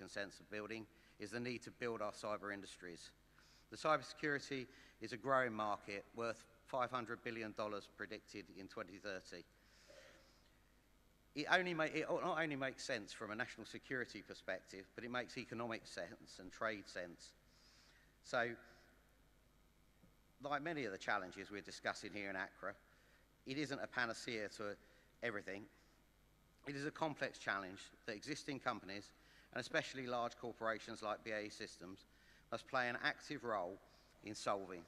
sense of building is the need to build our cyber industries. The cybersecurity is a growing market worth $500 billion predicted in 2030. It not only makes sense from a national security perspective, but it makes economic sense and trade sense. So, like many of the challenges we're discussing here in Accra, it isn't a panacea to everything. It is a complex challenge that existing companies, and especially large corporations like BAE Systems, must play an active role in solving.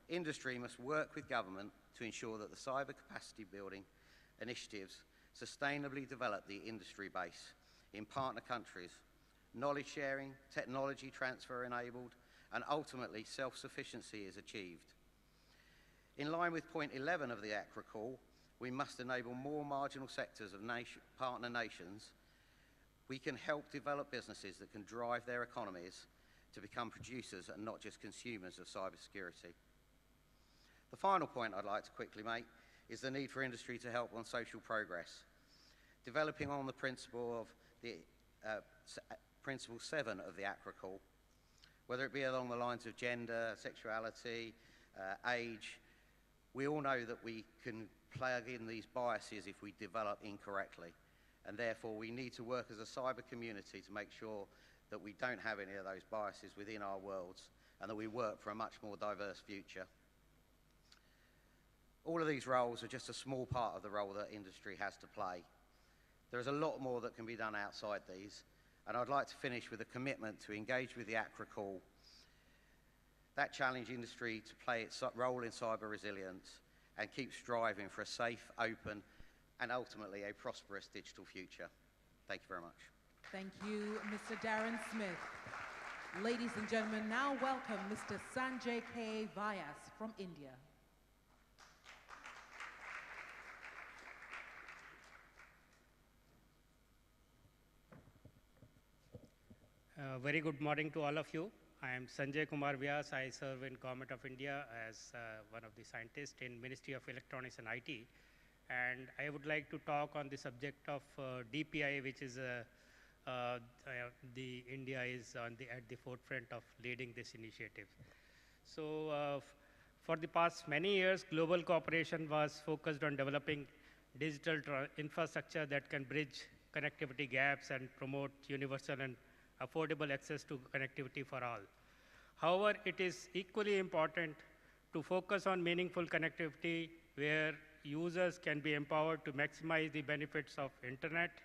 Industry must work with government to ensure that the cyber capacity building initiatives sustainably develop the industry base in partner countries, knowledge sharing, technology transfer enabled, and ultimately self-sufficiency is achieved. In line with point 11 of the Accra Call, we must enable more marginal sectors of partner nations. We can help develop businesses that can drive their economies to become producers and not just consumers of cybersecurity. The final point I'd like to quickly make is the need for industry to help on social progress, developing on the principle of the Principle 7 of the Accra Call, whether it be along the lines of gender, sexuality, age. We all know that we can plug in these biases if we develop incorrectly, and therefore we need to work as a cyber community to make sure that we don't have any of those biases within our worlds and that we work for a much more diverse future. All of these roles are just a small part of the role that industry has to play. There is a lot more that can be done outside these, and I'd like to finish with a commitment to engage with the Accra Call, that challenge industry to play its role in cyber resilience and keep striving for a safe, open, and ultimately a prosperous digital future. Thank you very much. Thank you, Mr. Darren Smith. Ladies and gentlemen, now welcome Mr. Sanjay K. Vyas from India. Very good morning to all of you. I am Sanjay Kumar Vyas. I serve in Government of India as one of the scientists in Ministry of Electronics and IT. And I would like to talk on the subject of DPI, which is India is at the forefront of leading this initiative. So for the past many years, global cooperation was focused on developing digital infrastructure that can bridge connectivity gaps and promote universal and affordable access to connectivity for all. However, it is equally important to focus on meaningful connectivity where users can be empowered to maximize the benefits of internet,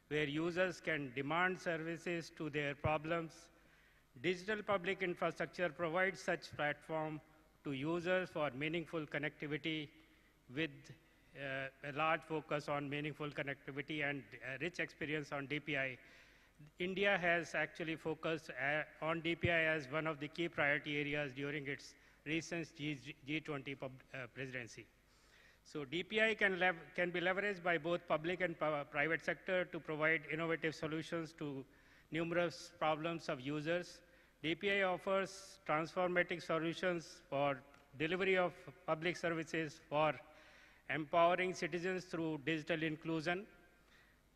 where users can demand services to their problems. Digital public infrastructure provides such platform to users for meaningful connectivity with a large focus on meaningful connectivity and rich experience on DPI. India has actually focused on DPI as one of the key priority areas during its recent G20 presidency. So DPI can be leveraged by both public and private sector to provide innovative solutions to numerous problems of users. DPI offers transformative solutions for delivery of public services, for empowering citizens through digital inclusion.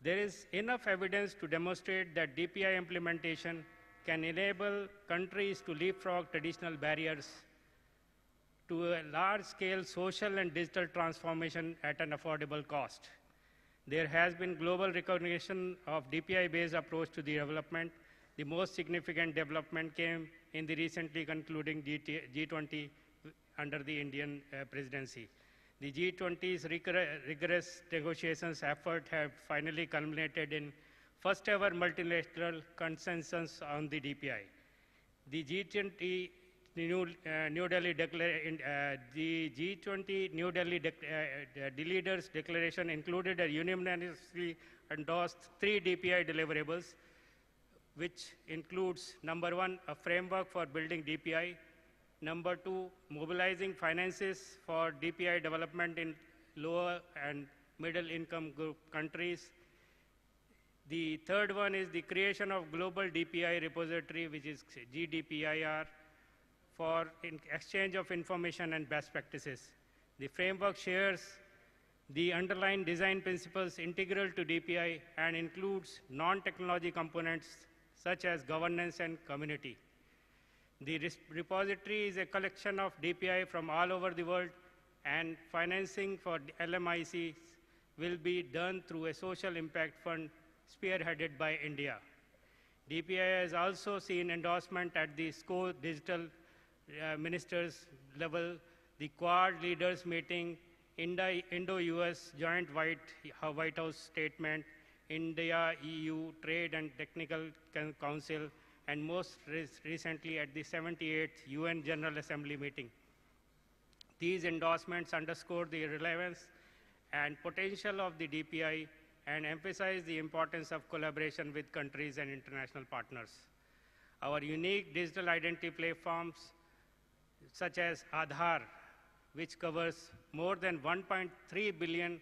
There is enough evidence to demonstrate that DPI implementation can enable countries to leapfrog traditional barriers to a large-scale social and digital transformation at an affordable cost. There has been global recognition of DPI-based approach to the development. The most significant development came in the recently concluding G20 under the Indian presidency. The G20's rigorous negotiations effort have finally culminated in first ever multilateral consensus on the DPI. The G20 New Delhi the leaders' declaration included a unanimously endorsed 3 DPI deliverables, which includes number 1, a framework for building DPI, number 2, mobilizing finances for DPI development in lower and middle income group countries. The third one is the creation of global DPI repository, which is GDPIR, for exchange of information and best practices. The framework shares the underlying design principles integral to DPI and includes non-technology components such as governance and community. The repository is a collection of DPI from all over the world, and financing for LMICs will be done through a social impact fund spearheaded by India. DPI has also seen endorsement at the SCO digital ministers level, the Quad leaders meeting, Indo-US joint White House statement, India-EU Trade and Technical Council, and most recently at the 78th UN General Assembly meeting. These endorsements underscore the relevance and potential of the DPI and emphasize the importance of collaboration with countries and international partners. Our unique digital identity platforms, such as Aadhaar, which covers more than 1.3 billion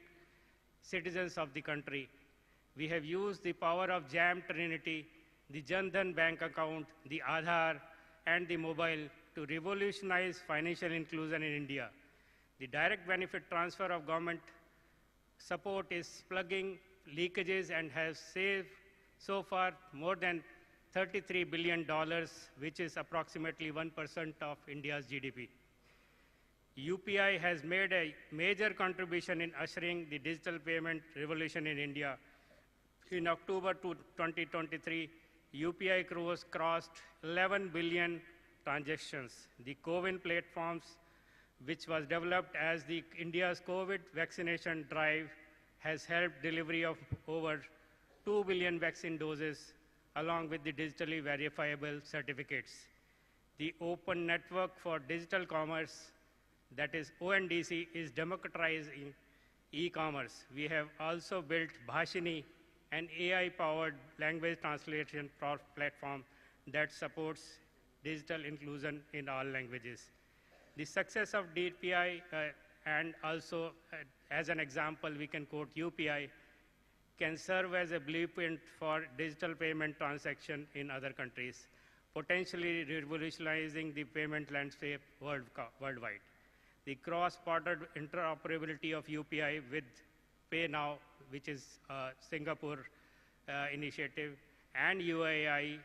citizens of the country. We have used the power of JAM Trinity, the Jan Dhan bank account, the Aadhaar, and the mobile to revolutionize financial inclusion in India. The direct benefit transfer of government support is plugging leakages and has saved so far more than $33 billion, which is approximately 1% of India's GDP. UPI has made a major contribution in ushering the digital payment revolution in India. In October 2023, UPI crossed 11 billion transactions. The CoWIN platforms, which was developed as the India's COVID vaccination drive, has helped delivery of over 2 billion vaccine doses, along with the digitally verifiable certificates. The Open Network for Digital Commerce, that is ONDC, is democratizing e-commerce. We have also built Bhashini, an AI-powered language translation platform that supports digital inclusion in all languages. The success of DPI, and also as an example, we can quote UPI, can serve as a blueprint for digital payment transaction in other countries, potentially revolutionizing the payment landscape worldwide. The cross-border interoperability of UPI with PayNow, which is a Singapore initiative, and UAE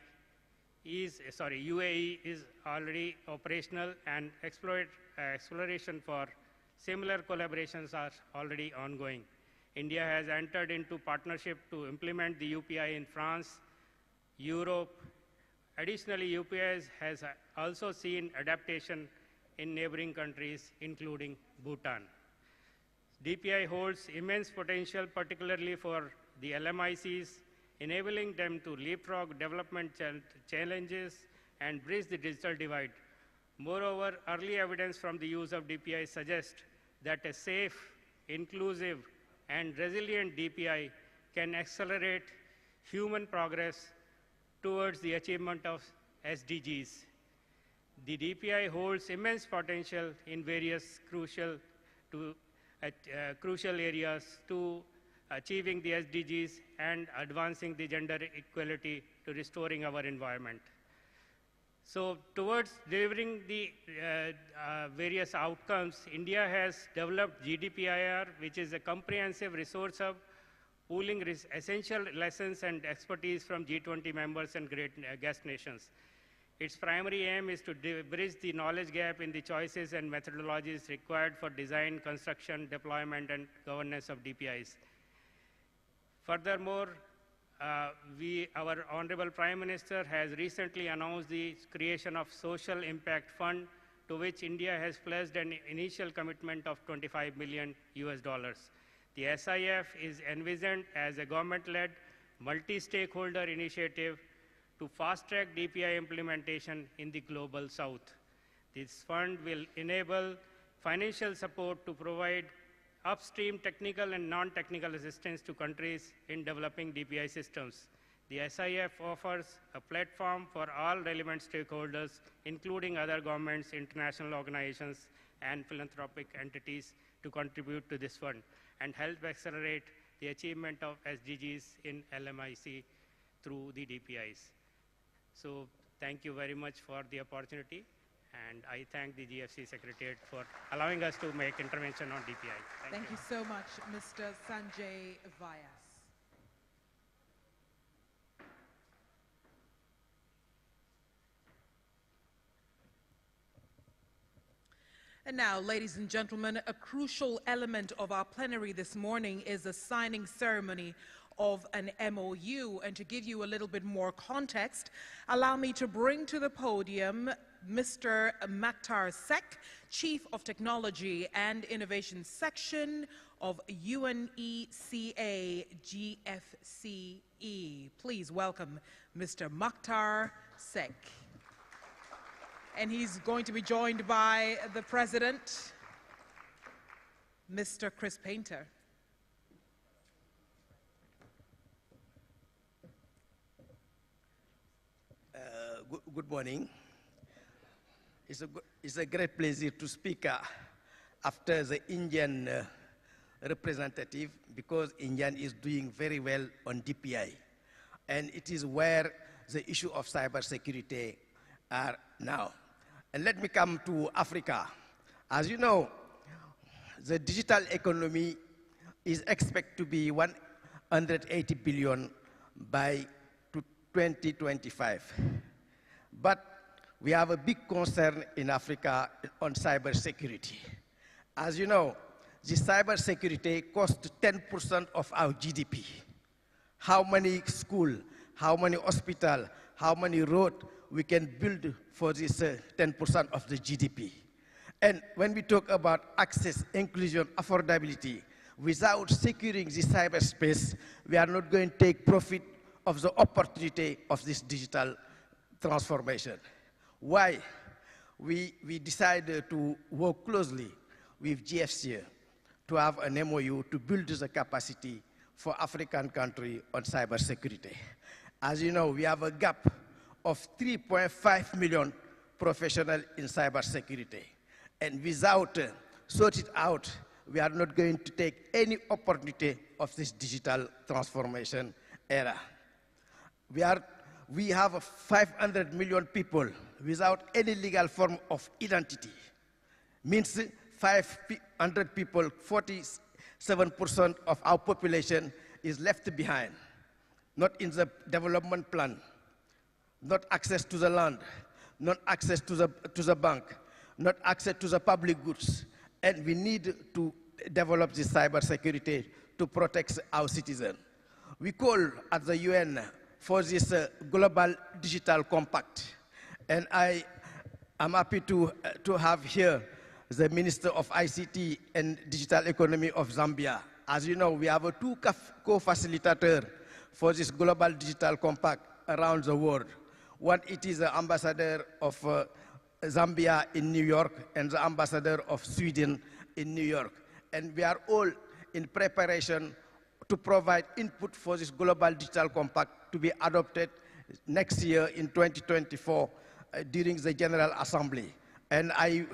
is already operational, and exploration for similar collaborations are already ongoing. India has entered into partnership to implement the UPI in France, Europe. Additionally, UPI has also seen adaptation in neighboring countries, including Bhutan. DPI holds immense potential, particularly for the LMICs, enabling them to leapfrog development challenges and bridge the digital divide. Moreover, early evidence from the use of DPI suggests that a safe, inclusive, and resilient DPI can accelerate human progress towards the achievement of SDGs. The DPI holds immense potential in various crucial areas to achieving the SDGs and advancing the gender equality to restoring our environment. So towards delivering the various outcomes, India has developed GDPIR, which is a comprehensive resource hub, pooling essential lessons and expertise from G20 members and guest nations. Its primary aim is to bridge the knowledge gap in the choices and methodologies required for design, construction, deployment, and governance of DPIs. Furthermore, our Honorable Prime Minister has recently announced the creation of Social Impact Fund, to which India has pledged an initial commitment of $25 million. The SIF is envisioned as a government-led, multi-stakeholder initiative to fast-track DPI implementation in the global south. This fund will enable financial support to provide upstream technical and non-technical assistance to countries in developing DPI systems. The SIF offers a platform for all relevant stakeholders, including other governments, international organizations, and philanthropic entities, to contribute to this fund and help accelerate the achievement of SDGs in LMIC through the DPIs. So thank you very much for the opportunity, and I thank the GFC Secretariat for allowing us to make intervention on DPI. Thank you so much, Mr. Sanjay Vyas. And now, ladies and gentlemen, a crucial element of our plenary this morning is the signing ceremony of an MOU. And to give you a little bit more context, allow me to bring to the podium Mr. Maktar Sek, Chief of Technology and Innovation Section of UNECA GFCE. Please welcome Mr. Maktar Sek. And he's going to be joined by the President, Mr. Chris Painter. Good morning. It's a great pleasure to speak after the Indian representative, because India is doing very well on DPI. And it is where the issue of cybersecurity are now. And let me come to Africa. As you know, the digital economy is expected to be 180 billion by 2025. But we have a big concern in Africa on cybersecurity. As you know, the cybersecurity costs 10% of our GDP. How many schools, how many hospitals, how many roads we can build for this 10% of the GDP. And when we talk about access, inclusion, affordability, without securing the cyberspace, we are not going to take profit of the opportunity of this digital transformation. Why? We decided to work closely with GFCA to have an MOU to build the capacity for African countries on cybersecurity. As you know, we have a gap of 3.5 million professionals in cybersecurity. And without sorting it out, we are not going to take any opportunity of this digital transformation era. We have 500 million people without any legal form of identity. Means 500 people, 47% of our population is left behind, not in the development plan, not access to the land, not access to the bank, not access to the public goods. And we need to develop this cybersecurity to protect our citizens. We call at the UN for this global digital compact. And I am happy to have here the Minister of ICT and Digital Economy of Zambia. As you know, we have two co-facilitators for this global digital compact around the world. One, it is the ambassador of Zambia in New York and the ambassador of Sweden in New York. And we are all in preparation to provide input for this global digital compact to be adopted next year in 2024 during the General Assembly. And I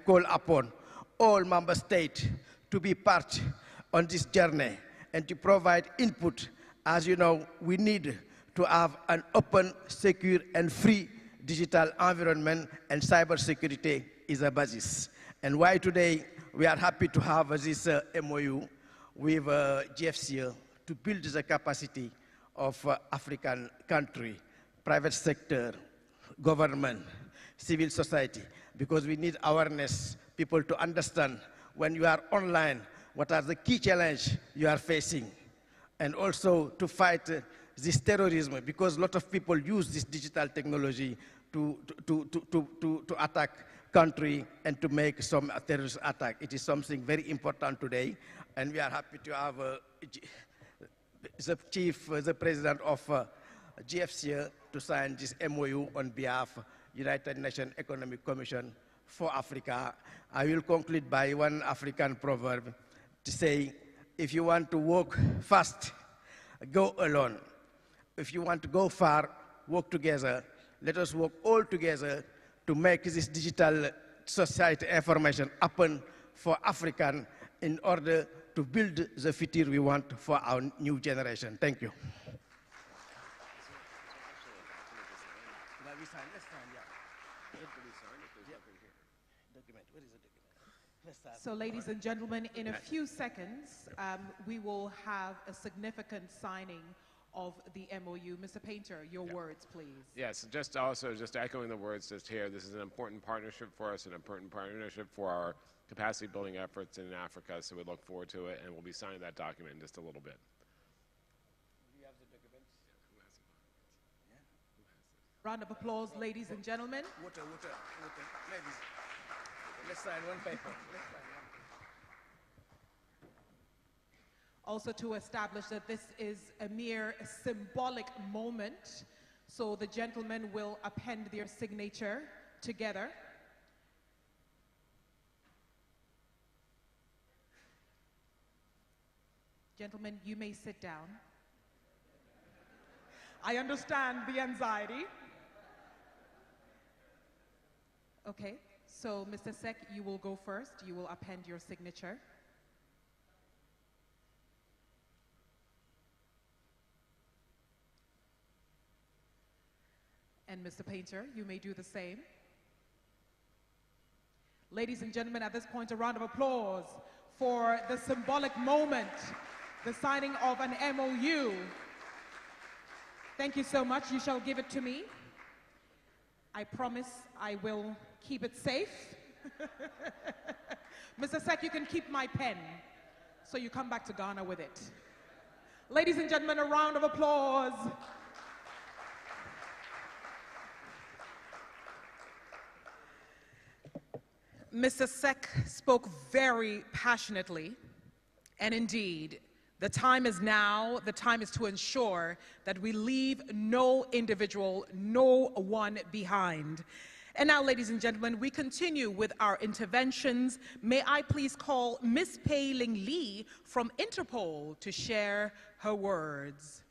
call upon all member states to be part on this journey and to provide input. As you know, we need to have an open, secure, and free digital environment, and cybersecurity is a basis. And why today we are happy to have this MOU with GFCA to build the capacity of African country, private sector, government, civil society, because we need awareness, people to understand when you are online, what are the key challenges you are facing, and also to fight this terrorism, because a lot of people use this digital technology to attack country and to make some terrorist attack. It is something very important today, and we are happy to have the president of GFCA to sign this MOU on behalf of United Nations Economic Commission for Africa. I will conclude by one African proverb to say, if you want to walk fast, go alone. If you want to go far, work together. Let us work all together to make this digital society information happen for African in order to build the future we want for our new generation. Thank you. So, ladies and gentlemen, in a few seconds, we will have a significant signing of the MOU. Mr. Painter, your words, please. Yes, just echoing the words just here, this is an important partnership for us, an important partnership for our capacity building efforts in Africa, so we look forward to it, and we'll be signing that document in just a little bit. Do you have the documents? Round of applause, ladies and gentlemen. Water. Ladies, let's sign one paper. Also to establish that this is a mere symbolic moment, so the gentlemen will append their signature together. Gentlemen, you may sit down. I understand the anxiety. Okay, so Mr. Sek, you will go first. You will append your signature. And Mr. Painter, you may do the same. Ladies and gentlemen, at this point, a round of applause for the symbolic moment, the signing of an MOU. Thank you so much. You shall give it to me. I promise I will keep it safe. Mr. Sek, you can keep my pen, so you come back to Ghana with it. Ladies and gentlemen, a round of applause. Mr. Sek spoke very passionately, and indeed, the time is now. The time is to ensure that we leave no individual, no one behind. And now, ladies and gentlemen, we continue with our interventions. May I please call Ms. Pei Ling Lee from Interpol to share her words.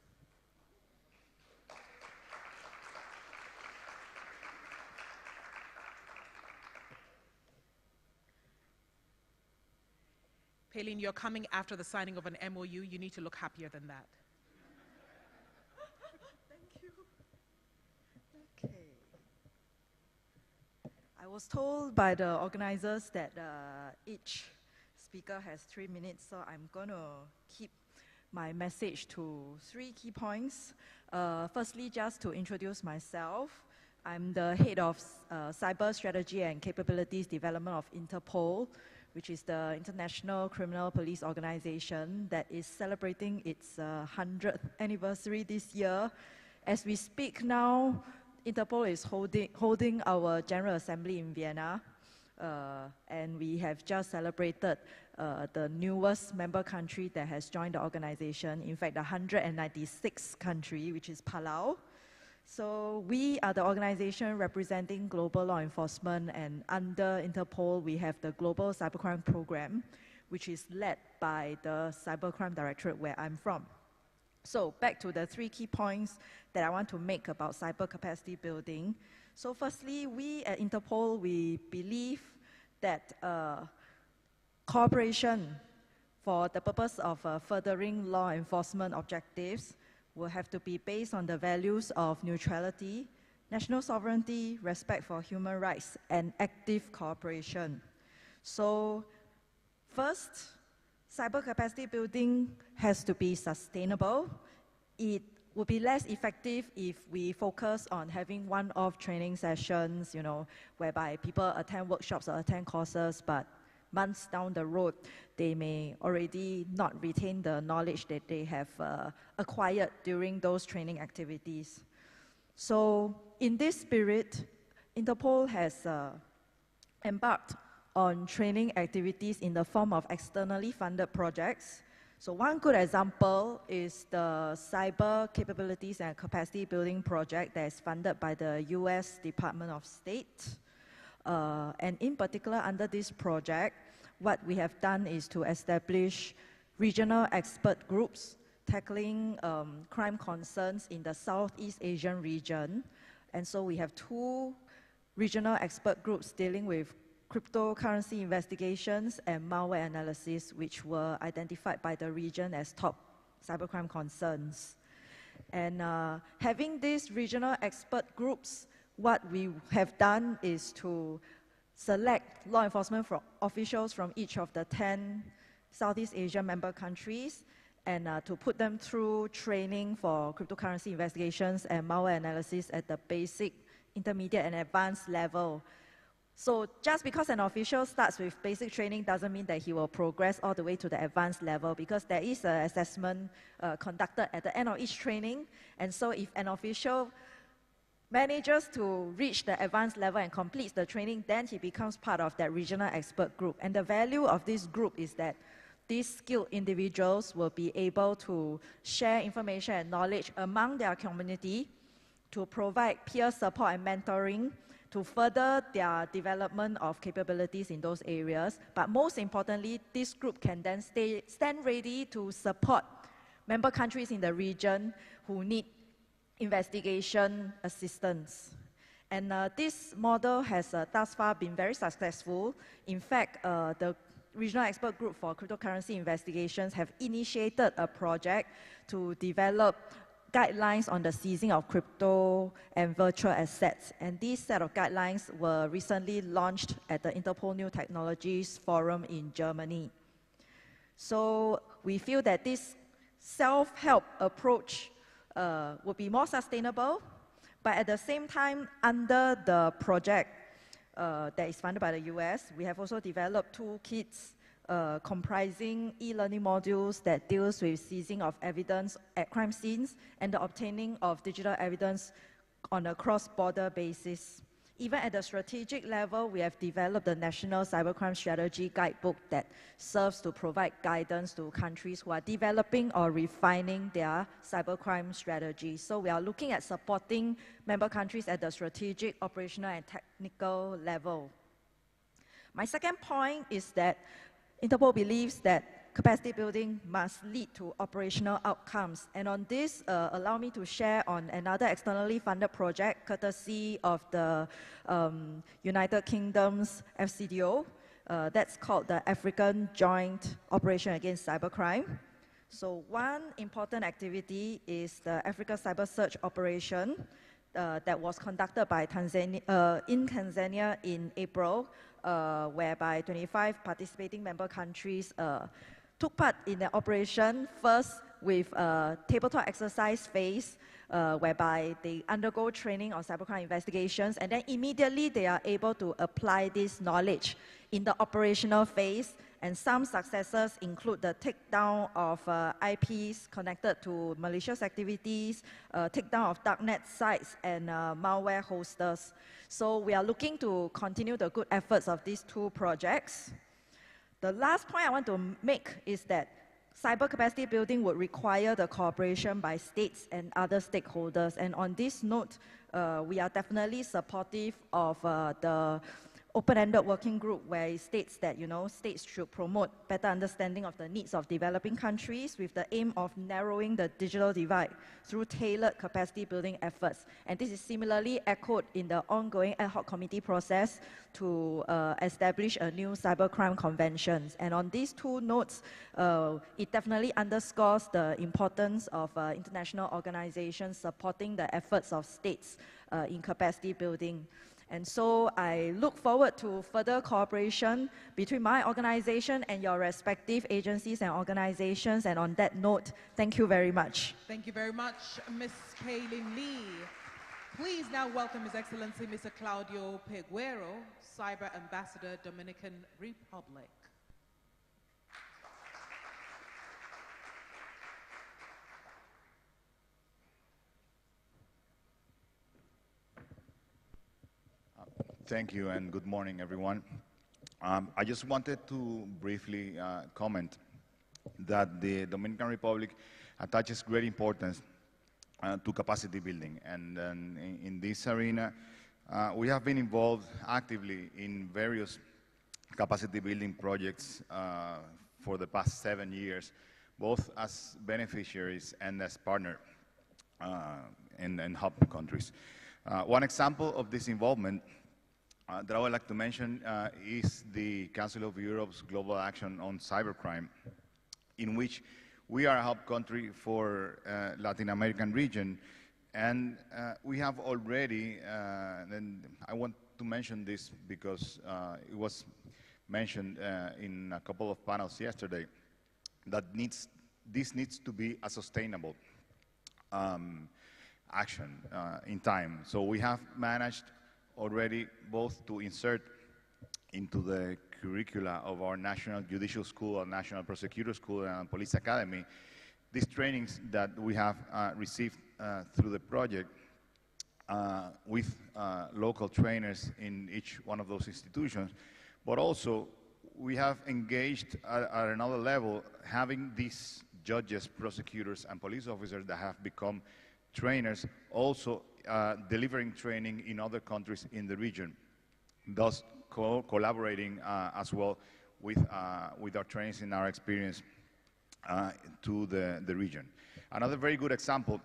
Pei-Ling, you're coming after the signing of an MOU. You need to look happier than that. Thank you. Okay. I was told by the organizers that each speaker has 3 minutes, so I'm going to keep my message to 3 key points. Firstly, just to introduce myself, I'm the head of Cyber Strategy and Capabilities Development of Interpol, which is the International Criminal Police Organization that is celebrating its 100th anniversary this year. As we speak now, Interpol is holding our General Assembly in Vienna, and we have just celebrated the newest member country that has joined the organization, in fact, the 196th country, which is Palau. So we are the organization representing global law enforcement, and under Interpol, we have the Global Cybercrime Program, which is led by the Cybercrime Directorate where I'm from. So back to the 3 key points that I want to make about cyber capacity building. So firstly, we at Interpol, we believe that cooperation for the purpose of furthering law enforcement objectives will have to be based on the values of neutrality, national sovereignty, respect for human rights, and active cooperation. So first, cyber capacity building has to be sustainable. It would be less effective if we focus on having one-off training sessions, whereby people attend workshops or attend courses, but months down the road, they may already not retain the knowledge that they have acquired during those training activities. So in this spirit, Interpol has embarked on training activities in the form of externally funded projects. So one good example is the Cyber Capabilities and Capacity Building Project that is funded by the US Department of State. And in particular, under this project, what we have done is to establish regional expert groups tackling crime concerns in the Southeast Asian region. And so we have 2 regional expert groups dealing with cryptocurrency investigations and malware analysis, which were identified by the region as top cybercrime concerns. And having these regional expert groups, what we have done is to select law enforcement officials from each of the 10 Southeast Asian member countries and to put them through training for cryptocurrency investigations and malware analysis at the basic, intermediate, and advanced level. So just because an official starts with basic training doesn't mean that he will progress all the way to the advanced level, because there is an assessment conducted at the end of each training. And so if an official manages to reach the advanced level and completes the training, then he becomes part of that regional expert group. And the value of this group is that these skilled individuals will be able to share information and knowledge among their community to provide peer support and mentoring to further their development of capabilities in those areas. But most importantly, this group can then stand ready to support member countries in the region who need investigation assistance. And this model has thus far been very successful. In fact, the Regional Expert Group for Cryptocurrency Investigations have initiated a project to develop guidelines on the seizing of crypto and virtual assets. And these set of guidelines were recently launched at the Interpol New Technologies Forum in Germany. So we feel that this self-help approach would be more sustainable, but at the same time, under the project that is funded by the US, we have also developed toolkits comprising e-learning modules that deals with seizing of evidence at crime scenes and the obtaining of digital evidence on a cross-border basis. Even at the strategic level, we have developed the National Cybercrime Strategy Guidebook that serves to provide guidance to countries who are developing or refining their cybercrime strategies. So we are looking at supporting member countries at the strategic, operational, and technical level. My second point is that Interpol believes that capacity building must lead to operational outcomes. And on this, allow me to share on another externally funded project, courtesy of the United Kingdom's FCDO. That's called the African Joint Operation Against Cybercrime. So one important activity is the Africa Cyber Search Operation that was conducted by in Tanzania in April, whereby 25 participating member countries took part in the operation, first with a tabletop exercise phase, whereby they undergo training on cybercrime investigations, and then immediately they are able to apply this knowledge in the operational phase. And some successes include the takedown of IPs connected to malicious activities, takedown of darknet sites, and malware hosters. So we are looking to continue the good efforts of these two projects. The last point I want to make is that cyber capacity building would require the cooperation by states and other stakeholders. And on this note, we are definitely supportive of the open-ended working group where it states that, states should promote better understanding of the needs of developing countries with the aim of narrowing the digital divide through tailored capacity building efforts. And this is similarly echoed in the ongoing ad hoc committee process to establish a new cybercrime convention. And on these two notes, it definitely underscores the importance of international organizations supporting the efforts of states in capacity building. And so I look forward to further cooperation between my organization and your respective agencies and organizations. And on that note, thank you very much. Thank you very much, Ms. Paylin Lee. Please now welcome His Excellency Mr. Claudio Peguero, Cyber Ambassador, Dominican Republic. Thank you, and good morning, everyone. I just wanted to briefly comment that the Dominican Republic attaches great importance to capacity building. And in this arena, we have been involved actively in various capacity building projects for the past 7 years, both as beneficiaries and as partners in hub countries. One example of this involvement that I would like to mention is the Council of Europe's Global Action on Cybercrime, in which we are a hub country for Latin American region. And we have already, and I want to mention this because it was mentioned in a couple of panels yesterday, that this needs to be a sustainable action in time. So we have managed already both to insert into the curricula of our National Judicial School, and National Prosecutor School, and Police Academy, these trainings that we have received through the project with local trainers in each one of those institutions, but also we have engaged at another level, having these judges, prosecutors, and police officers that have become trainers, also delivering training in other countries in the region, thus collaborating as well with our trainings and our experience to the region. Another very good example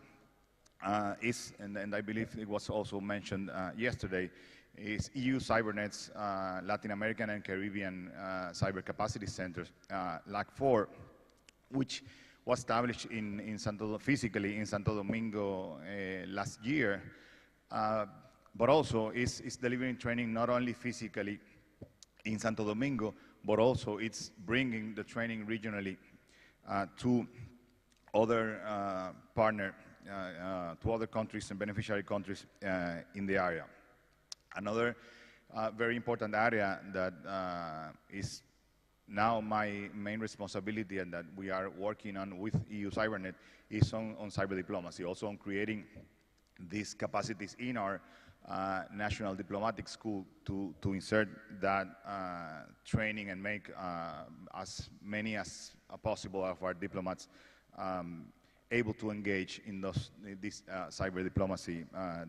is, and I believe it was also mentioned yesterday, is EU Cybernet's Latin American and Caribbean Cyber Capacity Centers, LAC4, which was established physically in Santo Domingo last year, but also is delivering training not only physically in Santo Domingo, but also it's bringing the training regionally to other to other countries and beneficiary countries in the area. Another very important area that is now my main responsibility and that we are working on with EU Cybernet is on cyber diplomacy, also on creating these capacities in our national diplomatic school to insert that training and make as many as possible of our diplomats able to engage in these cyber diplomacy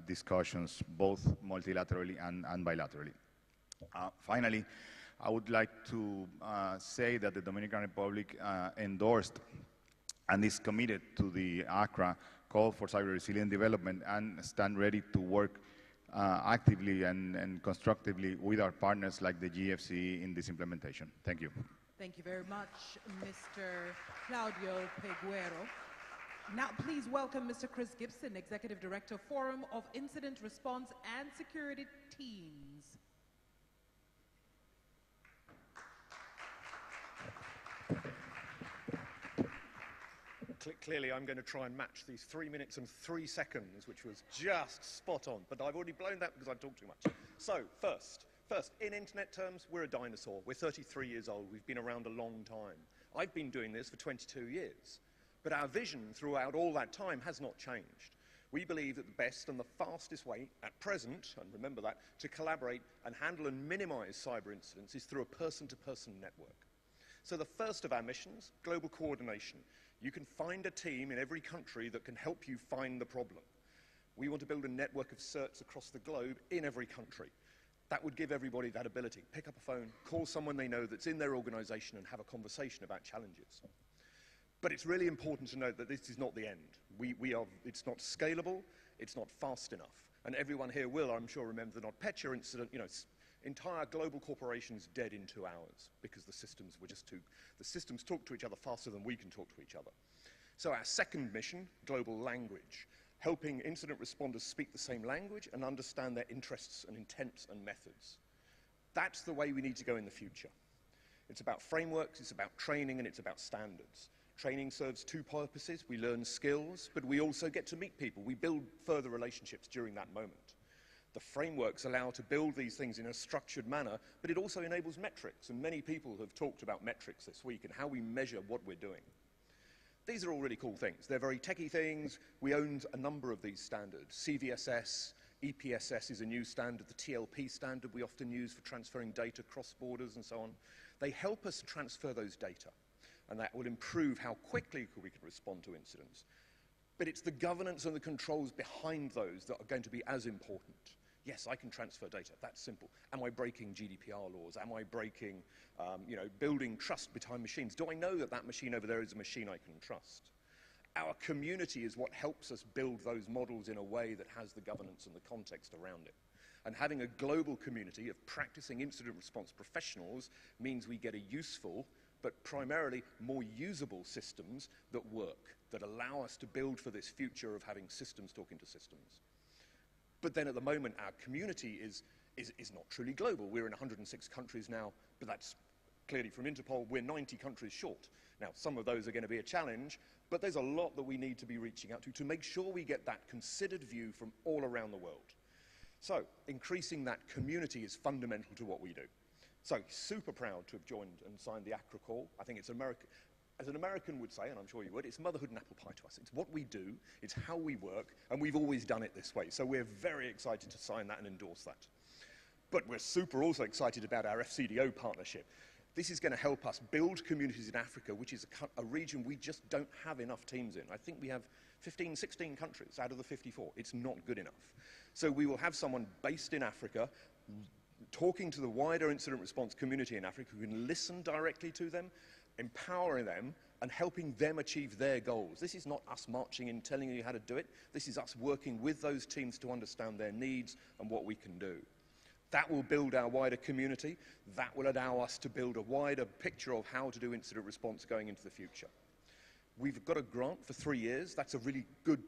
discussions, both multilaterally and bilaterally. Finally, I would like to say that the Dominican Republic endorsed and is committed to the ACRA call for cyber resilient development and stand ready to work actively and constructively with our partners like the GFC in this implementation. Thank you. Thank you very much, Mr. Claudio Peguero. Now, please welcome Mr. Chris Gibson, Executive Director, Forum of Incident Response and Security Teams. Clearly, I'm going to try and match these 3 minutes and 3 seconds, which was just spot on, but I've already blown that because I've talked too much. So, first, in internet terms, we're a dinosaur. We're 33 years old. We've been around a long time. I've been doing this for 22 years. But our vision throughout all that time has not changed. We believe that the best and the fastest way at present, and remember that, to collaborate and handle and minimize cyber incidents is through a person-to-person network. So the first of our missions, global coordination. You can find a team in every country that can help you find the problem. We want to build a network of certs across the globe in every country. That would give everybody that ability. Pick up a phone, call someone they know that's in their organization and have a conversation about challenges. But it's really important to note that this is not the end. It's not scalable, it's not fast enough. And everyone here will, I'm sure, remember the NotPetya incident. You know, entire global corporations dead in 2 hours because the systems talk to each other faster than we can talk to each other. So our second mission, global language, helping incident responders speak the same language and understand their interests and intents and methods. That's the way we need to go in the future. It's about frameworks, it's about training, and it's about standards. Training serves 2 purposes. We learn skills, but we also get to meet people. We build further relationships during that moment. The frameworks allow to build these things in a structured manner, but it also enables metrics, and many people have talked about metrics this week and how we measure what we're doing. These are all really cool things. They're very techie things. We own a number of these standards. CVSS, EPSS is a new standard, the TLP standard we often use for transferring data cross borders and so on. They help us transfer those data, and that will improve how quickly we can respond to incidents. But it's the governance and the controls behind those that are going to be as important. Yes, I can transfer data, that's simple. Am I breaking GDPR laws? Am I breaking, building trust behind machines? Do I know that that machine over there is a machine I can trust? Our community is what helps us build those models in a way that has the governance and the context around it. And having a global community of practicing incident response professionals means we get a useful, but primarily more usable systems that work, that allow us to build for this future of having systems talking to systems. But then at the moment, our community is not truly global. We're in 106 countries now, but that's Clearly, from Interpol, we're 90 countries short. Now, some of those are going to be a challenge, but there's a lot that we need to be reaching out to make sure we get that considered view from all around the world. So, increasing that community is fundamental to what we do. So, super proud to have joined and signed the ACRA call. I think it's American. As an American would say, and I'm sure you would, it's motherhood and apple pie to us. It's what we do, it's how we work, and we've always done it this way. So we're very excited to sign that and endorse that. But we're super also excited about our FCDO partnership. This is going to help us build communities in Africa, which is a region we just don't have enough teams in. I think we have 15, 16 countries out of the 54. It's not good enough. So we will have someone based in Africa talking to the wider incident response community in Africa who can listen directly to them, empowering them and helping them achieve their goals. This is not us marching in telling you how to do it. This is us working with those teams to understand their needs and what we can do. That will build our wider community. That will allow us to build a wider picture of how to do incident response going into the future. We've got a grant for 3 years. That's a really good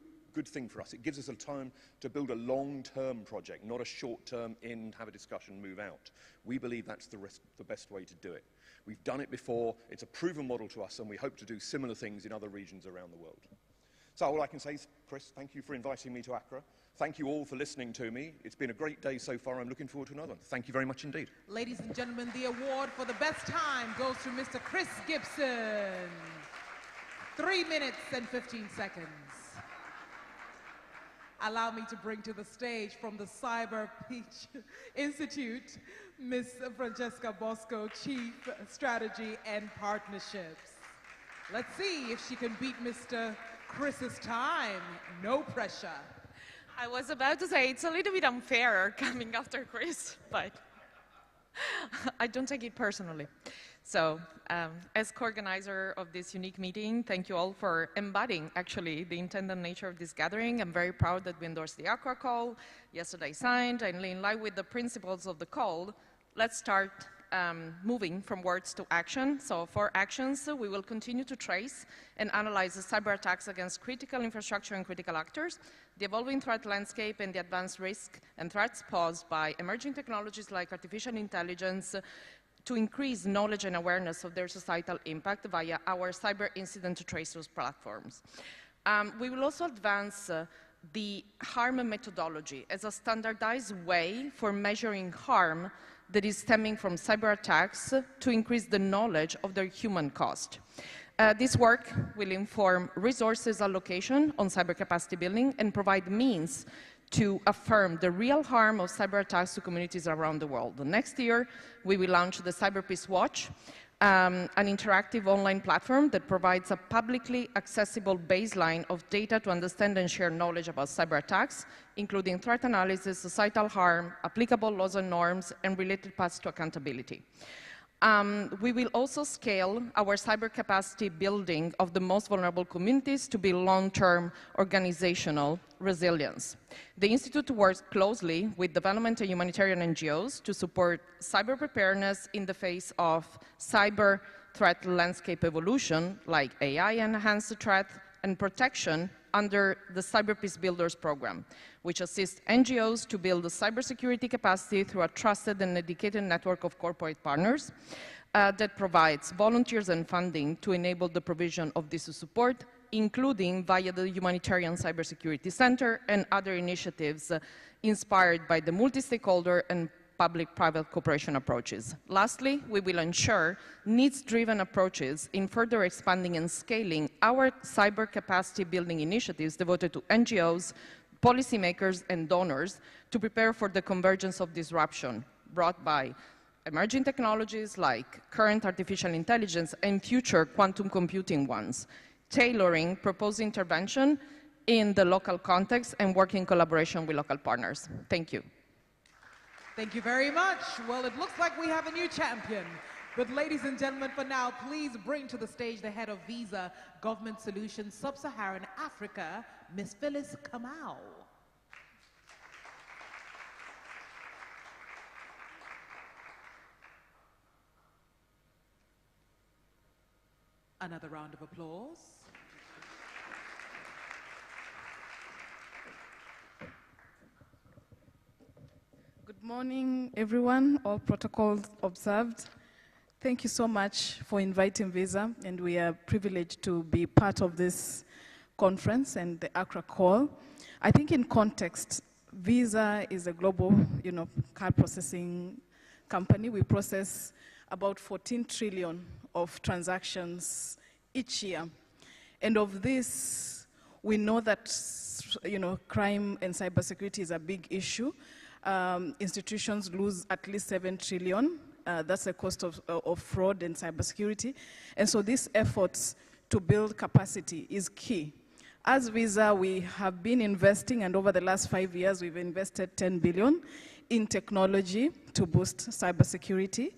thing for us. It gives us a time to build a long-term project, not a short-term in, have a discussion, move out. We believe that's the best way to do it. We've done it before. It's a proven model to us, and we hope to do similar things in other regions around the world. So all I can say is, Chris, thank you for inviting me to Accra. Thank you all for listening to me. It's been a great day so far. I'm looking forward to another one. Thank you very much indeed. Ladies and gentlemen, the award for the best time goes to Mr. Chris Gibson. 3 minutes and 15 seconds. Allow me to bring to the stage from the Cyber Peach Institute, Ms. Francesca Bosco, Chief Strategy and Partnerships. Let's see if she can beat Mr. Chris's time. No pressure. I was about to say it's a little bit unfair coming after Chris, but I don't take it personally. So, as co-organizer of this unique meeting, thank you all for embodying, actually, the intended nature of this gathering. I'm very proud that we endorsed the ACRA call, yesterday signed, and in line with the principles of the call, let's start moving from words to action. So for actions, we will continue to trace and analyze the cyber attacks against critical infrastructure and critical actors, the evolving threat landscape and the advanced risk and threats posed by emerging technologies like artificial intelligence, to increase knowledge and awareness of their societal impact via our cyber incident trace platforms. We will also advance the harm methodology as a standardized way for measuring harm that is stemming from cyber attacks to increase the knowledge of their human cost. This work will inform resources allocation on cyber capacity building and provide means to affirm the real harm of cyber attacks to communities around the world. Next year, we will launch the Cyber Peace Watch, an interactive online platform that provides a publicly accessible baseline of data to understand and share knowledge about cyber attacks, including threat analysis, societal harm, applicable laws and norms, and related paths to accountability. We will also scale our cyber capacity building of the most vulnerable communities to build long-term organizational resilience. The Institute works closely with development and humanitarian NGOs to support cyber preparedness in the face of cyber threat landscape evolution, like AI-enhanced threat and protection under the Cyber Peace Builders program, which assists NGOs to build a cybersecurity capacity through a trusted and dedicated network of corporate partners that provides volunteers and funding to enable the provision of this support, including via the Humanitarian Cybersecurity Center and other initiatives inspired by the multi-stakeholder and public-private cooperation approaches. Lastly, we will ensure needs-driven approaches in further expanding and scaling our cyber capacity building initiatives devoted to NGOs, policymakers, and donors to prepare for the convergence of disruption brought by emerging technologies like current artificial intelligence and future quantum computing ones, tailoring proposed intervention in the local context and working in collaboration with local partners. Thank you. Thank you very much. Well, it looks like we have a new champion. But ladies and gentlemen, for now, please bring to the stage the head of Visa Government Solutions Sub-Saharan Africa, Ms. Phyllis Kamau. Another round of applause. Good morning, everyone. All protocols observed. Thank you so much for inviting Visa, and we are privileged to be part of this conference and the Accra call. I think in context, Visa is a global, card processing company. We process about 14 trillion of transactions each year. And of this, we know that, crime and cybersecurity is a big issue. Institutions lose at least 7 trillion. That's the cost of fraud and cybersecurity. And so these efforts to build capacity is key. As Visa, we have been investing, and over the last 5 years, we've invested 10 billion in technology to boost cybersecurity.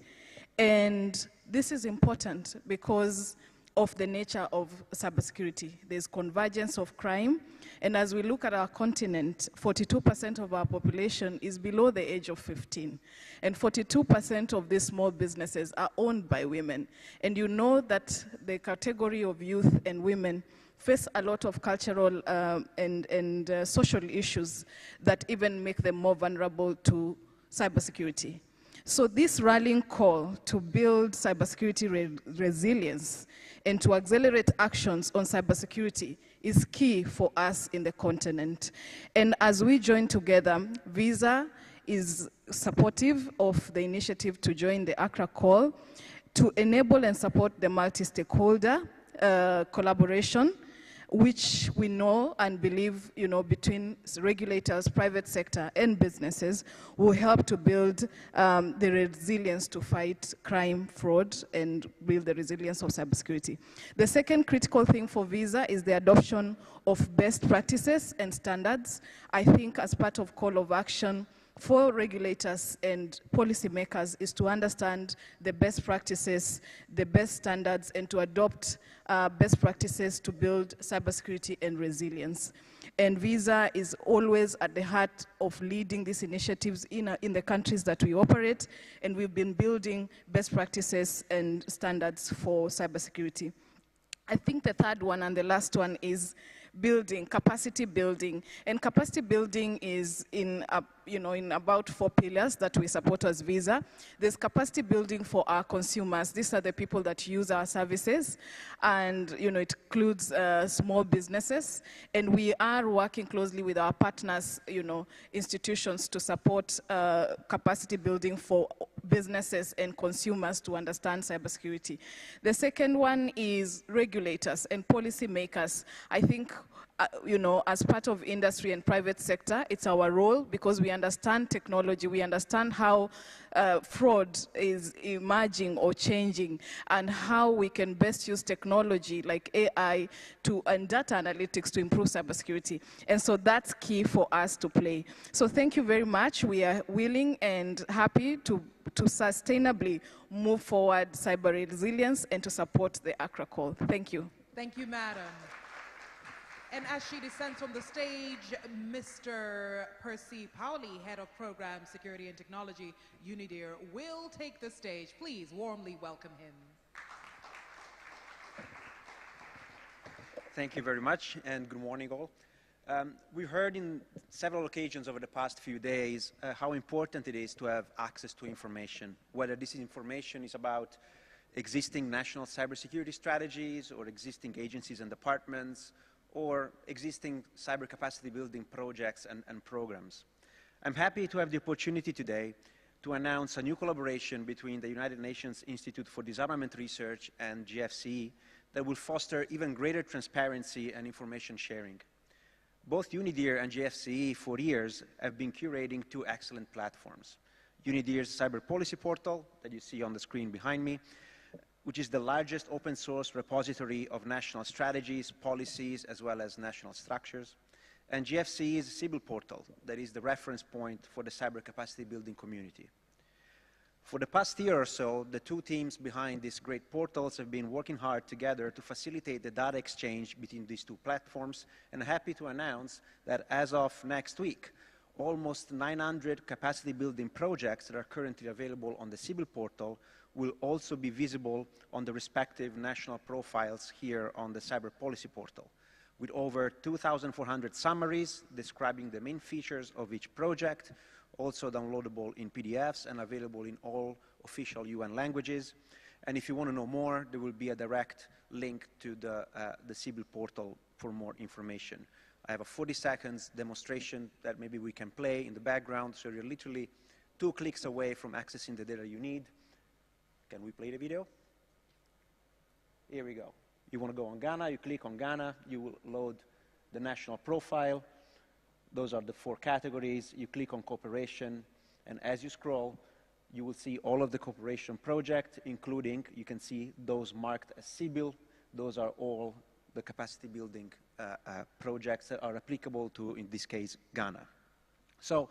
And this is important because of the nature of cybersecurity. There's convergence of crime, and as we look at our continent, 42% of our population is below the age of 15, and 42% of these small businesses are owned by women. And you know that the category of youth and women face a lot of cultural and social issues that even make them more vulnerable to cybersecurity. So this rallying call to build cybersecurity resilience and to accelerate actions on cybersecurity is key for us in the continent. And as we join together, Visa is supportive of the initiative to join the Accra call to enable and support the multi-stakeholder collaboration, which we know and believe, between regulators, private sector, and businesses will help to build the resilience to fight crime, fraud, and build the resilience of cybersecurity. The second critical thing for Visa is the adoption of best practices and standards. I think as part of call of action for regulators and policymakers is to understand the best practices, the best standards, and to adopt best practices to build cybersecurity and resilience. And Visa is always at the heart of leading these initiatives in the countries that we operate, and we've been building best practices and standards for cybersecurity. I think the third one and the last one is building, capacity building. And capacity building is in about 4 pillars that we support as Visa. There's capacity building for our consumers. These are the people that use our services. And it includes small businesses. And we are working closely with our partners, institutions to support capacity building for businesses and consumers to understand cybersecurity. The second one is regulators and policymakers. I think as part of industry and private sector, it's our role because we understand technology, we understand how fraud is emerging or changing, and how we can best use technology like AI and data analytics to improve cybersecurity. And so that's key for us to play. So thank you very much. We are willing and happy to sustainably move forward cyber resilience and to support the Accra call. Thank you. Thank you, madam. And as she descends on the stage, Mr. Percy Pauli, Head of Program Security and Technology, UNIDIR, will take the stage. Please warmly welcome him. Thank you very much, and good morning all. We heard in several occasions over the past few days how important it is to have access to information, whether this information is about existing national cybersecurity strategies or existing agencies and departments, or existing cyber capacity building projects and programs. I'm happy to have the opportunity today to announce a new collaboration between the United Nations Institute for Disarmament Research and GFCE that will foster even greater transparency and information sharing. Both UNIDIR and GFCE for years have been curating 2 excellent platforms. UNIDIR's Cyber Policy Portal that you see on the screen behind me, which is the largest open source repository of national strategies, policies, as well as national structures, and GFCE's Civil Portal, that is the reference point for the cyber capacity building community. For the past year or so, the 2 teams behind these great portals have been working hard together to facilitate the data exchange between these 2 platforms, and I'm happy to announce that as of next week, almost 900 capacity building projects that are currently available on the Civil Portal will also be visible on the respective national profiles here on the Cyber Policy Portal, with over 2,400 summaries describing the main features of each project, also downloadable in PDFs and available in all official UN languages, And if you want to know more, there will be a direct link to the CBIL portal for more information. I have a 40 seconds demonstration that maybe we can play in the background, so you're literally 2 clicks away from accessing the data you need. Can we play the video? Here we go. You want to go on Ghana, you click on Ghana, you will load the national profile. Those are the 4 categories. You click on cooperation, and as you scroll, you will see all of the cooperation projects, including, you can see those marked as CBIL. Those are all the capacity building projects that are applicable to, in this case, Ghana. So,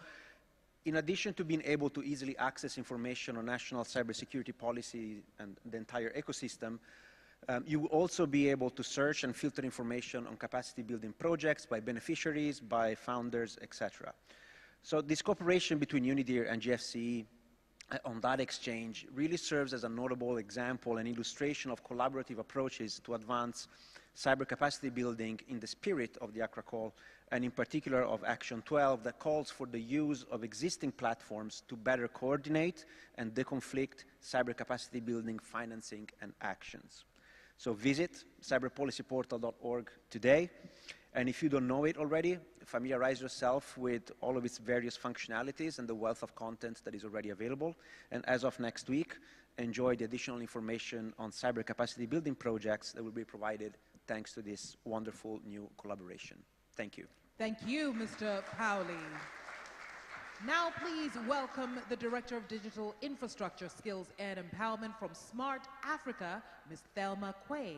in addition to being able to easily access information on national cybersecurity policy and the entire ecosystem, you will also be able to search and filter information on capacity building projects by beneficiaries, by founders, etc. So this cooperation between UNIDIR and GFCE on that exchange really serves as a notable example and illustration of collaborative approaches to advance cyber capacity building in the spirit of the Accra Call, and in particular of Action 12 that calls for the use of existing platforms to better coordinate and deconflict cyber capacity building financing and actions. So visit cyberpolicyportal.org today, and if you don't know it already, familiarize yourself with all of its various functionalities and the wealth of content that is already available. And as of next week, enjoy the additional information on cyber capacity building projects that will be provided thanks to this wonderful new collaboration. Thank you. Thank you, Mr. Pauli. Now please welcome the Director of Digital Infrastructure Skills and Empowerment from Smart Africa, Ms. Thelma Quay.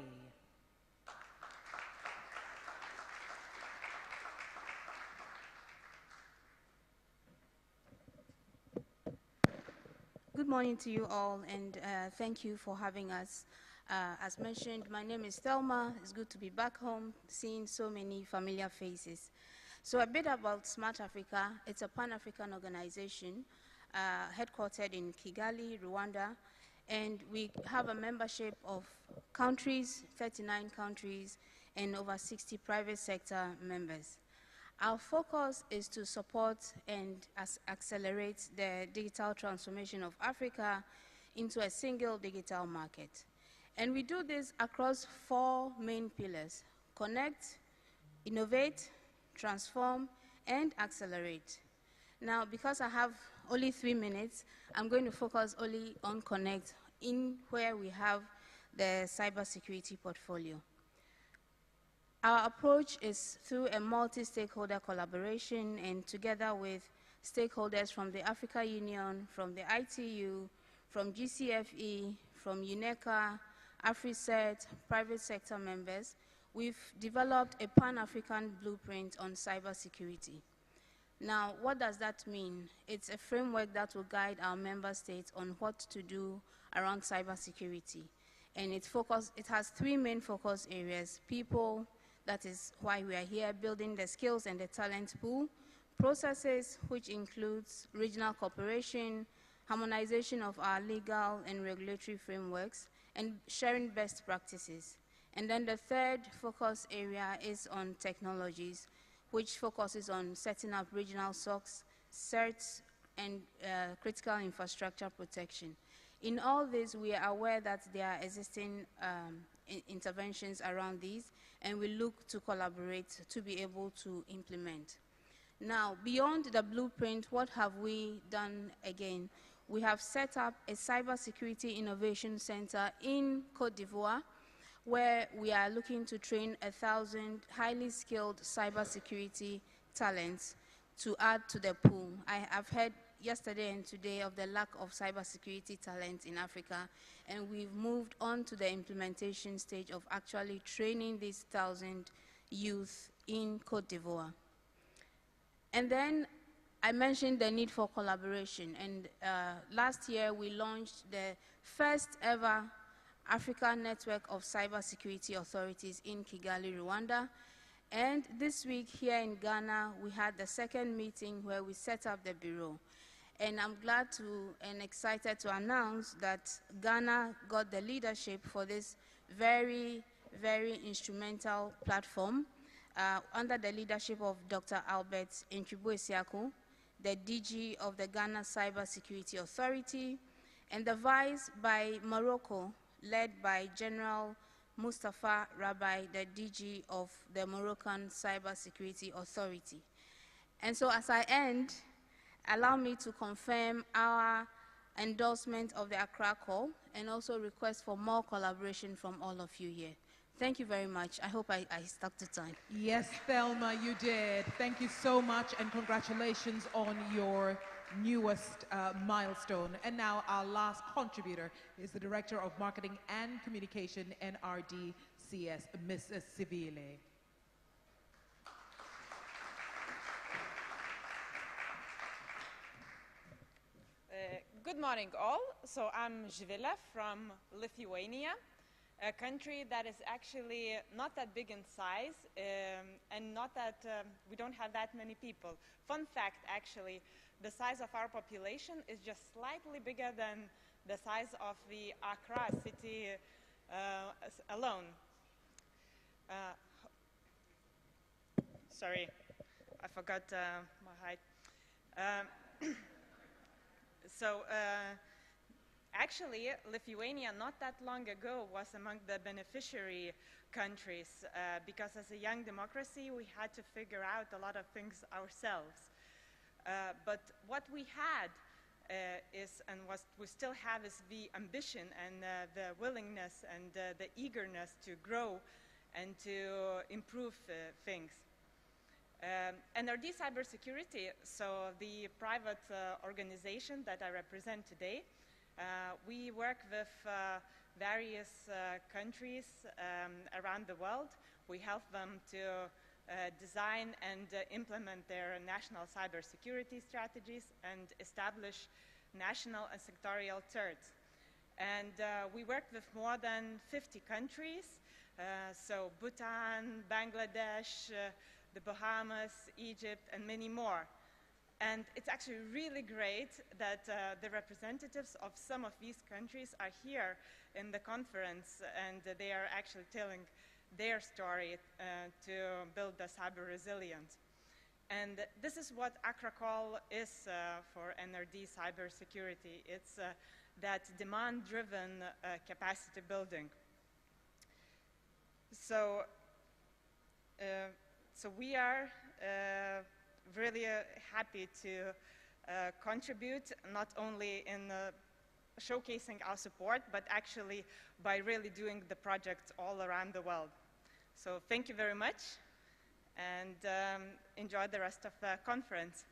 Good morning to you all, and thank you for having us. As mentioned, my name is Thelma. It's good to be back home, seeing so many familiar faces. So a bit about Smart Africa. It's a Pan-African organization headquartered in Kigali, Rwanda, and we have a membership of countries, 39 countries, and over 60 private sector members. Our focus is to support and accelerate the digital transformation of Africa into a single digital market. And we do this across 4 main pillars: connect, innovate, transform, and accelerate. Now, because I have only 3 minutes, I'm going to focus only on connect, in where we have the cybersecurity portfolio. Our approach is through a multi-stakeholder collaboration, and together with stakeholders from the Africa Union, from the ITU, from GCFE, from UNECA, AfriCert, private sector members, we've developed a Pan-African blueprint on cybersecurity. Now, what does that mean? It's a framework that will guide our member states on what to do around cybersecurity. And it has 3 main focus areas: people, that is why we are here, building the skills and the talent pool; processes, which includes regional cooperation, harmonization of our legal and regulatory frameworks, and sharing best practices. And then the 3rd focus area is on technologies, which focuses on setting up regional SOCs, CERTs, and critical infrastructure protection. In all this, we are aware that there are existing interventions around these, and we look to collaborate to be able to implement. Now, beyond the blueprint, what have we done again? We have set up a cybersecurity innovation center in Côte d'Ivoire, where we are looking to train 1,000 highly skilled cybersecurity talents to add to the pool. I have heard yesterday and today of the lack of cybersecurity talent in Africa, and we've moved on to the implementation stage of actually training these 1,000 youth in Côte d'Ivoire. And then I mentioned the need for collaboration, and last year we launched the first ever Africa Network of Cybersecurity Authorities in Kigali, Rwanda. And this week here in Ghana, we had the 2nd meeting where we set up the bureau. And I'm glad to and excited to announce that Ghana got the leadership for this very, very instrumental platform under the leadership of Dr. Albert Nchibu-Esiaku, the DG of the Ghana Cybersecurity Authority, and the vice by Morocco, led by General Mustafa Rabai, the DG of the Moroccan Cybersecurity Authority. And so as I end, allow me to confirm our endorsement of the Accra Call and also request for more collaboration from all of you here. Thank you very much. I hope I stuck to time. Yes, Thelma, you did. Thank you so much, and congratulations on your newest milestone. And now our last contributor is the Director of Marketing and Communication, NRDCS, Mrs. Sibile. Good morning, all. So I'm Živile from Lithuania, a country that is actually not that big in size, and not that we don't have that many people. Fun fact, actually, the size of our population is just slightly bigger than the size of the Accra city alone. Sorry, I forgot my height. So actually, Lithuania not that long ago was among the beneficiary countries because as a young democracy, we had to figure out a lot of things ourselves. But what we had we still have is the ambition and the willingness and the eagerness to grow and to improve things. NRD Cybersecurity, so the private organization that I represent today, we work with various countries around the world. We help them to design and implement their national cybersecurity strategies and establish national and sectorial threats. And we work with more than 50 countries, so Bhutan, Bangladesh, the Bahamas, Egypt, and many more. And it's actually really great that the representatives of some of these countries are here in the conference, and they are actually telling their story to build the cyber resilience. And this is what Accra Call is for NRD cybersecurity. It's that demand-driven capacity building. So we are really happy to contribute not only in showcasing our support, but actually by really doing the projects all around the world. So thank you very much, and enjoy the rest of the conference.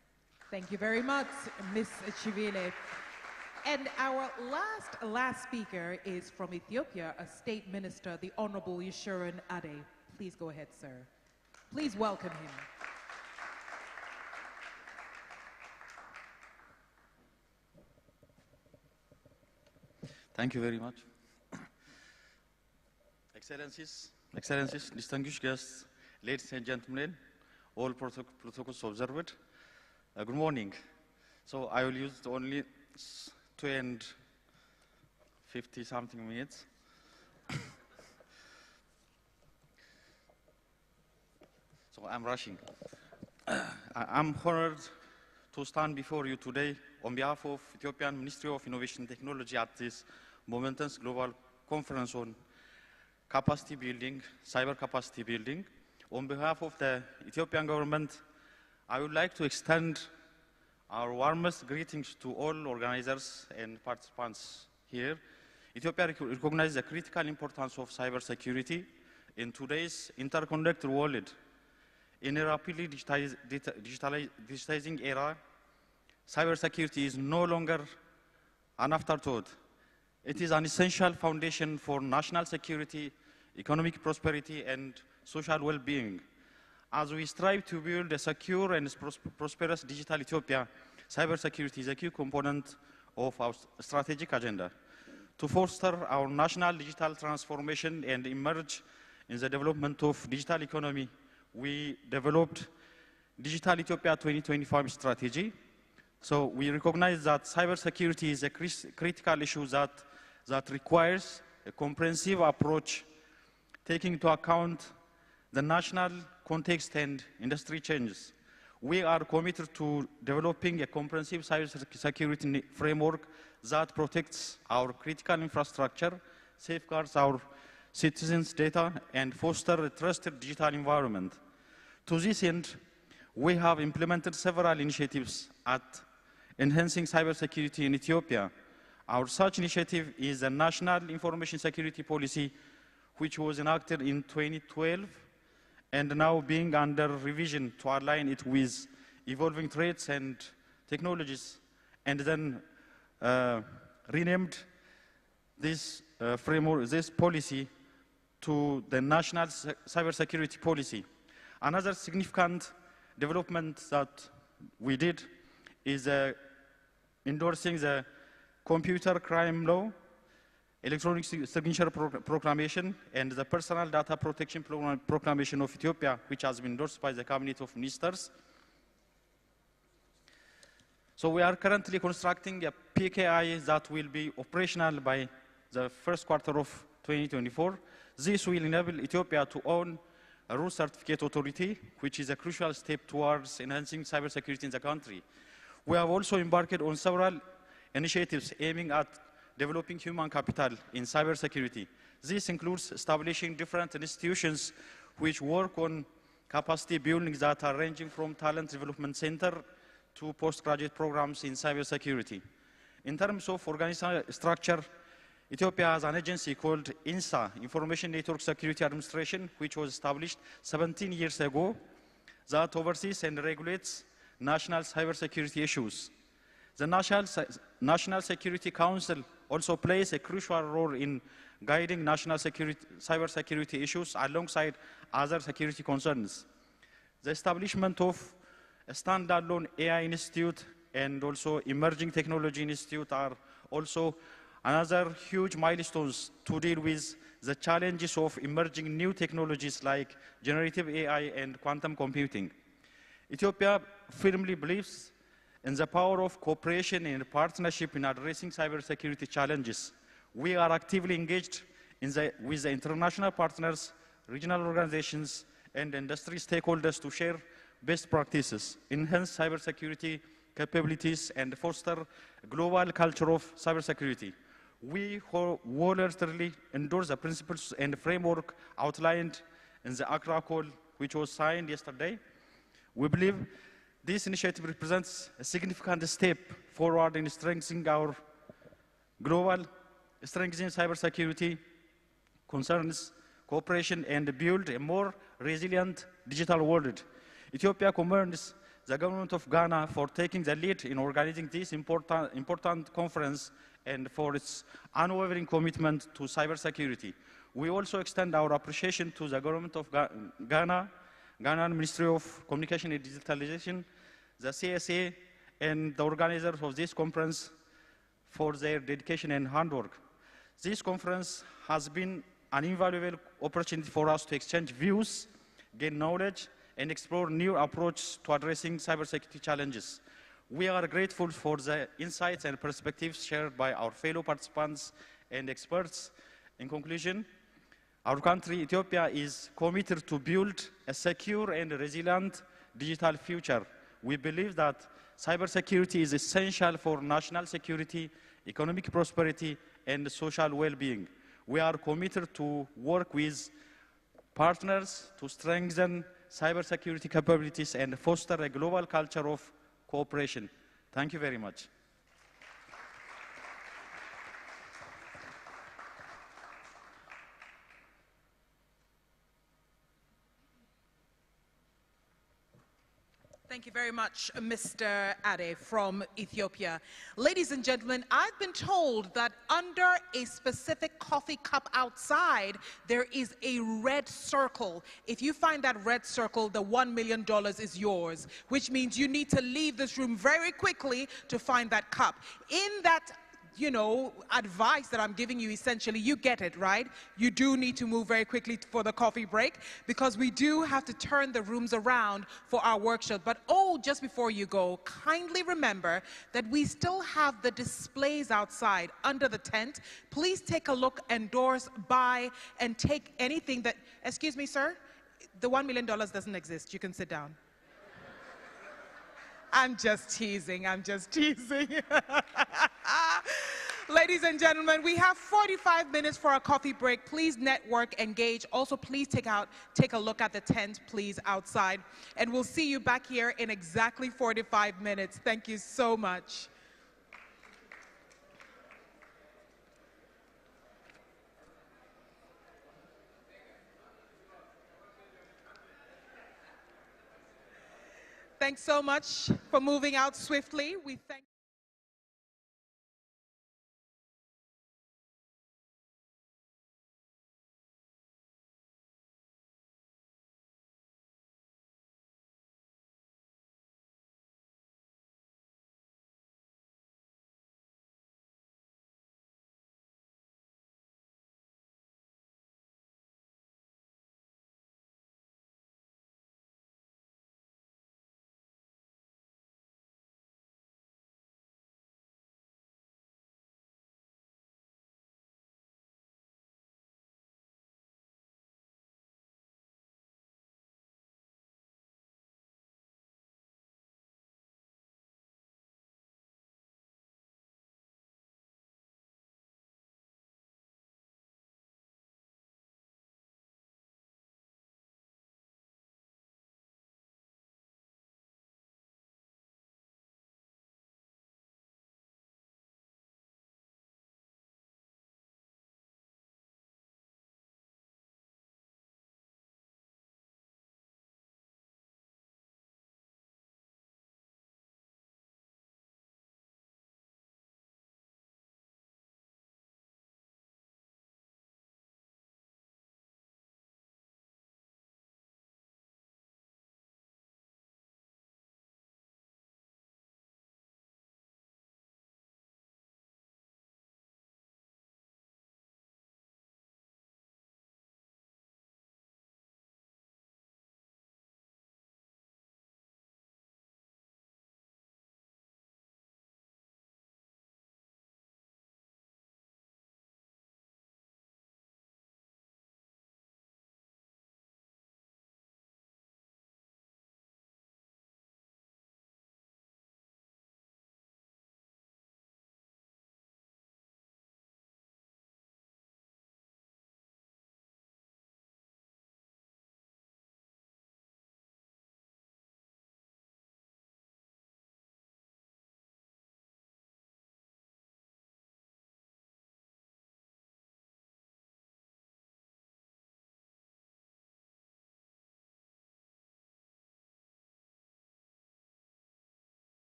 Thank you very much, Ms. Chivile. And our last speaker is from Ethiopia, a state minister, the Honorable Yeshurun Ade. Please go ahead, sir. Please welcome him. Thank you very much. Excellencies, distinguished guests, ladies and gentlemen, all protocols observed, good morning. So I will use only 2 and 50-something minutes. So I'm rushing. I'm honored to stand before you today on behalf of Ethiopian Ministry of Innovation and Technology at this momentous global conference on capacity building, cyber capacity building. On behalf of the Ethiopian government, I would like to extend our warmest greetings to all organizers and participants here. Ethiopia recognizes the critical importance of cybersecurity in today's interconnected world. In a rapidly digitizing era, cybersecurity is no longer an afterthought. It is an essential foundation for national security, economic prosperity, and social well-being. As we strive to build a secure and prosperous digital Ethiopia, cybersecurity is a key component of our strategic agenda. To foster our national digital transformation and emerge in the development of digital economy, we developed Digital Ethiopia 2025 strategy. So we recognize that cybersecurity is a critical issue that requires a comprehensive approach, taking into account the national context and industry changes. We are committed to developing a comprehensive cybersecurity framework that protects our critical infrastructure, safeguards our citizens' data, and foster a trusted digital environment. To this end, we have implemented several initiatives at enhancing cybersecurity in Ethiopia. Our such initiative is a National Information Security Policy, which was enacted in 2012 and now being under revision to align it with evolving threats and technologies, and then renamed this framework, this policy, to the National Cybersecurity Policy. Another significant development that we did is endorsing the Computer Crime Law, Electronic Signature Proclamation, and the Personal Data Protection Proclamation of Ethiopia, which has been endorsed by the Cabinet of Ministers. So we are currently constructing a PKI that will be operational by the first quarter of 2024. This will enable Ethiopia to own a root certificate authority, which is a crucial step towards enhancing cybersecurity in the country. We have also embarked on several initiatives aiming at developing human capital in cybersecurity. This includes establishing different institutions which work on capacity building that are ranging from talent development center to postgraduate programs in cybersecurity. In terms of organizational structure, Ethiopia has an agency called INSA, Information Network Security Administration, which was established 17 years ago, that oversees and regulates national cybersecurity issues. The National Security Council also plays a crucial role in guiding national cybersecurity issues alongside other security concerns. The establishment of a standalone AI Institute and also Emerging Technology Institute are also another huge milestones to deal with the challenges of emerging new technologies like generative AI and quantum computing. Ethiopia firmly believes in the power of cooperation and partnership in addressing cybersecurity challenges. We are actively engaged with the international partners, regional organizations, and industry stakeholders to share best practices, enhance cybersecurity capabilities, and foster a global culture of cybersecurity. We wholeheartedly endorse the principles and framework outlined in the Accra Call, which was signed yesterday. We believe this initiative represents a significant step forward in strengthening our global, strengthening cybersecurity concerns, cooperation, and build a more resilient digital world. Ethiopia commends the government of Ghana for taking the lead in organizing this important conference and for its unwavering commitment to cybersecurity. We also extend our appreciation to the government of Ghana, Ghanaian Ministry of Communication and Digitalization, the CSA, and the organizers of this conference for their dedication and handwork. This conference has been an invaluable opportunity for us to exchange views, gain knowledge, and explore new approaches to addressing cybersecurity challenges. We are grateful for the insights and perspectives shared by our fellow participants and experts. In conclusion, our country, Ethiopia, is committed to build a secure and resilient digital future. We believe that cybersecurity is essential for national security, economic prosperity, and social well-being. We are committed to work with partners to strengthen cybersecurity capabilities and foster a global culture of cooperation. Thank you very much. Thank you very much, Mr. Ade from Ethiopia. Ladies and gentlemen, I've been told that under a specific coffee cup outside, there is a red circle. If you find that red circle, the $1 million is yours, which means you need to leave this room very quickly to find that cup. In that advice that I'm giving you, essentially, you get it, right? You do need to move very quickly for the coffee break because we do have to turn the rooms around for our workshop. But just before you go, kindly remember that we still have the displays outside under the tent. Please take a look, endorse, buy, and take anything that, excuse me, sir, the $1 million doesn't exist. You can sit down. I'm just teasing. Ladies Ladies and gentlemen, we have 45 minutes for a coffee break. Please network, engage. Also, please take a look at the tent, please, outside. And we'll see you back here in exactly 45 minutes. Thank you so much. Thanks so much for moving out swiftly. We thank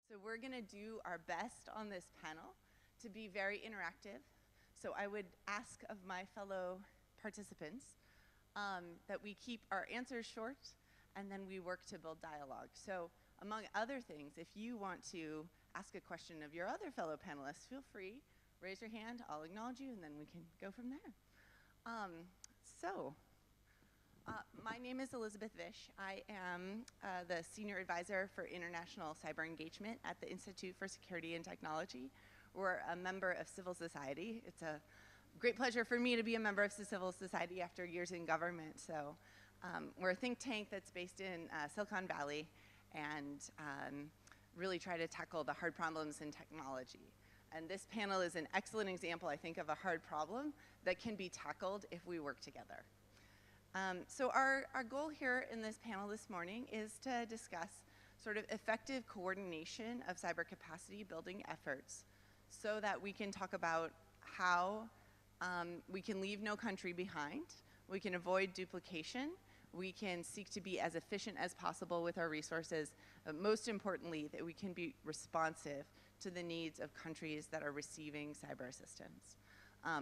So we're going to do our best on this panel to be very interactive. So I would ask of my fellow participants that we keep our answers short and then we work to build dialogue. So among other things, if you want to ask a question of your other fellow panelists, feel free, raise your hand, I'll acknowledge you, and then we can go from there. My name is Elizabeth Vish. I am the Senior Advisor for International Cyber Engagement at the Institute for Security and Technology. We're a member of civil society. It's a great pleasure for me to be a member of civil society after years in government. So we're a think tank that's based in Silicon Valley and really try to tackle the hard problems in technology. And this panel is an excellent example, I think, of a hard problem that can be tackled if we work together. So our goal here in this panel this morning is to discuss sort of effective coordination of cyber capacity building efforts so that we can talk about how we can leave no country behind, we can avoid duplication, we can seek to be as efficient as possible with our resources, but most importantly, that we can be responsive to the needs of countries that are receiving cyber assistance.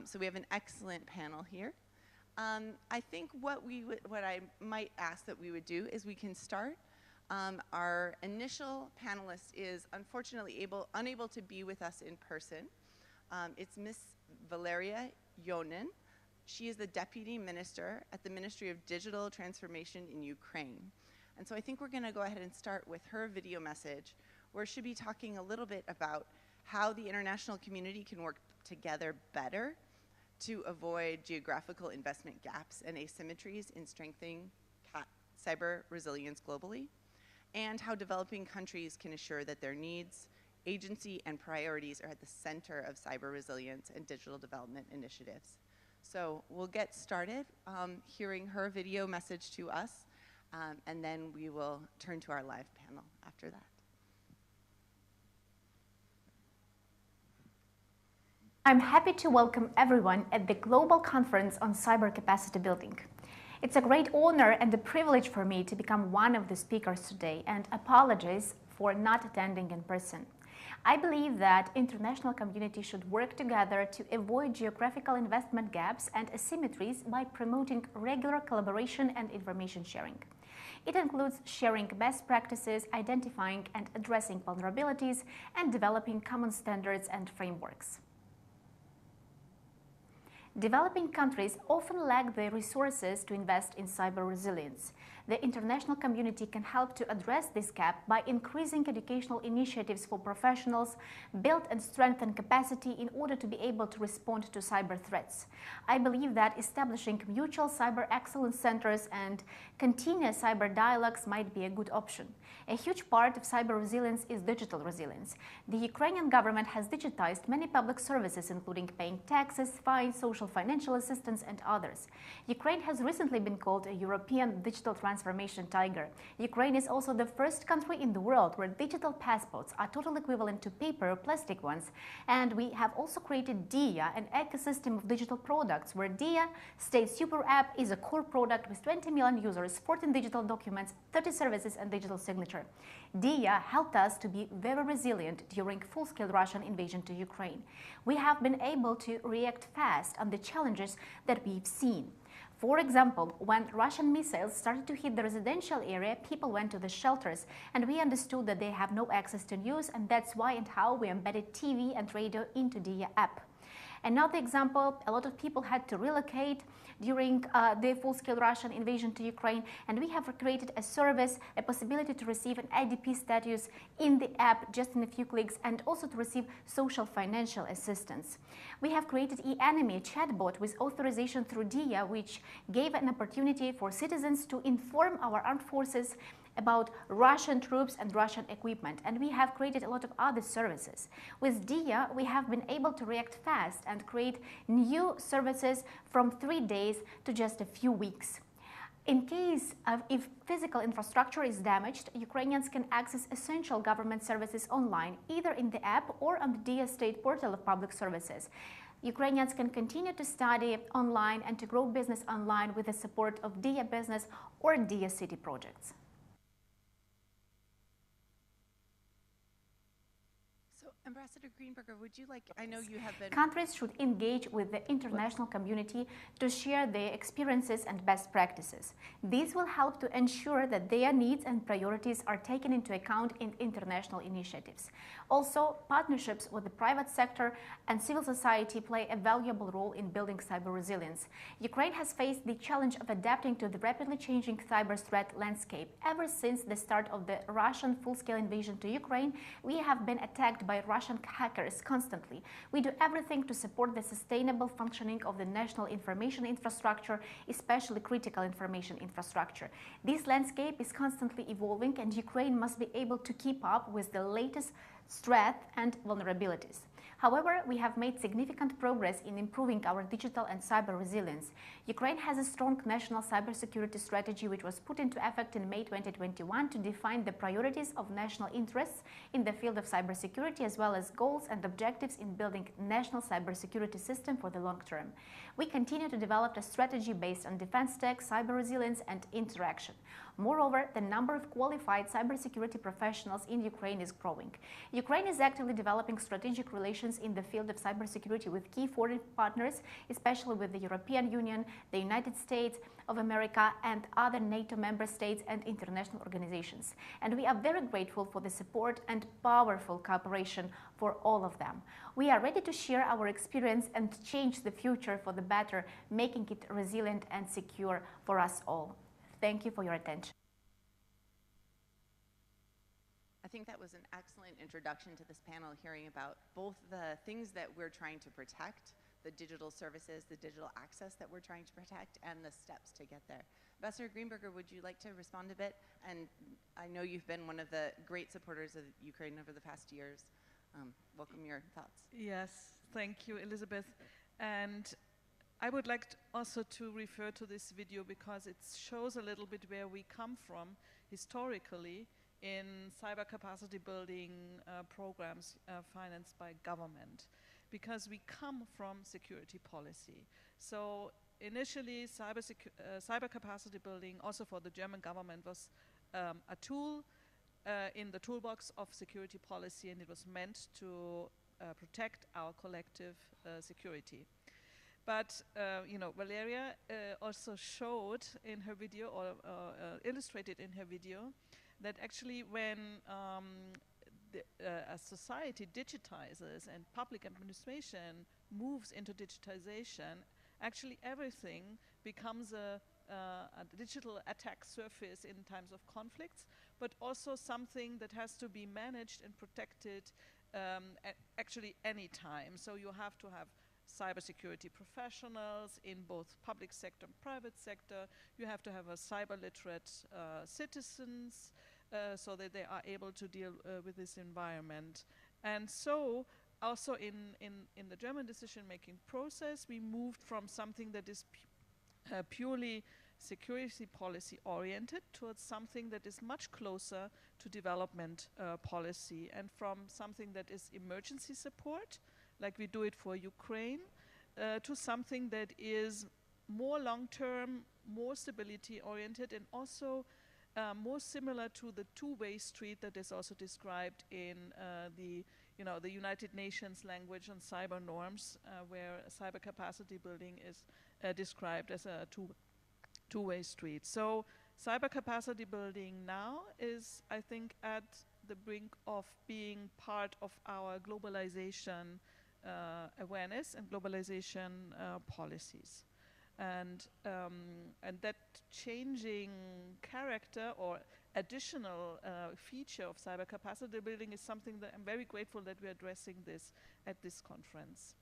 So we have an excellent panel here. I think what I might ask that we would do is we can start. Our initial panelist is unfortunately unable to be with us in person. It's Miss Valeria Yonin. She is the Deputy Minister at the Ministry of Digital Transformation in Ukraine. And so I think we're going to go ahead and start with her video message, where she'll be talking a little bit about how the international community can work together better to avoid geographical investment gaps and asymmetries in strengthening cyber resilience globally, and how developing countries can assure that their needs, agency, and priorities are at the center of cyber resilience and digital development initiatives. So we'll get started hearing her video message to us, and then we will turn to our live panel after that. I'm happy to welcome everyone at the Global Conference on Cyber Capacity Building. It's a great honor and a privilege for me to become one of the speakers today, and apologies for not attending in person. I believe that international community should work together to avoid geographical investment gaps and asymmetries by promoting regular collaboration and information sharing. It includes sharing best practices, identifying and addressing vulnerabilities, and developing common standards and frameworks. Developing countries often lack the resources to invest in cyber resilience. The international community can help to address this gap by increasing educational initiatives for professionals, build and strengthen capacity in order to be able to respond to cyber threats. I believe that establishing mutual cyber excellence centers and continuous cyber dialogues might be a good option. A huge part of cyber resilience is digital resilience. The Ukrainian government has digitized many public services, including paying taxes, fines, social financial assistance, and others. Ukraine has recently been called a European digital transformation tiger. Ukraine is also the first country in the world where digital passports are totally equivalent to paper or plastic ones. And we have also created DIA, an ecosystem of digital products, where DIA State Super App is a core product with 20 million users, 14 digital documents, 30 services, and digital signature. DIA helped us to be very resilient during full-scale Russian invasion to Ukraine. We have been able to react fast on the challenges that we've seen. For example, when Russian missiles started to hit the residential area, people went to the shelters, and we understood that they have no access to news, and that's why and how we embedded TV and radio into the app. Another example, a lot of people had to relocate during the full-scale Russian invasion to Ukraine, and we have created a service, a possibility to receive an IDP status in the app just in a few clicks, and also to receive social financial assistance. We have created e-enemy, a chatbot with authorization through DIA, which gave an opportunity for citizens to inform our armed forces about Russian troops and Russian equipment, and we have created a lot of other services. With DIA, we have been able to react fast and create new services from 3 days to just a few weeks. In case of if physical infrastructure is damaged, Ukrainians can access essential government services online, either in the app or on the DIA State Portal of Public Services. Ukrainians can continue to study online and to grow business online with the support of DIA Business or DIA City projects. Ambassador Greenberger, would you like, I know you have been... Countries should engage with the international community to share their experiences and best practices. This will help to ensure that their needs and priorities are taken into account in international initiatives. Also, partnerships with the private sector and civil society play a valuable role in building cyber resilience. Ukraine has faced the challenge of adapting to the rapidly changing cyber threat landscape. Ever since the start of the Russian full-scale invasion to Ukraine, we have been attacked by Russian hackers constantly. We do everything to support the sustainable functioning of the national information infrastructure, especially critical information infrastructure. This landscape is constantly evolving, and Ukraine must be able to keep up with the latest threats and vulnerabilities. However, we have made significant progress in improving our digital and cyber resilience. Ukraine has a strong national cybersecurity strategy which was put into effect in May 2021 to define the priorities of national interests in the field of cybersecurity, as well as goals and objectives in building national cybersecurity system for the long term. We continue to develop a strategy based on defense tech, cyber resilience, and interaction. Moreover, the number of qualified cybersecurity professionals in Ukraine is growing. Ukraine is actively developing strategic relations in the field of cybersecurity with key foreign partners, especially with the European Union, the United States of America, and other NATO member states and international organizations. And we are very grateful for the support and powerful cooperation for all of them. We are ready to share our experience and change the future for the better, making it resilient and secure for us all. Thank you for your attention. I think that was an excellent introduction to this panel, hearing about both the things that we're trying to protect, the digital services, the digital access that we're trying to protect, and the steps to get there. Ambassador Greenberger, would you like to respond a bit? And I know you've been one of the great supporters of Ukraine over the past years. Welcome your thoughts. Yes, thank you, Elizabeth. And I would like also to refer to this video because it shows a little bit where we come from historically in cyber capacity building programs financed by government, because we come from security policy. So initially cyber capacity building also for the German government was a tool in the toolbox of security policy, and it was meant to protect our collective security. But, you know, Valeria also showed in her video, or illustrated in her video, that actually when a society digitizes and public administration moves into digitization, actually everything becomes a digital attack surface in times of conflicts, but also something that has to be managed and protected actually any time. So you have to have cybersecurity professionals in both public sector and private sector. You have to have a cyber literate citizens so that they are able to deal with this environment. And so also in the German decision-making process, we moved from something that is purely security policy oriented towards something that is much closer to development policy, and from something that is emergency support, like we do it for Ukraine, to something that is more long-term, more stability-oriented, and also more similar to the two-way street that is also described in the United Nations language on cyber norms, where cyber capacity building is described as a two-way street. So cyber capacity building now is, I think, at the brink of being part of our globalization awareness and globalization policies. And that changing character or additional feature of cyber capacity building is something that I'm very grateful that we're addressing this at this conference.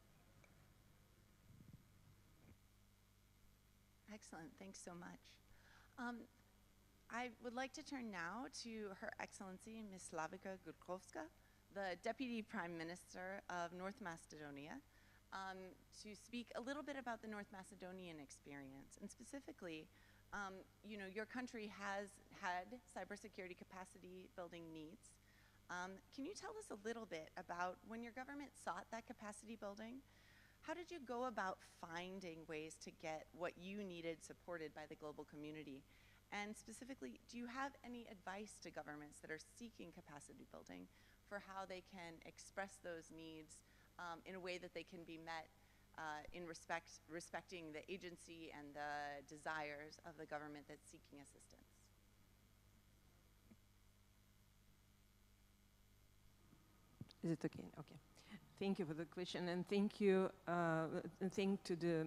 Excellent, thanks so much. I would like to turn now to Her Excellency Ms. Slavica Gurkovska, the Deputy Prime Minister of North Macedonia, to speak a little bit about the North Macedonian experience. And specifically, you know, your country has had cybersecurity capacity building needs. Can you tell us a little bit about when your government sought that capacity building? How did you go about finding ways to get what you needed supported by the global community? And specifically, do you have any advice to governments that are seeking capacity building for how they can express those needs in a way that they can be met in respecting the agency and the desires of the government that's seeking assistance. Is it okay? Okay. Thank you for the question, and thank you. Thank to the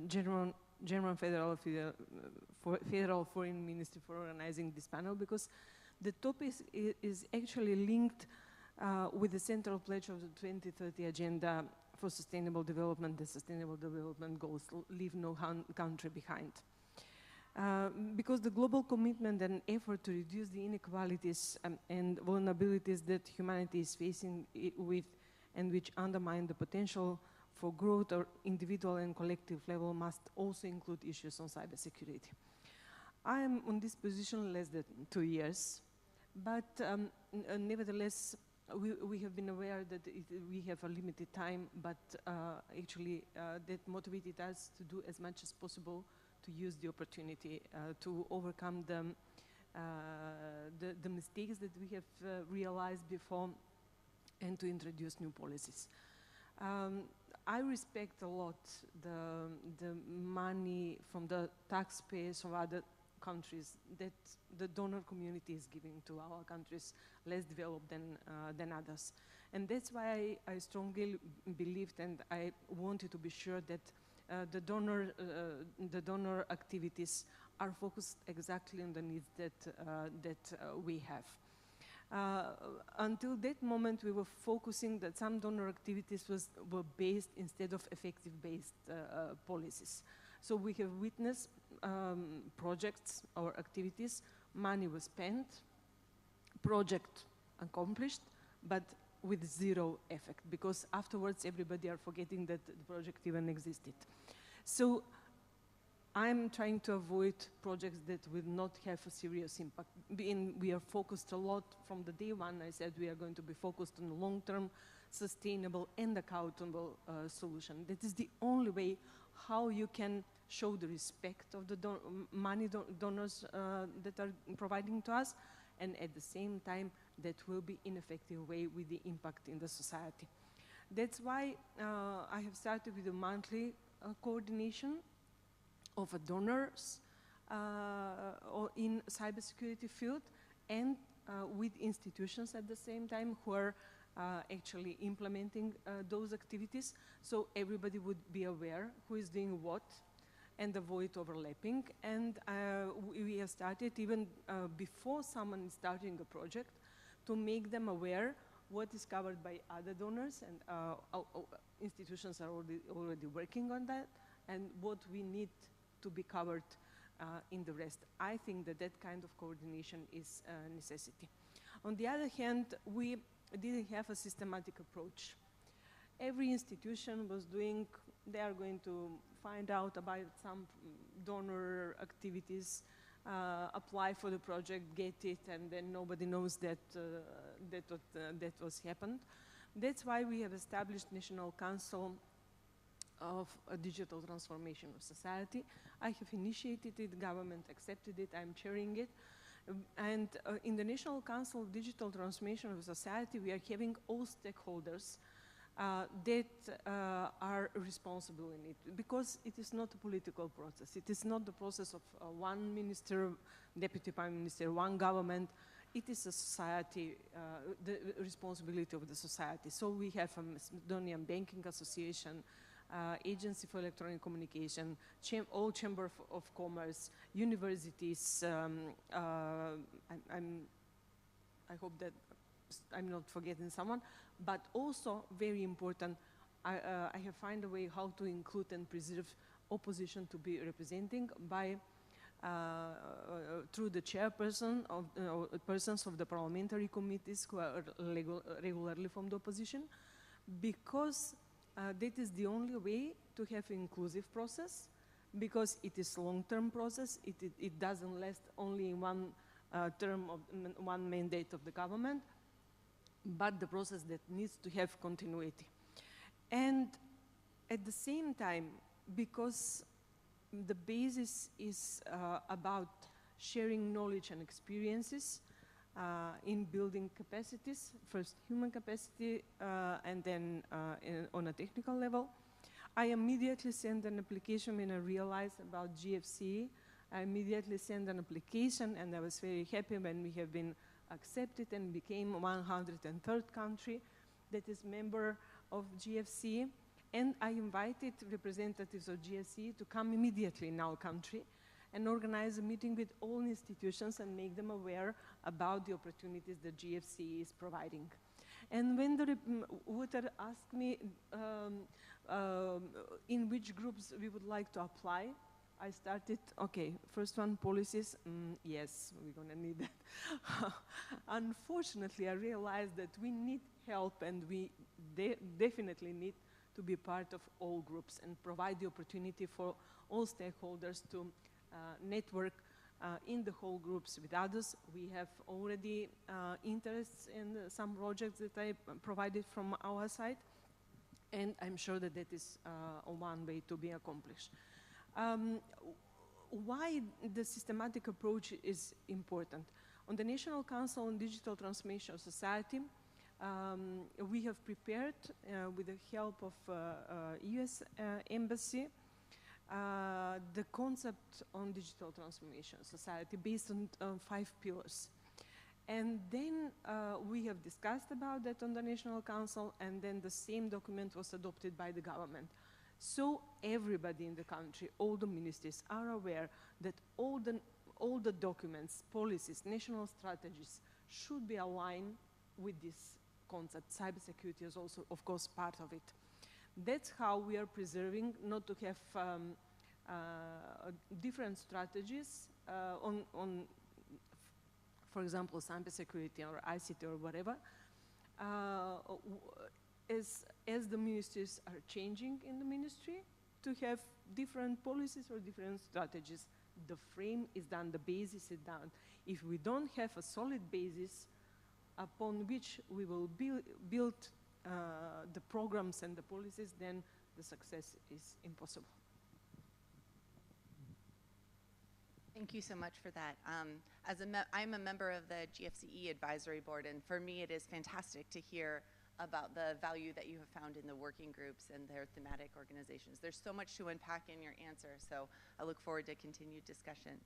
German Federal Foreign Ministry for organizing this panel, because the topic is actually linked with the central pledge of the 2030 Agenda for Sustainable Development. The Sustainable Development Goals, leave no country behind. Because the global commitment and effort to reduce the inequalities and vulnerabilities that humanity is facing with, and which undermine the potential for growth at individual and collective level, must also include issues on cybersecurity. I am on this position less than 2 years, but nevertheless, we have been aware that we have a limited time, but actually that motivated us to do as much as possible to use the opportunity to overcome the mistakes that we have realized before and to introduce new policies. I respect a lot the money from the taxpayers of other countries that the donor community is giving to our countries less developed than others. And that's why I strongly believed, and I wanted to be sure that the donor activities are focused exactly on the needs that we have. Until that moment, we were focusing that some donor activities were based instead of effective-based policies. So we have witnessed projects or activities, money was spent, project accomplished, but with zero effect, because afterwards everybody are forgetting that the project even existed. So I'm trying to avoid projects that will not have a serious impact. We are focused a lot from the day one. I said we are going to be focused on long-term, sustainable and accountable solution. That is the only way how you can show the respect of the money donors that are providing to us, and at the same time that will be in an effective way with the impact in the society. That's why I have started with a monthly coordination of donors or in cybersecurity field, and with institutions at the same time who are actually implementing those activities, so everybody would be aware who is doing what and avoid overlapping. And we have started even before someone is starting a project to make them aware what is covered by other donors, and institutions are already working on that, and what we need to be covered in the rest. I think that that kind of coordination is a necessity. On the other hand, we didn't have a systematic approach. Every institution was doing, they are going to find out about some donor activities, apply for the project, get it, and then nobody knows that that was happened. That's why we have established National Council of Digital Transformation of Society. I have initiated it, government accepted it, I'm chairing it. And in the National Council of Digital Transformation of Society, we are having all stakeholders that are responsible in it, because it is not a political process. It is not the process of one minister, deputy prime minister, one government. It is a society, the responsibility of the society. So we have a Macedonian Banking Association, Agency for Electronic Communication, all Chamber of Commerce, universities. I hope that I'm not forgetting someone, but also very important, I have found a way how to include and preserve opposition to be representing by through the chairperson of persons of the parliamentary committees who are regularly from the opposition, because that is the only way to have an inclusive process, because it is a long-term process. It doesn't last only in one term of one mandate of the government, but the process that needs to have continuity. And at the same time, because the basis is about sharing knowledge and experiences, in building capacities, first human capacity, and then on a technical level. I immediately sent an application when I realized about GFC. I immediately sent an application, and I was very happy when we have been accepted and became 103rd country that is member of GFC. And I invited representatives of GFC to come immediately in our country and organize a meeting with all institutions and make them aware about the opportunities that GFC is providing. And when the Wouter asked me in which groups we would like to apply, I started, okay, first one, policies, yes, we're gonna need that. Unfortunately, I realized that we need help and we definitely need to be part of all groups and provide the opportunity for all stakeholders to network in the whole groups with others. We have already interests in some projects that I provided from our side, and I'm sure that that is one way to be accomplished. Why the systematic approach is important? On the National Council on Digital Transformation of Society, we have prepared, with the help of US Embassy, the concept on digital transformation society based on 5 pillars. And then we have discussed about that on the National Council, and then the same document was adopted by the government. So everybody in the country, all the ministries are aware that all the documents, policies, national strategies should be aligned with this concept. Cybersecurity is also, of course, part of it. That's how we are preserving, not to have different strategies on, for example, cybersecurity or ICT or whatever. As the ministries are changing in the ministry, to have different policies or different strategies. The frame is done, the basis is done. If we don't have a solid basis upon which we will build the programs and the policies, then the success is impossible. Thank you so much for that. I'm a member of the GFCE Advisory Board, and for me it is fantastic to hear about the value that you have found in the working groups and their thematic organizations. There's so much to unpack in your answer, so I look forward to continued discussion.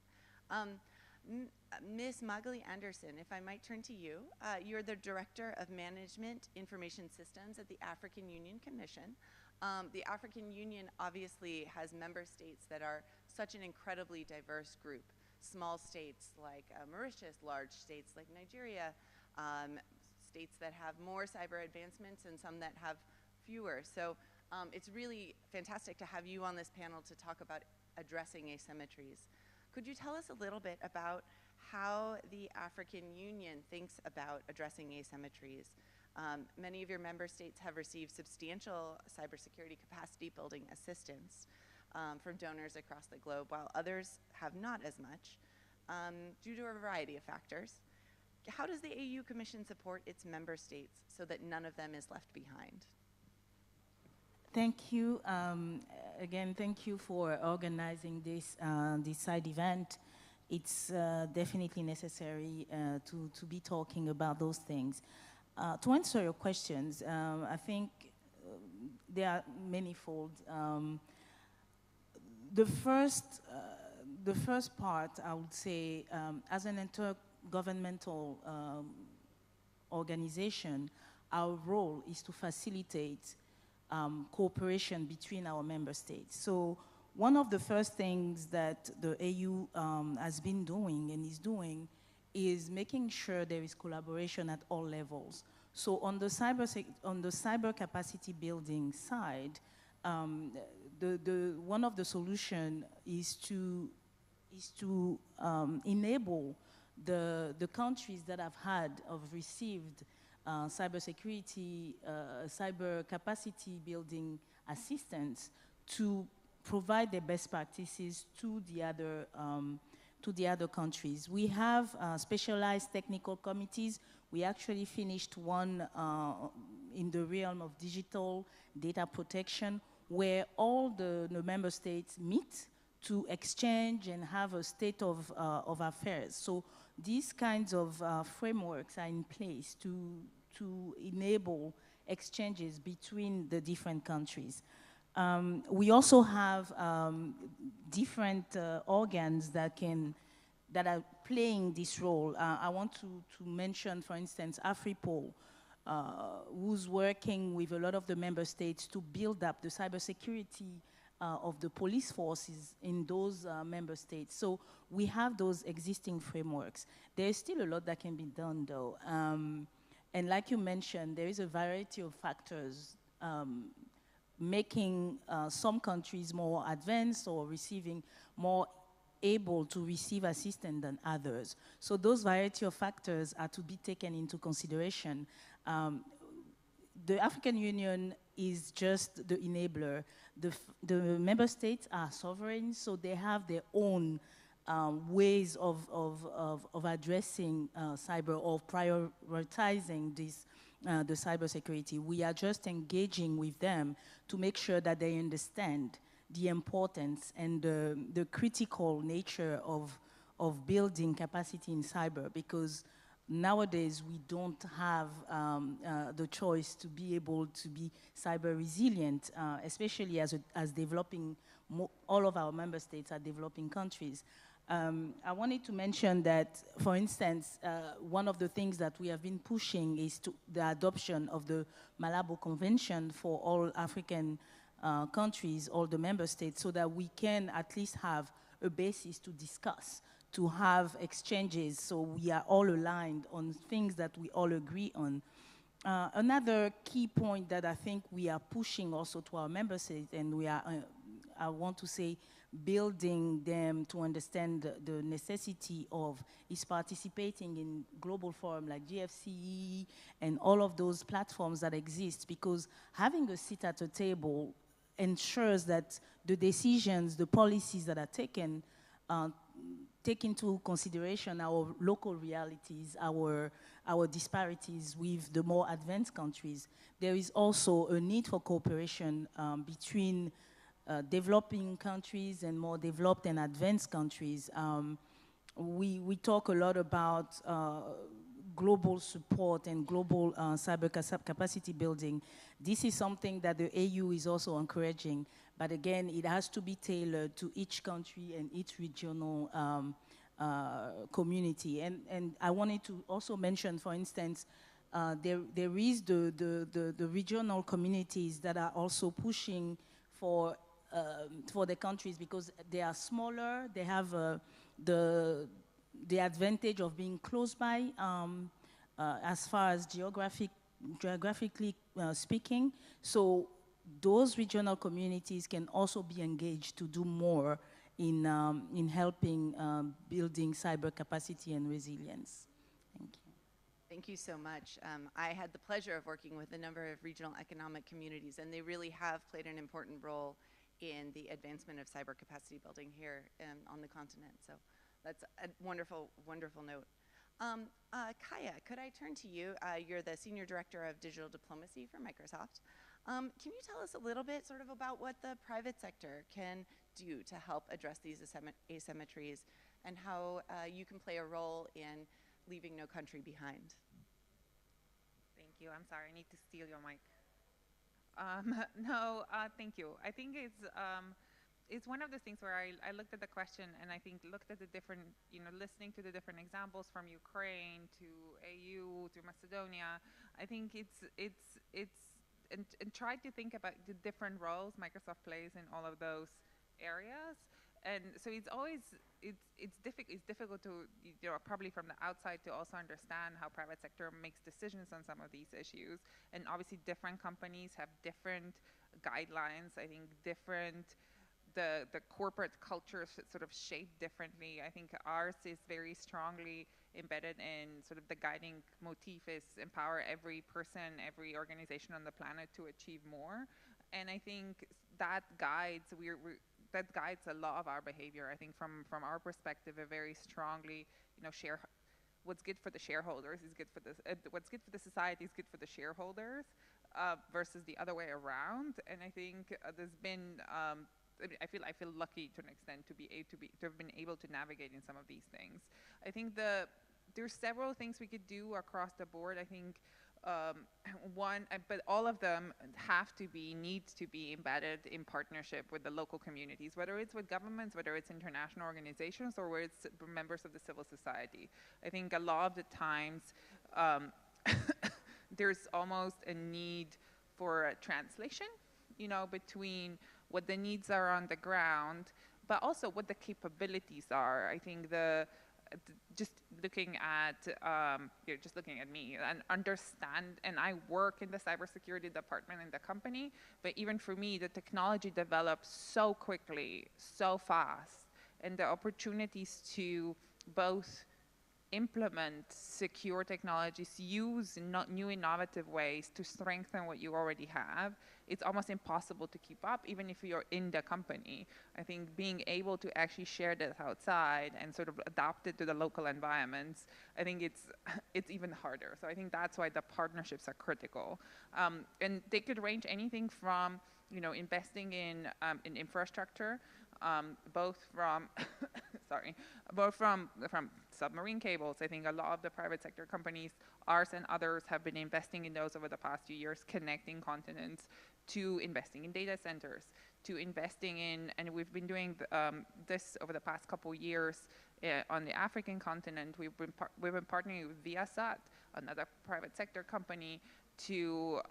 Ms. Magali Anderson, if I might turn to you. You're the Director of Management Information Systems at the African Union Commission. The African Union obviously has member states that are such an incredibly diverse group. Small states like Mauritius, large states like Nigeria, states that have more cyber advancements and some that have fewer. So it's really fantastic to have you on this panel to talk about addressing asymmetries. Could you tell us a little bit about how the African Union thinks about addressing asymmetries? Many of your member states have received substantial cybersecurity capacity building assistance from donors across the globe, while others have not as much, due to a variety of factors. How does the AU Commission support its member states so that none of them is left behind? Thank you. Again, thank you for organizing this, this side event. It's definitely necessary to be talking about those things. To answer your questions, I think they are manifold. The first part, I would say, as an intergovernmental organization, our role is to facilitate cooperation between our member states. So one of the first things that the AU has been doing and is doing is making sure there is collaboration at all levels. So on the cyber capacity building side, one of the solutions is to enable the countries that have received cybersecurity, cyber capacity building assistance to provide their best practices to the other countries. We have specialized technical committees. We actually finished one in the realm of digital data protection, where all the member states meet to exchange and have a state of affairs. So these kinds of frameworks are in place to enable exchanges between the different countries. We also have different organs that are playing this role. I want to mention, for instance, AFRIPOL, who's working with a lot of the member states to build up the cybersecurity of the police forces in those member states. So we have those existing frameworks. There is still a lot that can be done, though. And like you mentioned, there is a variety of factors making some countries more advanced or receiving more able to receive assistance than others. So those variety of factors are to be taken into consideration. The African Union is just the enabler. The member states are sovereign, so they have their own ways of addressing cyber or prioritizing this, the cybersecurity. We are just engaging with them to make sure that they understand the importance and the critical nature of building capacity in cyber, because nowadays we don't have the choice to be able to be cyber resilient, especially as developing, all of our member states are developing countries. I wanted to mention that, for instance, one of the things that we have been pushing is the adoption of the Malabo Convention for all African countries, all the member states, so that we can at least have a basis to discuss, to have exchanges, so we are all aligned on things that we all agree on. Another key point that I think we are pushing also to our member states, and we are, I want to say, building them to understand the necessity of, is participating in global forum like GFCE and all of those platforms that exist, because having a seat at a table ensures that the decisions, the policies that are taken, take into consideration our local realities, our disparities with the more advanced countries. There is also a need for cooperation between developing countries and more developed and advanced countries. We talk a lot about global support and global cyber capacity building. This is something that the AU is also encouraging, but again, it has to be tailored to each country and each regional community. And I wanted to also mention, for instance, there is the regional communities that are also pushing for the countries, because they are smaller, they have the advantage of being close by as far as geographically speaking. So those regional communities can also be engaged to do more in helping building cyber capacity and resilience. Thank you. Thank you so much. I had the pleasure of working with a number of regional economic communities, and they really have played an important role in the advancement of cyber capacity building here on the continent. So that's a wonderful, wonderful note. Kaya, could I turn to you? You're the Senior Director of Digital Diplomacy for Microsoft. Can you tell us a little bit sort of about what the private sector can do to help address these asymmetries, and how you can play a role in leaving no country behind? Thank you. I'm sorry, I need to steal your mic. Thank you. I think it's one of those things where I looked at the question and I think looked at the different, listening to the different examples from Ukraine to AU to Macedonia. I think and tried to think about the different roles Microsoft plays in all of those areas. And so it's difficult to, probably from the outside, to also understand how private sector makes decisions on some of these issues. And obviously different companies have different guidelines. I think the corporate culture sort of shaped differently. I think ours is very strongly embedded in sort of the guiding motif is empower every person, every organization on the planet to achieve more. And I think that guides, that guides a lot of our behavior. I think from our perspective, a very strongly, what's good for the shareholders is good for the, what's good for the society is good for the shareholders, versus the other way around. And I think there's been I feel lucky to an extent to have been able to navigate in some of these things. I think there's several things we could do across the board. I think but all of them need to be embedded in partnership with the local communities, whether it's with governments, whether it's international organizations, or whether it's members of the civil society. I think a lot of the times there's almost a need for a translation, between what the needs are on the ground, but also what the capabilities are. I think just looking at me and understand, and I work in the cybersecurity department in the company, but even for me, the technology develops so quickly, so fast, and the opportunities to both implement secure technologies, use new innovative ways to strengthen what you already have, it's almost impossible to keep up, even if you're in the company. I think being able to actually share that outside and sort of adapt it to the local environments, I think it's even harder. So I think that's why the partnerships are critical. And they could range anything from, investing in infrastructure, both from submarine cables. I think a lot of the private sector companies, ours and others, have been investing in those over the past few years, connecting continents, to investing in data centers, to investing in, and we've been doing this over the past couple years on the African continent. We've been partnering with Viasat, another private sector company, to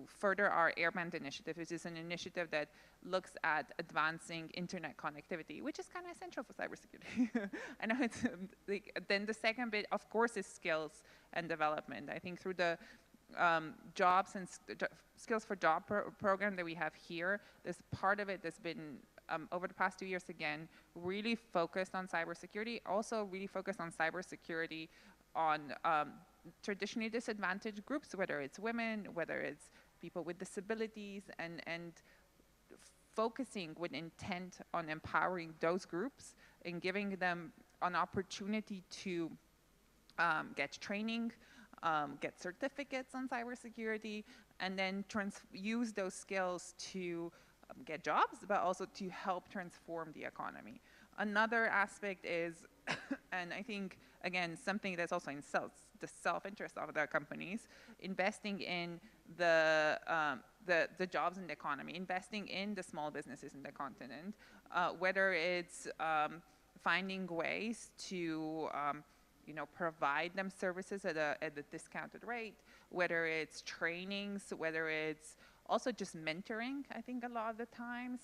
further our Airband initiative, which is an initiative that looks at advancing internet connectivity, which is kind of essential for cybersecurity. I know it's then the second bit, of course, is skills and development. I think through the jobs and skills for job program that we have here, there's part of it that's been over the past 2 years, again, really focused on cybersecurity, also really focused on cybersecurity on traditionally disadvantaged groups, whether it's women, whether it's people with disabilities, and focusing with intent on empowering those groups and giving them an opportunity to get training, get certificates on cybersecurity, and then use those skills to get jobs, but also to help transform the economy. Another aspect is, and I think, again, something that's also in the self-interest of the companies, investing in the jobs in the economy, investing in the small businesses in the continent, whether it's finding ways to provide them services at a discounted rate, whether it's trainings, whether it's also just mentoring. I think a lot of the times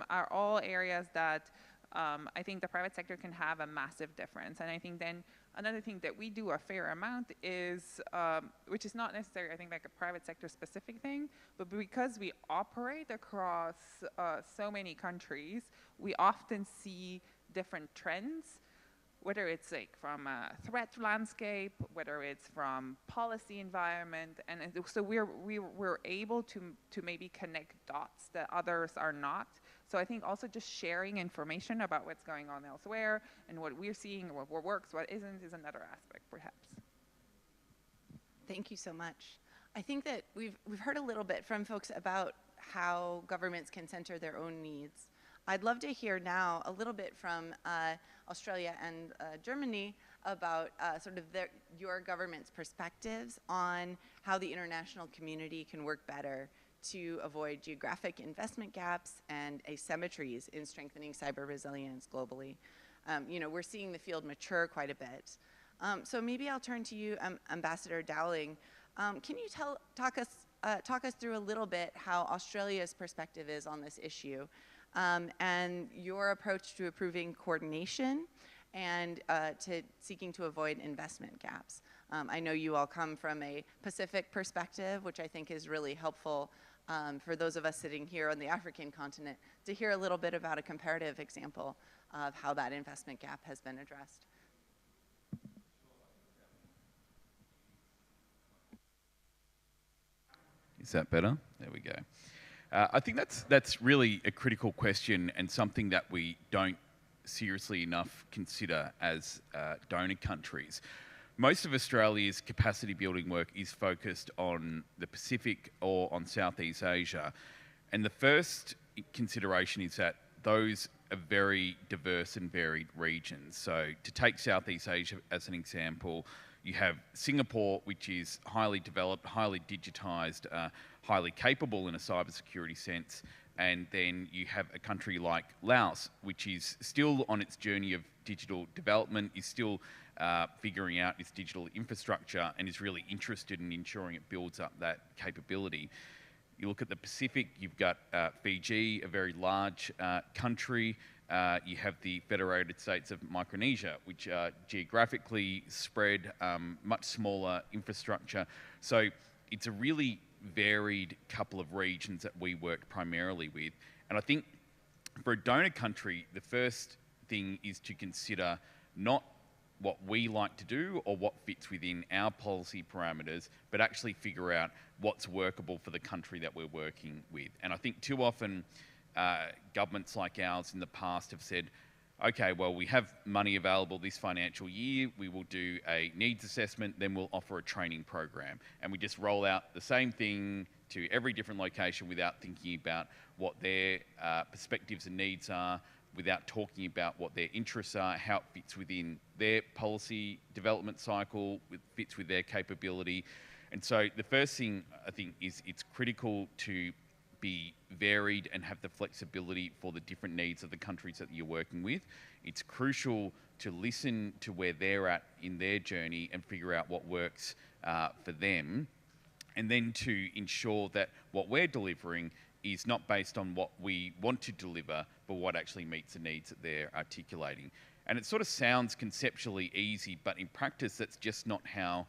are all areas that I think the private sector can have a massive difference. And I think then another thing that we do a fair amount is, which is not necessarily, I think, like a private sector specific thing, but because we operate across so many countries, we often see different trends, whether it's like from a threat landscape, whether it's from policy environment, and so we're able to maybe connect dots that others are not. So I think also just sharing information about what's going on elsewhere and what we're seeing, what works, what isn't, is another aspect, perhaps. Thank you so much. I think that we've heard a little bit from folks about how governments can center their own needs. I'd love to hear now a little bit from Australia and Germany about sort of your government's perspectives on how the international community can work better to avoid geographic investment gaps and asymmetries in strengthening cyber resilience globally. We're seeing the field mature quite a bit. So maybe I'll turn to you, Ambassador Dowling. Can you talk us through a little bit how Australia's perspective is on this issue, and your approach to improving coordination and to seeking to avoid investment gaps? I know you all come from a Pacific perspective, which I think is really helpful for those of us sitting here on the African continent to hear a little bit about a comparative example of how that investment gap has been addressed. Is that better? There we go. I think that's really a critical question and something that we don't seriously enough consider as donor countries. Most of Australia's capacity building work is focused on the Pacific or on Southeast Asia. And the first consideration is that those are very diverse and varied regions. So to take Southeast Asia as an example, you have Singapore, which is highly developed, highly digitised, highly capable in a cybersecurity sense. And then you have a country like Laos, which is still on its journey of digital development, is still figuring out its digital infrastructure, and is really interested in ensuring it builds up that capability. You look at the Pacific, you've got Fiji, a very large country. You have the Federated States of Micronesia, which are geographically spread, much smaller infrastructure. So it's a really varied couple of regions that we work primarily with. And I think for a donor country, the first thing is to consider not what we like to do or what fits within our policy parameters, but actually figure out what's workable for the country that we're working with. And I think too often governments like ours in the past have said, okay, well, we have money available this financial year, we will do a needs assessment, then we'll offer a training program. And we just roll out the same thing to every different location without thinking about what their perspectives and needs are, without talking about what their interests are, how it fits within their policy development cycle, fits with their capability. And so the first thing I think is it's critical to be varied and have the flexibility for the different needs of the countries that you're working with. It's crucial to listen to where they're at in their journey and figure out what works for them, and then to ensure that what we're delivering is not based on what we want to deliver, but what actually meets the needs that they're articulating. And it sort of sounds conceptually easy, but in practice, that's just not how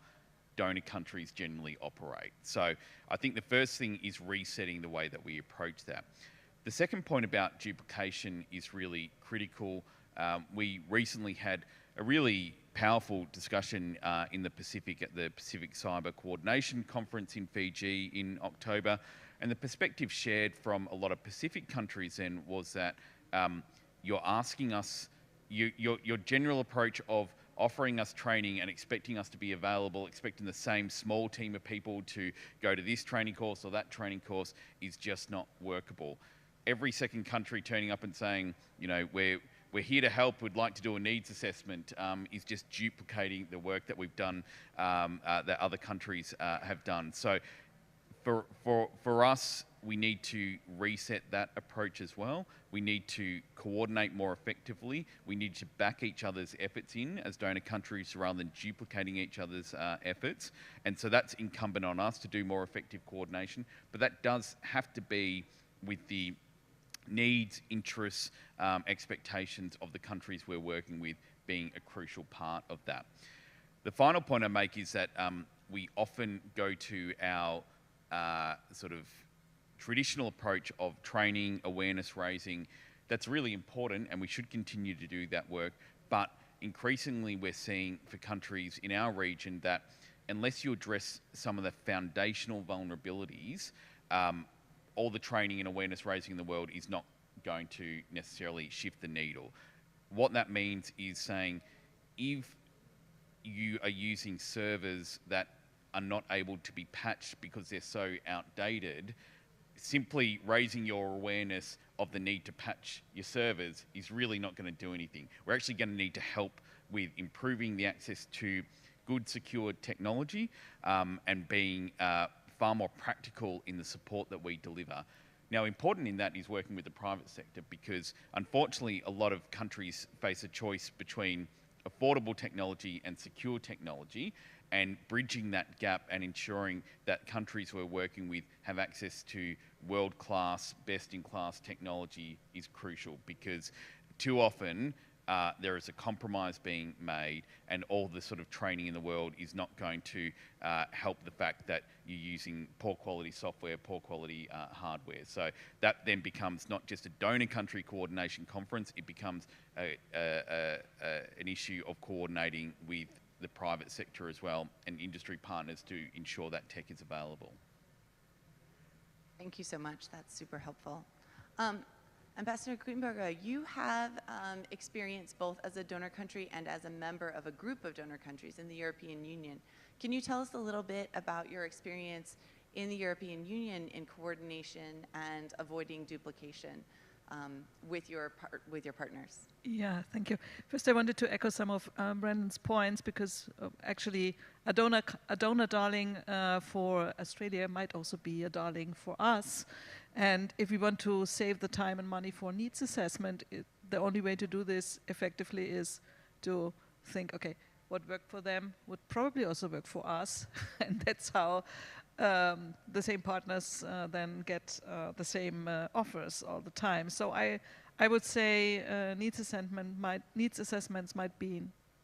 donor countries generally operate. So I think the first thing is resetting the way that we approach that. The second point about duplication is really critical. We recently had a really powerful discussion in the Pacific at the Pacific Cyber Coordination Conference in Fiji in October. And the perspective shared from a lot of Pacific countries then was that you're asking us, your general approach of offering us training and expecting us to be available, expecting the same small team of people to go to this training course or that training course is just not workable. Every second country turning up and saying, you know, we're here to help, we'd like to do a needs assessment, is just duplicating the work that we've done, that other countries have done. So for us, we need to reset that approach as well. We need to coordinate more effectively. We need to back each other's efforts in as donor countries rather than duplicating each other's efforts. And so that's incumbent on us to do more effective coordination. But that does have to be with the needs, interests, expectations of the countries we're working with being a crucial part of that. The final point I make is that we often go to our sort of traditional approach of training, awareness raising. That's really important, and we should continue to do that work. But increasingly, we're seeing for countries in our region that unless you address some of the foundational vulnerabilities, all the training and awareness raising in the world is not going to necessarily shift the needle. What that means is saying, if you are using servers that are not able to be patched because they're so outdated, simply raising your awareness of the need to patch your servers is really not going to do anything. We're actually going to need to help with improving the access to good, secure technology and being far more practical in the support that we deliver. Now, important in that is working with the private sector, because unfortunately a lot of countries face a choice between affordable technology and secure technology, and bridging that gap and ensuring that countries we're working with have access to world-class, best-in-class technology is crucial, because too often there is a compromise being made, and all the sort of training in the world is not going to help the fact that you're using poor quality software, poor quality hardware. So that then becomes not just a donor country coordination conference, it becomes an issue of coordinating with the private sector as well and industry partners to ensure that tech is available. Thank you so much. That's super helpful. Ambassador Greenberger, you have experience both as a donor country and as a member of a group of donor countries in the European Union. Can you tell us a little bit about your experience in the European Union in coordination and avoiding duplication with your partners? Yeah, thank you. First, I wanted to echo some of Brandon's points, because actually a donor darling for Australia might also be a darling for us. And if we want to save the time and money for needs assessment, the only way to do this effectively is to think, okay, what worked for them would probably also work for us. And that's how the same partners then get the same offers all the time. So I would say needs assessments might be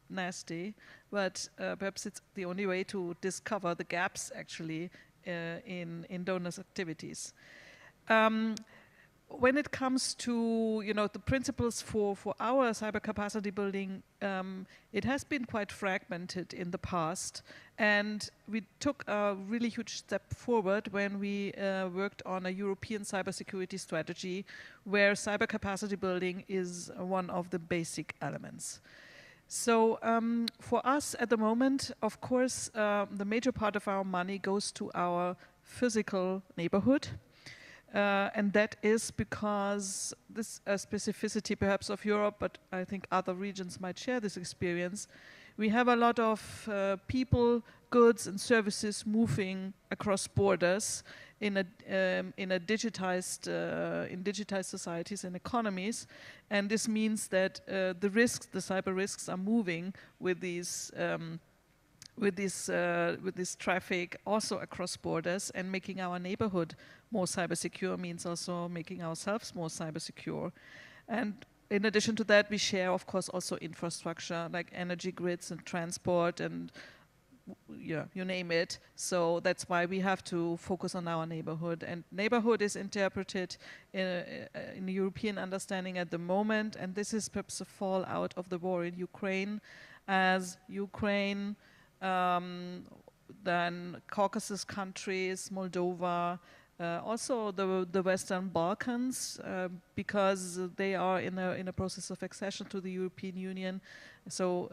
nasty, but perhaps it's the only way to discover the gaps actually in donors' activities. When it comes to the principles for our cyber capacity building, it has been quite fragmented in the past, and we took a really huge step forward when we worked on a European cybersecurity strategy, where cyber capacity building is one of the basic elements. So for us at the moment, of course, the major part of our money goes to our physical neighborhood. And that is because this specificity perhaps of Europe, but I think other regions might share this experience. We have a lot of people, goods and services moving across borders in digitized societies and economies, and this means that the cyber risks are moving with these with this traffic also across borders, and making our neighborhood more cyber secure means also making ourselves more cyber secure. And in addition to that, we share, of course, also infrastructure like energy grids and transport and you name it. So that's why we have to focus on our neighborhood. And neighborhood is interpreted in European understanding at the moment, and this is perhaps a fallout of the war in Ukraine, as Ukraine, then Caucasus countries, Moldova, also the Western Balkans, because they are in a process of accession to the European Union. So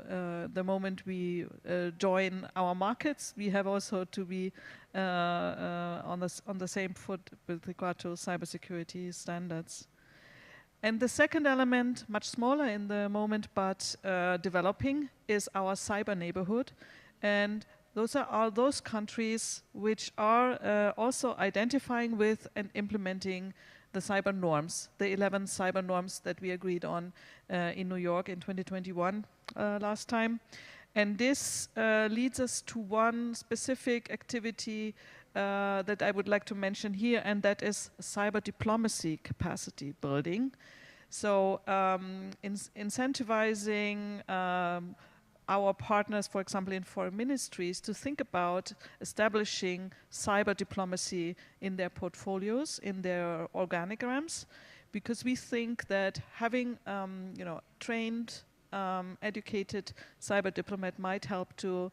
the moment we join our markets, we have also to be on the same foot with regard to cybersecurity standards. And the second element, much smaller in the moment but developing, is our cyber neighborhood. And those are all those countries which are also identifying with and implementing the cyber norms, the 11 cyber norms that we agreed on in New York in 2021 last time. And this leads us to one specific activity that I would like to mention here, and that is cyber diplomacy capacity building. So incentivizing our partners, for example, in foreign ministries, to think about establishing cyber diplomacy in their portfolios, in their organograms, because we think that having trained, educated cyber diplomat might help to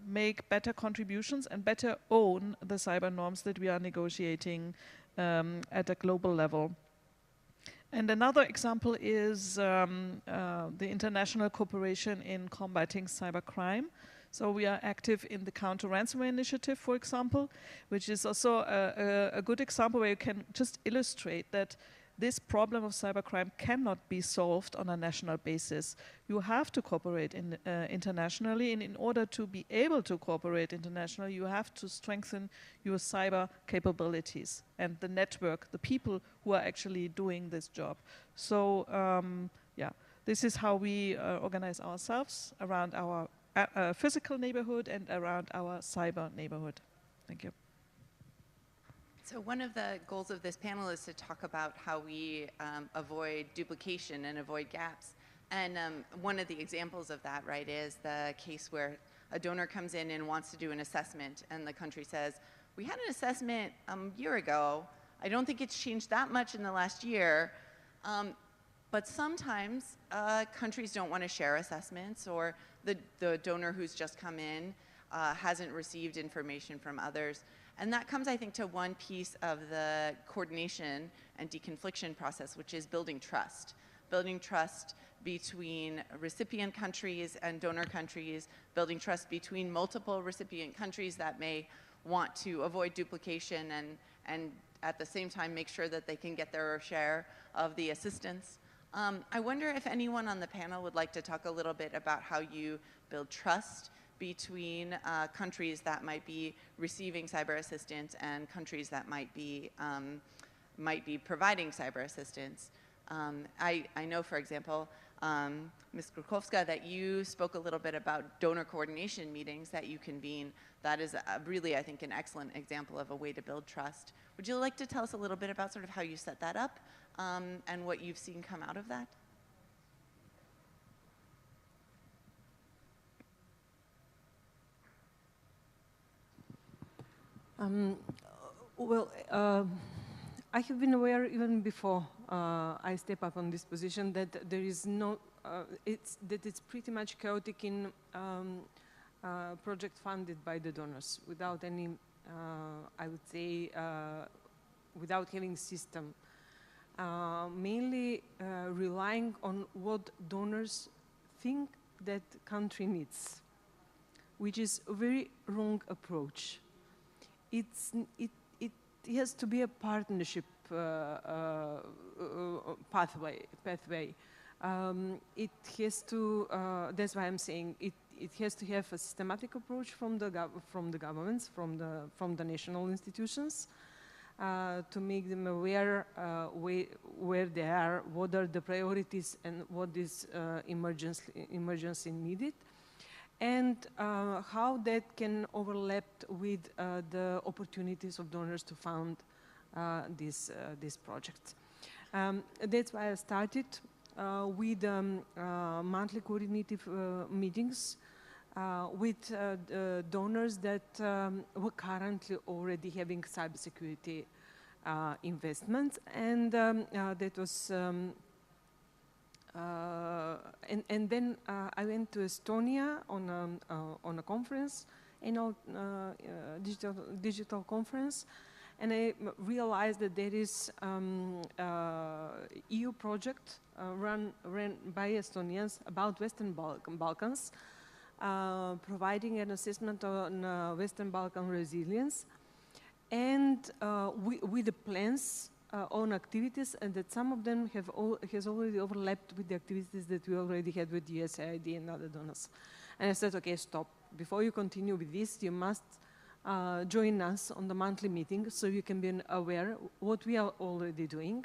make better contributions and better own the cyber norms that we are negotiating at a global level. And another example is the international cooperation in combating cybercrime. So we are active in the Counter-Ransomware Initiative, for example, which is also a good example where you can just illustrate that this problem of cybercrime cannot be solved on a national basis. You have to cooperate internationally, and in order to be able to cooperate internationally, you have to strengthen your cyber capabilities and the network, the people who are actually doing this job. So, this is how we organize ourselves around our physical neighborhood and around our cyber neighborhood. Thank you. So one of the goals of this panel is to talk about how we avoid duplication and avoid gaps. And one of the examples of that, right, is the case where a donor comes in and wants to do an assessment, and the country says, we had an assessment a year ago. I don't think it's changed that much in the last year. But sometimes countries don't want to share assessments, or the donor who's just come in hasn't received information from others. And that comes, I think, to one piece of the coordination and deconfliction process, which is building trust. Building trust between recipient countries and donor countries, building trust between multiple recipient countries that may want to avoid duplication and at the same time make sure that they can get their share of the assistance. I wonder if anyone on the panel would like to talk a little bit about how you build trust between countries that might be receiving cyber assistance and countries that might be providing cyber assistance. I know, for example, Ms. Krukowska, that you spoke a little bit about donor coordination meetings that you convene. That is really, I think, an excellent example of a way to build trust. Would you like to tell us a little bit about sort of how you set that up and what you've seen come out of that? I have been aware even before I step up on this position that there is no, it's pretty much chaotic in project funded by the donors without any, I would say, without having system. Mainly relying on what donors think that country needs, which is a very wrong approach. It has to be a partnership pathway. It has to, that's why I'm saying it has to have a systematic approach from the governments, from the national institutions, to make them aware where they are, what are the priorities and what is emergency needed, and how that can overlap with the opportunities of donors to fund these projects. That's why I started with monthly coordinative meetings with donors that were currently already having cybersecurity investments, and that was and then I went to Estonia on a conference, digital conference, and I realized that there is EU project run by Estonians about Western Balkans, providing an assessment on Western Balkan resilience, and with the plans on activities, and that some of them has already overlapped with the activities that we already had with USAID and other donors. And I said, okay, stop. Before you continue with this, you must join us on the monthly meeting so you can be aware what we are already doing.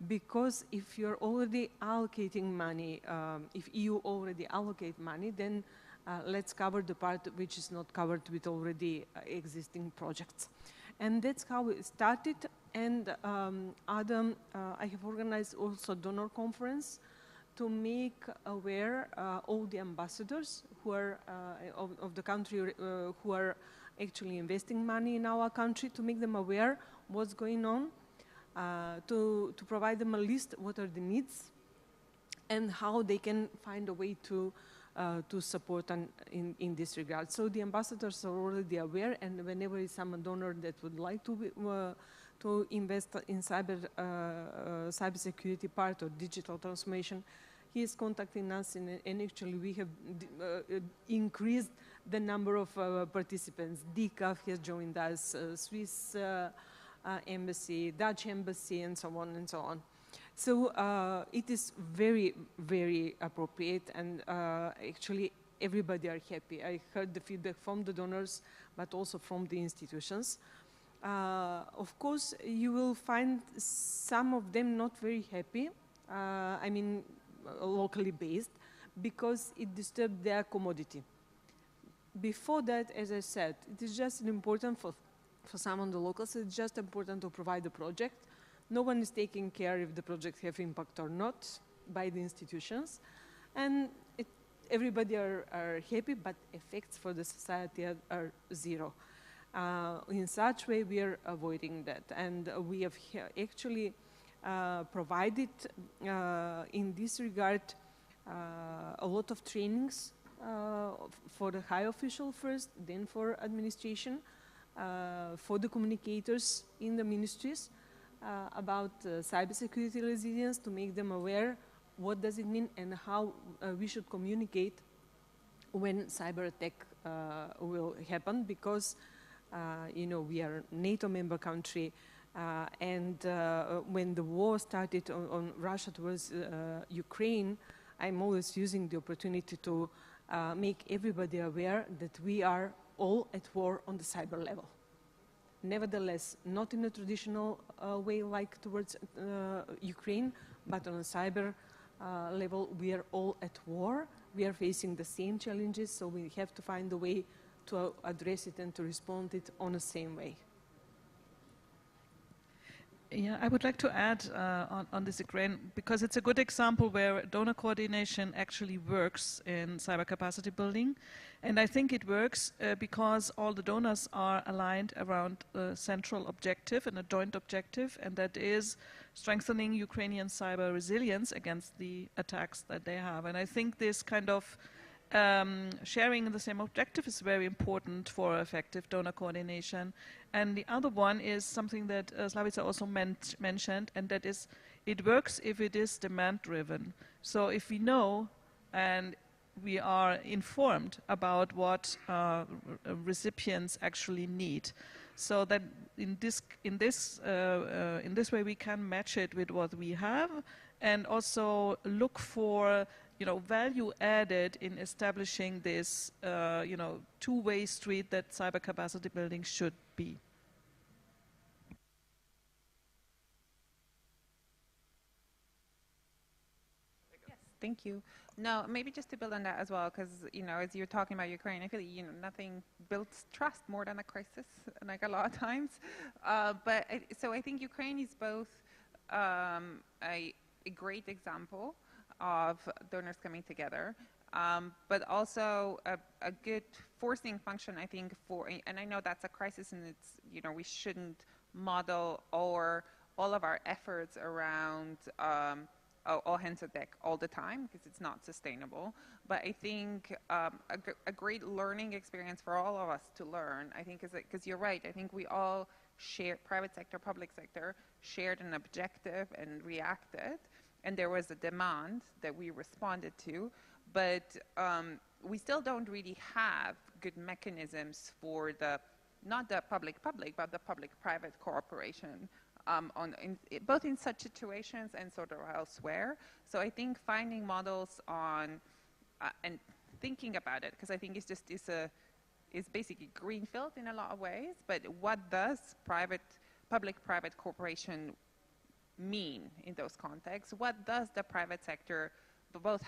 Because if you're already allocating money, if EU already allocate money, then let's cover the part which is not covered with already existing projects. And that's how it started. And I have organized also a donor conference to make aware all the ambassadors who are of the country who are actually investing money in our country, to make them aware what's going on, to provide them a list what are the needs and how they can find a way to support in this regard. So the ambassadors are already aware, and whenever is some donor that would like to invest in cybersecurity part or digital transformation, he is contacting us, and actually we have increased the number of participants. DCAF has joined us, Swiss embassy, Dutch embassy, and so on and so on. So it is very, very appropriate, and actually everybody are happy. I heard the feedback from the donors, but also from the institutions. Of course, you will find some of them not very happy, I mean, locally based, because it disturbed their commodity. Before that, as I said, it is just important for some of the locals, it's just important to provide the project. No one is taking care if the project have impact or not by the institutions. And everybody are happy, but effects for the society are zero. In such way, we are avoiding that. And we have actually provided, in this regard, a lot of trainings for the high official first, then for administration, for the communicators in the ministries about cybersecurity resilience, to make them aware what does it mean and how we should communicate when cyber attack will happen, because You know, we are a NATO member country. And when the war started on Russia towards Ukraine, I'm always using the opportunity to make everybody aware that we are all at war on the cyber level. Nevertheless, not in a traditional way like towards Ukraine, but on a cyber level, we are all at war. We are facing the same challenges, so we have to find a way to address it and to respond it on the same way. Yeah, I would like to add on this Ukraine, because it's a good example where donor coordination actually works in cyber capacity building. And I think it works because all the donors are aligned around a central objective and a joint objective, and that is strengthening Ukrainian cyber resilience against the attacks that they have. And I think this kind of sharing the same objective is very important for effective donor coordination. And the other one is something that Slavica also mentioned, and that is it works if it is demand-driven. So if we know and we are informed about what recipients actually need, so that in this way we can match it with what we have, and also look for value added in establishing this, two-way street that cyber capacity building should be. Yes, thank you. No, maybe just to build on that as well, because, as you're talking about Ukraine, I feel like, nothing builds trust more than a crisis, like a lot of times. So I think Ukraine is both a great example of donors coming together, but also a good forcing function, I think, and I know that's a crisis, and it's, we shouldn't model all of our efforts around all hands on deck all the time, because it's not sustainable. But I think a great learning experience for all of us to learn, I think, is because you're right, I think we all share, private sector, public sector, shared an objective and reacted. And there was a demand that we responded to, but we still don't really have good mechanisms for not the public-public, but the public-private cooperation, both in such situations and sort of elsewhere. So I think finding models on, and thinking about it, because I think it's basically greenfield in a lot of ways, but what does public-private cooperation mean in those contexts? What does the private sector both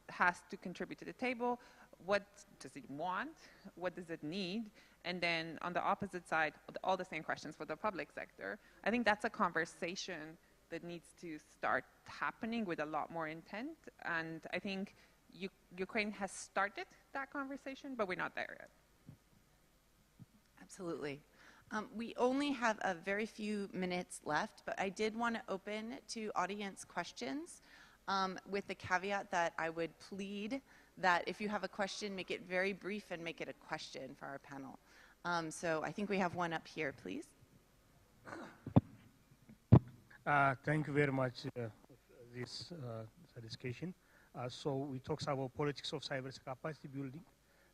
has to contribute to the table? What does it want? What does it need? And then on the opposite side, all the same questions for the public sector. I think that's a conversation that needs to start happening with a lot more intent. And I think Ukraine has started that conversation, but we're not there yet. Absolutely. We only have a very few minutes left, but I did want to open to audience questions with the caveat that I would plead that if you have a question, make it very brief and make it a question for our panel. So I think we have one up here, please. Thank you very much for this discussion. So we talked about politics of cyber capacity building,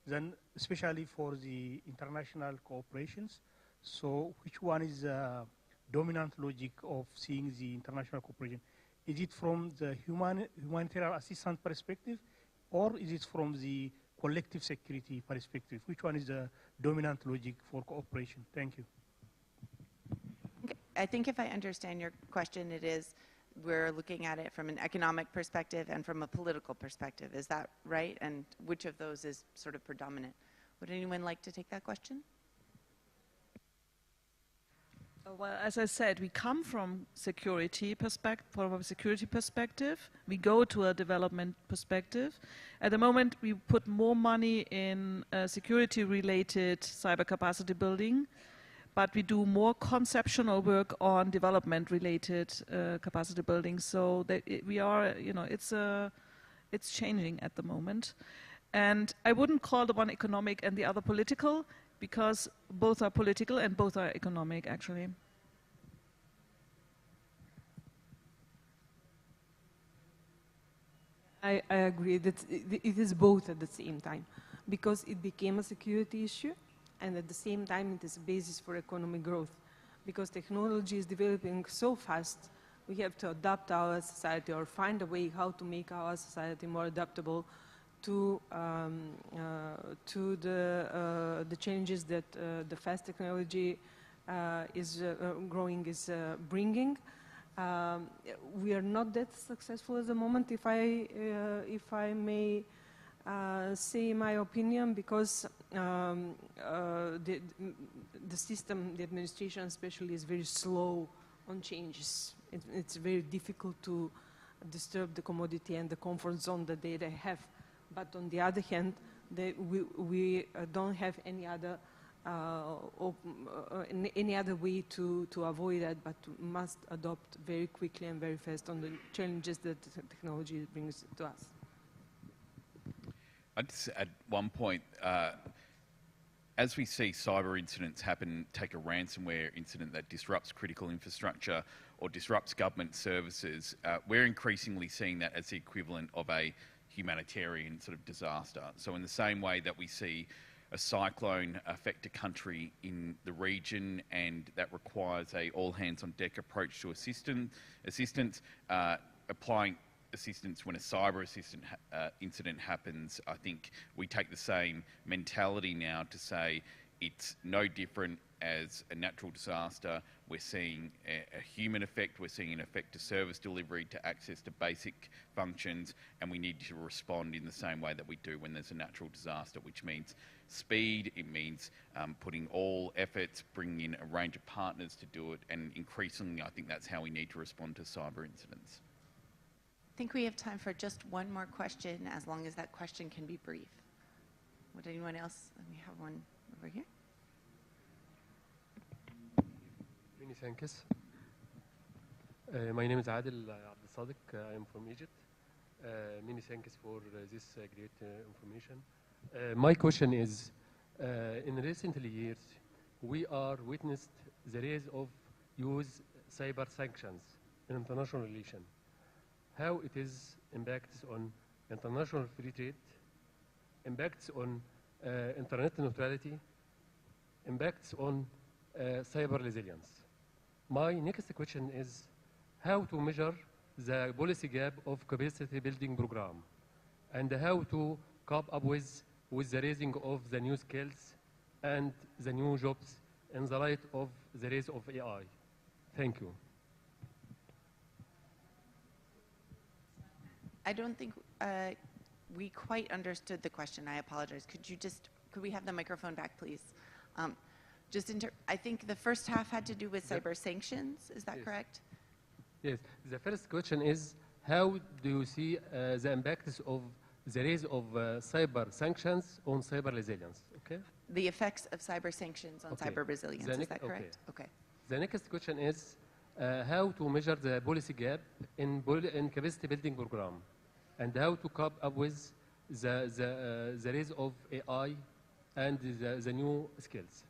then especially for the international cooperations. So which one is the dominant logic of seeing the international cooperation? Is it from the humanitarian assistance perspective, or is it from the collective security perspective? Which one is the dominant logic for cooperation? Thank you. I think if I understand your question, it is we're looking at it from an economic perspective and from a political perspective. Is that right? And which of those is sort of predominant? Would anyone like to take that question? Well, as I said, we come from a security perspective. We go to a development perspective. At the moment, we put more money in security-related cyber capacity building, but we do more conceptual work on development-related capacity building. So that we are, it's changing at the moment. And I wouldn't call the one economic and the other political, because both are political and both are economic, actually. I agree that it is both at the same time, because it became a security issue, and at the same time it is a basis for economic growth. Because technology is developing so fast, we have to adapt our society or find a way how to make our society more adaptable to the changes that the fast technology is bringing. We are not that successful at the moment, if I may say my opinion, because the system, the administration especially, is very slow on changes. It's very difficult to disturb the commodity and the comfort zone that they have. But on the other hand, we don't have any other way to avoid that, but must adopt very quickly and very fast on the challenges that the technology brings to us. I'd just add one point. As we see cyber incidents happen, take a ransomware incident that disrupts critical infrastructure or disrupts government services, we're increasingly seeing that as the equivalent of a humanitarian sort of disaster. So in the same way that we see a cyclone affect a country in the region and that requires a all-hands-on-deck approach to assistance, applying assistance when a cyber incident happens, I think we take the same mentality now to say it's no different as a natural disaster. We're seeing a human effect, we're seeing an effect to service delivery, to access to basic functions, and we need to respond in the same way that we do when there's a natural disaster, which means speed, it means putting all efforts, bringing in a range of partners to do it, and increasingly I think that's how we need to respond to cyber incidents. I think we have time for just one more question, as long as that question can be brief. Would anyone else? Let me have one over here. Many thanks. My name is Adil Abdel-Sadiq. I am from Egypt. Many thanks for this great information. My question is, in recent years, we are witnessed the rise of use cyber sanctions in international relations. How it is impacts on international free trade, impacts on internet neutrality, impacts on cyber resilience. My next question is how to measure the policy gap of capacity building program and how to cope up with the raising of the new skills and the new jobs in the light of the rise of AI. Thank you. I don't think we quite understood the question. I apologize. Could we have the microphone back, please? I think the first half had to do with cyber sanctions. Is that yes. correct? Yes. The first question is, how do you see the impacts of the rise of cyber sanctions on cyber resilience? Okay. The effects of cyber sanctions on cyber resilience. Is that correct? Okay. The next question is how to measure the policy gap in capacity building program and how to cope up with the rise of AI and the new skills.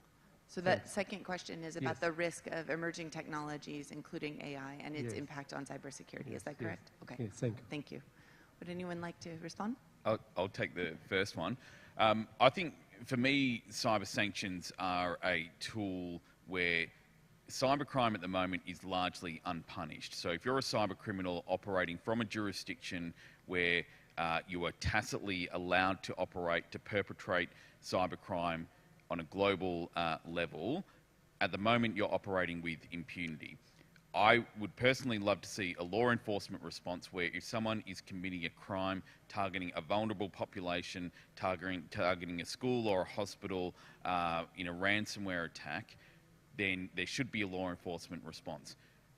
So that second question is about the risk of emerging technologies, including AI, and its impact on cybersecurity. Is that correct? Yes. Okay. Yes, thank you. Thank you. Would anyone like to respond? I'll take the first one. I think for me, cyber sanctions are a tool where cybercrime at the moment is largely unpunished. So if you're a cyber criminal operating from a jurisdiction where you are tacitly allowed to operate, to perpetrate cybercrime on a global level, at the moment you're operating with impunity. I would personally love to see a law enforcement response where if someone is committing a crime targeting a vulnerable population, targeting a school or a hospital in a ransomware attack, then there should be a law enforcement response.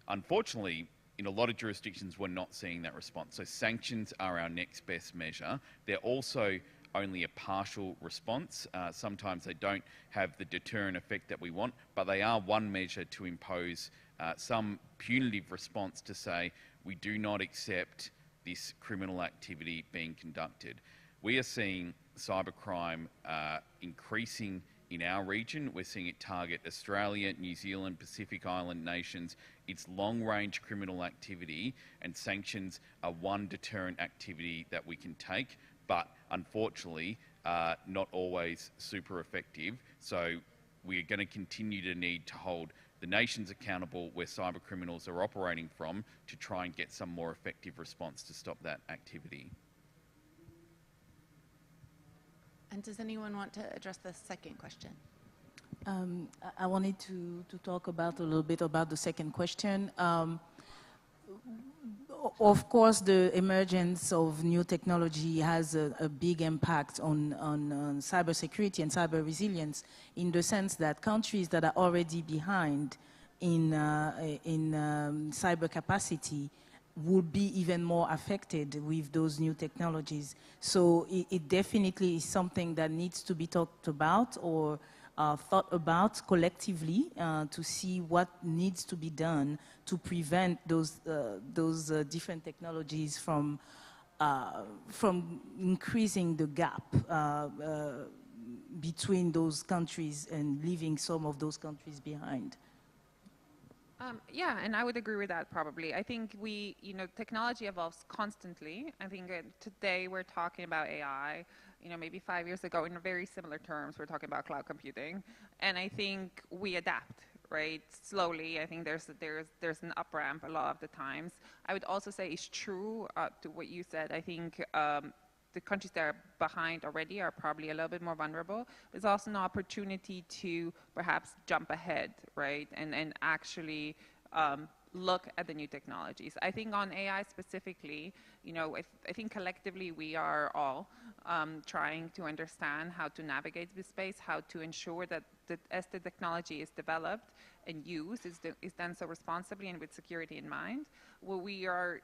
Unfortunately, in a lot of jurisdictions, we're not seeing that response. So sanctions are our next best measure. They're also only a partial response. Sometimes they don't have the deterrent effect that we want, but they are one measure to impose some punitive response to say we do not accept this criminal activity being conducted. We are seeing cybercrime increasing in our region. We're seeing it target Australia, New Zealand, Pacific Island nations. It's long-range criminal activity, and sanctions are one deterrent activity that we can take. But unfortunately, are not always super effective. So we're going to continue to need to hold the nations accountable where cyber criminals are operating from to try and get some more effective response to stop that activity. And does anyone want to address the second question? I wanted to talk about a little bit about the second question. Of course, the emergence of new technology has a big impact on cybersecurity and cyber resilience, in the sense that countries that are already behind in cyber capacity will be even more affected with those new technologies. So it definitely is something that needs to be talked about or thought about collectively to see what needs to be done to prevent those different technologies from increasing the gap between those countries and leaving some of those countries behind. Yeah, and I would agree with that probably. I think technology evolves constantly. I think today we're talking about AI. Maybe 5 years ago, in very similar terms, we're talking about cloud computing. And I think we adapt, right? Slowly. I think there's an up ramp a lot of the times. I would also say it's true to what you said. I think the countries that are behind already are probably a little bit more vulnerable. There's also an opportunity to perhaps jump ahead, right? And actually look at the new technologies. I think on AI specifically, I think collectively we are all trying to understand how to navigate this space, how to ensure that as the technology is developed and used, is done so responsibly and with security in mind. What we are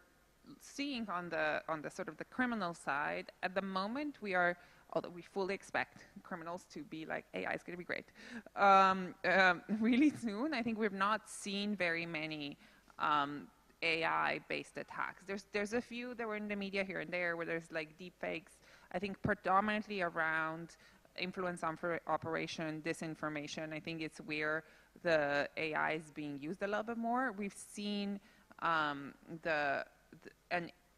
seeing on the sort of the criminal side, at the moment although we fully expect criminals to be like, AI is going to be great, really soon, I think we've not seen very many AI-based attacks. There's a few that were in the media here and there where there's like deep fakes, I think predominantly around influence on operation, disinformation. I think it's where the AI is being used a little bit more. We've seen an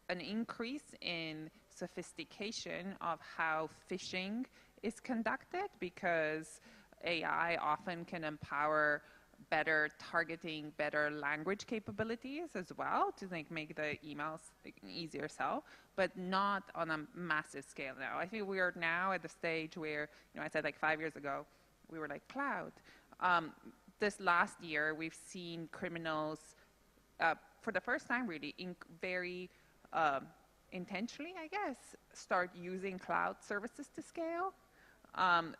increase in sophistication of how phishing is conducted, because AI often can empower better targeting, better language capabilities as well to make the emails easier sell, but not on a massive scale now. I think we are now at the stage where, I said like 5 years ago, we were like cloud. This last year, we've seen criminals, for the first time really, very intentionally, I guess, start using cloud services to scale.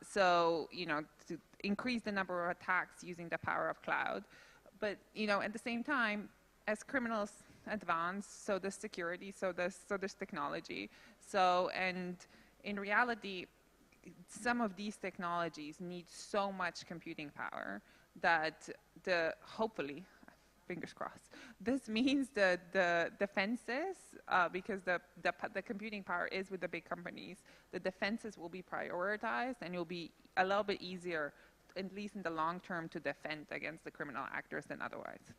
To increase the number of attacks using the power of cloud. But, at the same time, as criminals advance, so does security, so does technology. And in reality, some of these technologies need so much computing power that hopefully, fingers crossed, this means that the defenses, because the computing power is with the big companies, the defenses will be prioritized, and it will be a little bit easier, at least in the long term, to defend against the criminal actors than otherwise.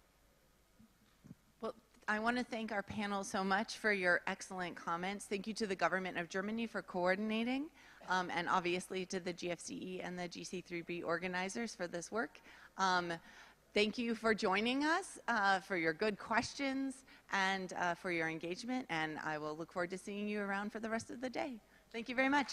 Well, I want to thank our panel so much for your excellent comments. Thank you to the government of Germany for coordinating, and obviously to the GFCE and the GC3B organizers for this work. Thank you for joining us, for your good questions, and for your engagement. And I will look forward to seeing you around for the rest of the day. Thank you very much.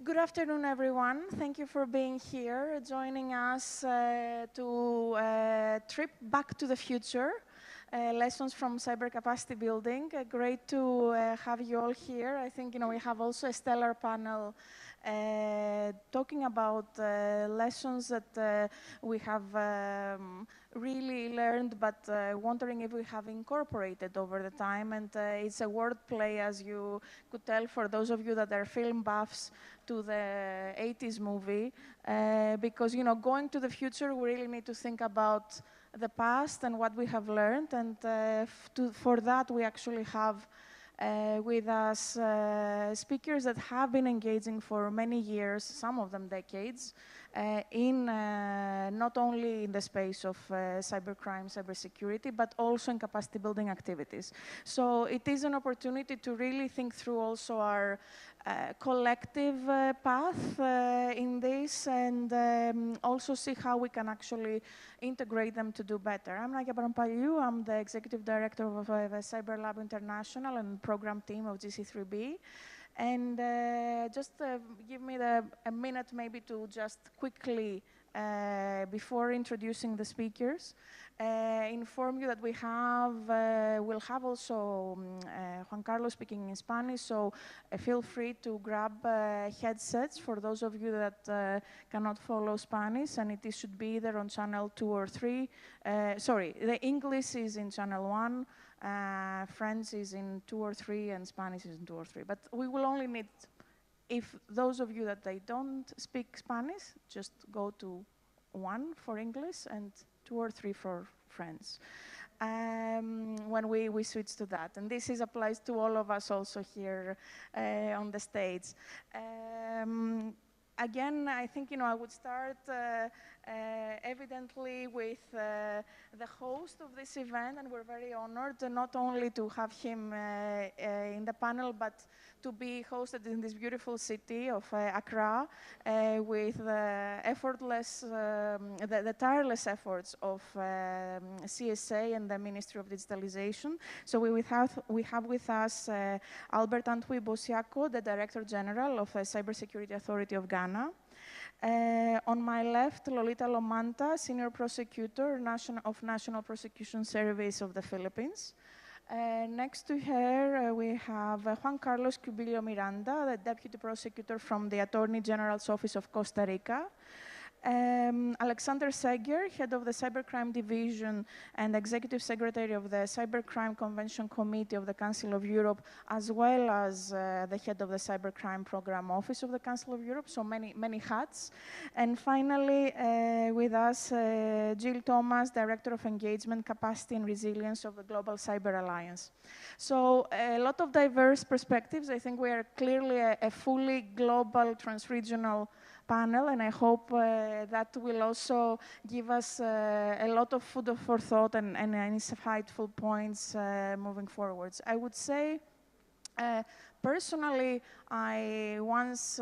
Good afternoon, everyone. Thank you for being here, joining us to trip back to the future, lessons from cyber capacity building. Great to have you all here. I think we have also a stellar panel talking about lessons that we have really learned, but wondering if we have incorporated over the time. And it's a wordplay, as you could tell, for those of you that are film buffs, to the 80s movie, because going to the future, we really need to think about the past and what we have learned, and for that we actually have with us speakers that have been engaging for many years, some of them decades, in not only in the space of cybercrime, cybersecurity, but also in capacity building activities. So it is an opportunity to really think through also our collective path in this, and also see how we can actually integrate them to do better. I'm Nagia Parampaliou. I'm the Executive Director of Cyber Lab International and Program Team of GC3B. And just give me a minute maybe to just quickly, before introducing the speakers, inform you that we have, we'll have also Juan Carlos speaking in Spanish, so feel free to grab headsets for those of you that cannot follow Spanish, and it should be either on channel 2 or 3. Sorry, the English is in channel 1, French is in 2 or 3, and Spanish is in 2 or 3. But we will only need, if those of you that they don't speak Spanish, just go to 1 for English and 2 or 3 for French. When we switch to that. And this applies to all of us also here on the stage. Again, I think I would start evidently with the host of this event, and we're very honored not only to have him in the panel, but to be hosted in this beautiful city of Accra with the effortless, the tireless efforts of CSA and the Ministry of Digitalization. So we have with us Albert Antwi Bosiako, the Director General of the Cybersecurity Authority of Ghana. On my left, Lolita Lomanta, Senior Prosecutor of National Prosecution Service of the Philippines. Next to her, we have Juan Carlos Cubillo Miranda, the Deputy Prosecutor from the Attorney General's Office of Costa Rica. Alexander Seger, Head of the Cybercrime Division and Executive Secretary of the Cybercrime Convention Committee of the Council of Europe, as well as the Head of the Cybercrime Program Office of the Council of Europe, so many hats. And finally, with us, Jill Thomas, Director of Engagement, Capacity and Resilience of the Global Cyber Alliance. So a lot of diverse perspectives. I think we are clearly a fully global, transregional panel, and I hope that will also give us a lot of food for thought and insightful points moving forwards. I would say, personally, I once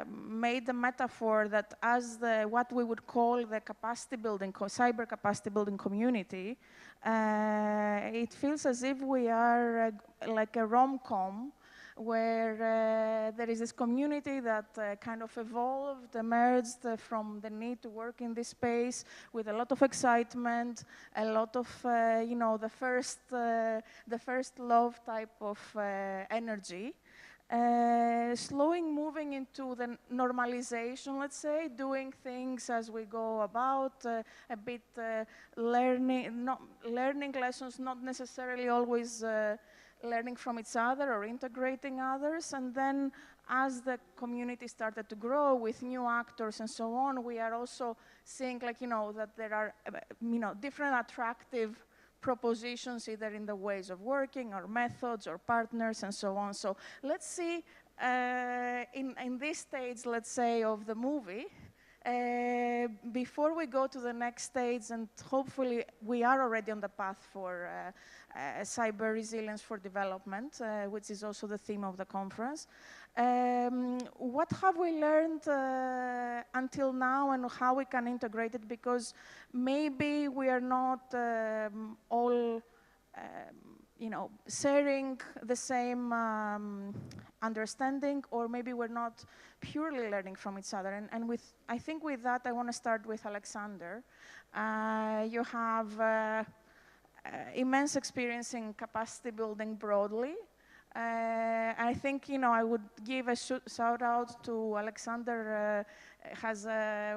made the metaphor that as what we would call the capacity building, cyber capacity building community, it feels as if we are like a rom-com where there is this community that kind of evolved, emerged from the need to work in this space with a lot of excitement, a lot of, the first love type of energy. Moving into the normalization, let's say, doing things as we go about, a bit learning lessons, not necessarily always learning from each other or integrating others. And then as the community started to grow with new actors and so on, we are also seeing that there are different attractive propositions either in the ways of working or methods or partners and so on. So let's see in this stage, let's say, of the movie, before we go to the next stage, and hopefully we are already on the path for cyber resilience for development, which is also the theme of the conference. What have we learned until now and how we can integrate it? Because maybe we are not all you know, sharing the same understanding, or maybe we're not purely learning from each other. And I think with that, I want to start with Alexander. You have immense experience in capacity building broadly. I think, you know, I would give a shout out to Alexander, has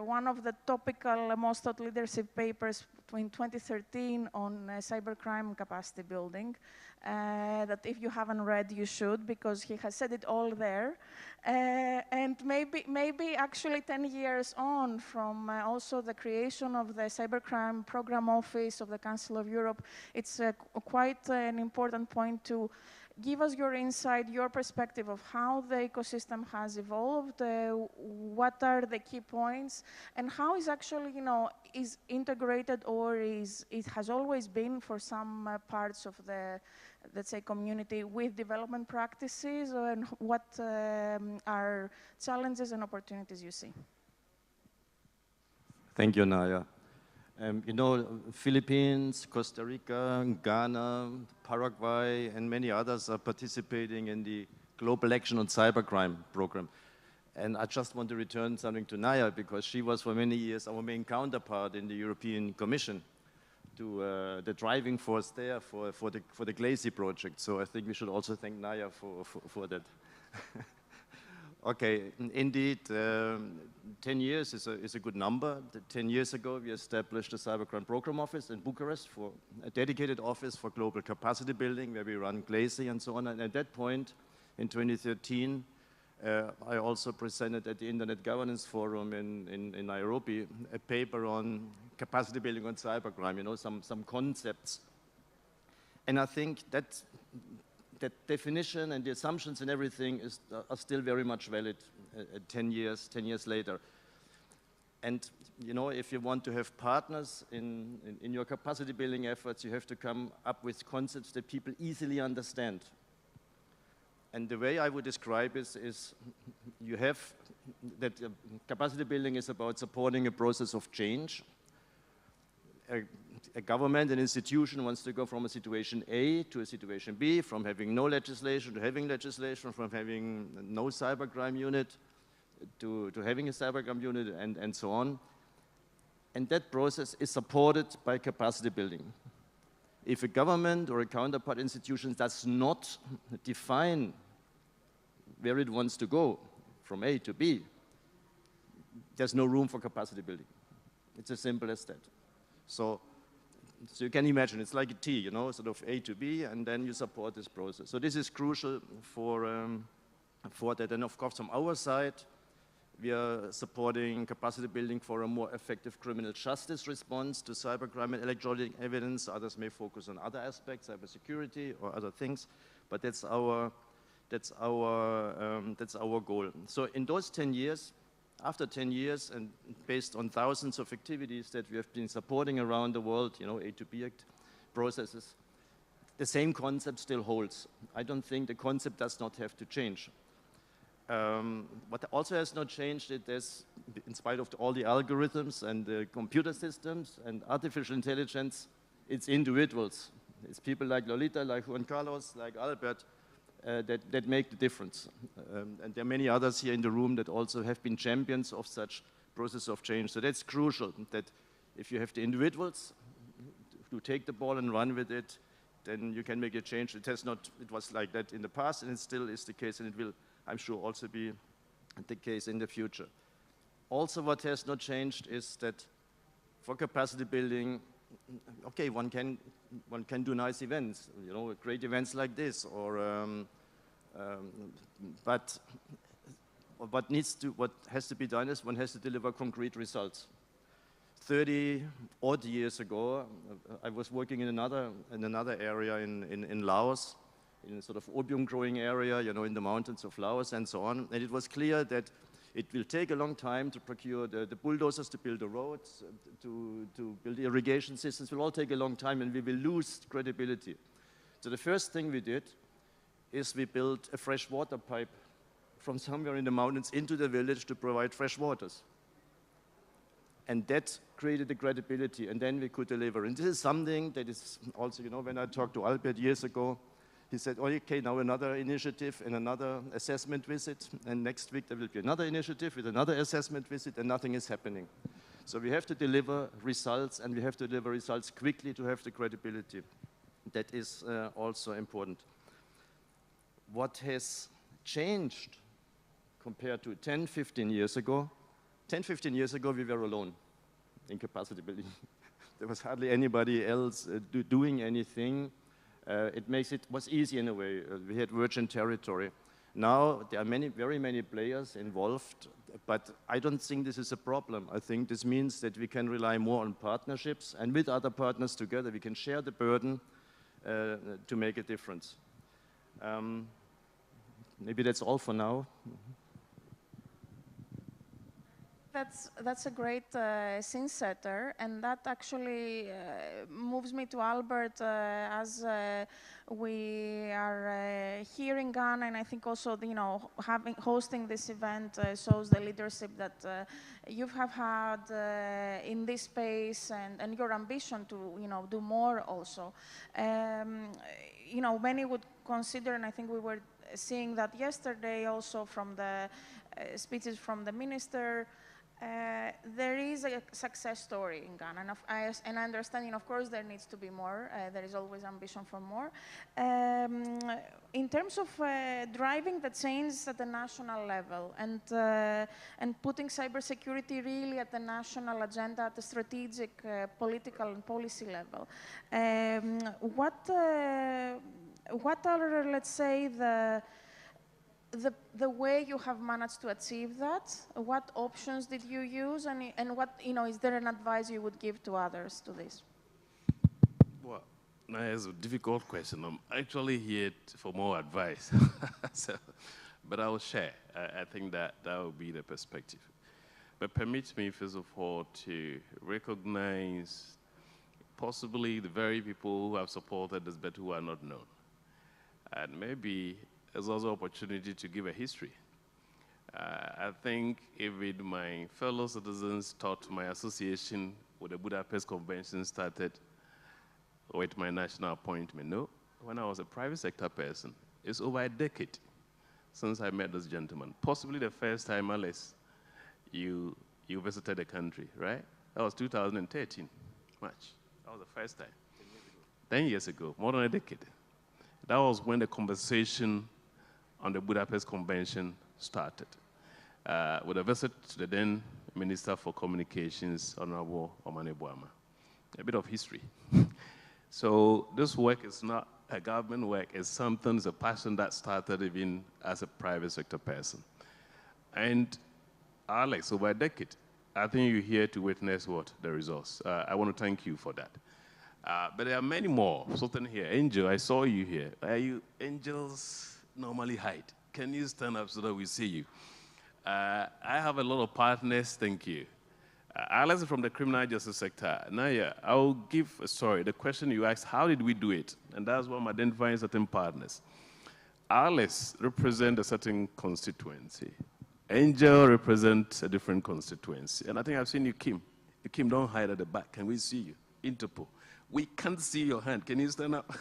one of the topical most thought leadership papers in 2013 on cybercrime capacity building, that if you haven't read, you should, because he has said it all there. And maybe actually 10 years on from also the creation of the Cybercrime Program Office of the Council of Europe, it's quite an important point to give us your insight, your perspective of how the ecosystem has evolved, what are the key points, and how is actually, you know, is integrated, or it has always been for some parts of the, let's say, community with development practices, and what are challenges and opportunities you see? Thank you, Naya. You know, Philippines, Costa Rica, Ghana, Paraguay, and many others are participating in the Global Action on Cybercrime program. And I just want to return something to Naya, because she was for many years our main counterpart in the European Commission, to the driving force there for the GLACY project. So I think we should also thank Naya for that. Okay, indeed, 10 years is a good number. 10 years ago, we established the Cybercrime Program Office in Bucharest, for a dedicated office for global capacity building, where we run GLACY and so on. And at that point, in 2013, I also presented at the Internet Governance Forum in Nairobi a paper on capacity building on cybercrime, you know, some concepts. And I think that definition and the assumptions and everything are still very much valid 10 years later. And you know, if you want to have partners in your capacity building efforts, you have to come up with concepts that people easily understand. And the way I would describe it is you have that capacity building is about supporting a process of change. A government, an institution wants to go from a situation A to a situation B, from having no legislation to having legislation, from having no cybercrime unit to having a cybercrime unit, and so on. And that process is supported by capacity building. If a government or a counterpart institution does not define where it wants to go from A to B, there's no room for capacity building. It's as simple as that. So you can imagine, it's like a T, you know, sort of A to B, and then you support this process. So this is crucial for that. And of course, from our side, we are supporting capacity building for a more effective criminal justice response to cybercrime and electronic evidence. Others may focus on other aspects, cybersecurity or other things, but that's our goal. So in those 10 years, after 10 years, and based on thousands of activities that we have been supporting around the world, you know, A to B processes, the same concept still holds. I don't think the concept does not have to change. What also has not changed is, in spite of all the algorithms and the computer systems and artificial intelligence, it's individuals. It's people like Lolita, like Juan Carlos, like Albert, that make the difference. And there are many others here in the room that also have been champions of such process of change. So that's crucial, that if you have the individuals who take the ball and run with it, then you can make a change. It was like that in the past, and it still is the case, and it will, I'm sure, also be the case in the future. Also, what has not changed is that for capacity building, okay, one can do nice events, you know, great events like this, or but what has to be done is one has to deliver concrete results. 30 odd years ago, I was working in another area in Laos, in a sort of opium growing area, you know, in the mountains of Laos and so on. And it was clear that it will take a long time to procure the bulldozers to build the roads, to build irrigation systems. It will all take a long time, and we will lose credibility. So the first thing we did is we built a fresh water pipe from somewhere in the mountains into the village to provide fresh waters. And that created the credibility, and then we could deliver. And this is something that is also, you know, when I talked to Albert years ago, he said, oh, okay, now another initiative and another assessment visit, and next week there will be another initiative with another assessment visit, and nothing is happening. So we have to deliver results, and we have to deliver results quickly to have the credibility. That is also important. What has changed compared to 10, 15 years ago? 10, 15 years ago, we were alone in capacity building. There was hardly anybody else doing anything. It was easy in a way. We had virgin territory. Now there are very many players involved, but I don't think this is a problem. I think this means that we can rely more on partnerships, and with other partners together we can share the burden to make a difference. Maybe that's all for now. That's a great scene setter, and that actually moves me to Albert as we are here in Ghana, and I think also, you know, hosting this event shows the leadership that you have had in this space, and your ambition to, you know, do more also. You know, many would consider, and I think we were seeing that yesterday also from the speeches from the minister. There is a success story in Ghana, and I understand, you know, of course, there needs to be more. There is always ambition for more. In terms of driving the change at the national level and putting cybersecurity really at the national agenda, at the strategic, political, and policy level, what are, let's say, the way you have managed to achieve that? What options did you use, and what, you know, is there an advice you would give to others to this? Well, that's a difficult question. I'm actually here for more advice, but I will share. I think that will be the perspective. But permit me, first of all, to recognize possibly the very people who have supported this, but who are not known. And maybe there's also opportunity to give a history. I think even my fellow citizens thought my association with the Budapest Convention started with my national appointment. No, when I was a private sector person, it's over a decade since I met this gentleman. Possibly the first time, Alice, you visited the country, right? That was 2013, March. That was the first time. 10 years ago, more than a decade. That was when the conversation on the Budapest Convention started, with a visit to the then Minister for Communications, Honorable Omane Boama. A bit of history. So this work is not a government work, it's something, it's a passion that started even as a private sector person. And Alex, over a decade, I think you're here to witness what? The results. I want to thank you for that. But there are many more. Something here. Angel, I saw you here. Are you angels? Normally hide. Can you stand up so that we see you? I have a lot of partners, thank you. Alex from the criminal justice sector. Naya, I'll give a story. The question you asked, how did we do it? And that's why I'm identifying certain partners. Alex represents a certain constituency. Angel represents a different constituency. And I think I've seen you, Kim. Kim, don't hide at the back. Can we see you? Interpol. We can't see your hand. Can you stand up?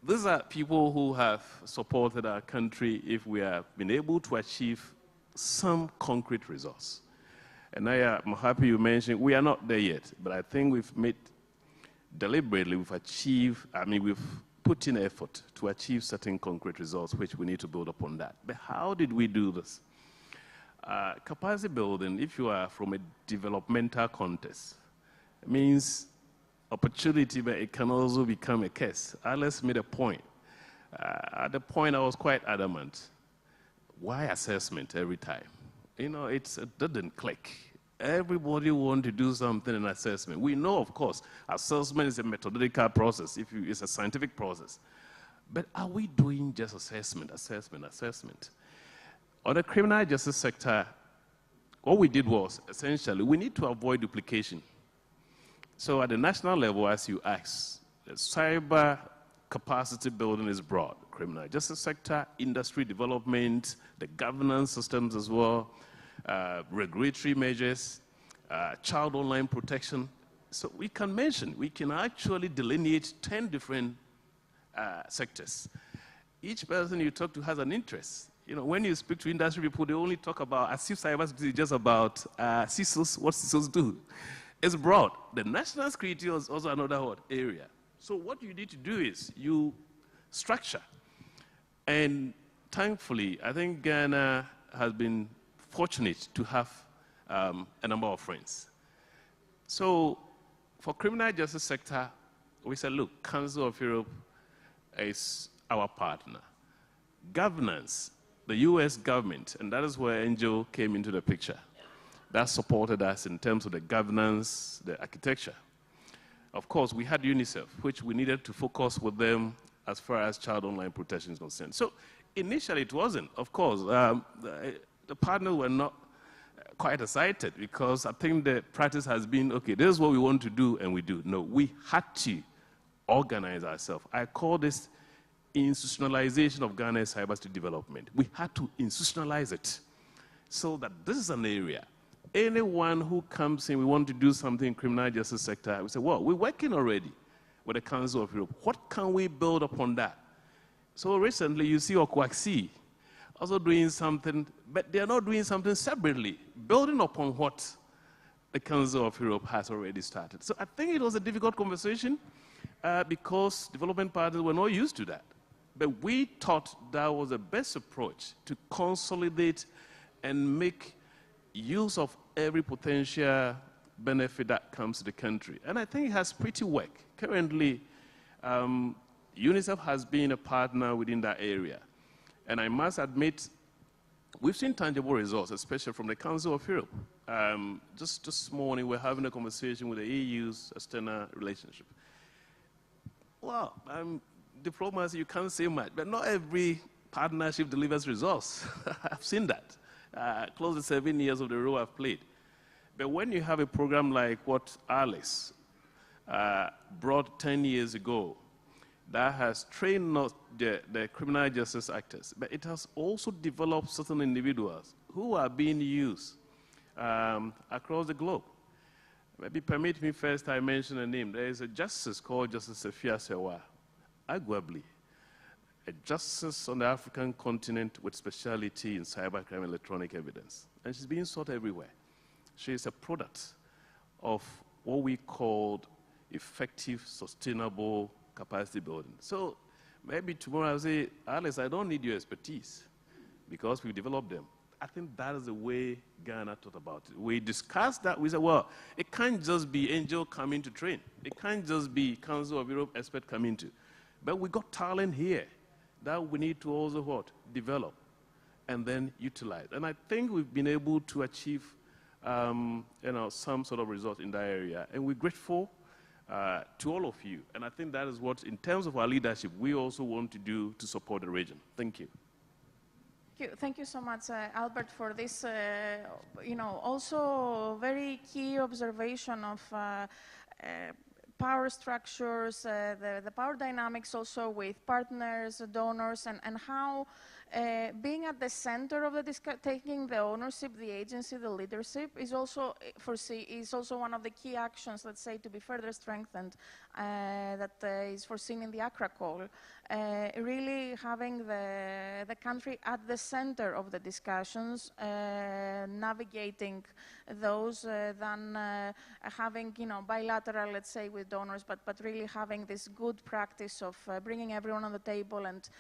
These are people who have supported our country if we have been able to achieve some concrete results. And I'm happy you mentioned we are not there yet, but I think we've made deliberately, we've achieved, we've put in effort to achieve certain concrete results, which we need to build upon that. But how did we do this? Capacity building, if you are from a developmental context, means opportunity, but it can also become a curse. Alex made a point. At the point, I was quite adamant. Why assessment every time? You know, it didn't click. Everybody wants to do something in assessment. We know, of course, assessment is a methodological process. It's a scientific process. But are we doing just assessment? On the criminal justice sector, what we did was, essentially, we need to avoid duplication. So at the national level, as you asked, cyber capacity building is broad. Criminal justice sector, industry development, the governance systems as well, regulatory measures. child online protection. So we can actually delineate 10 different sectors. Each person you talk to has an interest. You know, when you speak to industry people, they only talk about, as if cybersecurity is just about CISOs, what CISOs do. It's broad. The national security is also another area. So what you need to do is you structure. And thankfully, I think Ghana has been fortunate to have a number of friends. So for criminal justice sector, we said, look, Council of Europe is our partner. Governance, the US government, and that is where NGO came into the picture. That supported us in terms of the governance, the architecture. Of course, we had UNICEF, which we needed to focus with them as far as child online protection is concerned. So initially it wasn't. Of course, the partners were not quite excited because I think the practice has been, okay, this is what we want to do, and we do. No, we had to organize ourselves. I call this institutionalization of Ghana's cybersecurity development. We had to institutionalize it so that this is an area. Anyone who comes in, we want to do something in criminal justice sector, we say, well, we're working already with the Council of Europe. What can we build upon that? So recently, you see Okwaksi also doing something, but they're not doing something separately, building upon what the Council of Europe has already started. So I think it was a difficult conversation because development partners were not used to that. But we thought that was the best approach to consolidate and make use of every potential benefit that comes to the country. And I think it has pretty worked. Currently, UNICEF has been a partner within that area. And I must admit, we've seen tangible results, especially from the Council of Europe. Just this morning, we're having a conversation with the EU's external relationship. Well, diplomacy, you can't say much, but not every partnership delivers results. I've seen that. Close to 7 years of the role I've played. But when you have a program like what Alice brought 10 years ago, that has trained not the criminal justice actors, but it has also developed certain individuals who are being used across the globe. Maybe permit me first, I mention a name. There is a justice called Justice Afia Sewa, arguably a justice on the African continent with specialty in cybercrime and electronic evidence. And she's being sought everywhere. She is a product of what we called effective, sustainable capacity building. So maybe tomorrow I'll say, Alice, I don't need your expertise because we've developed them. I think that is the way Ghana thought about it. We discussed that. We said, well, it can't just be Angel coming to train. It can't just be Council of Europe expert coming to. But we got talent here that we need to also what? Develop and then utilize. And I think we've been able to achieve some sort of result in that area. And we're grateful to all of you. And I think that is what, in terms of our leadership, we also want to do to support the region. Thank you. Thank you so much, Albert, for this, also very key observation of power structures, the power dynamics also with partners, donors, and how being at the center of the taking the ownership, the agency, the leadership is also one of the key actions, let's say, to be further strengthened that is foreseen in the Accra Call. Really having the country at the center of the discussions, navigating those, than having bilateral, let's say, with donors, but really having this good practice of bringing everyone on the table and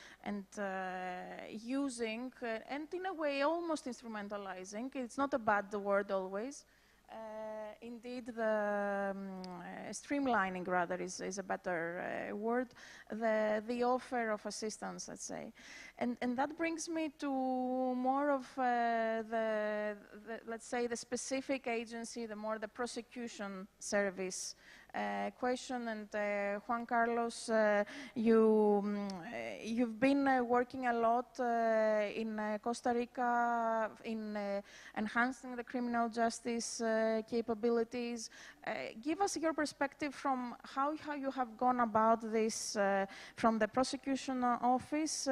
using and in a way almost instrumentalizing. It's not a bad word always. Indeed, the streamlining rather is a better word, the offer of assistance, let's say. And that brings me to more of let's say, the specific agency, the prosecution service question. And Juan Carlos, you've been working a lot in Costa Rica in enhancing the criminal justice capabilities. Give us your perspective from how you have gone about this from the prosecution office.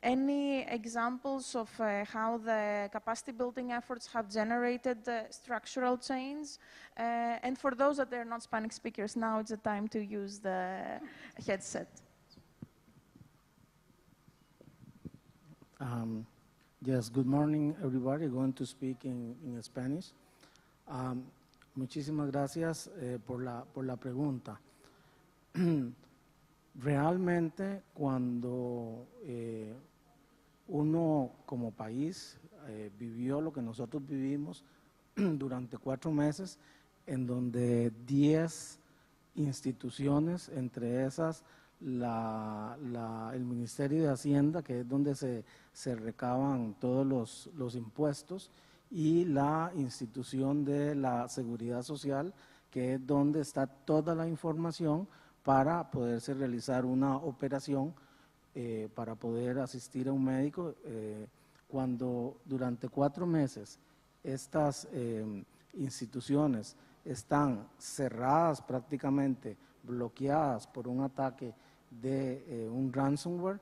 Any examples of how the capacity building efforts have generated structural change? And for those that are not Spanish speakers, now it's the time to use the headset. Yes, good morning, everybody. I'm going to speak in Spanish. Muchísimas gracias por la pregunta. Realmente, cuando uno como país vivió lo que nosotros vivimos durante 4 meses, en donde 10 instituciones, entre esas el Ministerio de Hacienda, que es donde se recaban todos los impuestos, y la institución de la Seguridad Social, que es donde está toda la información para poderse realizar una operación, para poder asistir a un médico. Cuando durante 4 meses estas instituciones están cerradas, prácticamente bloqueadas por un ataque de un ransomware,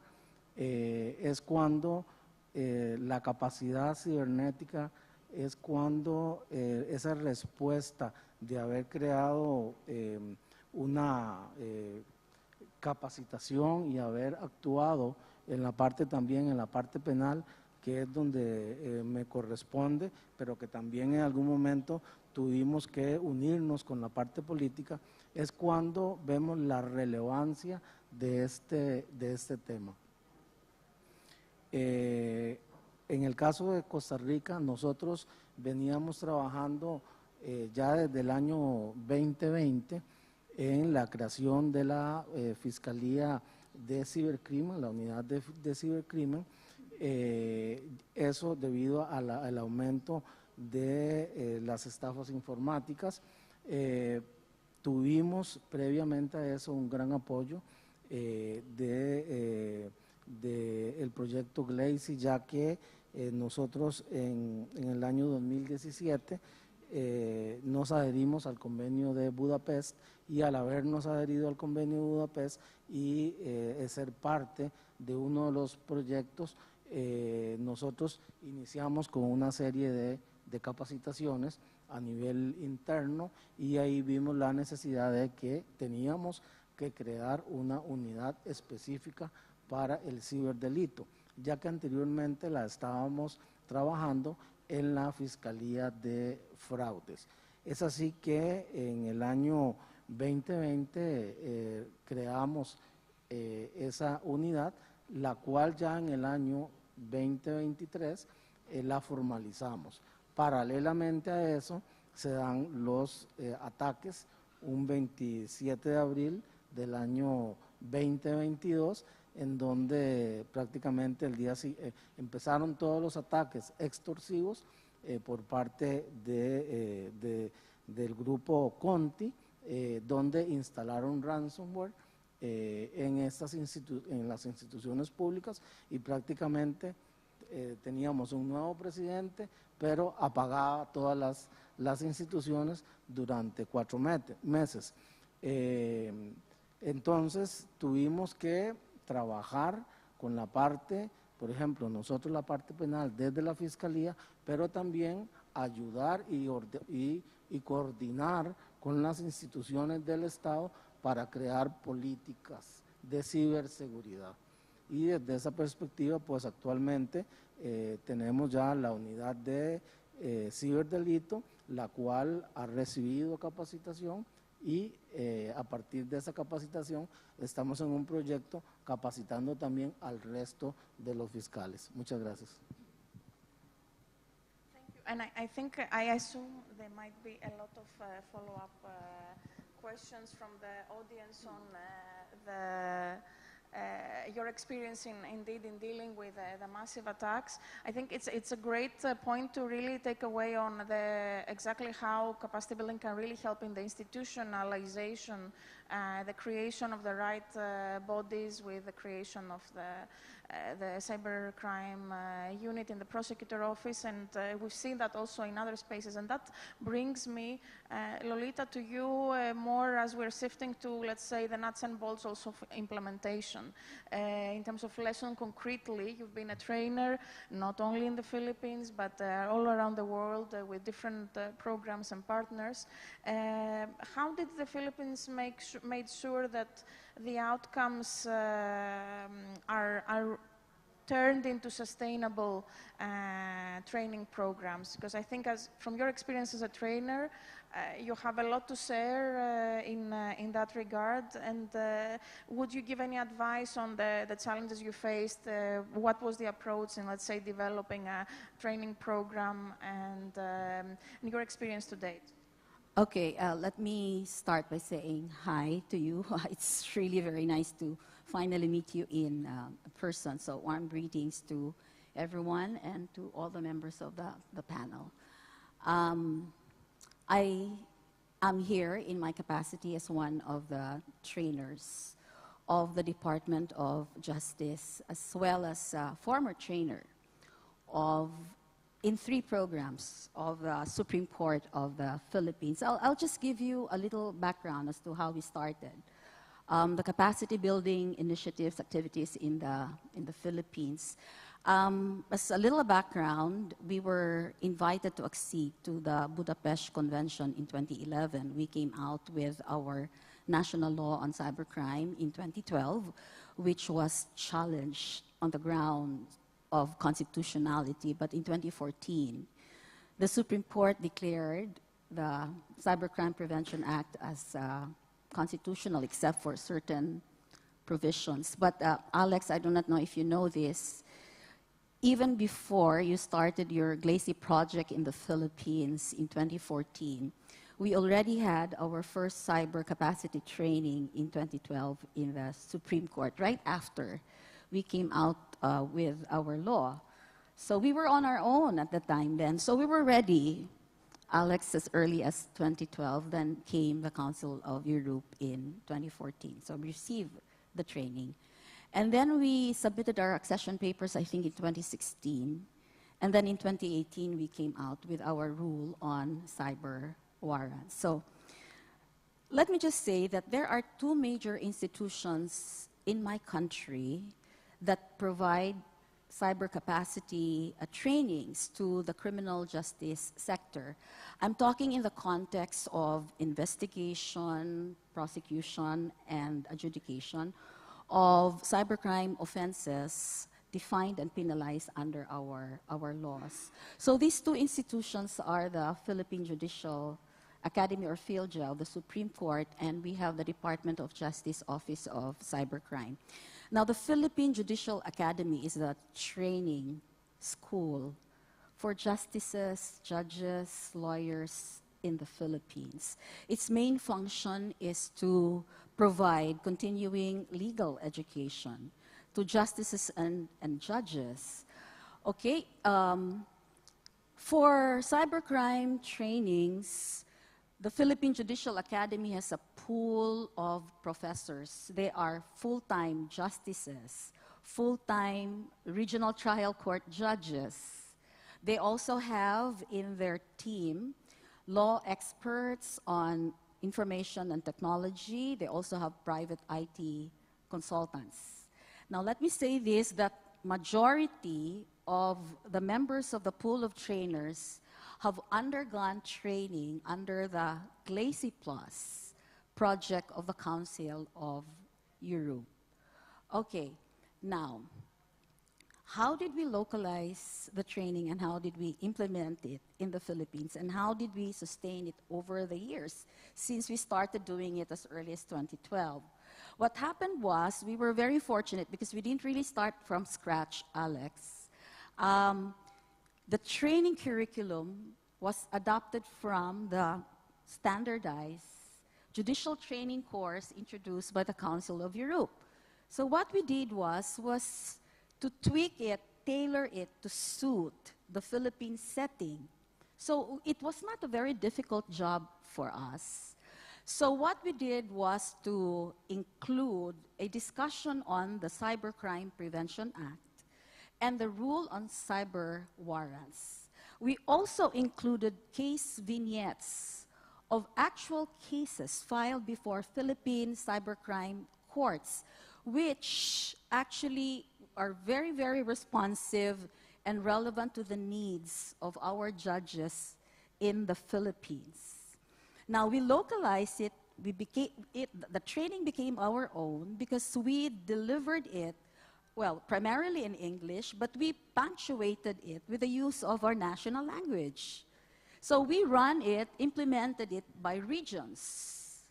es cuando la capacidad cibernética, es cuando esa respuesta de haber creado una capacitación y haber actuado en la parte también, en la parte penal, que es donde me corresponde, pero que también en algún momento tuvimos que unirnos con la parte política, es cuando vemos la relevancia de este tema. En el caso de Costa Rica, nosotros veníamos trabajando ya desde el año 2020 en la creación de la Fiscalía de Cibercrimen, la unidad de cibercrimen, eso debido al aumento de las estafas informáticas. Tuvimos previamente a eso un gran apoyo del proyecto Glacy, ya que nosotros en el año 2017 nos adherimos al convenio de Budapest, y al habernos adherido al convenio de Budapest y ser parte de uno de los proyectos, nosotros iniciamos con una serie de capacitaciones a nivel interno, y ahí vimos la necesidad de que teníamos que crear una unidad específica para el ciberdelito, ya que anteriormente la estábamos trabajando en la Fiscalía de Fraudes. Es así que en el año 2020 creamos esa unidad, la cual ya en el año 2023 la formalizamos. Paralelamente a eso se dan los ataques un 27 de abril del año 2022, en donde prácticamente empezaron todos los ataques extorsivos por parte del grupo Conti, donde instalaron ransomware en las instituciones públicas, y prácticamente teníamos un nuevo presidente, pero apagaba todas las instituciones durante 4 meses. Entonces tuvimos que trabajar con la parte, por ejemplo, nosotros la parte penal desde la Fiscalía, pero también ayudar y coordinar con las instituciones del Estado para crear políticas de ciberseguridad. Y desde esa perspectiva, pues actualmente tenemos ya la unidad de ciberdelito, la cual ha recibido capacitación, y a partir de esa capacitación estamos en un proyecto capacitando también al resto de los fiscales. Muchas gracias. Thank you. And I assume there might be a lot of follow-up questions from the audience on the your experience indeed in dealing with the massive attacks. I think it's a great point to really take away on exactly how capacity building can really help in the institutionalization, the creation of the right bodies with the creation of the cybercrime unit in the prosecutor office, and we've seen that also in other spaces. And that brings me, Lolita, to you more as we're shifting to, let's say, the nuts and bolts also of implementation. In terms of lesson concretely, you've been a trainer not only in the Philippines, but all around the world with different programs and partners. How did the Philippines made sure that the outcomes are turned into sustainable training programs? Because I think, from your experience as a trainer, you have a lot to share in that regard. And would you give any advice on the challenges you faced? What was the approach in, let's say, developing a training program and your experience to date? Okay, let me start by saying hi to you. It's really very nice to finally meet you in person. So warm greetings to everyone and to all the members of the panel. I am here in my capacity as one of the trainers of the Department of Justice, as well as a former trainer in 3 programs of the Supreme Court of the Philippines. I'll just give you a little background as to how we started. The capacity building initiatives, activities in the Philippines. As a little background, we were invited to accede to the Budapest Convention in 2011. We came out with our national law on cybercrime in 2012, which was challenged on the ground of constitutionality. But in 2014, the Supreme Court declared the Cybercrime Prevention Act as constitutional, except for certain provisions. But Alex, I do not know if you know this, even before you started your GLACY project in the Philippines in 2014, we already had our first cyber capacity training in 2012 in the Supreme Court, right after we came out with our law. So we were on our own at the time then. So we were ready, Alex, as early as 2012. Then came the Council of Europe in 2014. So we received the training. And then we submitted our accession papers, I think, in 2016. And then in 2018, we came out with our rule on cyber warrants. So let me just say that there are 2 major institutions in my country that provide cyber capacity trainings to the criminal justice sector. I'm talking in the context of investigation, prosecution, and adjudication of cybercrime offenses defined and penalized under our laws. So these 2 institutions are the Philippine Judicial Academy, or PhilJel, the Supreme Court, and we have the Department of Justice Office of Cybercrime. Now, the Philippine Judicial Academy is a training school for justices, judges, lawyers in the Philippines. Its main function is to provide continuing legal education to justices and judges. Okay, for cybercrime trainings, the Philippine Judicial Academy has a pool of professors. They are full-time justices, full-time regional trial court judges. They also have in their team law experts on information and technology. They also have private IT consultants. Now, let me say this, that majority of the members of the pool of trainers have undergone training under the GLACY Plus project of the Council of Europe. Okay, now, how did we localize the training and how did we implement it in the Philippines, and how did we sustain it over the years since we started doing it as early as 2012? What happened was we were very fortunate because we didn't really start from scratch, Alex. The training curriculum was adopted from the standardized judicial training course introduced by the Council of Europe. So what we did was to tweak it, tailor it to suit the Philippine setting. So it was not a very difficult job for us. So what we did was to include a discussion on the Cybercrime Prevention Act and the rule on cyber warrants. We also included case vignettes of actual cases filed before Philippine cybercrime courts, which actually are very, very responsive and relevant to the needs of our judges in the Philippines. Now, we localized it, the training became our own because we delivered it, well, primarily in English, but we punctuated it with the use of our national language. So we run it, implemented it by regions.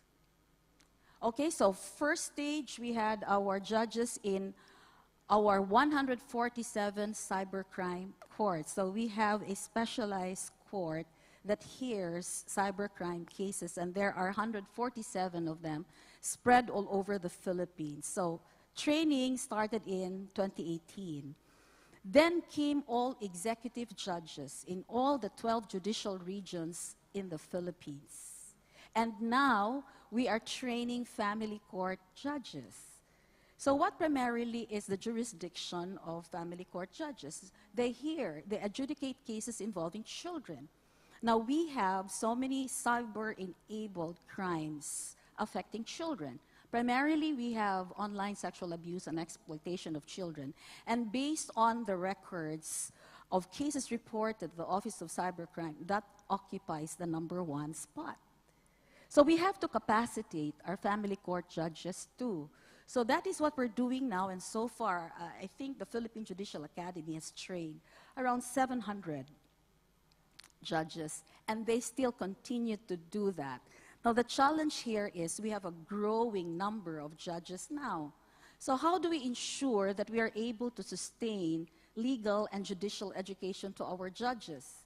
Okay, so first stage, we had our judges in our 147 cybercrime courts. So we have a specialized court that hears cybercrime cases, and there are 147 of them spread all over the Philippines. So training started in 2018. Then came all executive judges in all the 12 judicial regions in the Philippines. And now we are training family court judges. So what primarily is the jurisdiction of family court judges? They adjudicate cases involving children. Now, we have so many cyber-enabled crimes affecting children. Primarily, we have online sexual abuse and exploitation of children. And based on the records of cases reported to the Office of Cybercrime, that occupies the #1 spot. So we have to capacitate our family court judges too. So that is what we're doing now, and so far, I think the Philippine Judicial Academy has trained around 700 judges, and they still continue to do that. Now, the challenge here is we have a growing number of judges now. So how do we ensure that we are able to sustain legal and judicial education to our judges?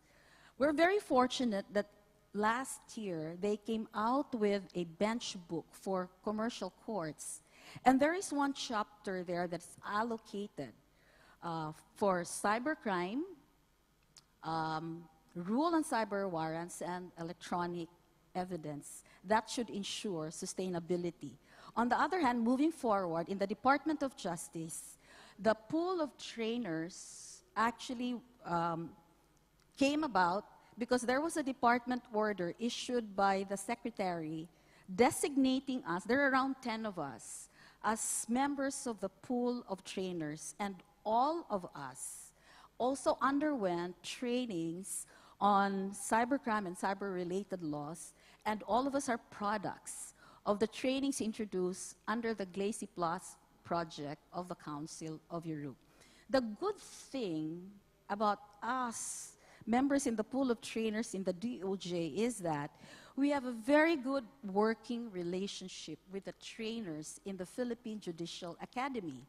We're very fortunate that last year, they came out with a bench book for commercial courts. And there is one chapter there that's allocated for cybercrime, rule on cyber warrants, and electronic evidence. That should ensure sustainability. On the other hand, moving forward, in the Department of Justice, the pool of trainers actually came about because there was a department order issued by the secretary designating us, there are around 10 of us, as members of the pool of trainers, and all of us also underwent trainings on cybercrime and cyber-related laws, and all of us are products of the trainings introduced under the Glacy Plus project of the Council of Europe. The good thing about us, members in the pool of trainers in the DOJ, is that we have a very good working relationship with the trainers in the Philippine Judicial Academy.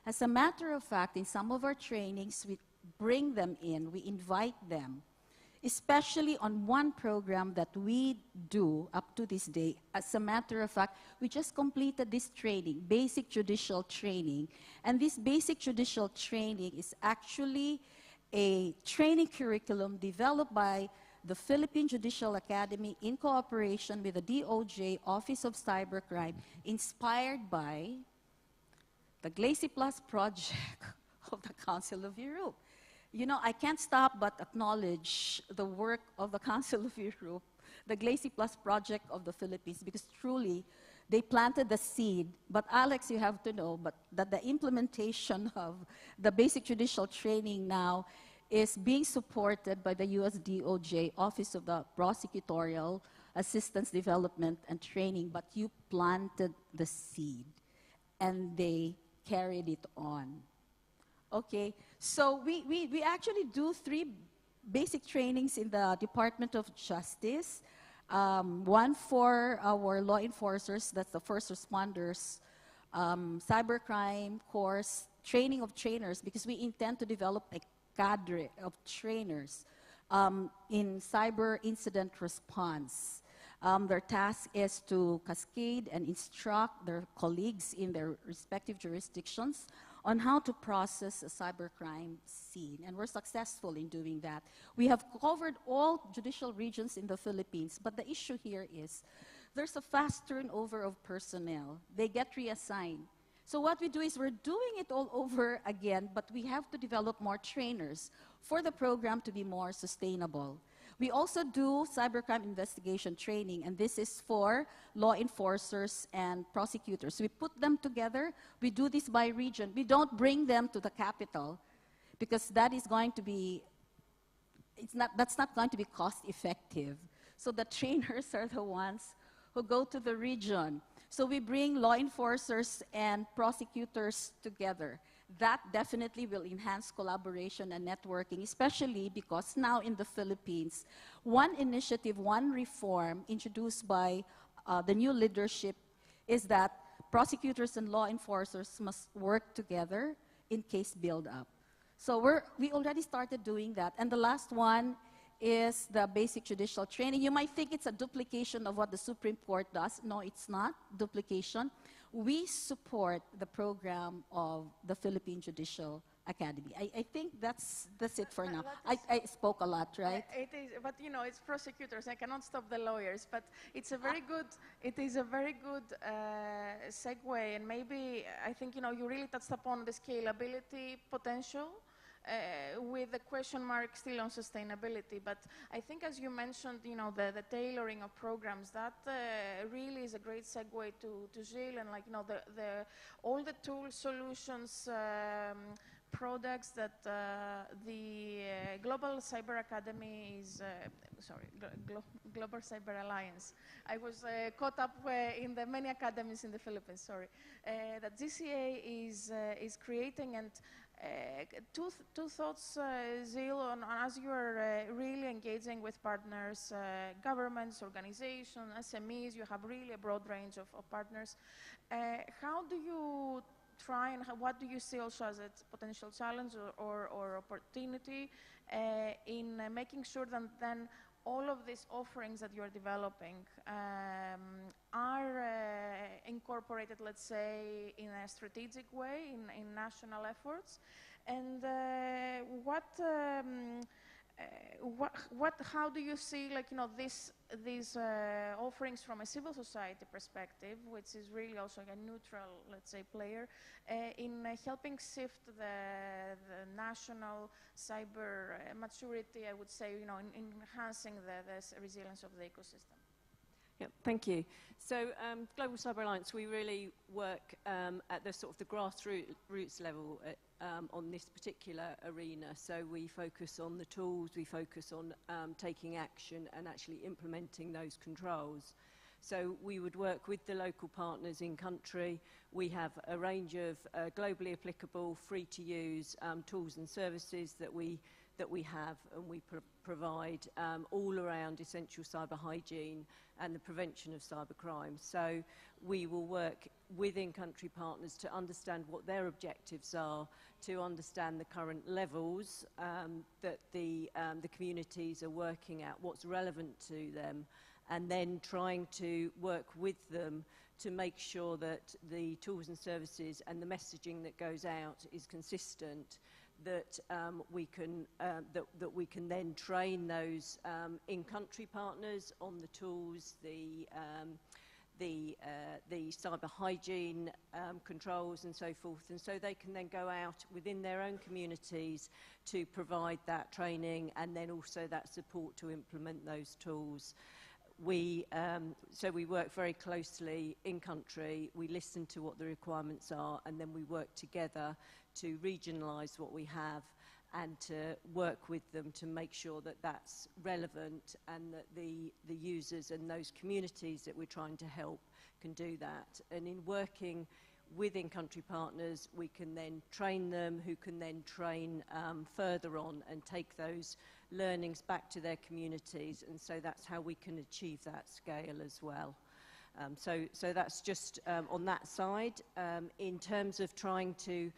As a matter of fact, in some of our trainings, we bring them in, we invite them, especially on one program that we do up to this day. As a matter of fact, we just completed this training, basic judicial training. And this basic judicial training is actually a training curriculum developed by the Philippine Judicial Academy in cooperation with the DOJ Office of Cybercrime, inspired by the Glacy Plus project of the Council of Europe. You know, I can't stop but acknowledge the work of the Council of Europe, the Glacy Plus project of the Philippines, because truly, they planted the seed. But Alex, you have to know that the implementation of the basic judicial training now is being supported by the US DOJ Office of the Prosecutorial Assistance Development and Training, but you planted the seed, and they carried it on. Okay, so we actually do 3 basic trainings in the Department of Justice. One for our law enforcers, that's the first responders, cybercrime course, training of trainers, because we intend to develop a cadre of trainers in cyber incident response. Their task is to cascade and instruct their colleagues in their respective jurisdictions on how to process a cybercrime scene, and we're successful in doing that. We have covered all judicial regions in the Philippines, but the issue here is there's a fast turnover of personnel. They get reassigned. So what we do is we're doing it all over again, but we have to develop more trainers for the program to be more sustainable. We also do cybercrime investigation training, and this is for law enforcers and prosecutors. We put them together. We do this by region. We don't bring them to the capital because that is going to be, that's not going to be cost effective. So the trainers are the ones who go to the region. So we bring law enforcers and prosecutors together. That definitely will enhance collaboration and networking, especially because now in the Philippines, one initiative, one reform introduced by the new leadership is that prosecutors and law enforcers must work together in case build-up. So we already started doing that. And the last one is the basic judicial training. You might think it's a duplication of what the Supreme Court does. No, it's not duplication. We support the program of the Philippine Judicial Academy. I think that's it for now. I spoke a lot, right? It is, but you know, it's prosecutors. I cannot stop the lawyers, but it's a very good. It is a very good segue, and maybe I think you really touched upon the scalability potential. With the question mark still on sustainability, but I think as you mentioned, the tailoring of programs, that really is a great segue to Gilles and all the tools, solutions, products that the Global Cyber Academy is, Global Cyber Alliance. I was caught up in the many academies in the Philippines, sorry. That GCA is creating, and two thoughts, Gilles, on as you are really engaging with partners, governments, organizations, SMEs, you have really a broad range of partners. How do you try, and what do you see also as a potential challenge or opportunity in making sure that then all of these offerings that you're developing are incorporated, let's say, in a strategic way in national efforts? And how do you see, these offerings from a civil society perspective, which is really also a neutral, let's say, player, in helping shift the national cyber maturity, I would say, in enhancing the resilience of the ecosystem? Yeah, thank you. So Global Cyber Alliance, we really work at the sort of the grassroots level on this particular arena. So we focus on the tools, we focus on taking action and actually implementing those controls. So we would work with the local partners in country. We have a range of globally applicable, free-to-use tools and services that we have, and we provide all around essential cyber hygiene and the prevention of cybercrime. So we will work with in-country partners to understand what their objectives are, to understand the current levels that the communities are working at, what's relevant to them, and then trying to work with them to make sure that the tools and services and the messaging that goes out is consistent, that we can then train those in-country partners on the tools, the cyber hygiene controls and so forth, and so they can then go out within their own communities to provide that training and then also that support to implement those tools. So we work very closely in country, we listen to what the requirements are, and then we work together to regionalise what we have and to work with them to make sure that that's relevant and that the users and those communities that we're trying to help can do that. And in working with in-country partners, we can then train them, who can then train further on and take those learnings back to their communities, and so that's how we can achieve that scale as well. So that's just on that side. In terms of trying to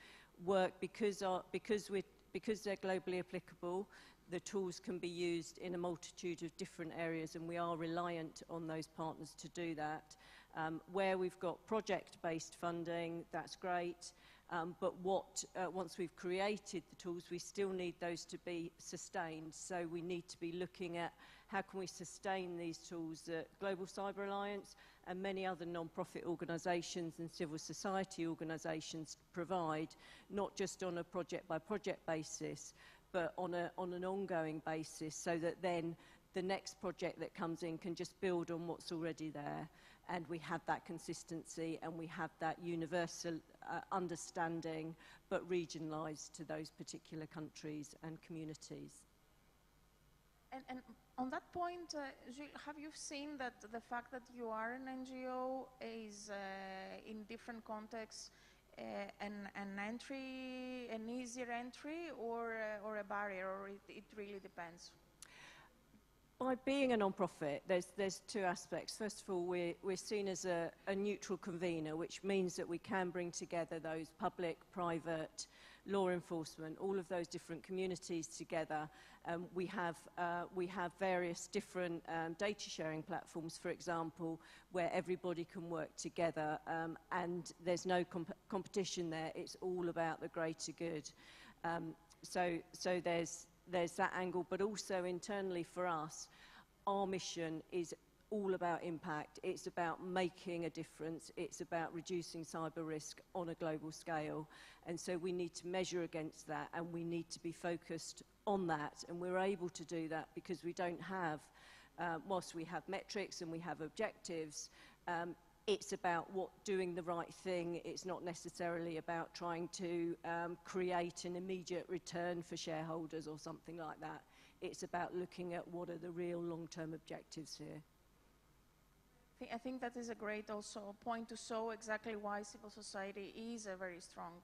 work, because they're globally applicable, the tools can be used in a multitude of different areas, and we are reliant on those partners to do that. Where we've got project-based funding, that's great, but once we've created the tools, we still need those to be sustained. So we need to be looking at how can we sustain these tools that Global Cyber Alliance and many other non-profit organisations and civil society organisations provide, not just on a project-by-project basis, but on an ongoing basis, so that then the next project that comes in can just build on what's already there, and we have that consistency and we have that universal understanding, but regionalised to those particular countries and communities. And on that point, Gilles, have you seen that the fact that you are an NGO is in different contexts an easier entry or a barrier, or it really depends? By being a non-profit, there's two aspects. First of all, we're seen as a neutral convener, which means that we can bring together those public, private, law enforcement, all of those different communities together. We have various different data sharing platforms, for example, where everybody can work together, and there's no competition there. It's all about the greater good. So there's that angle, but also internally for us, our mission is all about impact. It's about making a difference. It's about reducing cyber risk on a global scale. And so we need to measure against that, and we need to be focused on that. And we're able to do that because we don't have, whilst we have metrics and we have objectives, it's about doing the right thing. It's not necessarily about trying to create an immediate return for shareholders or something like that. It's about looking at what are the real long-term objectives here. I think that is a great also point to show exactly why civil society is a very strong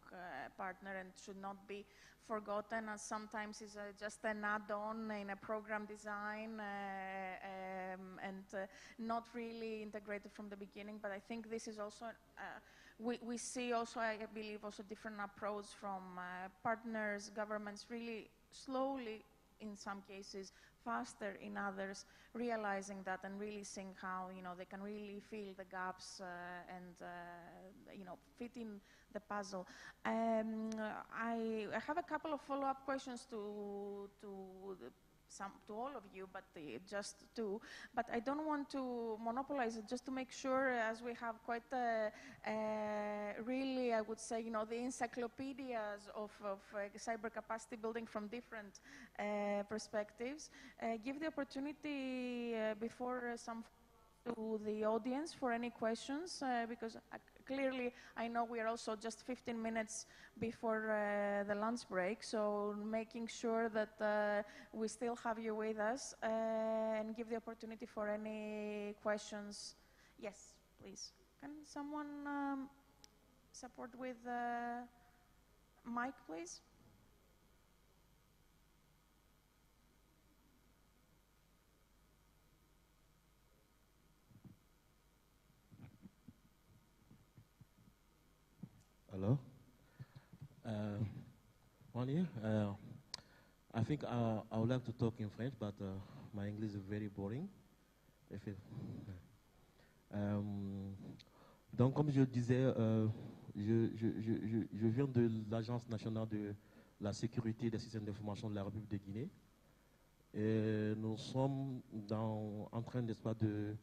partner and should not be forgotten, as sometimes is just an add-on in a program design and not really integrated from the beginning. But I think this is also, we see also, I believe, also different approach from partners, governments, really slowly in some cases, faster in others, realizing that and really seeing how, you know, they can really fill the gaps and, you know, fit in the puzzle. I have a couple of follow-up questions to all of you, but just two. But I don't want to monopolize it, just to make sure, as we have quite really, I would say, you know, the encyclopedias of cyber capacity building from different perspectives. Give the opportunity before some to the audience for any questions, because clearly I know we are also just 15 minutes before the lunch break, so making sure that we still have you with us and give the opportunity for any questions. Yes, please. Can someone support with mic, please? Hello. Morning. I think I would like to talk in French, but my English is very boring. Donc, comme je disais, je viens de l'Agence nationale de la sécurité des systèmes d'information de la République de Guinée. Et nous sommes en train, n'est-ce pas, de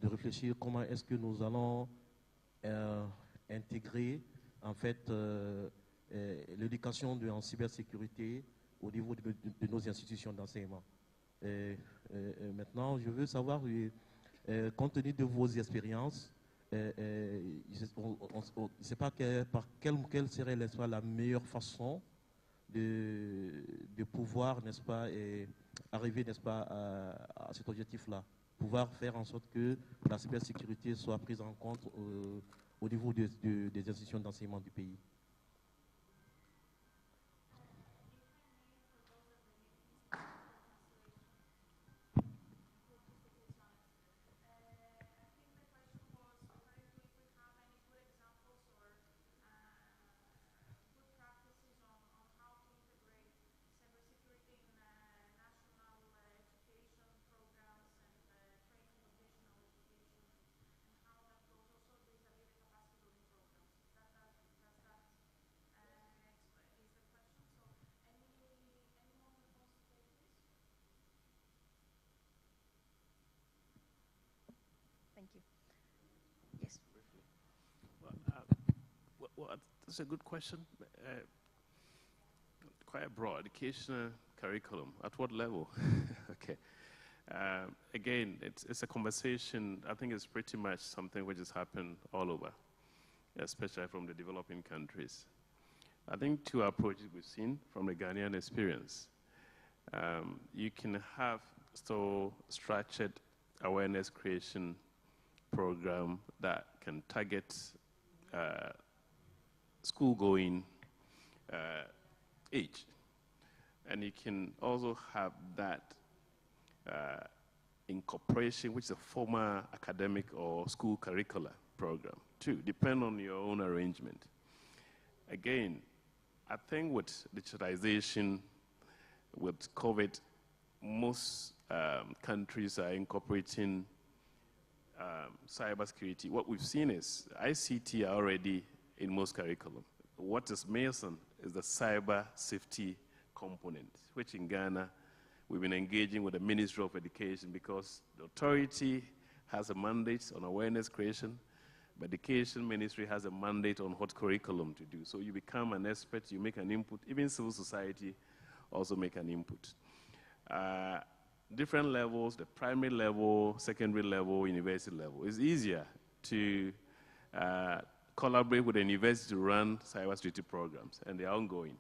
réfléchir comment est-ce que nous allons intégrer en fait l'éducation en cybersécurité au niveau de nos institutions d'enseignement. Maintenant, je veux savoir, compte tenu de vos expériences, on ne sait pas quelle serait, n'est-ce pas, la meilleure façon de pouvoir, n'est-ce pas, arriver, n'est-ce pas, à cet objectif-là, pouvoir faire en sorte que la cybersécurité soit prise en compte au niveau des institutions d'enseignement du pays. Thank you. Yes. Well, that's a good question. Quite broad. Educational curriculum. At what level? Okay. Again, it's a conversation. I think it's pretty much something which has happened all over, especially from the developing countries. I think two approaches we've seen from the Ghanaian experience. You can have structured awareness creation program that can target school-going age. And you can also have that incorporation, which is a former academic or school curricular program, too, depend on your own arrangement. Again, I think with digitization, with COVID, most countries are incorporating cybersecurity. What we've seen is ICT are already in most curriculum. What is missing is the cyber safety component, which in Ghana, we've been engaging with the Ministry of Education because the authority has a mandate on awareness creation, but the Education Ministry has a mandate on what curriculum to do. So you become an expert, you make an input, even civil society also make an input. Different levels, the primary level, secondary level, university level. It's easier to collaborate with the university to run cybersecurity programs, and they're ongoing.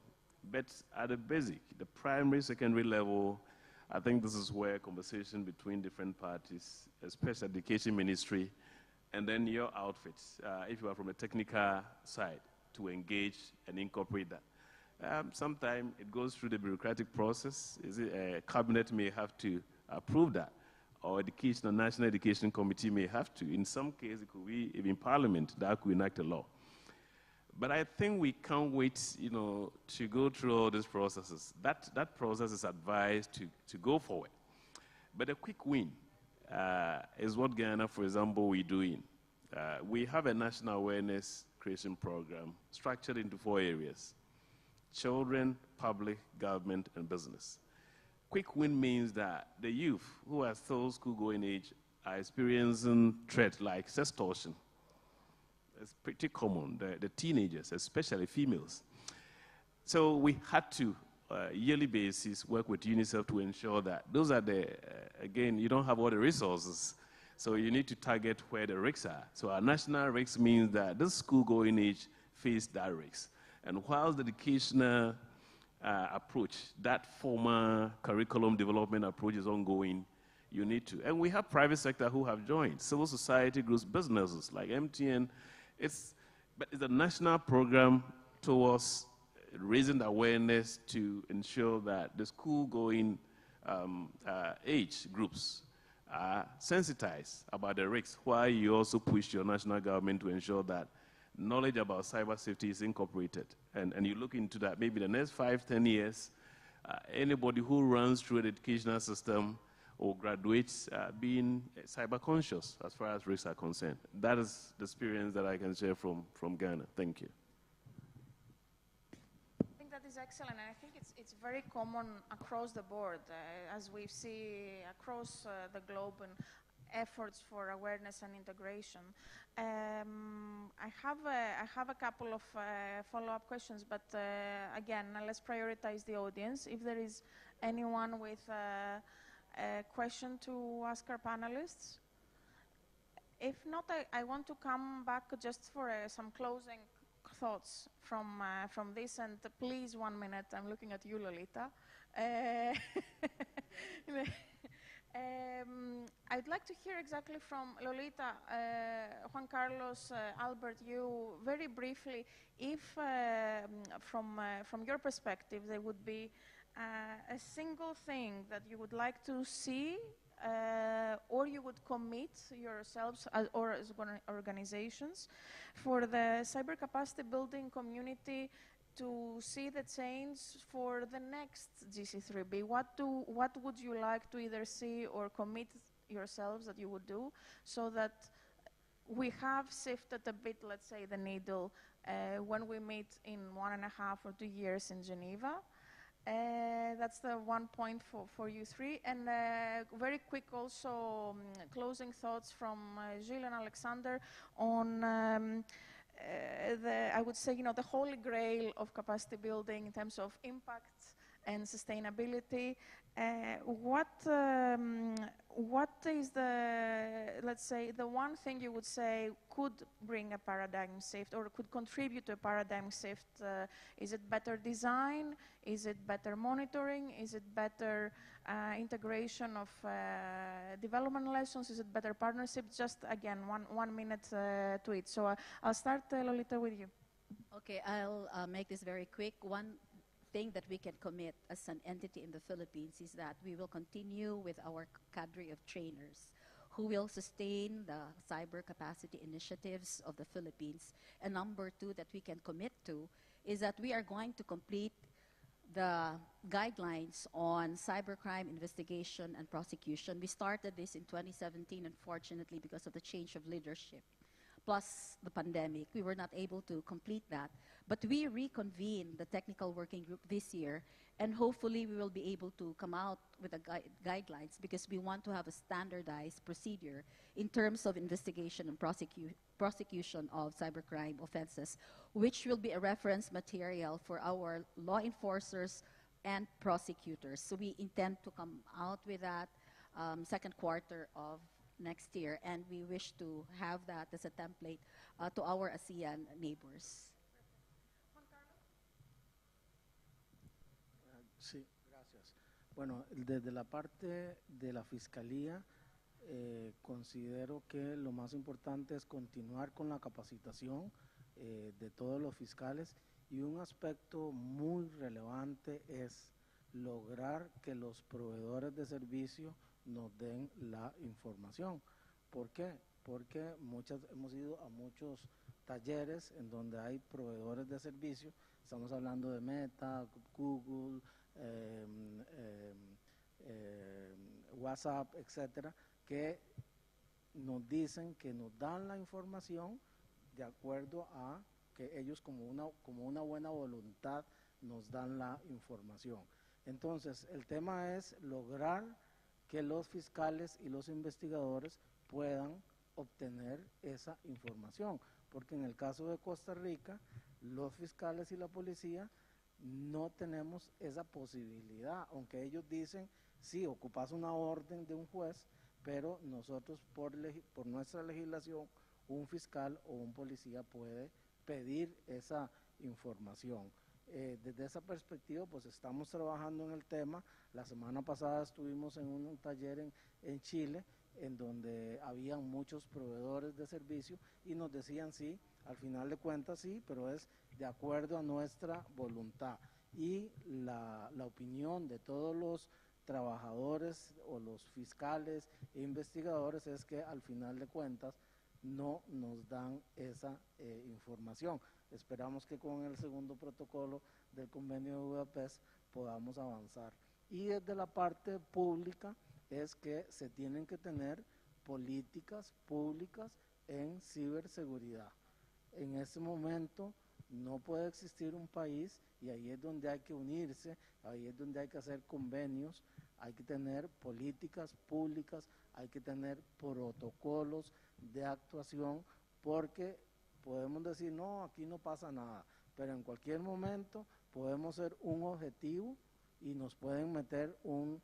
But at the basic, the primary, secondary level, I think this is where conversation between different parties, especially the Education Ministry, and then your outfits, if you are from a technical side, to engage and incorporate that. Sometimes it goes through the bureaucratic process. A cabinet may have to approve that, or the National Education Committee may have to. In some cases, it could be even Parliament that could enact a law. But I think we can't wait, to go through all these processes. That process is advised to go forward. But a quick win is what Ghana, for example, we're doing. We have a national awareness creation program structured into 4 areas: children, public, government, and business. Quick win means that the youth who are still school-going age are experiencing threats like sextortion. It's pretty common, the teenagers, especially females. So we had to, yearly basis, work with UNICEF to ensure that those are again, you don't have all the resources, so you need to target where the risks are. So our national risks means that this school-going age face that risk. And whilst the educational approach, that former curriculum development approach is ongoing, you need to. And we have private sector who have joined, civil society groups, businesses like MTN. But it's a national program towards raising the awareness to ensure that the school-going age groups are sensitized about the risks, while you also push your national government to ensure that knowledge about cyber safety is incorporated. And you look into that, maybe the next 5-10 years, anybody who runs through the educational system or graduates being cyber conscious as far as risks are concerned. That is the experience that I can share from Ghana. Thank you. I think that is excellent, and I think it's very common across the board, as we see across the globe and efforts for awareness and integration. I have a couple of follow-up questions, but again, let's prioritize the audience. If there is anyone with a question to ask our panelists. If not, I want to come back just for some closing thoughts from this, and please 1 minute. I'm looking at you, Lolita. I'd like to hear exactly from Lolita, Juan Carlos, Albert, you very briefly, if from your perspective there would be a single thing that you would like to see or you would commit yourselves or as organizations for the cyber capacity building community to see the change for the next GC3B? What would you like to either see or commit yourselves that you would do so that we have shifted a bit, let's say, the needle when we meet in 1.5 or 2 years in Geneva? That's the one point for you three. And very quick also closing thoughts from Gilles and Alexander on I would say, the holy grail of capacity building in terms of impact and sustainability. What is let's say, the one thing you would say could bring a paradigm shift or could contribute to a paradigm shift? Is it better design? Is it better monitoring? Is it better integration of development lessons? Is it better partnership? Just again, one minute to it. So I'll start, Lolita, with you. Okay, I'll make this very quick. One thing that we can commit as an entity in the Philippines is that we will continue with our cadre of trainers who will sustain the cyber capacity initiatives of the Philippines. And number two that we can commit to is that we are going to complete the guidelines on cybercrime investigation and prosecution. We started this in 2017, unfortunately, because of the change of leadership, plus the pandemic. We were not able to complete that. But we reconvened the technical working group this year, and hopefully we will be able to come out with the guidelines, because we want to have a standardized procedure in terms of investigation and prosecution of cybercrime offenses, which will be a reference material for our law enforcers and prosecutors. So we intend to come out with that second quarter of next year, and we wish to have that as a template to our ASEAN neighbors. Sí, gracias. Bueno, desde la parte de la Fiscalía, considero que lo más importante es continuar con la capacitación de todos los fiscales, y un aspecto muy relevante es lograr que los proveedores de servicio nos den la información. ¿Por qué? Porque hemos ido a muchos talleres en donde hay proveedores de servicio, estamos hablando de Meta, Google, WhatsApp, etcétera, que nos dicen que nos dan la información de acuerdo a que ellos como una buena voluntad nos dan la información. Entonces, el tema es lograr que los fiscales y los investigadores puedan obtener esa información, porque en el caso de Costa Rica, los fiscales y la policía no tenemos esa posibilidad, aunque ellos dicen, sí, ocupas una orden de un juez, pero nosotros por nuestra legislación, un fiscal o un policía puede pedir esa información. Desde esa perspectiva, pues estamos trabajando en el tema. La semana pasada estuvimos en un taller en Chile, en donde habían muchos proveedores de servicio y nos decían sí, al final de cuentas sí, pero es de acuerdo a nuestra voluntad. Y la opinión de todos los trabajadores o los fiscales e investigadores es que al final de cuentas no nos dan esa información. Esperamos que con el segundo protocolo del convenio de Budapest podamos avanzar. Y desde la parte pública es que se tienen que tener políticas públicas en ciberseguridad. En este momento no puede existir un país, y ahí es donde hay que unirse, ahí es donde hay que hacer convenios, hay que tener políticas públicas, hay que tener protocolos de actuación, porque podemos decir, no, aquí no pasa nada, pero en cualquier momento podemos ser un objetivo y nos pueden meter un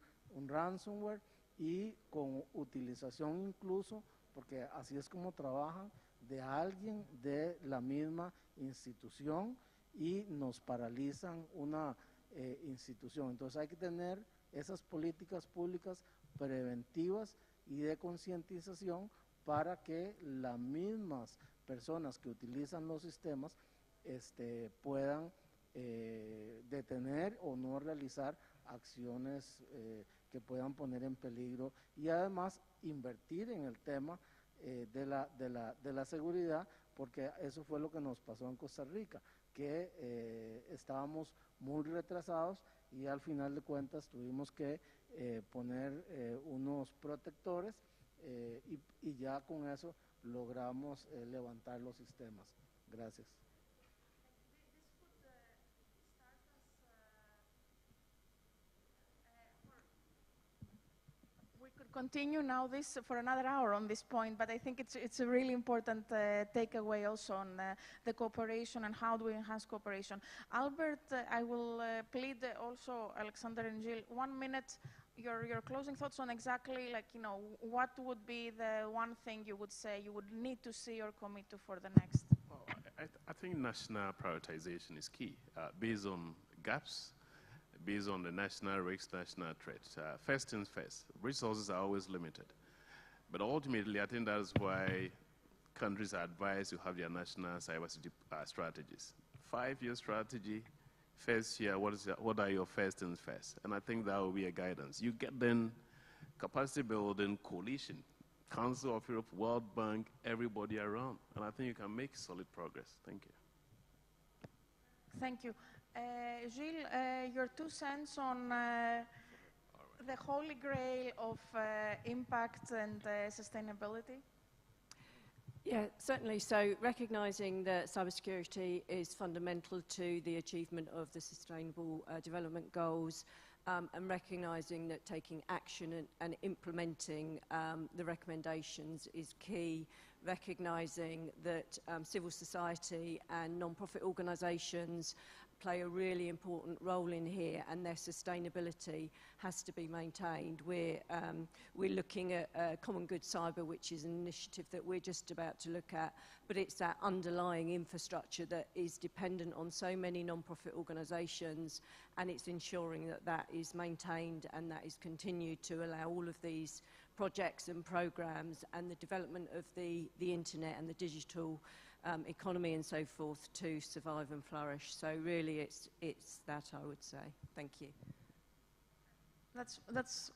ransomware, y con utilización incluso, porque así es como trabajan, de alguien de la misma institución, y nos paralizan una institución. Entonces hay que tener esas políticas públicas preventivas y de concientización para que las mismas personas que utilizan los sistemas puedan detener o no realizar acciones que puedan poner en peligro, y además invertir en el tema de la seguridad, porque eso fue lo que nos pasó en Costa Rica, que estábamos muy retrasados y al final de cuentas tuvimos que poner unos protectores y ya con eso logramos levantar los sistemas. Gracias. continue now this for another hour on this point, but I think it's a really important takeaway also on the cooperation and how do we enhance cooperation. Albert, I will plead also Alexander and Gilles, 1 minute, your closing thoughts on exactly like, you know, what would be the one thing you would say you would need to see or commit to for the next? Well, I think national prioritization is key, based on gaps, based on the national risks, national threats. First things first, resources are always limited. But ultimately, I think that is why countries are advised to have their national cybersecurity strategies. 5-year strategy, first year, what are your first things first? And I think that will be a guidance. You get then capacity building, coalition, Council of Europe, World Bank, everybody around. And I think you can make solid progress. Thank you. Thank you. Gilles, your 2 cents on the holy grail of impact and sustainability? Yeah, certainly. So recognising that cybersecurity is fundamental to the achievement of the Sustainable Development Goals, and recognising that taking action and implementing the recommendations is key, recognising that civil society and non-profit organisations play a really important role in here, and their sustainability has to be maintained. We're looking at Common Good Cyber, which is an initiative that we're just about to look at, but it's that underlying infrastructure that is dependent on so many non-profit organisations, and it's ensuring that that is maintained and that is continued to allow all of these projects and programs and the development of the internet and the digital economy and so forth to survive and flourish. So really it's that, I would say. Thank you. That's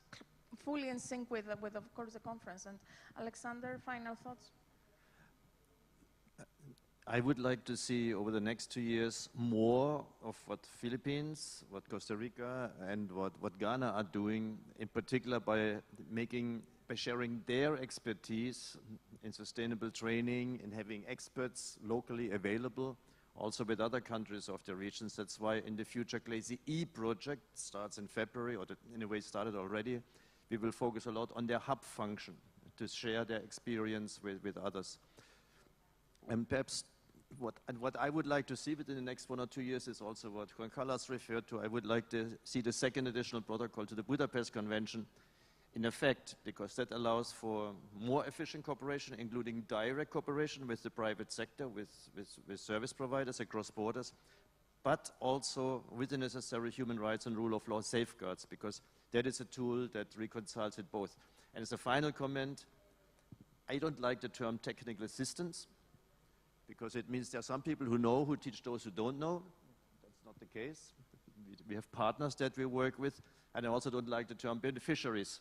fully in sync with of course the conference. And Alexander, final thoughts? I would like to see over the next 2 years more of what Philippines, what Costa Rica, and what Ghana are doing, in particular by sharing their expertise in sustainable training and having experts locally available, also with other countries of the regions. That's why in the future Glazy E project starts in February, or in a way started already. We will focus a lot on their hub function to share their experience with others. And perhaps what I would like to see within the next 1 or 2 years is also what Juan Carlos referred to. I would like to see the 2nd additional protocol to the Budapest Convention in effect, because that allows for more efficient cooperation, including direct cooperation with the private sector, with service providers across borders, but also with the necessary human rights and rule of law safeguards, because that is a tool that reconciles it both. And as a final comment, I don't like the term technical assistance, because it means there are some people who know, who teach those who don't know. That's not the case. We have partners that we work with, and I also don't like the term beneficiaries.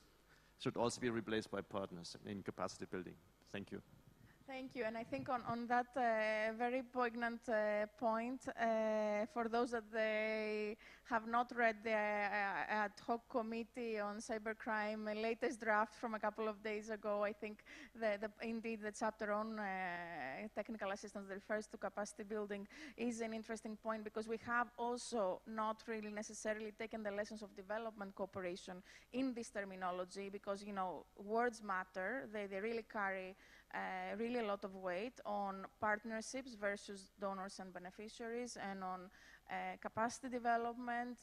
Should also be replaced by partners in capacity building. Thank you. Thank you. And I think on that very poignant point, for those that they have not read the ad hoc committee on cybercrime latest draft from a couple of days ago, I think indeed the chapter on technical assistance that refers to capacity building is an interesting point, because we have also not really necessarily taken the lessons of development cooperation in this terminology, because, you know, words matter. They really carry really a lot of weight on partnerships versus donors and beneficiaries, and on capacity development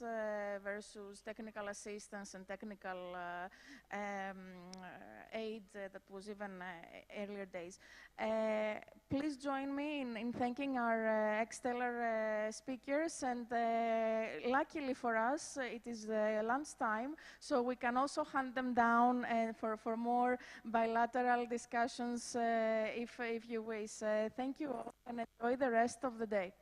versus technical assistance and technical aid that was even earlier days. Please join me in thanking our ex-stellar speakers, and luckily for us it is lunchtime, so we can also hunt them down for more bilateral discussions if you wish. Thank you all, and enjoy the rest of the day.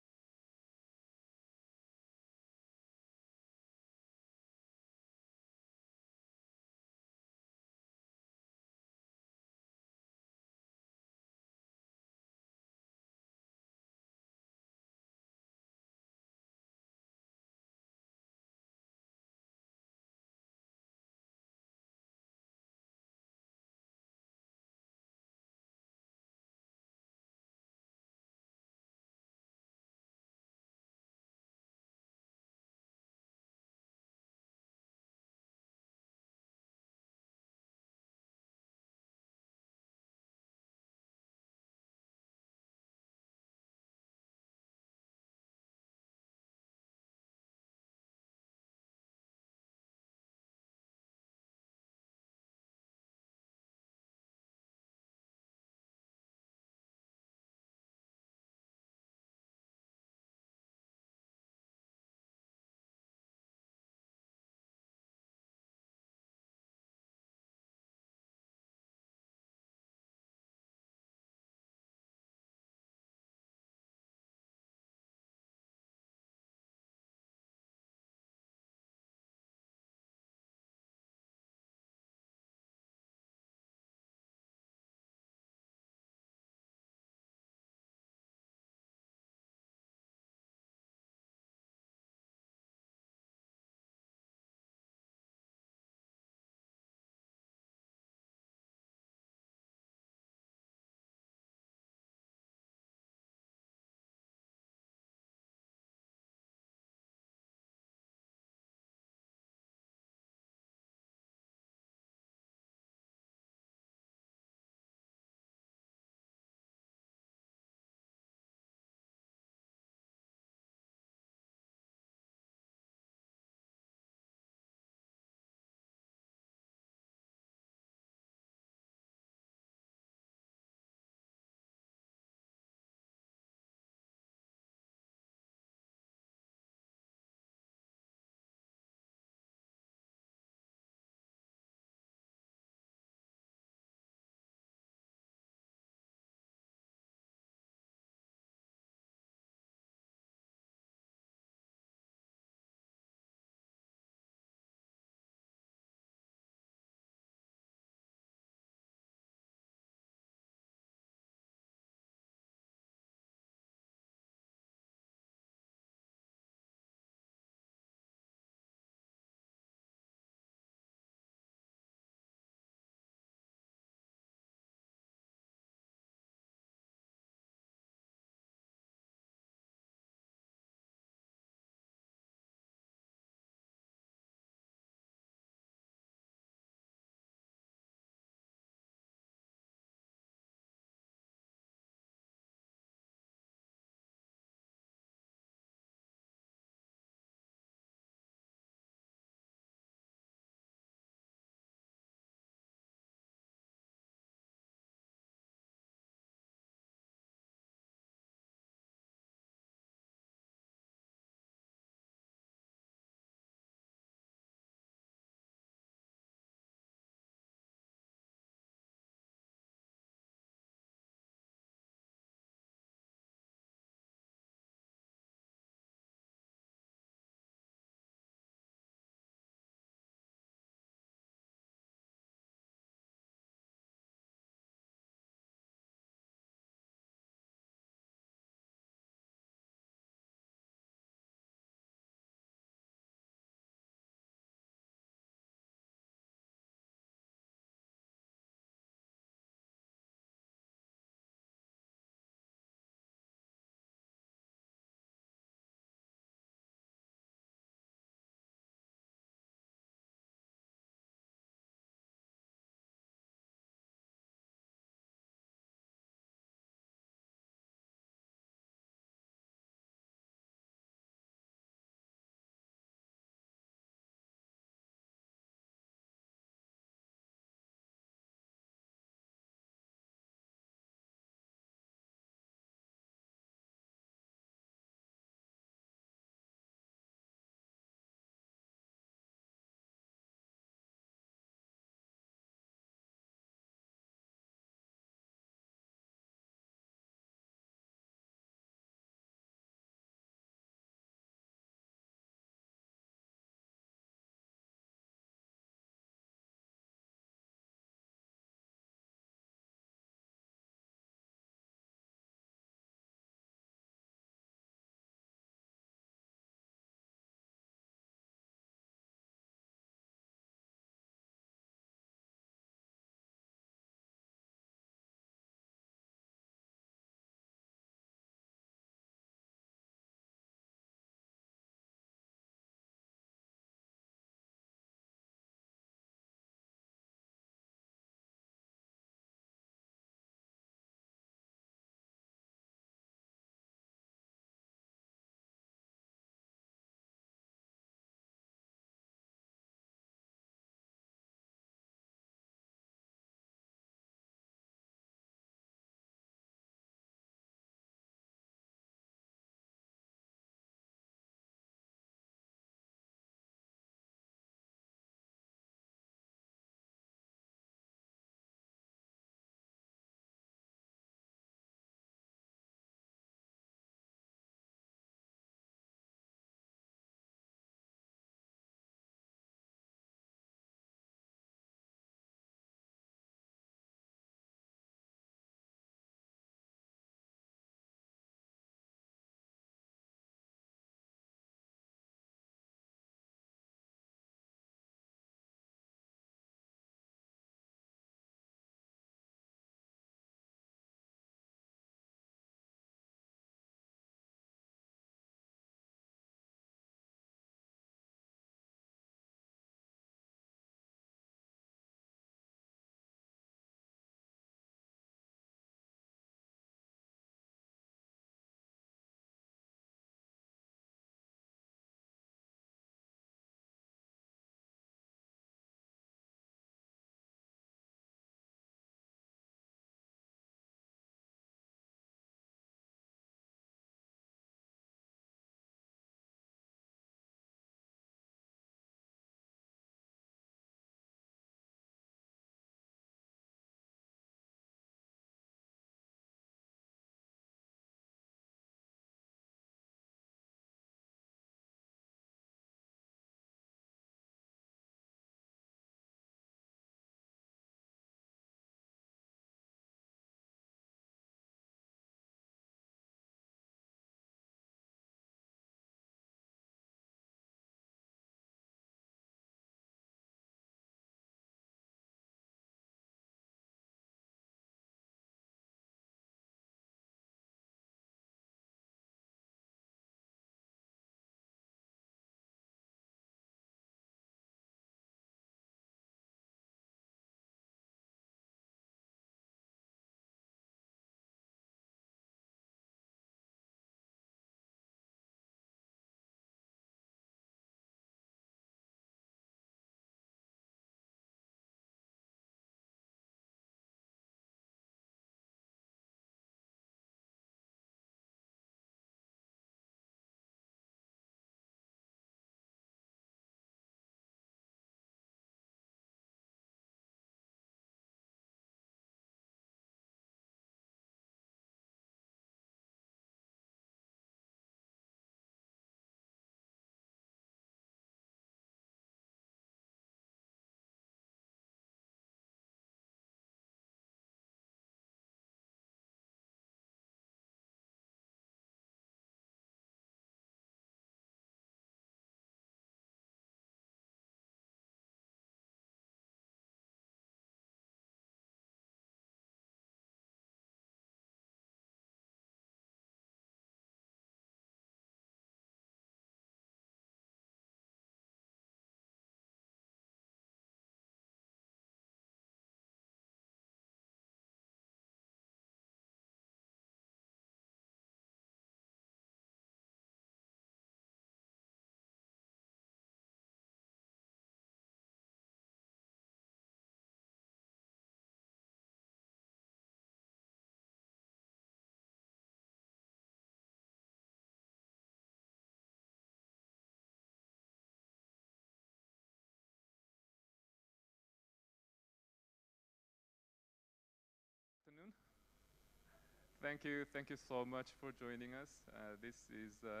Thank you so much for joining us. This is the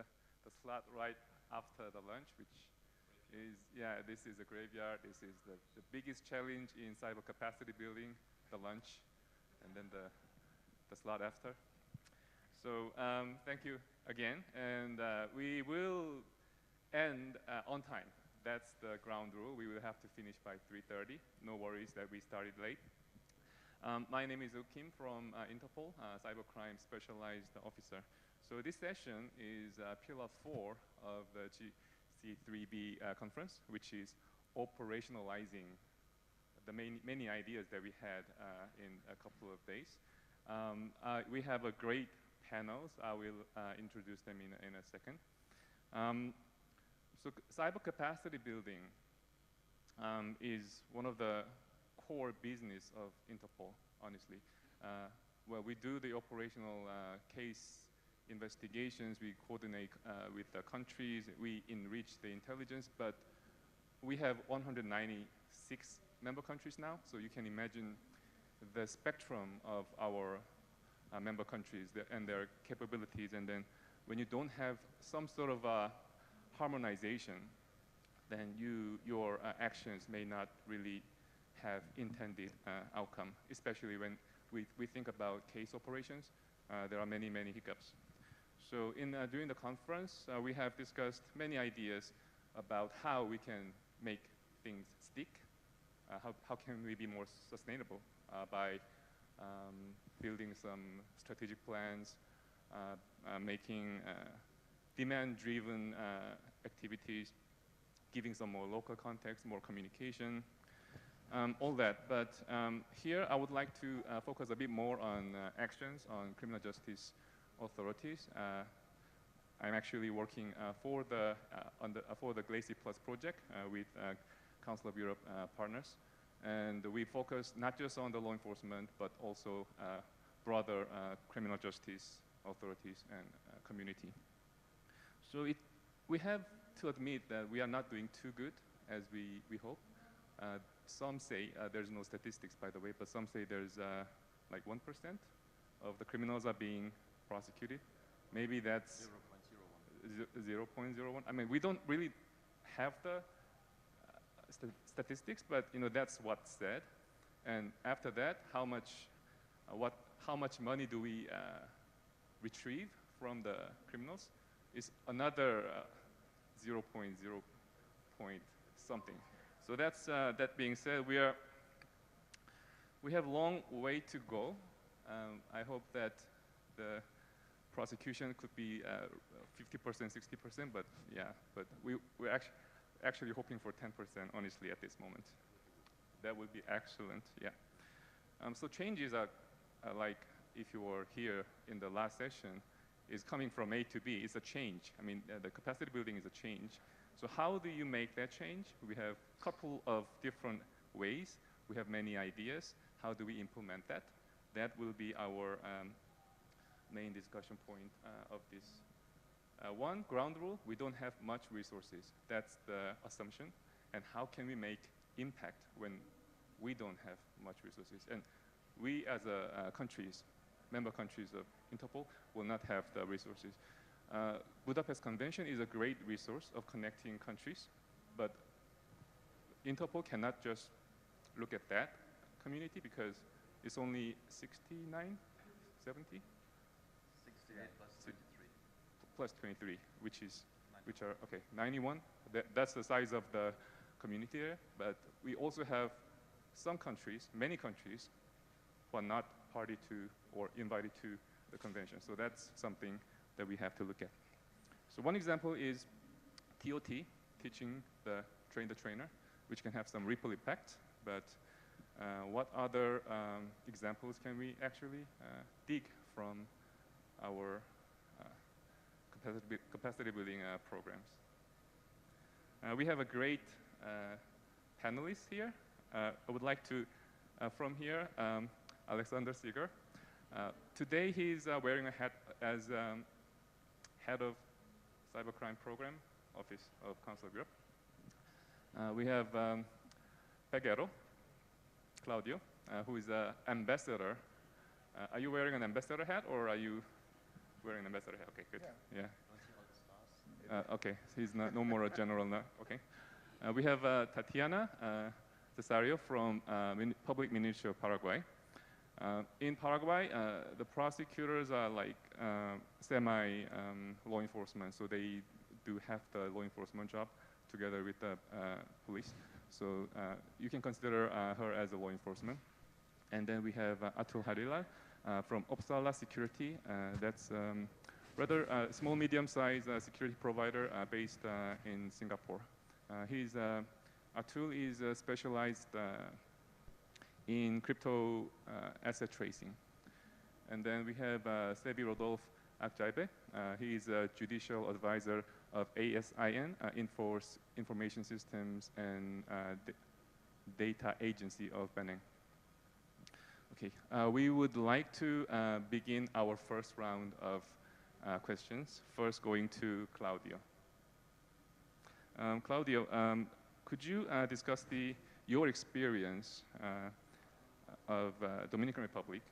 slot right after the lunch, which is, this is a graveyard. This is the biggest challenge in cyber capacity building, the lunch, and then the slot after. So thank you again, and we will end on time. That's the ground rule. We will have to finish by 3:30. No worries that we started late. My name is Kim from Interpol, cybercrime specialized officer. So this session is pillar 4 of the GC3B conference, which is operationalizing the many ideas that we had in a couple of days. We have a great panels. I will introduce them in a second. So cyber capacity building is one of the core business of Interpol, honestly. Well, we do the operational case investigations, we coordinate with the countries, we enrich the intelligence, but we have 196 member countries now, so you can imagine the spectrum of our member countries and their capabilities, and then when you don't have some sort of harmonization, then your actions may not really have intended outcome, especially when we think about case operations. There are many hiccups. So during the conference, we have discussed many ideas about how we can make things stick. How can we be more sustainable by building some strategic plans, making demand-driven activities, giving some more local context, more communication, all that. But here I would like to focus a bit more on actions on criminal justice authorities. I'm actually working for the GLACY Plus project with Council of Europe partners. And we focus not just on the law enforcement, but also broader criminal justice authorities and community. So we have to admit that we are not doing too good as we hope. Some say, there's no statistics by the way, but some say there's like 1% of the criminals are being prosecuted. Maybe that's 0.01. I mean, we don't really have the statistics, but that's what's said. And after that, how much money do we retrieve from the criminals is another 0.0 point something. So that's that being said, we have a long way to go. I hope that the prosecution could be 50%, 60%, but we're actually hoping for 10%, honestly, at this moment. That would be excellent, yeah. So changes are like, if you were here in the last session, is coming from A to B. It's a change. I mean, the capacity building is a change. So how do you make that change? We have a couple of different ways. We have many ideas. How do we implement that? That will be our main discussion point of this. One, ground rule, we don't have much resources. That's the assumption. And how can we make impact when we don't have much resources? And we as countries, member countries of Interpol, will not have the resources. Budapest Convention is a great resource of connecting countries, but Interpol cannot just look at that community because it's only 69, 70? 68 plus 23. Plus 23, which are, okay, 91. That's the size of the community there, but we also have some countries, many countries, who are not party to or invited to the convention. So that's something that we have to look at. So one example is TOT, teaching the train the trainer, which can have some ripple effect, but what other examples can we actually dig from our capacity building programs? We have a great panelist here. I would like to, from here, Alexander Seeger. Today he's wearing a hat as head of cybercrime program, Office of Council of Europe. We have Peguero, Claudio, who is ambassador Are you wearing an ambassador hat, or are you wearing an ambassador hat? Okay, good. Yeah. Okay, so he's no more a general now. Okay. We have Tatiana Cesario from Public Ministry of Paraguay. In Paraguay, the prosecutors are like semi-law enforcement, so they do have the law enforcement job together with the police. So you can consider her as a law enforcement. And then we have Atul Harila from Uppsala Security. That's rather small, medium-sized security provider based in Singapore. Atul is specialized in crypto asset tracing. And then we have Sebi Rodolphe Akjaibe. He is a judicial advisor of ASIN, Enforce Information Systems and Data Agency of Benin. Okay, we would like to begin our first round of questions. First going to Claudio. Claudio, could you discuss your experience of Dominican Republic?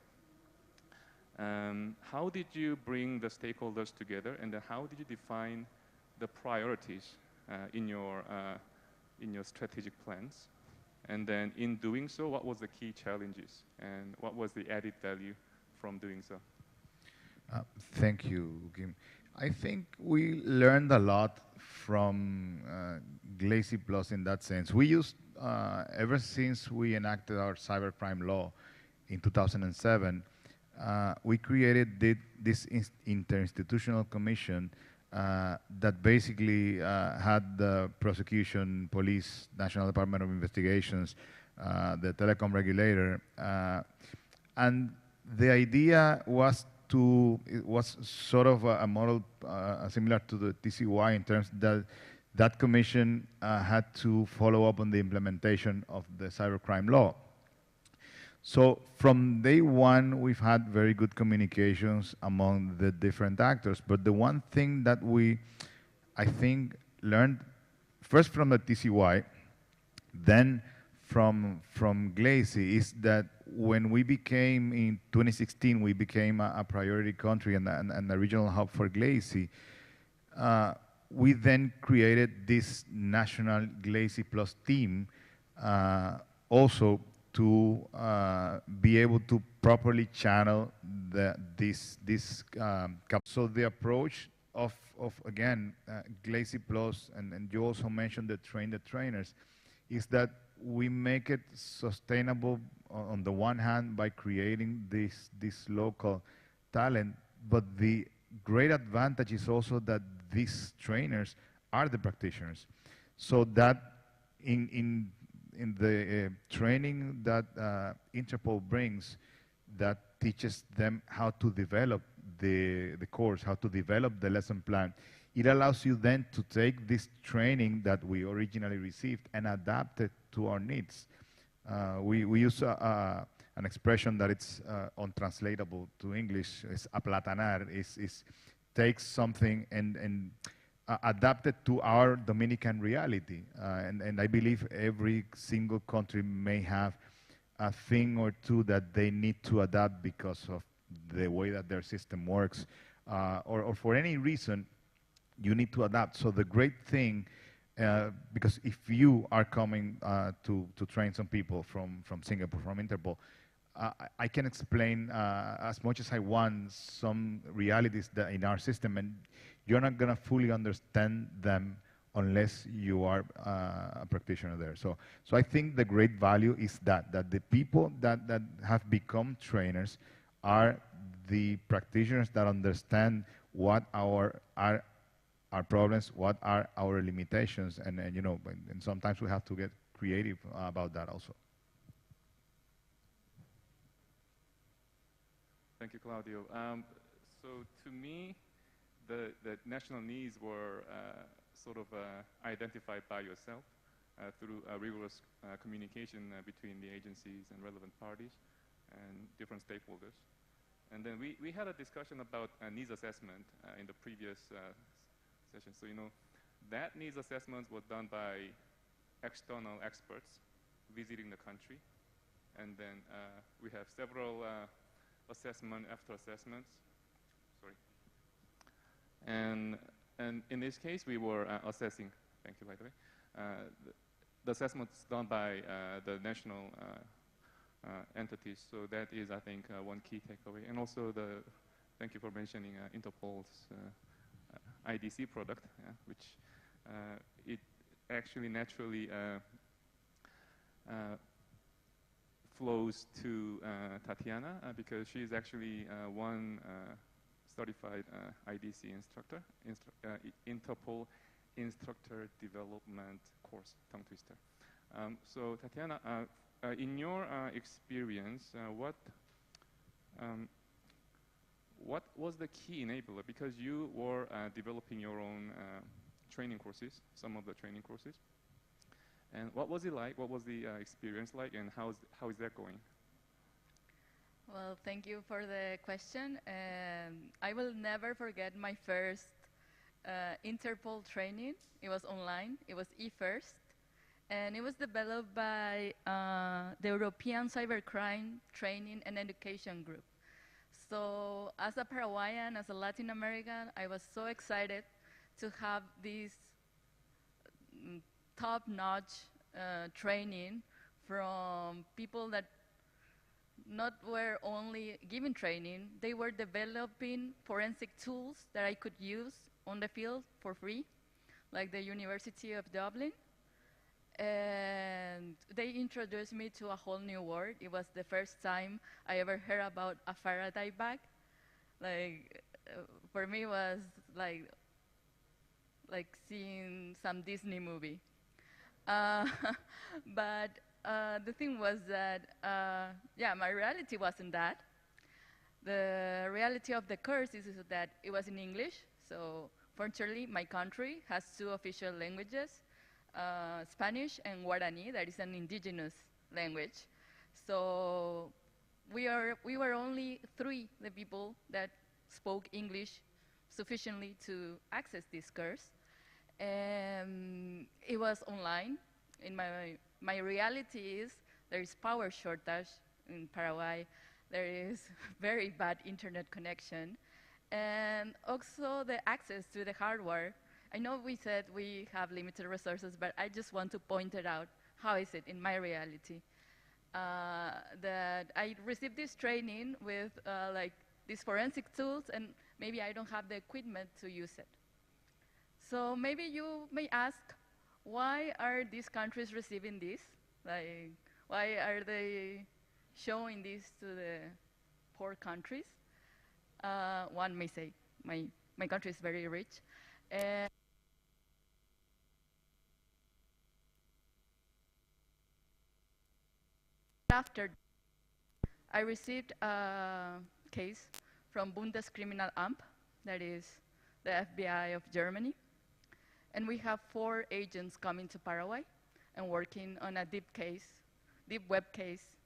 How did you bring the stakeholders together, and then how did you define the priorities in your strategic plans? And then in doing so, what was the key challenges, and what was the added value from doing so? Thank you, Kim. I think we learned a lot from Glacy Plus in that sense. We used, ever since we enacted our cybercrime law in 2007, we created this interinstitutional commission that basically had the prosecution, police, National Department of Investigations, the telecom regulator, and the idea was it was sort of a model similar to the TCY in terms that that commission had to follow up on the implementation of the cybercrime law. So from day one, we've had very good communications among the different actors. But the one thing that we, I think, learned first from the TCY, then from Glacy, is that when we became, in 2016, we became a priority country and a regional hub for Glacy, we then created this national Glacy Plus team also to be able to properly channel so the approach of again, Glacy Plus, and you also mentioned the trainers, is that we make it sustainable on the one hand by creating this local talent, but the great advantage is also that these trainers are the practitioners. So that in the training that Interpol brings, that teaches them how to develop the course, how to develop the lesson plan, it allows you then to take this training that we originally received and adapt it to our needs. We use an expression that it's untranslatable to English. It's aplatanar. It's take something and adapt it to our Dominican reality. And I believe every single country may have a thing or two that they need to adapt because of the way that their system works, or for any reason, you need to adapt. So the great thing, because if you are coming to train some people from Singapore, from Interpol, I can explain as much as I want some realities that in our system, and you're not going to fully understand them unless you are a practitioner there. So I think the great value is that the people that have become trainers are the practitioners that understand what our problems, what are our limitations, and you know, and sometimes we have to get creative about that also. Thank you, Claudio. So to me, the national needs were sort of identified by yourself through rigorous communication between the agencies and relevant parties and different stakeholders. And then we had a discussion about needs assessment in the previous session. So, you know, that needs assessment was done by external experts visiting the country. And then we have several assessment after assessments. Sorry. And in this case, we were assessing. Thank you, by the way. The assessments done by the national entities. So that is, I think, one key takeaway. And also thank you for mentioning Interpol's IDC product, which it actually naturally flows to Tatiana because she is actually one certified IDC instructor, Interpol Instructor Development Course, tongue twister. So Tatiana, in your experience, what was the key enabler? Because you were developing your own training courses, some of the training courses. And what was it like? What was the experience like? And how is that going? Well, thank you for the question. I will never forget my first Interpol training. It was online. It was eFirst. And it was developed by the European Cybercrime Training and Education Group. So as a Paraguayan, as a Latin American, I was so excited to have this top-notch training from people that not were only giving training, they were developing forensic tools that I could use on the field for free, like the University of Dublin. And they introduced me to a whole new world. It was the first time I ever heard about a Faraday bag. Like, for me, it was like seeing some Disney movie. But the thing was that, yeah, my reality wasn't that. The reality of the course is that it was in English. So fortunately, my country has two official languages, Spanish and Guarani, that is an indigenous language. So we were only the people that spoke English sufficiently to access this course. It was online. In my reality is there is power shortage in Paraguay. There is very bad internet connection. And also the access to the hardware. I know we said we have limited resources, but I just want to point it out. How is it in my reality? That I received this training with like these forensic tools, and maybe I don't have the equipment to use it. So maybe you may ask, why are these countries receiving this? Like, why are they showing this to the poor countries? One may say, my country is very rich. After I received a case from Bundeskriminalamt, that is the FBI of Germany. And we have 4 agents coming to Paraguay and working on a deep web case.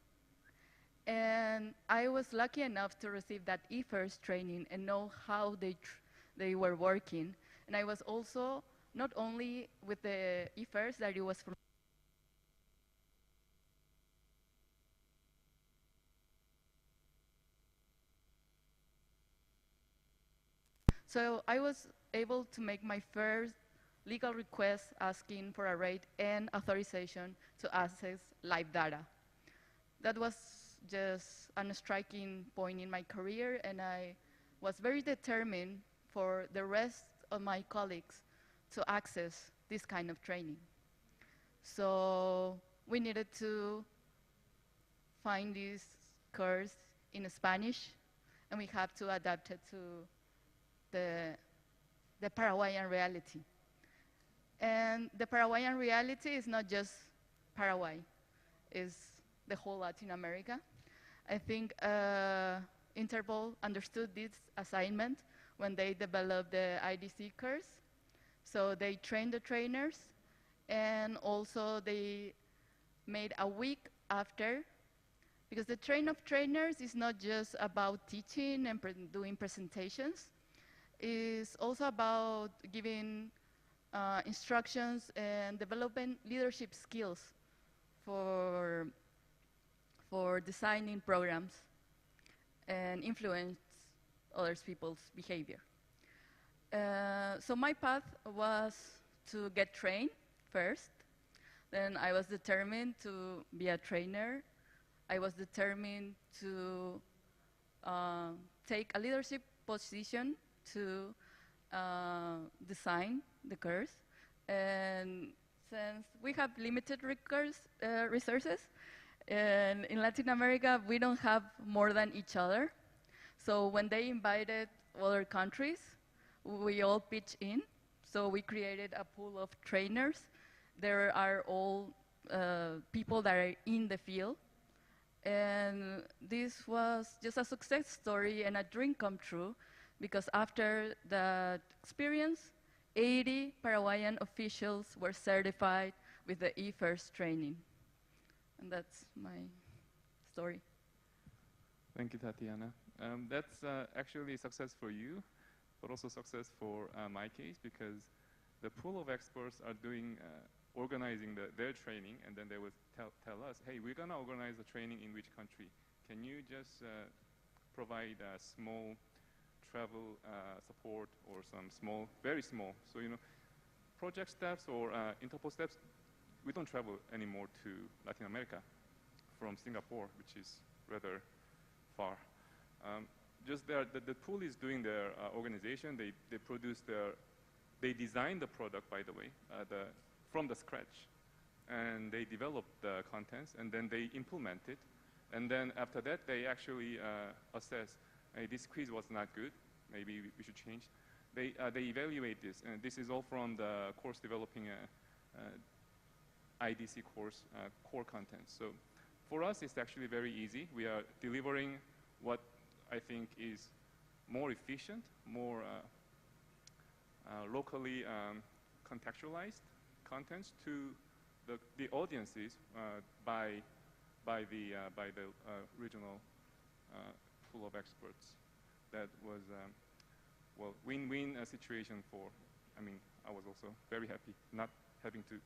And I was lucky enough to receive that eFirst training and know how they were working. And I was also, not only with the eFirst, that it was from So I was able to make my first legal request asking for a rate and authorization to access live data. That was just a striking point in my career, and I was very determined for the rest of my colleagues to access this kind of training. So we needed to find this course in Spanish, and we have to adapt it to the Paraguayan reality. And the Paraguayan reality is not just Paraguay, it's the whole Latin America. I think Interpol understood this assignment when they developed the IDC course. So they trained the trainers, and also they made a week after, because the train of trainers is not just about teaching and doing presentations. It's also about giving instructions and developing leadership skills for designing programs. and influence other people's behavior. So my path was to get trained first. Then I was determined to be a trainer. I was determined to take a leadership position to design the course. And since we have limited resources, and in Latin America, we don't have more than each other. So when they invited other countries, we all pitched in. So we created a pool of trainers. There are all people that are in the field. And this was just a success story and a dream come true, because after that experience, 80 Paraguayan officials were certified with the e-first training. And that's my story. Thank you, Tatiana. That's actually a success for you, but also success for my case, because the pool of experts are doing, organizing their training, and then they would tell us, hey, we're gonna organize the training in which country? Can you just provide a small travel support or some small, very small? So, you know, project staffs or Interpol staffs, we don't travel anymore to Latin America from Singapore, which is rather far. Just the pool is doing their organization. They produce they design the product, by the way, from the scratch, and they develop the contents, and then they implement it, and then after that they actually assess, hey, this quiz was not good, maybe we should change. They evaluate this, and this is all from the course developing IDC course core content. So for us, it's actually very easy. We are delivering what I think is more efficient, more locally contextualized contents to the audiences by the regional pool of experts. That was well, win-win situation for. I mean, I was also very happy not having to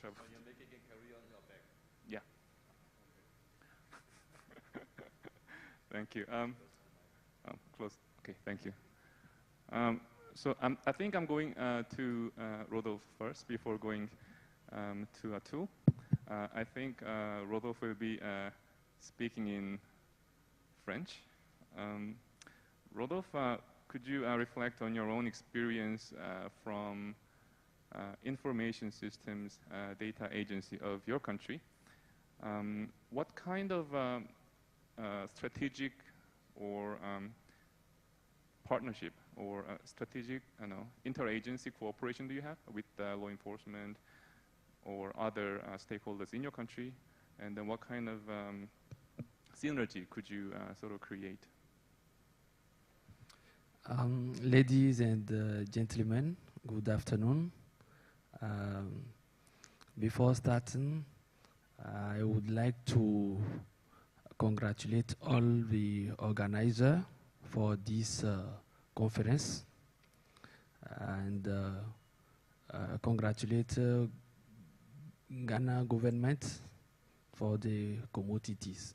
travel. So you're making a career on your back. Yeah. Thank you. Close. Okay, thank you. So I think I'm going to Rodolphe first before going to Atul. I think Rodolphe will be speaking in French. Rodolphe, could you reflect on your own experience from information systems data agency of your country? What kind of strategic or partnership or strategic, interagency cooperation do you have with law enforcement or other stakeholders in your country? And then what kind of synergy could you sort of create? Ladies and gentlemen, good afternoon. Before starting, I would like to congratulate all the organizers for this conference and congratulate Ghana government for the commodities.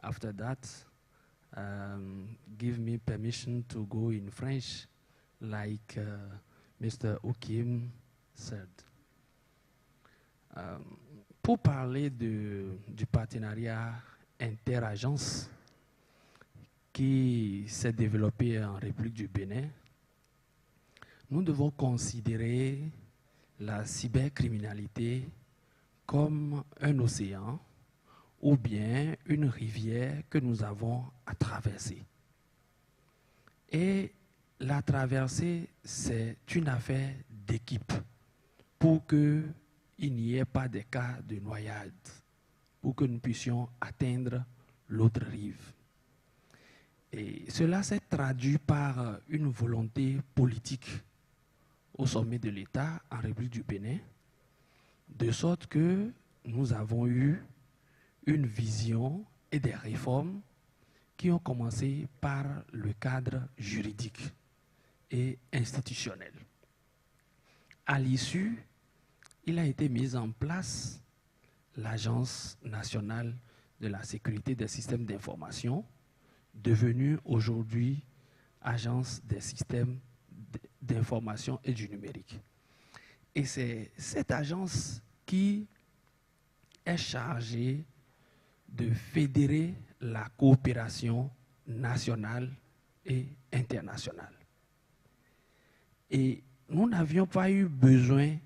After that, give me permission to go in French, like Mr. Okim said. Pour parler du partenariat interagence qui s'est développé en République du Bénin, nous devons considérer la cybercriminalité comme un océan ou bien une rivière que nous avons à traverser. Et la traversée, c'est une affaire d'équipe pour qu'il n'y ait pas de cas de noyade, pour que nous puissions atteindre l'autre rive. Et cela s'est traduit par une volonté politique au sommet de l'État en République du Bénin, de sorte que nous avons eu une vision et des réformes qui ont commencé par le cadre juridique et institutionnel. À l'issue, il a été mis en place l'Agence nationale de la sécurité des systèmes d'information devenue aujourd'hui agence des systèmes d'information et du numérique. Et c'est cette agence qui est chargée de fédérer la coopération nationale et internationale. Et nous n'avions pas eu besoin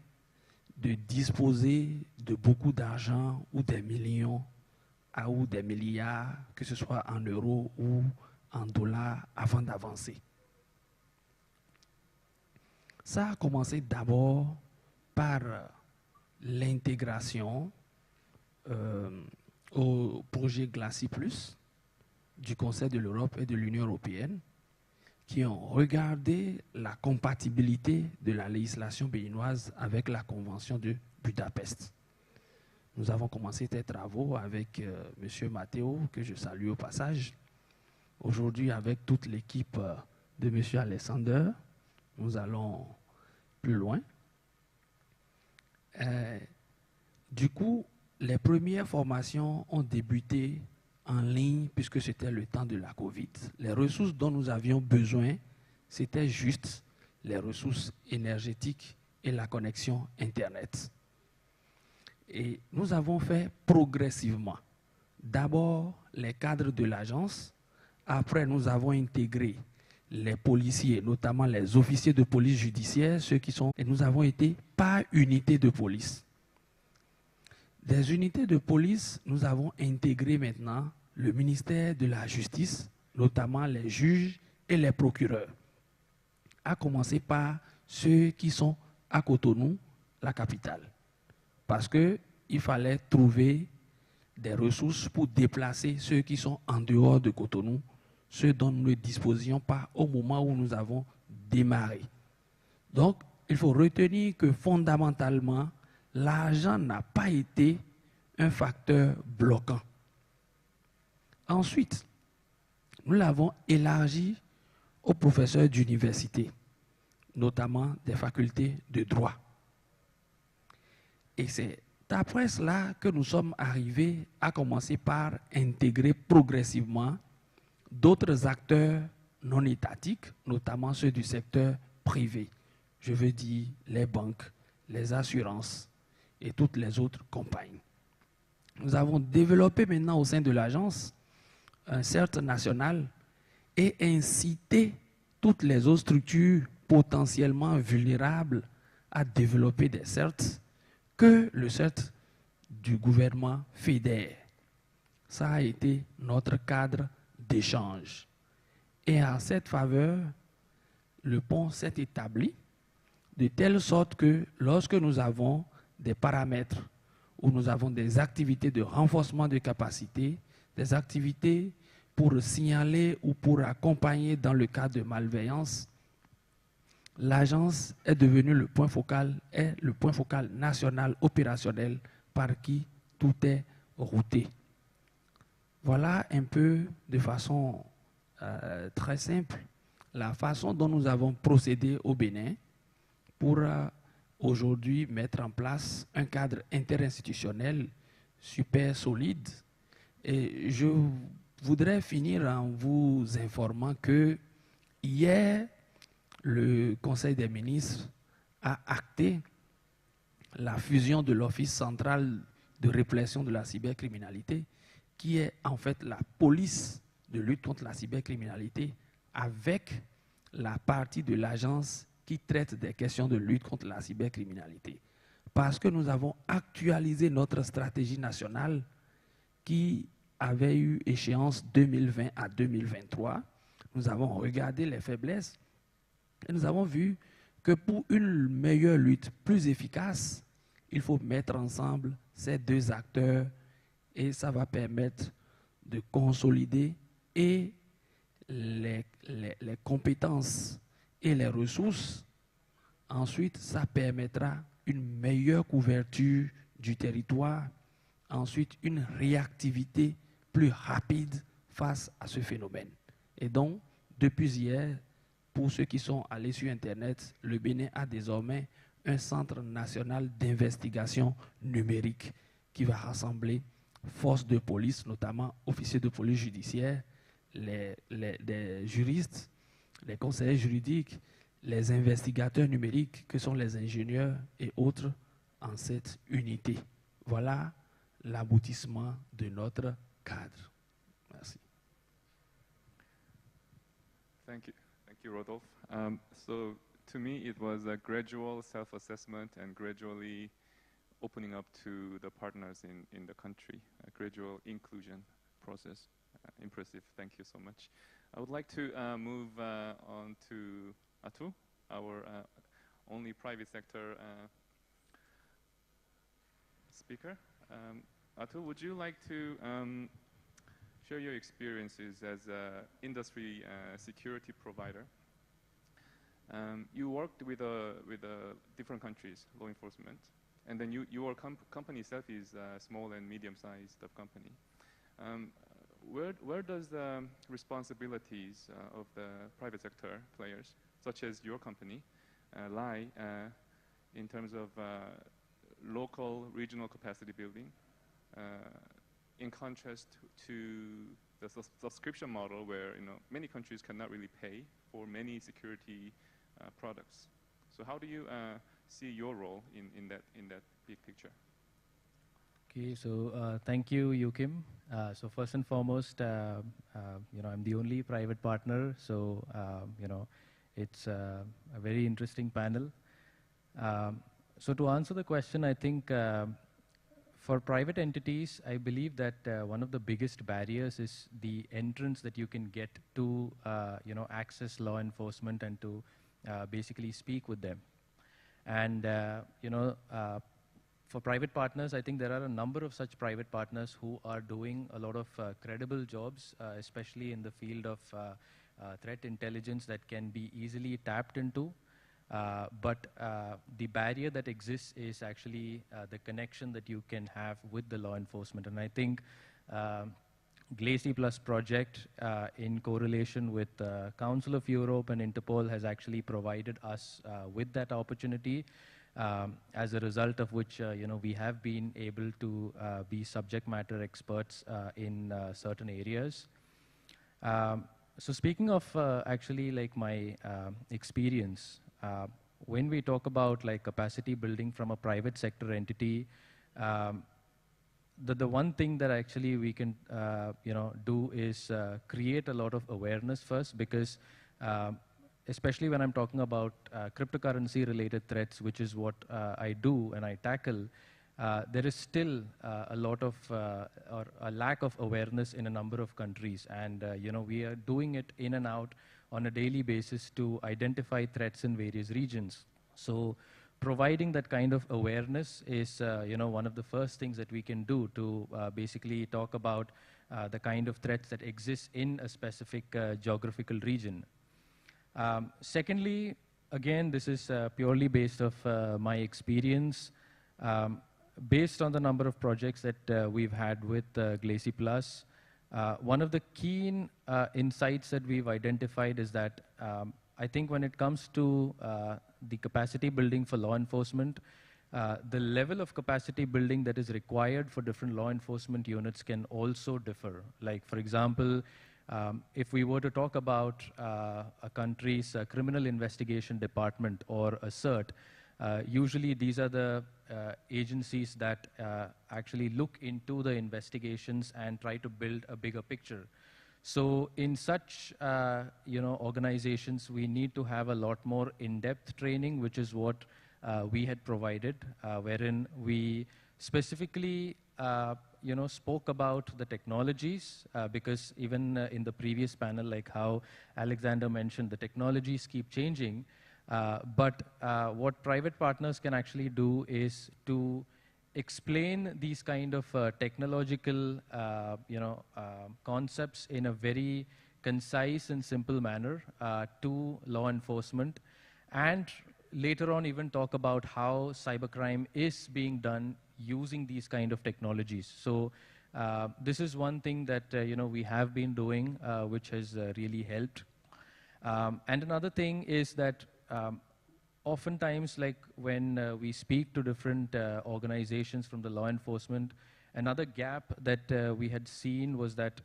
de disposer de beaucoup d'argent ou des millions ou des milliards, que ce soit en euros ou en dollars, avant d'avancer. Ça a commencé d'abord par l'intégration au projet Glacis Plus du Conseil de l'Europe et de l'Union européenne, qui ont regardé la compatibilité de la législation béninoise avec la Convention de Budapest. Nous avons commencé ces travaux avec M. Matteo, que je salue au passage. Aujourd'hui, avec toute l'équipe de M. Alexander, nous allons plus loin. Du coup, les premières formations ont débuté en ligne puisque c'était le temps de la Covid. Les ressources dont nous avions besoin, c'était juste les ressources énergétiques et la connexion Internet. Et nous avons fait progressivement. D'abord, les cadres de l'agence. Après, nous avons intégré les policiers, notamment les officiers de police judiciaire, ceux qui sont... Et nous avons été par unité de police. Des unités de police, nous avons intégré maintenant le ministère de la Justice, notamment les juges et les procureurs, à commencer par ceux qui sont à Cotonou, la capitale. Parce qu'il fallait trouver des ressources pour déplacer ceux qui sont en dehors de Cotonou, ceux dont nous ne disposions pas au moment où nous avons démarré. Donc, il faut retenir que fondamentalement, l'argent n'a pas été un facteur bloquant. Ensuite, nous l'avons élargi aux professeurs d'université, notamment des facultés de droit. Et c'est après cela que nous sommes arrivés à commencer par intégrer progressivement d'autres acteurs non étatiques, notamment ceux du secteur privé. Je veux dire les banques, les assurances et toutes les autres compagnies. Nous avons développé maintenant au sein de l'agence un CERT national et incité toutes les autres structures potentiellement vulnérables à développer des CERT que le CERT du gouvernement fédère. Ça a été notre cadre d'échange. Et à cette faveur, le pont s'est établi de telle sorte que lorsque nous avons des paramètres où nous avons des activités de renforcement de capacité, des activités pour signaler ou pour accompagner dans le cas de malveillance, l'agence est devenue le point focal national opérationnel par qui tout est routé. Voilà un peu de façon très simple la façon dont nous avons procédé au Bénin pour aujourd'hui mettre en place un cadre interinstitutionnel super solide. Et je voudrais finir en vous informant que hier, le Conseil des ministres a acté la fusion de l'Office central de répression de la cybercriminalité, qui est en fait la police de lutte contre la cybercriminalité, avec la partie de l'agence qui traite des questions de lutte contre la cybercriminalité. Parce que nous avons actualisé notre stratégie nationale qui avait eu échéance 2020 à 2023. Nous avons regardé les faiblesses et nous avons vu que pour une meilleure lutte plus efficace, il faut mettre ensemble ces deux acteurs et ça va permettre de consolider et les compétences et les ressources. Ensuite, ça permettra une meilleure couverture du territoire. Ensuite, une réactivité plus rapide face à ce phénomène. Et donc, depuis hier, pour ceux qui sont allés sur Internet, le Bénin a désormais un centre national d'investigation numérique qui va rassembler forces de police, notamment officiers de police judiciaire, les juristes, les conseillers juridiques, les investigateurs numériques, que sont les ingénieurs et autres en cette unité. Voilà l'aboutissement de notre cadre. Merci. Thank you, Rodolphe. So to me, it was a gradual self-assessment and gradually opening up to the partners in the country, a gradual inclusion process. Impressive, thank you so much. I would like to move on to Atu, our only private sector speaker. Atu, would you like to share your experiences as an industry security provider? You worked with different countries, law enforcement, and then your company itself is a small and medium-sized company. Where does the responsibilities of the private sector players, such as your company, lie in terms of local, regional capacity building, in contrast to the subscription model where many countries cannot really pay for many security products? So how do you see your role in that big picture? Okay, so thank you, Yukim. So first and foremost, I'm the only private partner, so it's a very interesting panel. So to answer the question, I think for private entities, I believe that one of the biggest barriers is the entrance that you can get to, access law enforcement and to basically speak with them. And, for private partners, I think there are a number of such private partners who are doing a lot of credible jobs, especially in the field of threat intelligence that can be easily tapped into. But the barrier that exists is actually the connection that you can have with the law enforcement. And I think GLACY Plus project in correlation with Council of Europe and Interpol has actually provided us with that opportunity, as a result of which we have been able to be subject matter experts in certain areas. So speaking of actually like my experience, when we talk about like capacity building from a private sector entity, the one thing that actually we can do is create a lot of awareness first, because especially when I'm talking about cryptocurrency related threats, which is what I do and I tackle, there is still a lot of or a lack of awareness in a number of countries, and we are doing it in and out on a daily basis to identify threats in various regions. So providing that kind of awareness is one of the first things that we can do to basically talk about the kind of threats that exist in a specific geographical region. Secondly, again, this is purely based off my experience. Based on the number of projects that we've had with GLACY Plus, one of the key insights that we've identified is that I think when it comes to the capacity building for law enforcement, the level of capacity building that is required for different law enforcement units can also differ. Like, for example, if we were to talk about a country's criminal investigation department or a CERT, usually these are the agencies that actually look into the investigations and try to build a bigger picture. So in such organizations, we need to have a lot more in-depth training, which is what we had provided, wherein we specifically spoke about the technologies, because even in the previous panel, like how Alexander mentioned, the technologies keep changing. But what private partners can actually do is to explain these kind of technological concepts in a very concise and simple manner to law enforcement, and later on even talk about how cybercrime is being done using these kind of technologies. So this is one thing that we have been doing, which has really helped. And another thing is that oftentimes, like when we speak to different organizations from the law enforcement, another gap that we had seen was that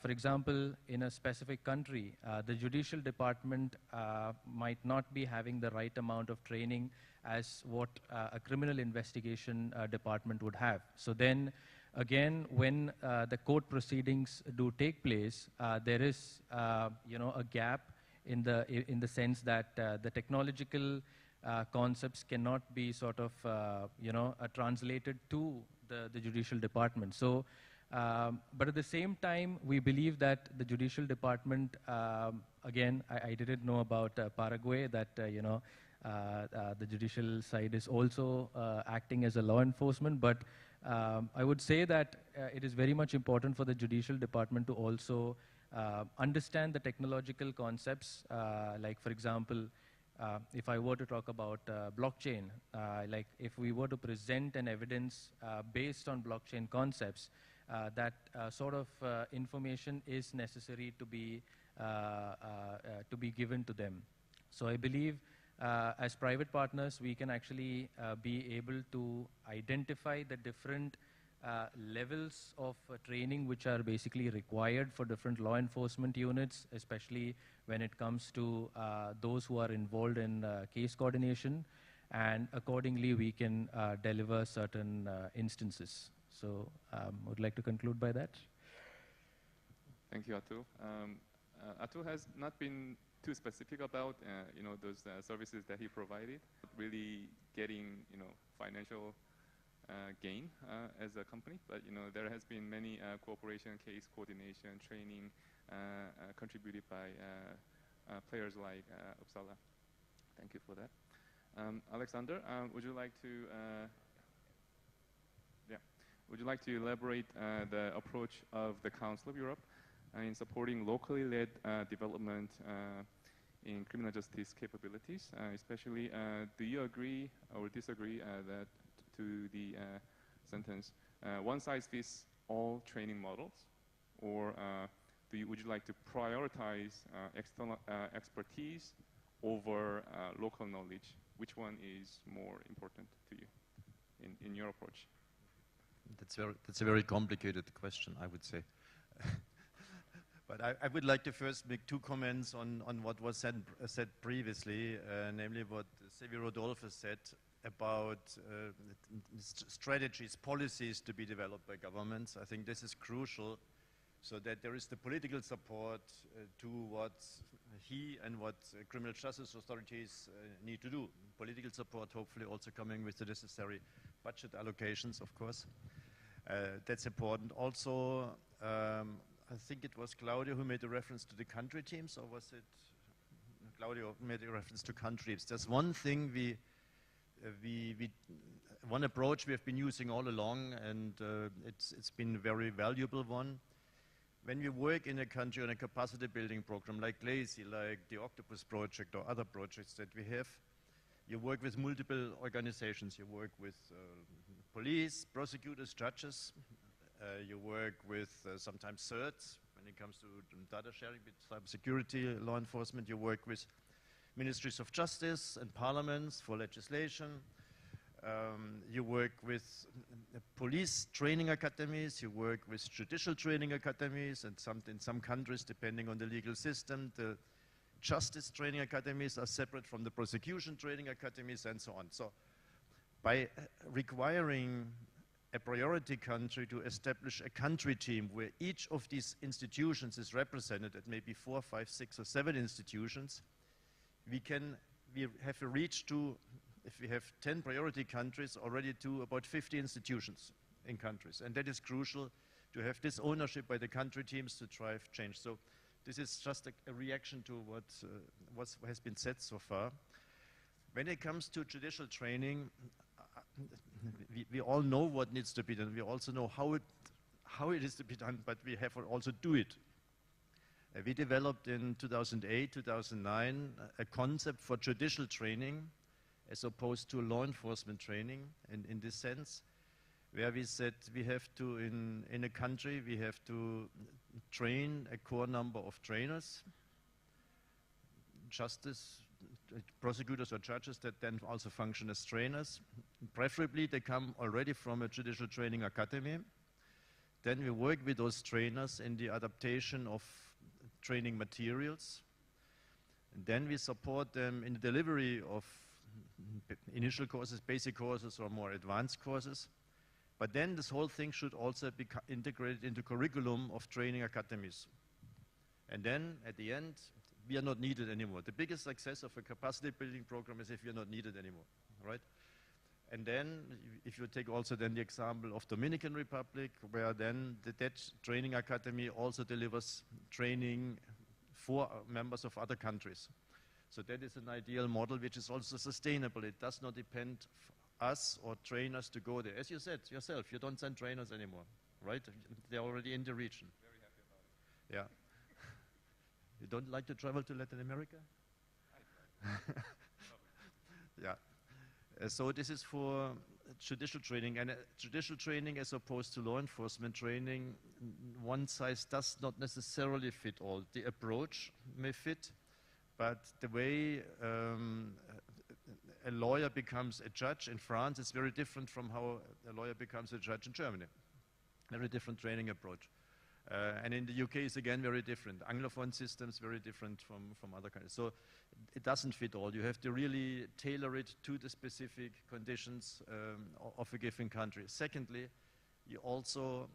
For example, in a specific country, the judicial department might not be having the right amount of training as what a criminal investigation department would have. So then, again, when the court proceedings do take place, there is, a gap in the sense that the technological concepts cannot be sort of, translated to the judicial department. So, but at the same time, we believe that the judicial department, again, I didn't know about Paraguay, that, the judicial side is also acting as a law enforcement, but I would say that it is very much important for the judicial department to also understand the technological concepts, like, for example, if I were to talk about blockchain, like if we were to present an evidence based on blockchain concepts, that sort of information is necessary to be given to them. So I believe as private partners, we can actually be able to identify the different levels of training which are basically required for different law enforcement units, especially when it comes to those who are involved in case coordination, and accordingly we can deliver certain instances. So I would like to conclude by that. Thank you, Atul. Atul has not been too specific about those services that he provided, really getting financial gain as a company, but there has been many cooperation, case coordination, training contributed by players like Uppsala. Thank you for that. Alexander, would you like to elaborate the approach of the Council of Europe in supporting locally led development in criminal justice capabilities? Especially, do you agree or disagree that to the sentence, one size fits all training models, or would you like to prioritize external expertise over local knowledge? Which one is more important to you in your approach? That's a very complicated question, I would say. But I would like to first make two comments on what was said previously, namely what Xavier Rodolphe said about strategies, policies to be developed by governments. I think this is crucial, so that there is the political support to what he and what criminal justice authorities need to do. Political support, hopefully also coming with the necessary budget allocations, of course. That's important. Also, I think it was Claudio who made a reference to the country teams, or was it Claudio who made a reference to country teams? There's one thing one approach we have been using all along, and it's been a very valuable one. When we work in a country on a capacity building program like GLACY, like the Octopus project or other projects that we have, you work with multiple organizations. You work with police, prosecutors, judges. You work with sometimes CERTs when it comes to data sharing with cybersecurity, law enforcement. You work with ministries of justice and parliaments for legislation. You work with police training academies. You work with judicial training academies, and in some countries, depending on the legal system, the justice training academies are separate from the prosecution training academies, and so on. So by requiring a priority country to establish a country team where each of these institutions is represented at maybe 4, 5, 6, or 7 institutions, we have a reach to, if we have 10 priority countries, already to about 50 institutions in countries. And that is crucial to have this ownership by the country teams to drive change. So this is just a reaction to what has been said so far. When it comes to judicial training, we all know what needs to be done. We also know how it is to be done, but we have to also do it. We developed in 2008, 2009 a concept for judicial training as opposed to law enforcement training in this sense, where we said we have to, in a country, we have to train a core number of trainers, justice, prosecutors or judges that then also function as trainers. Preferably they come already from a judicial training academy. Then we work with those trainers in the adaptation of training materials. And then we support them in the delivery of initial courses, basic courses, or more advanced courses. But then this whole thing should also be integrated into curriculum of training academies. And then at the end, we are not needed anymore. The biggest success of a capacity building program is if we are not needed anymore, right? And then if you take also then the example of Dominican Republic, where then that training academy also delivers training for members of other countries. So that is an ideal model which is also sustainable. It does not depend us or trainers to go there. As you said yourself, you don't send trainers anymore, right? They're already in the region. Very happy about it. Yeah. You don't like to travel to Latin America? Yeah. So this is for judicial training, and judicial training as opposed to law enforcement training, one size does not necessarily fit all. The approach may fit, but the way a lawyer becomes a judge in France is very different from how a lawyer becomes a judge in Germany. Very different training approach. And in the UK is again very different. Anglophone systems very different from other countries. So it doesn't fit all. You have to really tailor it to the specific conditions of a given country. Secondly, you also,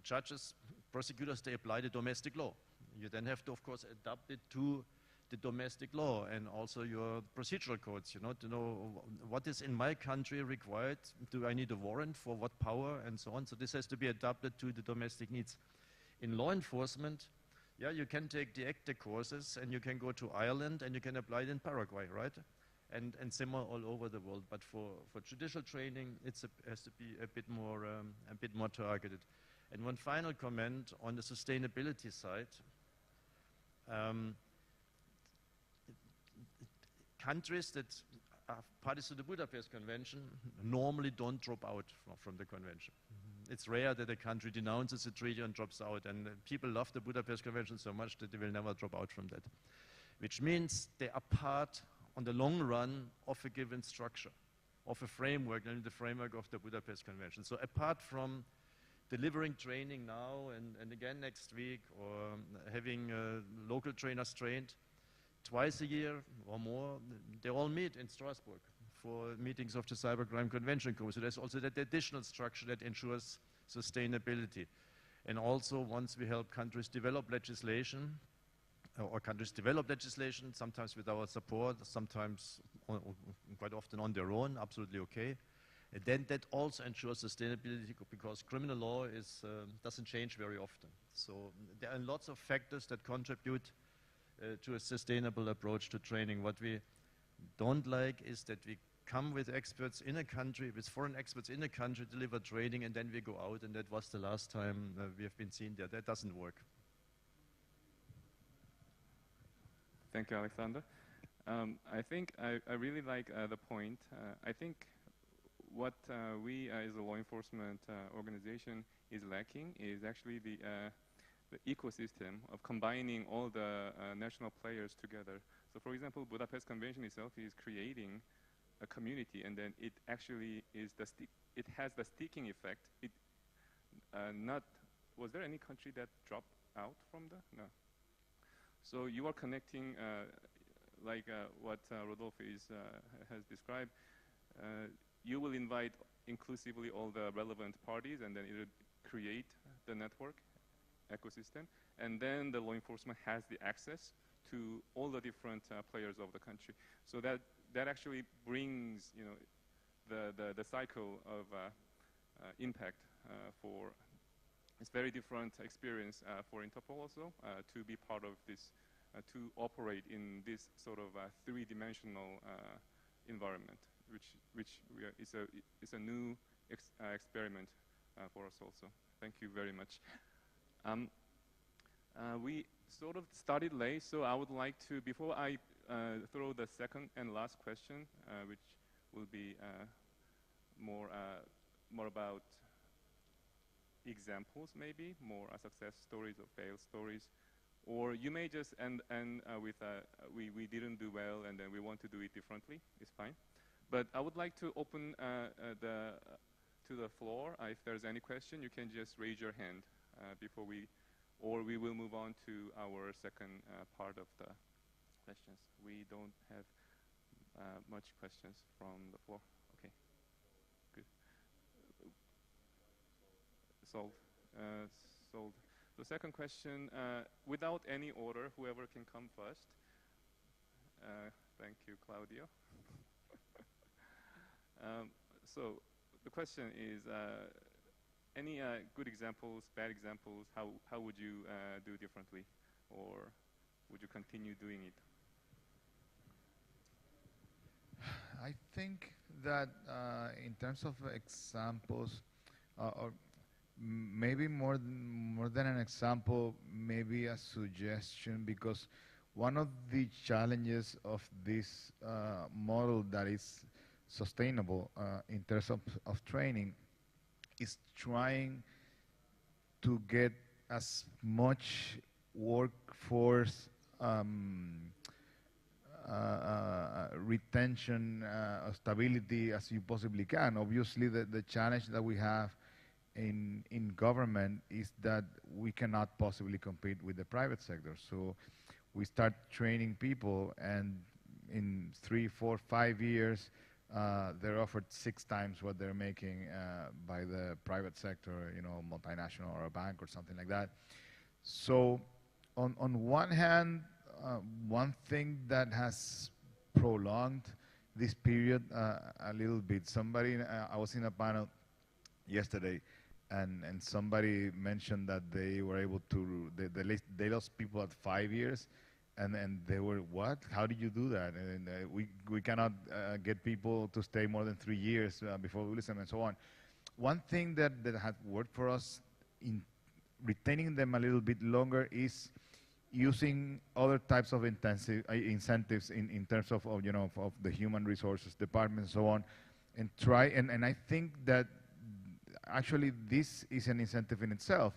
judges, prosecutors, they apply the domestic law. You then have to, of course, adapt it to the domestic law and also your procedural codes, you know, to know what is in my country required. Do I need a warrant for what power and so on? So this has to be adapted to the domestic needs. In law enforcement, yeah, you can take the ACTA courses and you can go to Ireland and you can apply it in Paraguay, right? And similar all over the world. But for judicial training, it has to be a bit more targeted. And one final comment on the sustainability side. Countries that are parties to the Budapest Convention normally don't drop out from the convention. It's rare that a country denounces a treaty and drops out, and people love the Budapest Convention so much that they will never drop out from that. Which means they are part, on the long run, of a given structure, of a framework, and the framework of the Budapest Convention. So apart from delivering training now and again next week, or having local trainers trained, twice a year or more, they all meet in Strasbourg for meetings of the Cybercrime Convention Group. So there's also that additional structure that ensures sustainability. And also, once we help countries develop legislation, or countries develop legislation, sometimes with our support, sometimes quite often on their own, absolutely okay. And then that also ensures sustainability, because criminal law doesn't change very often. So there are lots of factors that contribute to a sustainable approach to training. What we don't like is that we come with experts in a country, with foreign experts in a country, deliver training, and then we go out, and that was the last time we have been seen there. That doesn't work. Thank you, Alexander. I think I really like the point. I think what we as a law enforcement organization is lacking is actually the ecosystem of combining all the national players together. So for example, Budapest Convention itself is creating a community, and then it actually is it has the sticking effect. Was there any country that dropped out from No. So you are connecting, like what Rodolphe has described. You will invite inclusively all the relevant parties, and then it will create the network ecosystem, and then the law enforcement has the access to all the different players of the country. So that actually brings, you know, the cycle of impact for. It's very different experience for Interpol also to be part of this, to operate in this sort of three-dimensional environment, which is a new experiment for us also. Thank you very much. We sort of started late, so I would like to, before I throw the second and last question, which will be more about examples, maybe more success stories or failed stories, or you may just end with we didn't do well and then we want to do it differently. It's fine, but I would like to open to the floor. If there's any question, you can just raise your hand or we will move on to our second part of the questions. We don't have much questions from the floor. Okay, good. Solved. Solved. The second question, without any order, whoever can come first. Thank you, Claudio. So the question is, any good examples, bad examples, how would you do differently? Or would you continue doing it? I think that in terms of examples, or maybe more than an example, maybe a suggestion, because one of the challenges of this model that is sustainable in terms of training is trying to get as much workforce retention, stability as you possibly can. Obviously, the challenge that we have in government is that we cannot possibly compete with the private sector. So we start training people, and in 3, 4, 5 years, they're offered 6 times what they're making by the private sector, you know, multinational or a bank or something like that. So on one hand, one thing that has prolonged this period a little bit, I was in a panel yesterday, and somebody mentioned that they were able to, they lost people at 5 years, and they were, what? How did you do that? And we cannot get people to stay more than 3 years before we lose them, and so on. One thing that had worked for us in retaining them a little bit longer is using other types of incentives in terms of you know, of the human resources department and so on, and try, and I think that actually this is an incentive in itself,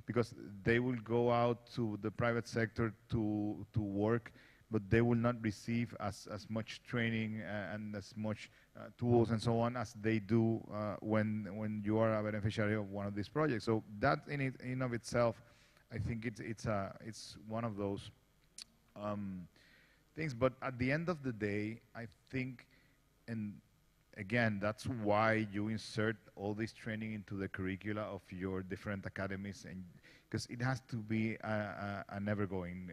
because they will go out to the private sector to work, but they will not receive as much training and as much tools and so on as they do when you are a beneficiary of one of these projects. So that in of itself, I think it's one of those things. But at the end of the day, I think, and again, that's why you insert all this training into the curricula of your different academies, and because it has to be an ever-going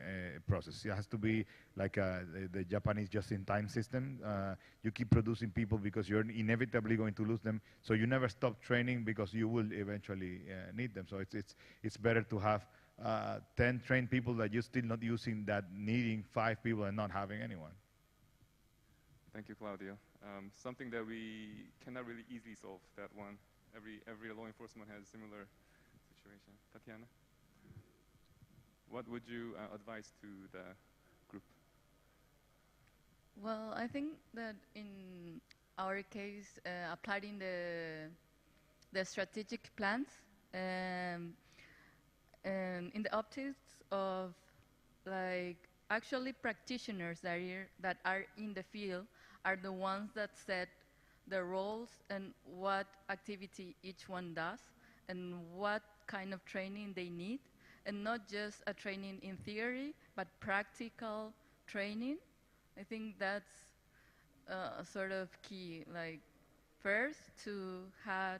process. It has to be like the Japanese just-in-time system. You keep producing people because you're inevitably going to lose them, so you never stop training because you will eventually need them. So it's better to have 10 trained people that you're still not using, that needing 5 people and not having anyone. Thank you, Claudio. Something that we cannot really easily solve, that one. Every law enforcement has a similar situation. Tatiana, what would you advise to the group? Well, I think that in our case, applying the strategic plans in the optics of like actually practitioners that are in the field are the ones that set the roles and what activity each one does and what kind of training they need, and not just a training in theory, but practical training. I think that's sort of key. Like, first, to have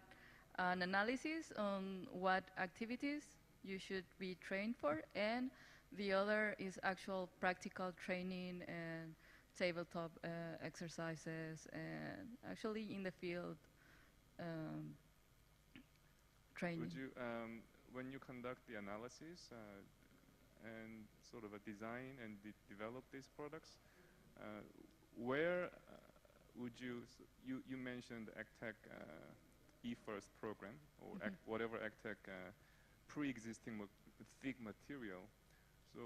an analysis on what activities you should be trained for, and the other is actual practical training and tabletop exercises and actually in the field training. Would you, when you conduct the analysis and sort of a design and develop these products, where would you mentioned AgTech eFirst program or whatever AgTech pre-existing thick material. So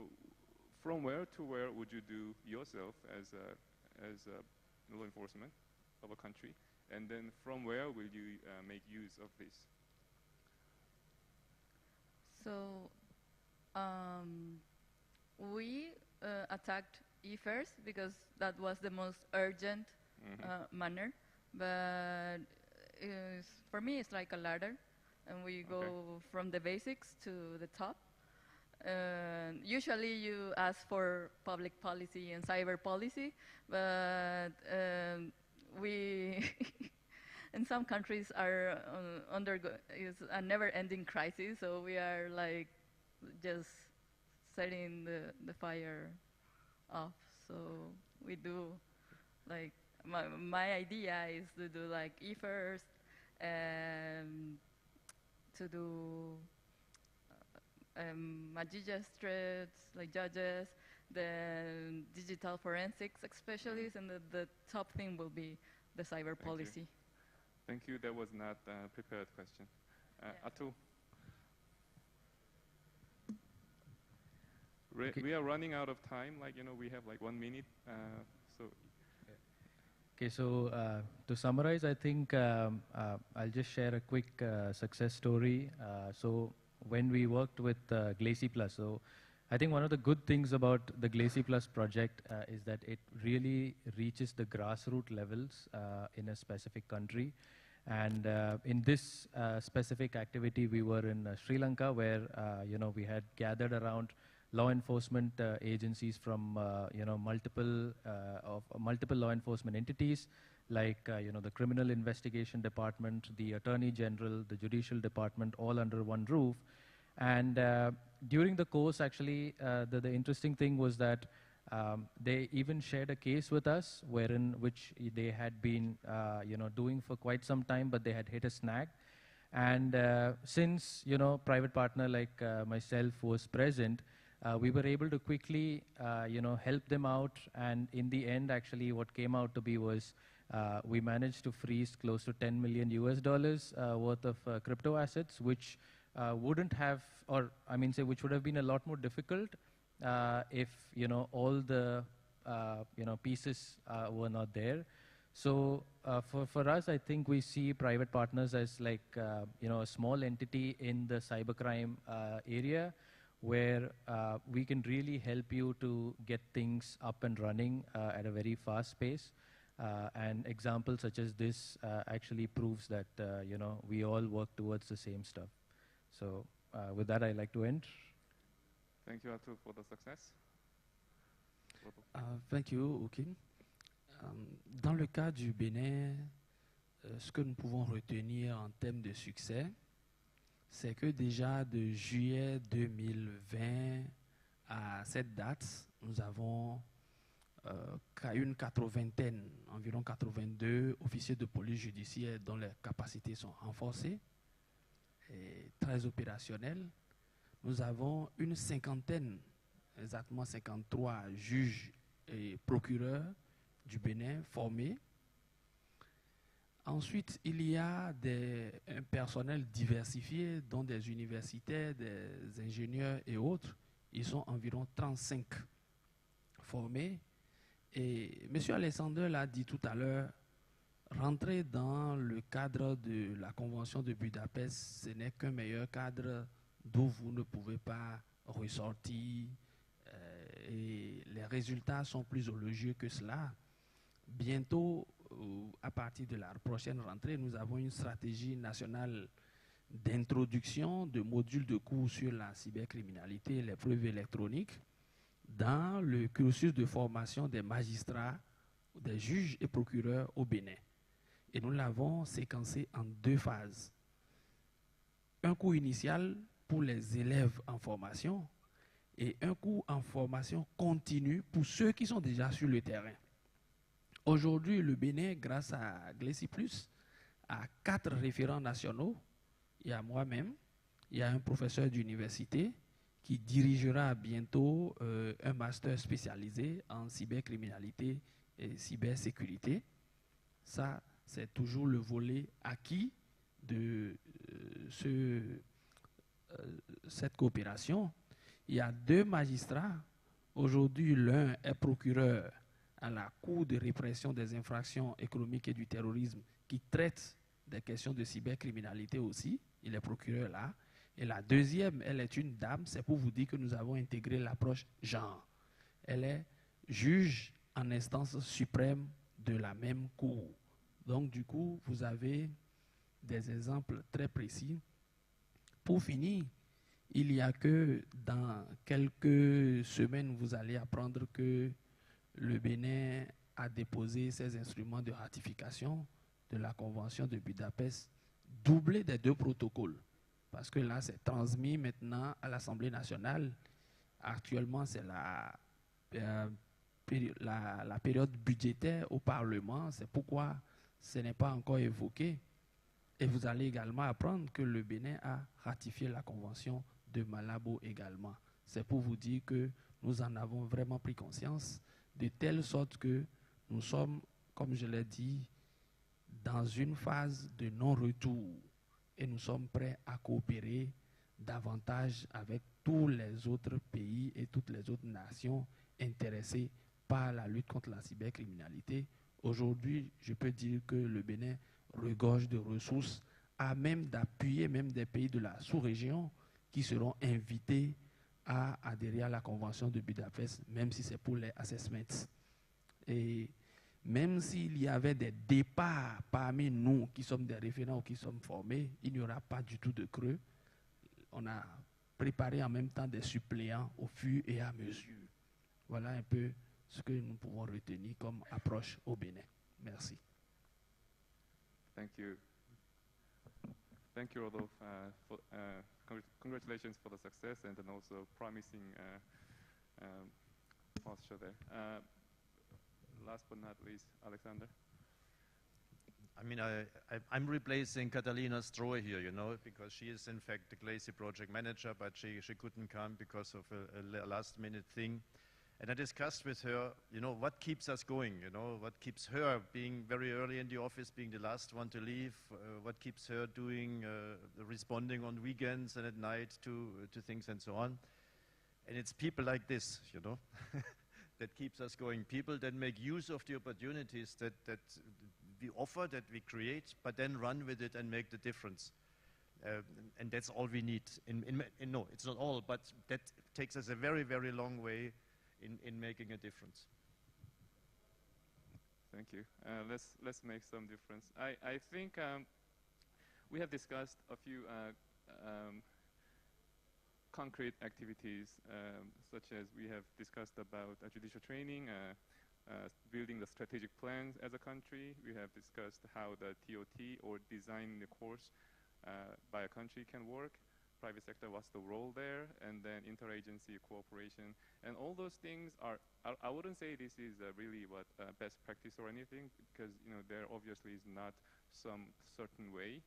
from where to where would you do yourself as a law enforcement of a country, and then from where will you make use of this? So we attacked eFirst because that was the most urgent manner, but for me, it's like a ladder, and we go from the basics to the top. Usually you ask for public policy and cyber policy, but we, in some countries, are is a never-ending crisis, so we are like just setting the fire off. So we do, like, my idea is to do like e-first, and to do magistrates, like judges, then digital forensics specialists, and the top thing will be the cyber policy. Thank you. That was not a prepared question. Atu. We are running out of time. Like, we have like 1 minute. Okay, so to summarize, I think I'll just share a quick success story. So when we worked with Glacy Plus, so I think one of the good things about the Glacy Plus project is that it really reaches the grassroots levels in a specific country. And in this specific activity, we were in Sri Lanka, where we had gathered around law enforcement agencies from multiple law enforcement entities, like the Criminal Investigation Department, the Attorney General, the Judicial Department, all under one roof. And during the course, actually, the interesting thing was that they even shared a case with us, which they had been doing for quite some time, but they had hit a snag. And since private partner like myself was present, we were able to quickly help them out, and in the end, actually, what came out to be was we managed to freeze close to $10 million worth of crypto assets, which wouldn't have, or I mean, which would have been a lot more difficult if all the pieces were not there. So for us, I think we see private partners as like a small entity in the cybercrime area, where we can really help you to get things up and running at a very fast pace. And examples such as this actually proves that we all work towards the same stuff. So with that, I'd like to end. Thank you, Atu, for the success. Thank you, Okin. Dans le cas du Bénin, ce que nous pouvons retenir en termes de succès, c'est que déjà de juillet 2020 à cette date, nous avons une 80aine, environ 82 officiers de police judiciaire dont les capacités sont renforcées et très opérationnelles. Nous avons une 50aine, exactement 53 juges et procureurs du Bénin formés. Ensuite, il y a un personnel diversifié, dont des universitaires, des ingénieurs et autres. Ils sont environ 35 formés. Et M. Alexander l'a dit tout à l'heure, rentrer dans le cadre de la Convention de Budapest, ce n'est qu'un meilleur cadre d'où vous ne pouvez pas ressortir. Et les résultats sont plus élogieux que cela. Bientôt, à partir de la prochaine rentrée, nous avons une stratégie nationale d'introduction de modules de cours sur la cybercriminalité et les preuves électroniques dans le cursus de formation des magistrats, des juges et procureurs au Bénin. Et nous l'avons séquencé en 2 phases. Un cours initial pour les élèves en formation et un cours en formation continue pour ceux qui sont déjà sur le terrain. Aujourd'hui, le Bénin, grâce à Glacy Plus, a 4 référents nationaux. Il y a moi-même, il y a un professeur d'université qui dirigera bientôt un master spécialisé en cybercriminalité et cybersécurité. Ça, c'est toujours le volet acquis de cette coopération. Il y a 2 magistrats. Aujourd'hui, l'un est procureur à la Cour de répression des infractions économiques et du terrorisme qui traite des questions de cybercriminalité aussi. Il est procureur là. Et la deuxième, elle est une dame. C'est pour vous dire que nous avons intégré l'approche genre. Elle est juge en instance suprême de la même cour. Donc, du coup, vous avez des exemples très précis. Pour finir, il y a que dans quelques semaines, vous allez apprendre que le Bénin a déposé ses instruments de ratification de la Convention de Budapest, doublé des 2 protocoles. Parce que là, c'est transmis maintenant à l'Assemblée nationale. Actuellement, c'est la période budgétaire au Parlement. C'est pourquoi ce n'est pas encore évoqué. Et vous allez également apprendre que le Bénin a ratifié la Convention de Malabo également. C'est pour vous dire que nous en avons vraiment pris conscience, de telle sorte que nous sommes, comme je l'ai dit, dans une phase de non-retour. Et nous sommes prêts à coopérer davantage avec tous les autres pays et toutes les autres nations intéressées par la lutte contre la cybercriminalité. Aujourd'hui, je peux dire que le Bénin regorge de ressources à même d'appuyer même des pays de la sous-région qui seront invités à adhérer à la Convention de Budapest, même si c'est pour les assessments. Et même s'il y avait des départs parmi nous qui sommes des référents ou qui sommes formés, il n'y aura pas du tout de creux. On a préparé en même temps des suppléants au fur et à mesure. Voilà un peu ce que nous pouvons retenir comme approche au Bénin. Merci. Thank you. Thank you, Rodolphe. Congratulations for the success and then also promising posture there. Last but not least, Alexander. I mean, I'm replacing Catalina Strohe here, you know, because she is in fact the GLACY project manager, but she couldn't come because of a last-minute thing. And I discussed with her, you know, what keeps us going, you know, what keeps her being very early in the office, being the last one to leave, what keeps her doing, responding on weekends and at night to things and so on. And it's people like this, you know, that keeps us going. People that make use of the opportunities that we offer, that we create, but then run with it and make the difference. And that's all we need. No, it's not all, but that takes us a very, very long way in making a difference. Thank you. Let's make some difference. I think we have discussed a few concrete activities, such as we have discussed about judicial training, building the strategic plans as a country. We have discussed how the TOT or design the course by a country can work. Private sector, what's the role there, and then interagency cooperation, and all those things are. I wouldn't say this is really what best practice or anything, because there obviously is not some certain way.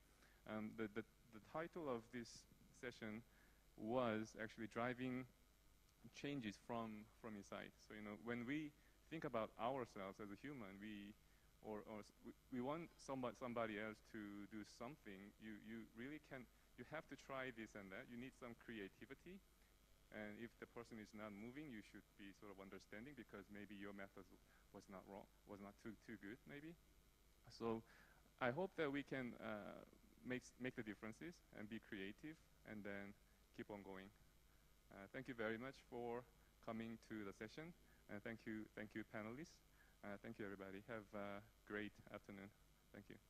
The title of this session was actually driving changes from inside. So when we think about ourselves as a human, we want somebody else to do something. You really can. You have to try this and that. You need some creativity. And if the person is not moving, you should be sort of understanding, because maybe your method was not wrong, was not too good, maybe. So I hope that we can make the differences and be creative and then keep on going. Thank you very much for coming to the session. Thank you, panelists. Thank you, everybody. Have a great afternoon. Thank you.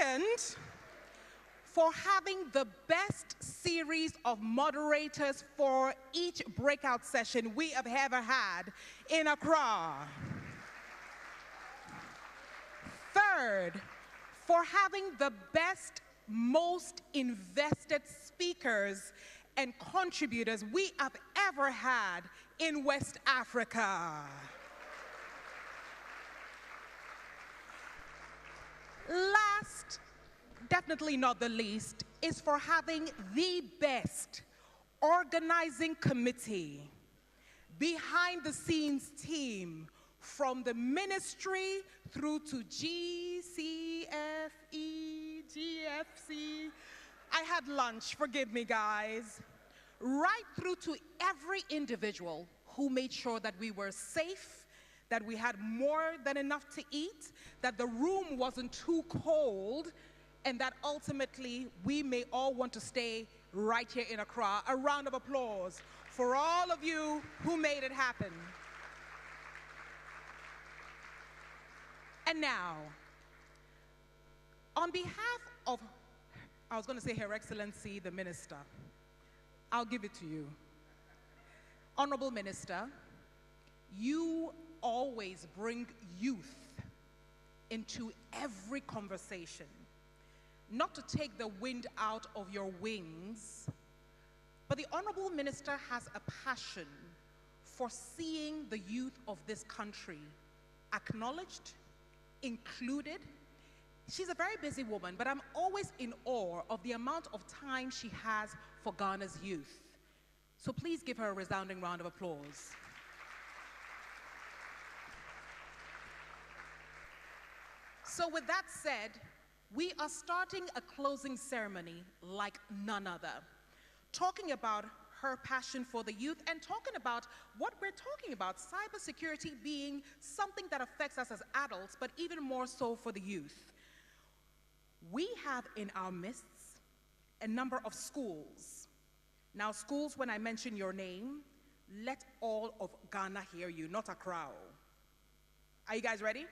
Second, for having the best series of moderators for each breakout session we have ever had in Accra. Third, for having the best, most invested speakers and contributors we have ever had in West Africa. Last, definitely not the least, is for having the best organizing committee, behind the scenes team, from the ministry through to GCFE, GFC. I had lunch, forgive me guys. Right through to every individual who made sure that we were safe, that we had more than enough to eat, that the room wasn't too cold, and that ultimately we may all want to stay right here in Accra. A round of applause for all of you who made it happen. And now, on behalf of, I was going to say Her Excellency the Minister, I'll give it to you. Honorable Minister, you always bring youth into every conversation, not to take the wind out of your wings, but the Honorable Minister has a passion for seeing the youth of this country acknowledged, included. She's a very busy woman, but I'm always in awe of the amount of time she has for Ghana's youth. So please give her a resounding round of applause. So with that said, we are starting a closing ceremony like none other, talking about her passion for the youth and talking about what we're talking about, cybersecurity being something that affects us as adults, but even more so for the youth. We have in our midst a number of schools. Now, schools, when I mention your name, let all of Ghana hear you, not Accra. Are you guys ready?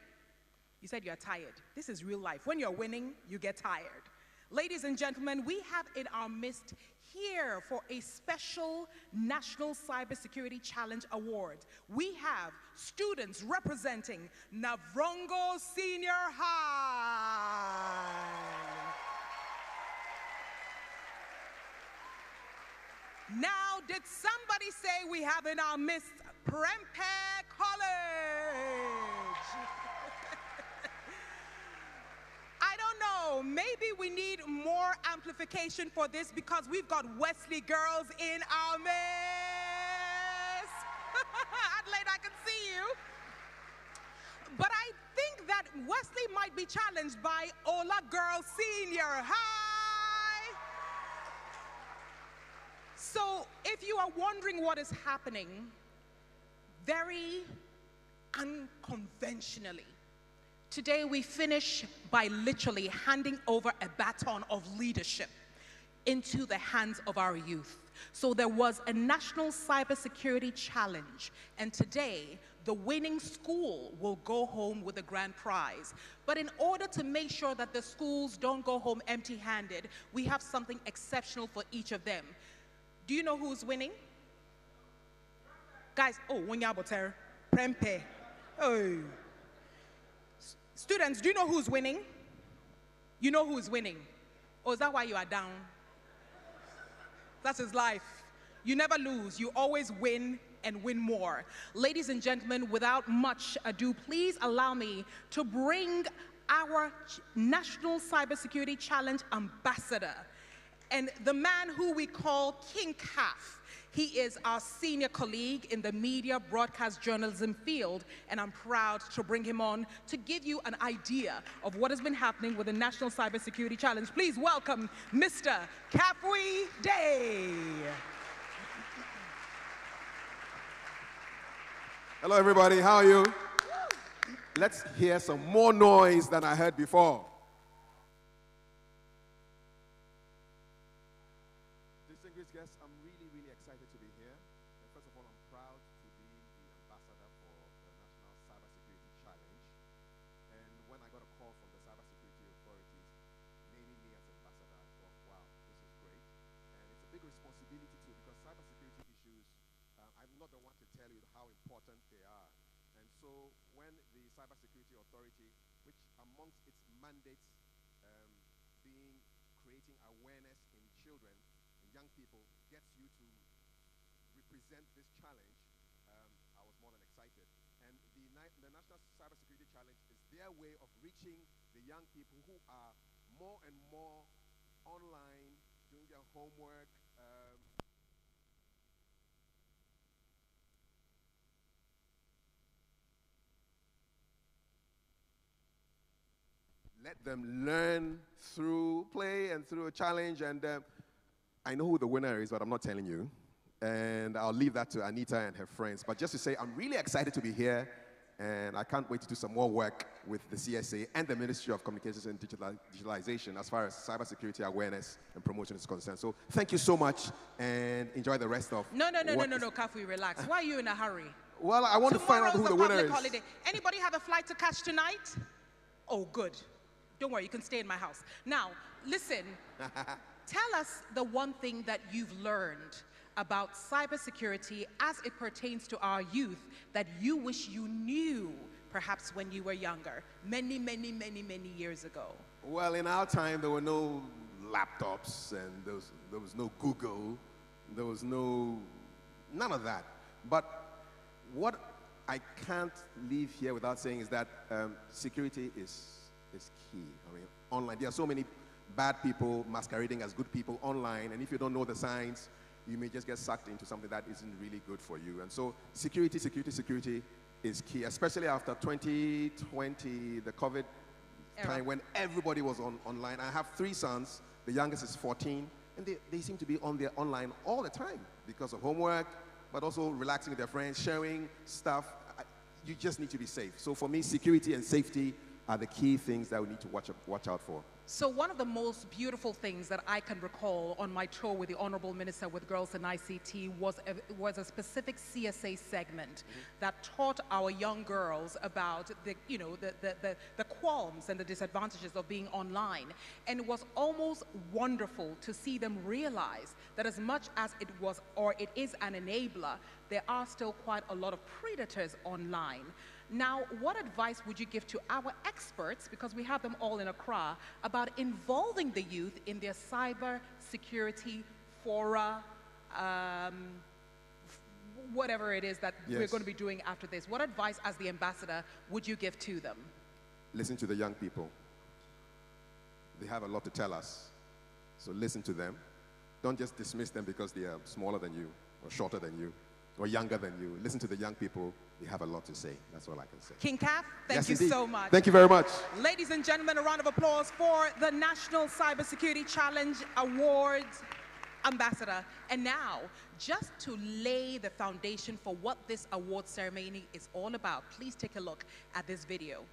You said you're tired. This is real life. When you're winning, you get tired. Ladies and gentlemen, we have in our midst here for a special National Cybersecurity Challenge Award. We have students representing Navrongo Senior High. Now, did somebody say we have in our midst Prempeh College? I don't know, maybe we need more amplification for this because we've got Wesley girls in our midst. Adelaide, I can see you. But I think that Wesley might be challenged by Ola Girls Senior High. So if you are wondering what is happening, very unconventionally, today we finish by literally handing over a baton of leadership into the hands of our youth. So there was a National Cybersecurity Challenge, and today the winning school will go home with a grand prize. But in order to make sure that the schools don't go home empty-handed, we have something exceptional for each of them. Do you know who's winning? Guys, oh, Wenyaboter, Prempeh. Oh. Students, do you know who's winning? You know who's winning. Oh, is that why you are down? That's his life. You never lose. You always win and win more. Ladies and gentlemen, without much ado, please allow me to bring our National Cybersecurity Challenge Ambassador, and the man who we call King Calf. He is our senior colleague in the media broadcast journalism field, and I'm proud to bring him on to give you an idea of what has been happening with the National Cybersecurity Challenge. Please welcome Mr. Kafui Day. Hello, everybody. How are you? Let's hear some more noise than I heard before. Distinguished guests, I'm really, really excited to be here. First of all, I'm proud to be the ambassador for the National Cybersecurity Challenge. And when I got a call from the cybersecurity authorities, Cybersecurity Authority, which amongst its mandates being creating awareness in children and young people, gets you to represent this challenge, I was more than excited. And the National Cybersecurity Challenge is their way of reaching the young people who are more and more online, doing their homework. Let them learn through play and through a challenge. And I know who the winner is, but I'm not telling you. And I'll leave that to Anita and her friends. But just to say, I'm really excited to be here. And I can't wait to do some more work with the CSA and the Ministry of Communications and Digitalization as far as cybersecurity awareness and promotion is concerned. So thank you so much, and enjoy the rest of No, Kafi, relax. Why are you in a hurry? Well, I want to find out who the winner is. Holiday. Anybody have a flight to catch tonight? Oh, good. Don't worry, you can stay in my house. Now, listen, tell us the one thing that you've learned about cybersecurity as it pertains to our youth that you wish you knew perhaps when you were younger, many, many, many, many years ago. Well, in our time, there were no laptops, and there was no Google, there was none of that. But what I can't leave here without saying is that security is key. I mean, online, there are so many bad people masquerading as good people online, and if you don't know the signs, you may just get sucked into something that isn't really good for you. And so security is key, especially after 2020, the COVID time when everybody was online. I have 3 sons, the youngest is 14, and they seem to be online all the time because of homework, but also relaxing with their friends, sharing stuff. You just need to be safe. So for me, security and safety are the key things that we need to watch out for. So one of the most beautiful things that I can recall on my tour with the Honorable Minister with Girls in ICT was a specific CSA segment that taught our young girls about the qualms and the disadvantages of being online. And it was almost wonderful to see them realize that as much as it was, or it is an enabler, there are still quite a lot of predators online. Now, what advice would you give to our experts, because we have them all in Accra, about involving the youth in their cyber security fora, whatever it is that we're going to be doing after this? What advice as the ambassador would you give to them? Listen to the young people. They have a lot to tell us. So listen to them. Don't just dismiss them because they are smaller than you, or shorter than you, or younger than you. Listen to the young people. They have a lot to say. That's all I can say. King Kaf, thank you so much. Thank you very much. Ladies and gentlemen, a round of applause for the National Cybersecurity Challenge Awards Ambassador. And now, just to lay the foundation for what this award ceremony is all about, please take a look at this video.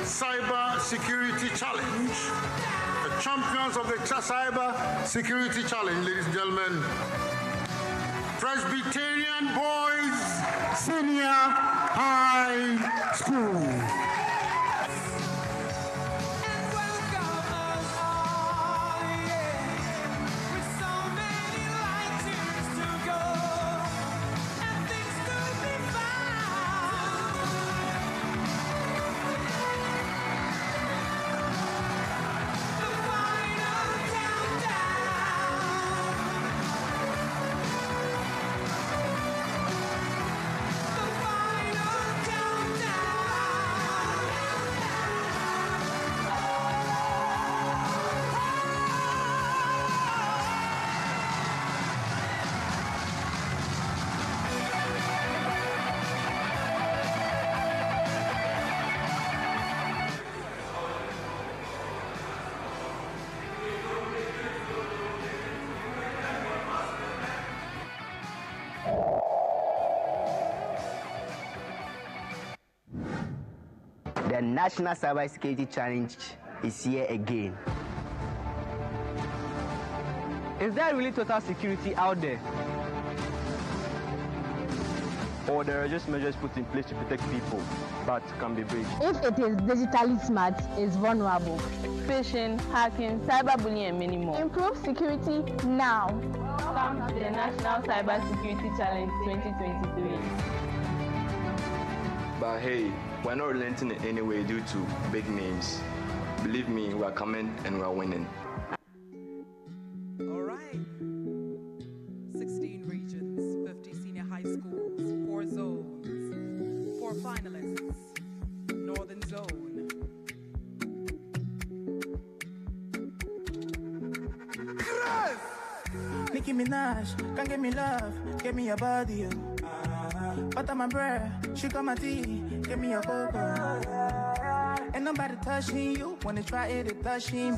Cyber Security Challenge. The champions of the Cyber Security Challenge, ladies and gentlemen. Presbyterian Boys Senior High School. National Cybersecurity Challenge is here again. Is there really total security out there? Or there are just measures put in place to protect people, but can be breached? If it is digitally smart, it's vulnerable. Phishing, hacking, cyberbullying, and many more. Improve security now. Come to the National Cybersecurity Challenge 2023. But hey, we're not relenting in any way due to big names. Believe me, we are coming and we are winning. All right. 16 regions, 50 senior high schools, 4 zones, 4 finalists, Northern Zone. Nicki Minaj, can't give me love, give me your body. Butter my bread, sugar my tea, give me your cocoa. Ain't nobody touching you, when they try it, they touching me.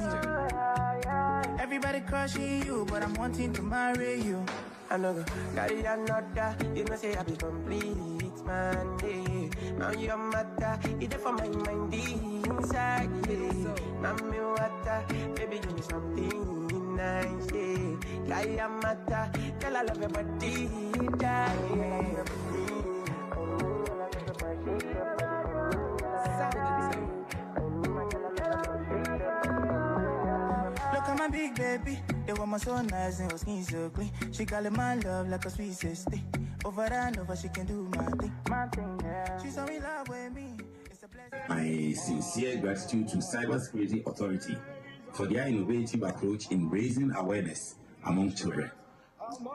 Everybody crushing you, but I'm wanting to marry you. I know go carry another, you know say I be complete, man, yeah. Now you're matter, it's for my mind, inside, yeah. Now me water, baby give me something nice, yeah. Carry a matter, tell I love your body, yeah. Look at my big baby, they want my so nice and her skin so clean. She call it my love like a sweet sister. Over and over, she can do my thing, yeah. She's so in love with me. It's a pleasure. My sincere gratitude to Cybersecurity Authority for their innovative approach in raising awareness among children.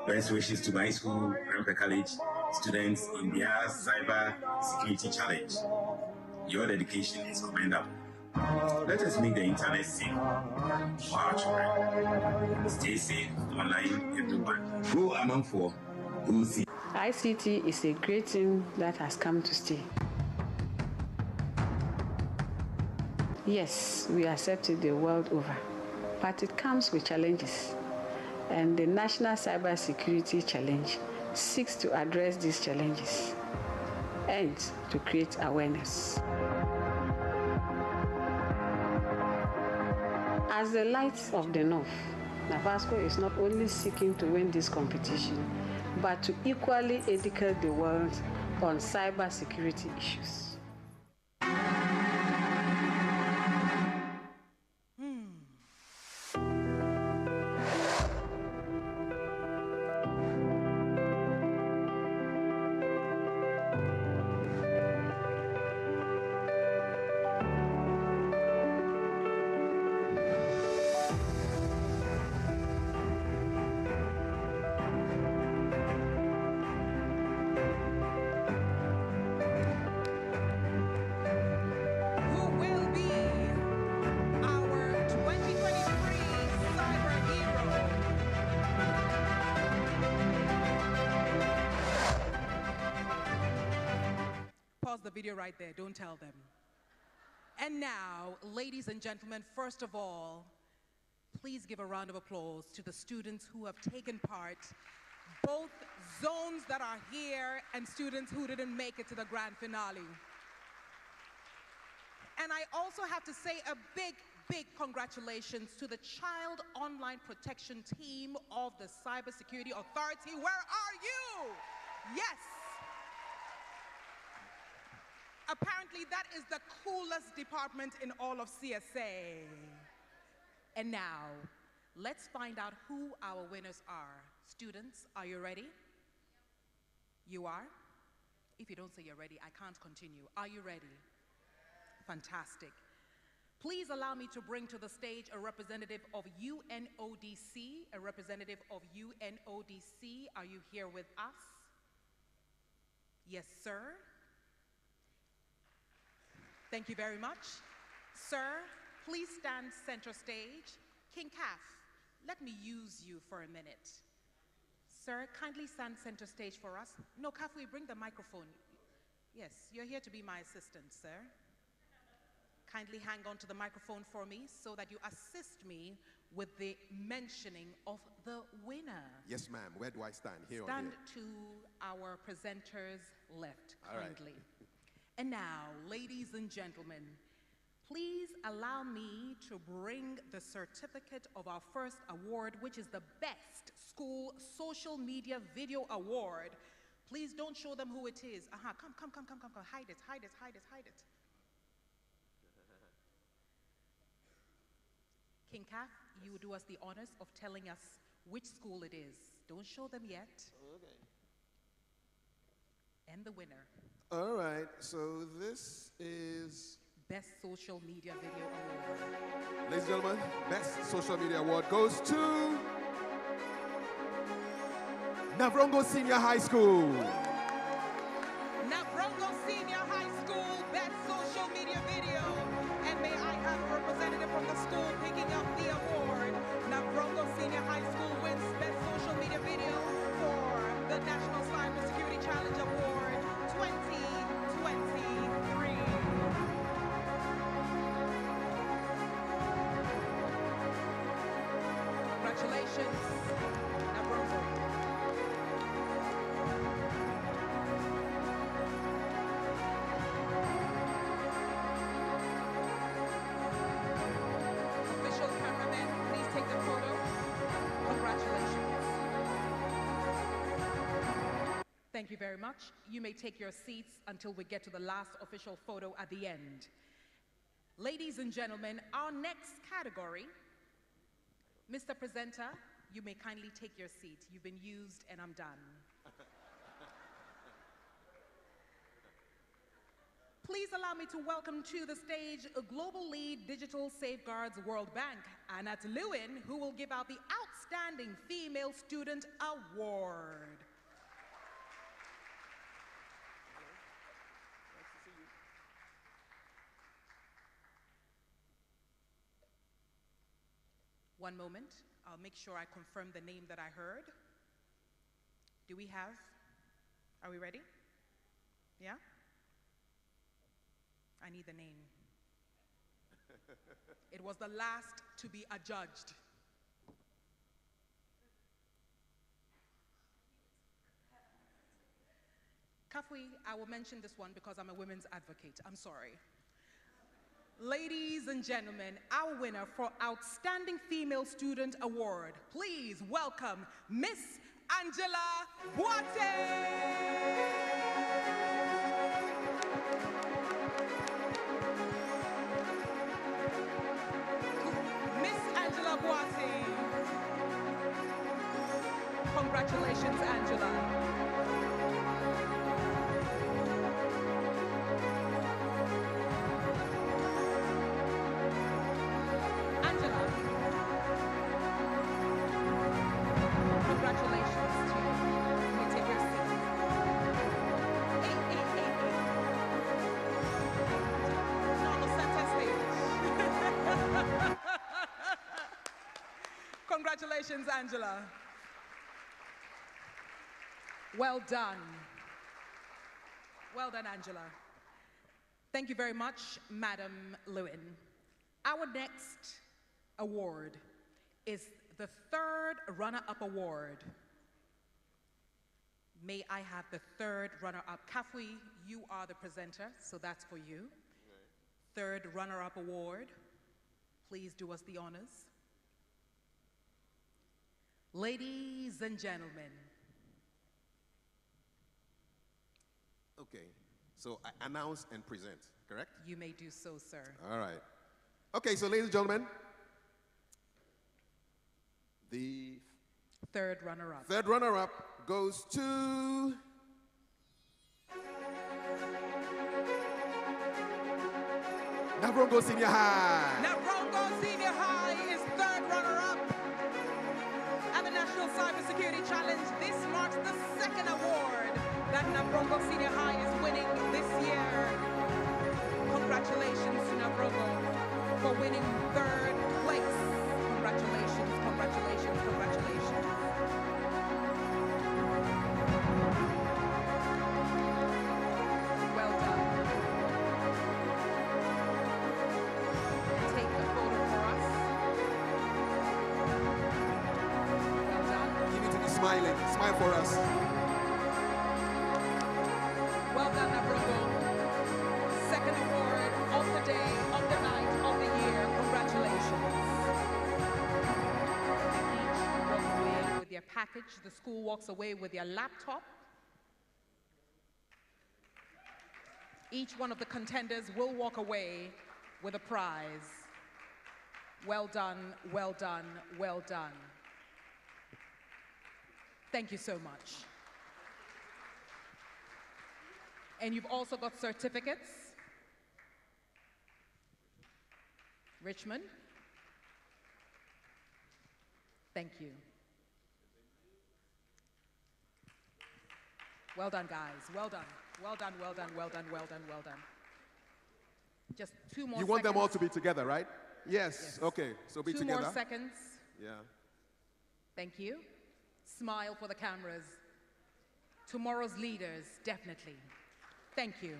Best wishes to my school, Rampe College, students in their Cyber Security Challenge. Your dedication is commendable. Let us make the internet safe for our children. Stay safe online, everyone. Go among 4. Go see. ICT is a great thing that has come to stay. Yes, we accept it the world over, but it comes with challenges. And the National Cybersecurity Challenge seeks to address these challenges and to create awareness. As the light of the North, NAVASCO is not only seeking to win this competition, but to equally educate the world on cybersecurity issues. Pause the video right there, don't tell them. And now, ladies and gentlemen, first of all, please give a round of applause to the students who have taken part, both zones that are here and students who didn't make it to the grand finale. And I also have to say a big congratulations to the Child Online Protection Team of the Cybersecurity Authority. Where are you? Yes. Apparently, that is the coolest department in all of CSA. And now, let's find out who our winners are. Students, are you ready? You are? If you don't say you're ready, I can't continue. Are you ready? Fantastic. Please allow me to bring to the stage a representative of UNODC. A representative of UNODC. Are you here with us? Yes, sir. Thank you very much. Sir, please stand center stage. King Kaf, let me use you for a minute. Sir, kindly stand center stage for us. No, Kaf, we bring the microphone. Yes, you're here to be my assistant, sir. Kindly hang on to the microphone for me so that you assist me with the mentioning of the winner. Yes, ma'am. Where do I stand? Here Stand or here? to our presenter's left, All right. kindly. And now, ladies and gentlemen, Please allow me to bring the certificate of our first award, which is the Best School Social Media Video Award. Please don't show them who it is. Come. Hide it. King Kaf, you will do us the honors of telling us which school it is. Don't show them yet. Okay. And the winner. All right, so this is Best Social Media Video Award. Ladies and gentlemen, Best Social Media Award goes to Navrongo Senior High School. Navrongo Senior High School, Best Social Media Video. And may I have a representative from the school picking up the award. Navrongo Senior High School wins Best Social Media Video for the National Cybersecurity Challenge Award 2023. Congratulations, Navrongo. Official cameraman, please take the photo. Congratulations. Thank you very much. You may take your seats until we get to the last official photo at the end. Ladies and gentlemen, our next category, Mr. Presenter, you may kindly take your seat. You've been used and I'm done. Please allow me to welcome to the stage a Global Lead Digital Safeguards World Bank, Annette Lewin, who will give out the Outstanding Female Student Award. One moment, I'll make sure I confirm the name that I heard. Do we have, are we ready? Yeah? I need the name. It was the last to be adjudged. Kafui, I will mention this one because I'm a women's advocate. I'm sorry. Ladies and gentlemen, our winner for Outstanding Female Student Award, please welcome Miss Angela Boate. Congratulations, Angela. Angela, congratulations to you. You may take your seat. Normal center stage. Congratulations, Angela. Well done. Well done, Angela. Thank you very much, Madam Lewin. Our next award is the third runner-up award. May I have the third runner-up? Kafui, you are the presenter, so that's for you. Third runner-up award. Please do us the honors. Ladies and gentlemen. Okay, so I announce and present, correct? You may do so, sir. All right. Okay, so ladies and gentlemen, the third runner-up. Third runner-up goes to Navrongo Senior High. Navrongo Senior High is third runner-up at the National Cybersecurity Challenge. This marks the second award that Navrongo Senior High is winning this year. Congratulations to Navrongo for winning third place. Congratulations, congratulations, congratulations. Well done. Take the photo for us. Well done. You need to be smiling. Smile for us. Well done, Navrongo. Second award of the day, of the night. their package. The school walks away with their laptop. Each one of the contenders will walk away with a prize. Well done, well done, well done. Thank you so much. And you've also got certificates. Richmond. Thank you. Well done, guys. Well done. Well done, well done, well done, well done, well done. Just 2 more seconds. You want them all to be together, right? Yes. Okay, so be 2 together. 2 more seconds. Yeah. Thank you. Smile for the cameras. Tomorrow's leaders, definitely. Thank you.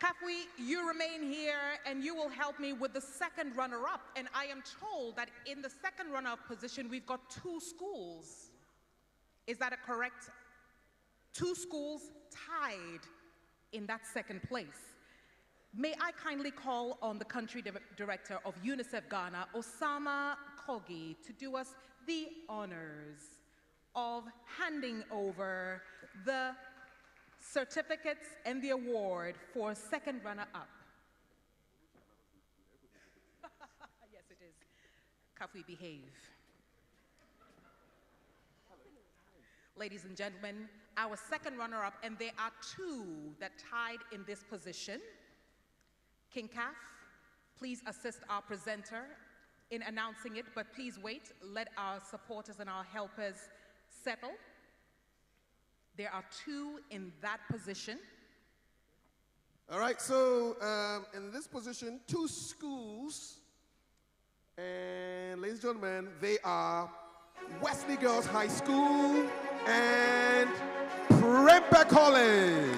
Kafui, you remain here and you will help me with the second runner-up. And I am told that in the second runner-up position, we've got 2 schools. Is that correct? 2 schools tied in that second place. May I kindly call on the country director of UNICEF Ghana, Osama Kogi, to do us the honors of handing over the certificates and the award for second runner-up. Yes, it is. Kafui, behave. Ladies and gentlemen, our second runner-up, and there are 2 that tied in this position. King Kaf, please assist our presenter in announcing it, but please wait. Let our supporters and our helpers settle. There are 2 in that position. All right, so in this position, 2 schools, and ladies and gentlemen, they are Wesley Girls High School and Prempeh College.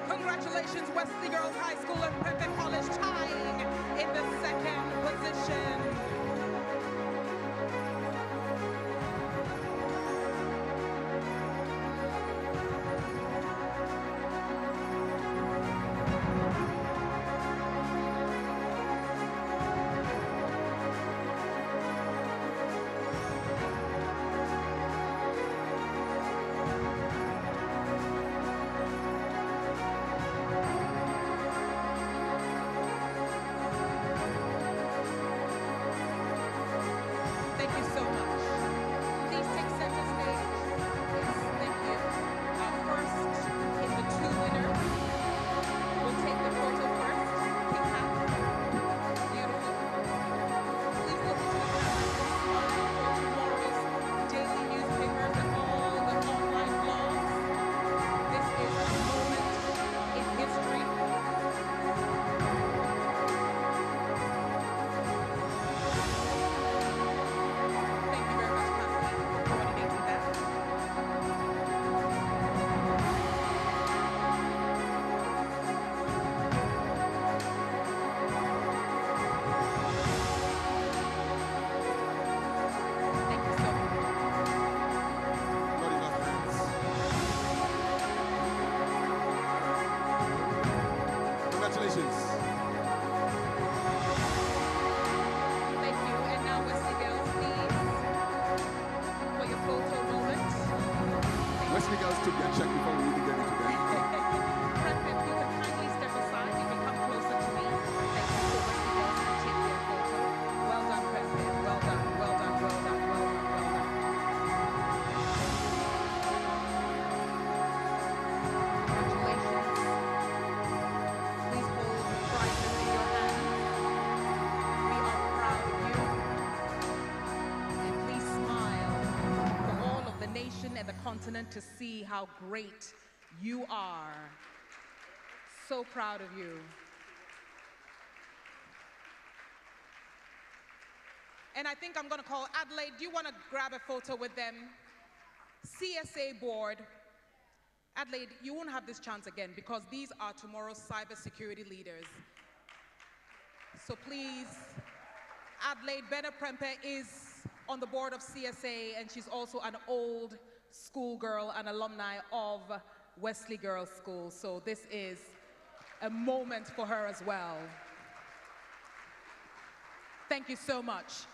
Congratulations, Wesley Girls High School and Prempeh College tying in the second position. To see how great you are. So proud of you. And I think I'm going to call Adelaide. Do you want to grab a photo with them? CSA board. Adelaide, you won't have this chance again because these are tomorrow's cybersecurity leaders. So please, Adelaide Prempeh is on the board of CSA, and she's also an old schoolgirl and alumni of Wesley Girls School. So this is a moment for her as well. Thank you so much.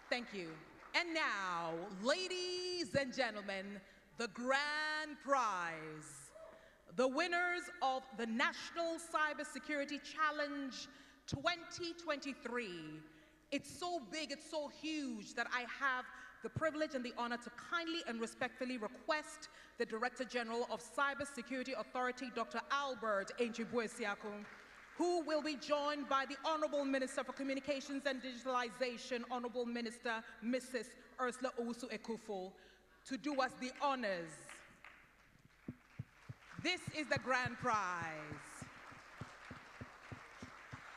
Thank you. And now, ladies and gentlemen, the grand prize. The winners of the National Cybersecurity Challenge 2023. It's so big, it's so huge that I have the privilege and the honor to kindly and respectfully request the Director General of Cybersecurity Authority, Dr. Albert Enchibuesiakun, who will be joined by the Honorable Minister for Communications and Digitalization, Honorable Minister Mrs. Ursula Owusu-Ekufo, to do us the honors. This is the grand prize.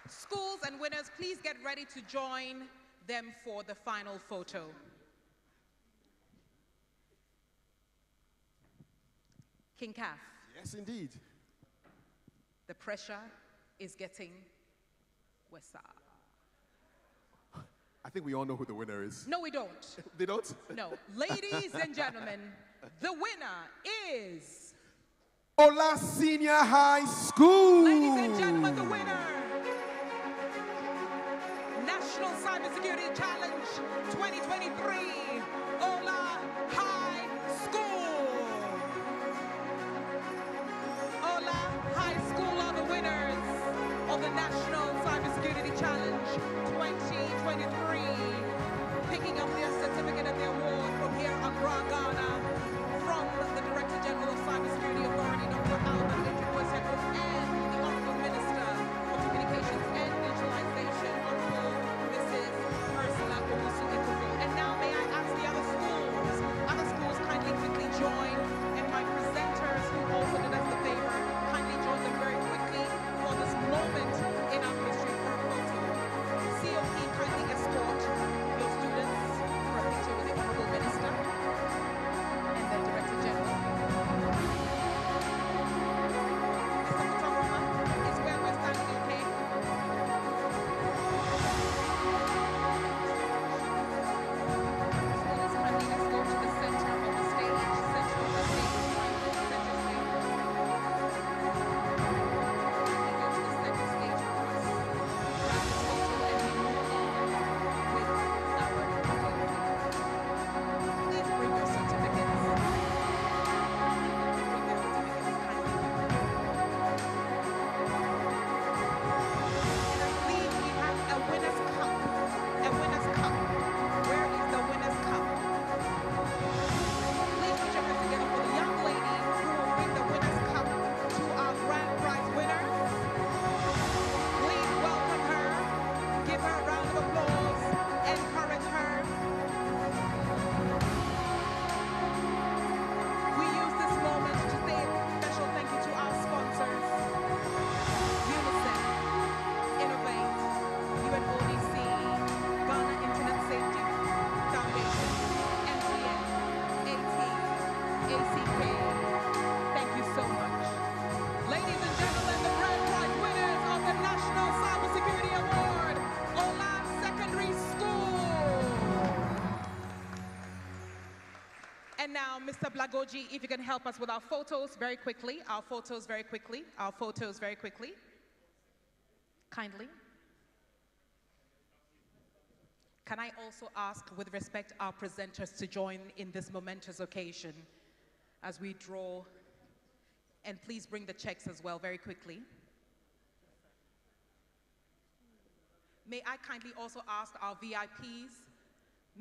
Schools and winners, please get ready to join them for the final photo. King Kaf. Yes, indeed. The pressure is getting worse. I think we all know who the winner is. No, we don't. They don't? No. Ladies and gentlemen, the winner is Ola Senior High School. Ladies and gentlemen, the winner, National Cybersecurity Challenge 2023, Ola High School. Ola High School are the winners of the National Cybersecurity Challenge 2023, picking up their certificate and their award from here, Accra, Ghana, from the Director General of Cybersecurity Authority, Dr. Albert Enchibuesiakun, and the Honorable Minister for Communications and Digitalization, Honorable Mrs. Ursula Owusu-Ekufo. And now may I ask the other schools kindly quickly join, and my presenters who also did us the favor, kindly join them very quickly for this moment in our history for a photo. COP kindly escort your students for a picture with the Honorable Minister and the Director General. Mr. Photographer, is where we're standing okay? Students kindly escort to the center of the stage, center of the stage, center stage. Kindly go to the center stage for us. Grab this photo and we move on with our photography. Please bring your certificates. Bring your certificates kindly. And I believe we have a winner's cup. A winner's cup. Where is the winner's cup? Please put your hands together for the young lady who will bring the winner's cup to our grand prize winner. Please welcome her. Give her a round of applause. Encourage her. We use this moment to say a special thank you to our sponsors. UNICEF, Innovate, UNODC, Ghana Internet Safety Foundation, MTN, AT, ACK. Thank you so much. Ladies and gentlemen, the grand prize winners of the National Cybersecurity Award, Ola Secondary School. And now, Mr. Blagoji, if you can help us with our photos very quickly. Our photos very quickly. Our photos very quickly. Kindly. Can I also ask, with respect, our presenters to join in this momentous occasion as we draw, and please bring the checks as well very quickly. May I kindly also ask our VIPs,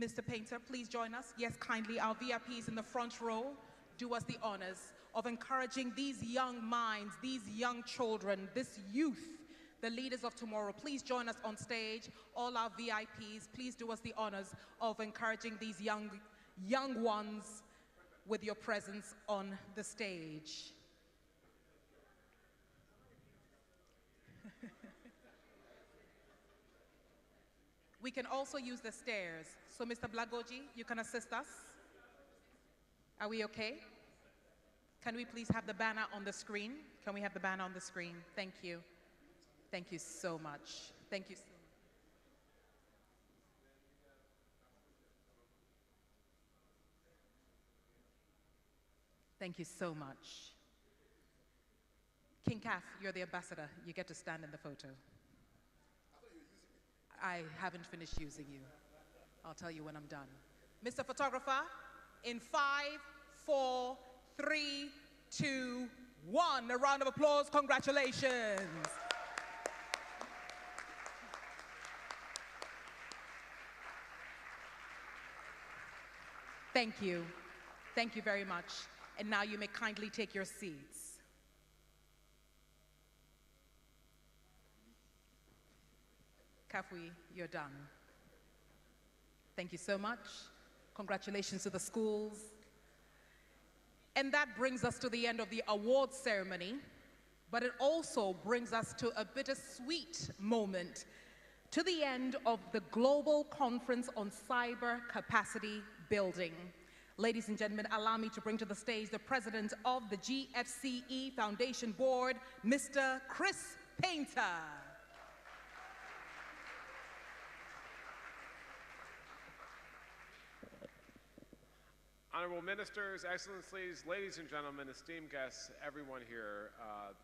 Mr. Painter, please join us. Yes, kindly, our VIPs in the front row, do us the honors of encouraging these young minds, these young children, this youth, the leaders of tomorrow. Please join us on stage. All our VIPs, please do us the honors of encouraging these young ones with your presence on the stage. We can also use the stairs. So Mr. Blagoji, you can assist us. Are we okay? Can we please have the banner on the screen? Can we have the banner on the screen? Thank you. Thank you so much. Thank you so much. Thank you so much. King Kath, you're the ambassador. You get to stand in the photo. I haven't finished using you. I'll tell you when I'm done. Mr. Photographer, in 5, 4, 3, 2, 1. A round of applause. Congratulations. Thank you. Thank you very much. And now you may kindly take your seats. Kafui, you're done. Thank you so much. Congratulations to the schools. And that brings us to the end of the awards ceremony, but it also brings us to a bittersweet moment, to the end of the Global Conference on Cyber Capacity Building. Ladies and gentlemen, allow me to bring to the stage the president of the GFCE Foundation Board, Mr. Chris Painter. Honorable Ministers, Excellencies, ladies and gentlemen, esteemed guests, everyone here,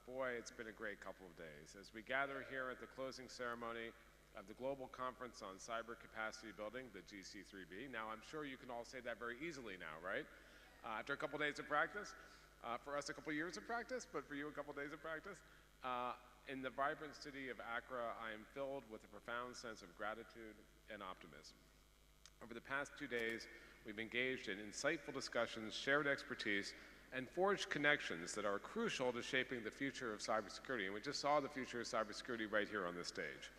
boy, it's been a great couple of days. As we gather here at the closing ceremony of the Global Conference on Cyber Capacity Building, the GC3B. Now, I'm sure you can all say that very easily now, right? After a couple days of practice. For us, a couple years of practice, but for you, a couple days of practice. In the vibrant city of Accra, I am filled with a profound sense of gratitude and optimism. Over the past 2 days, we've engaged in insightful discussions, shared expertise, and forged connections that are crucial to shaping the future of cybersecurity. And we just saw the future of cybersecurity right here on this stage.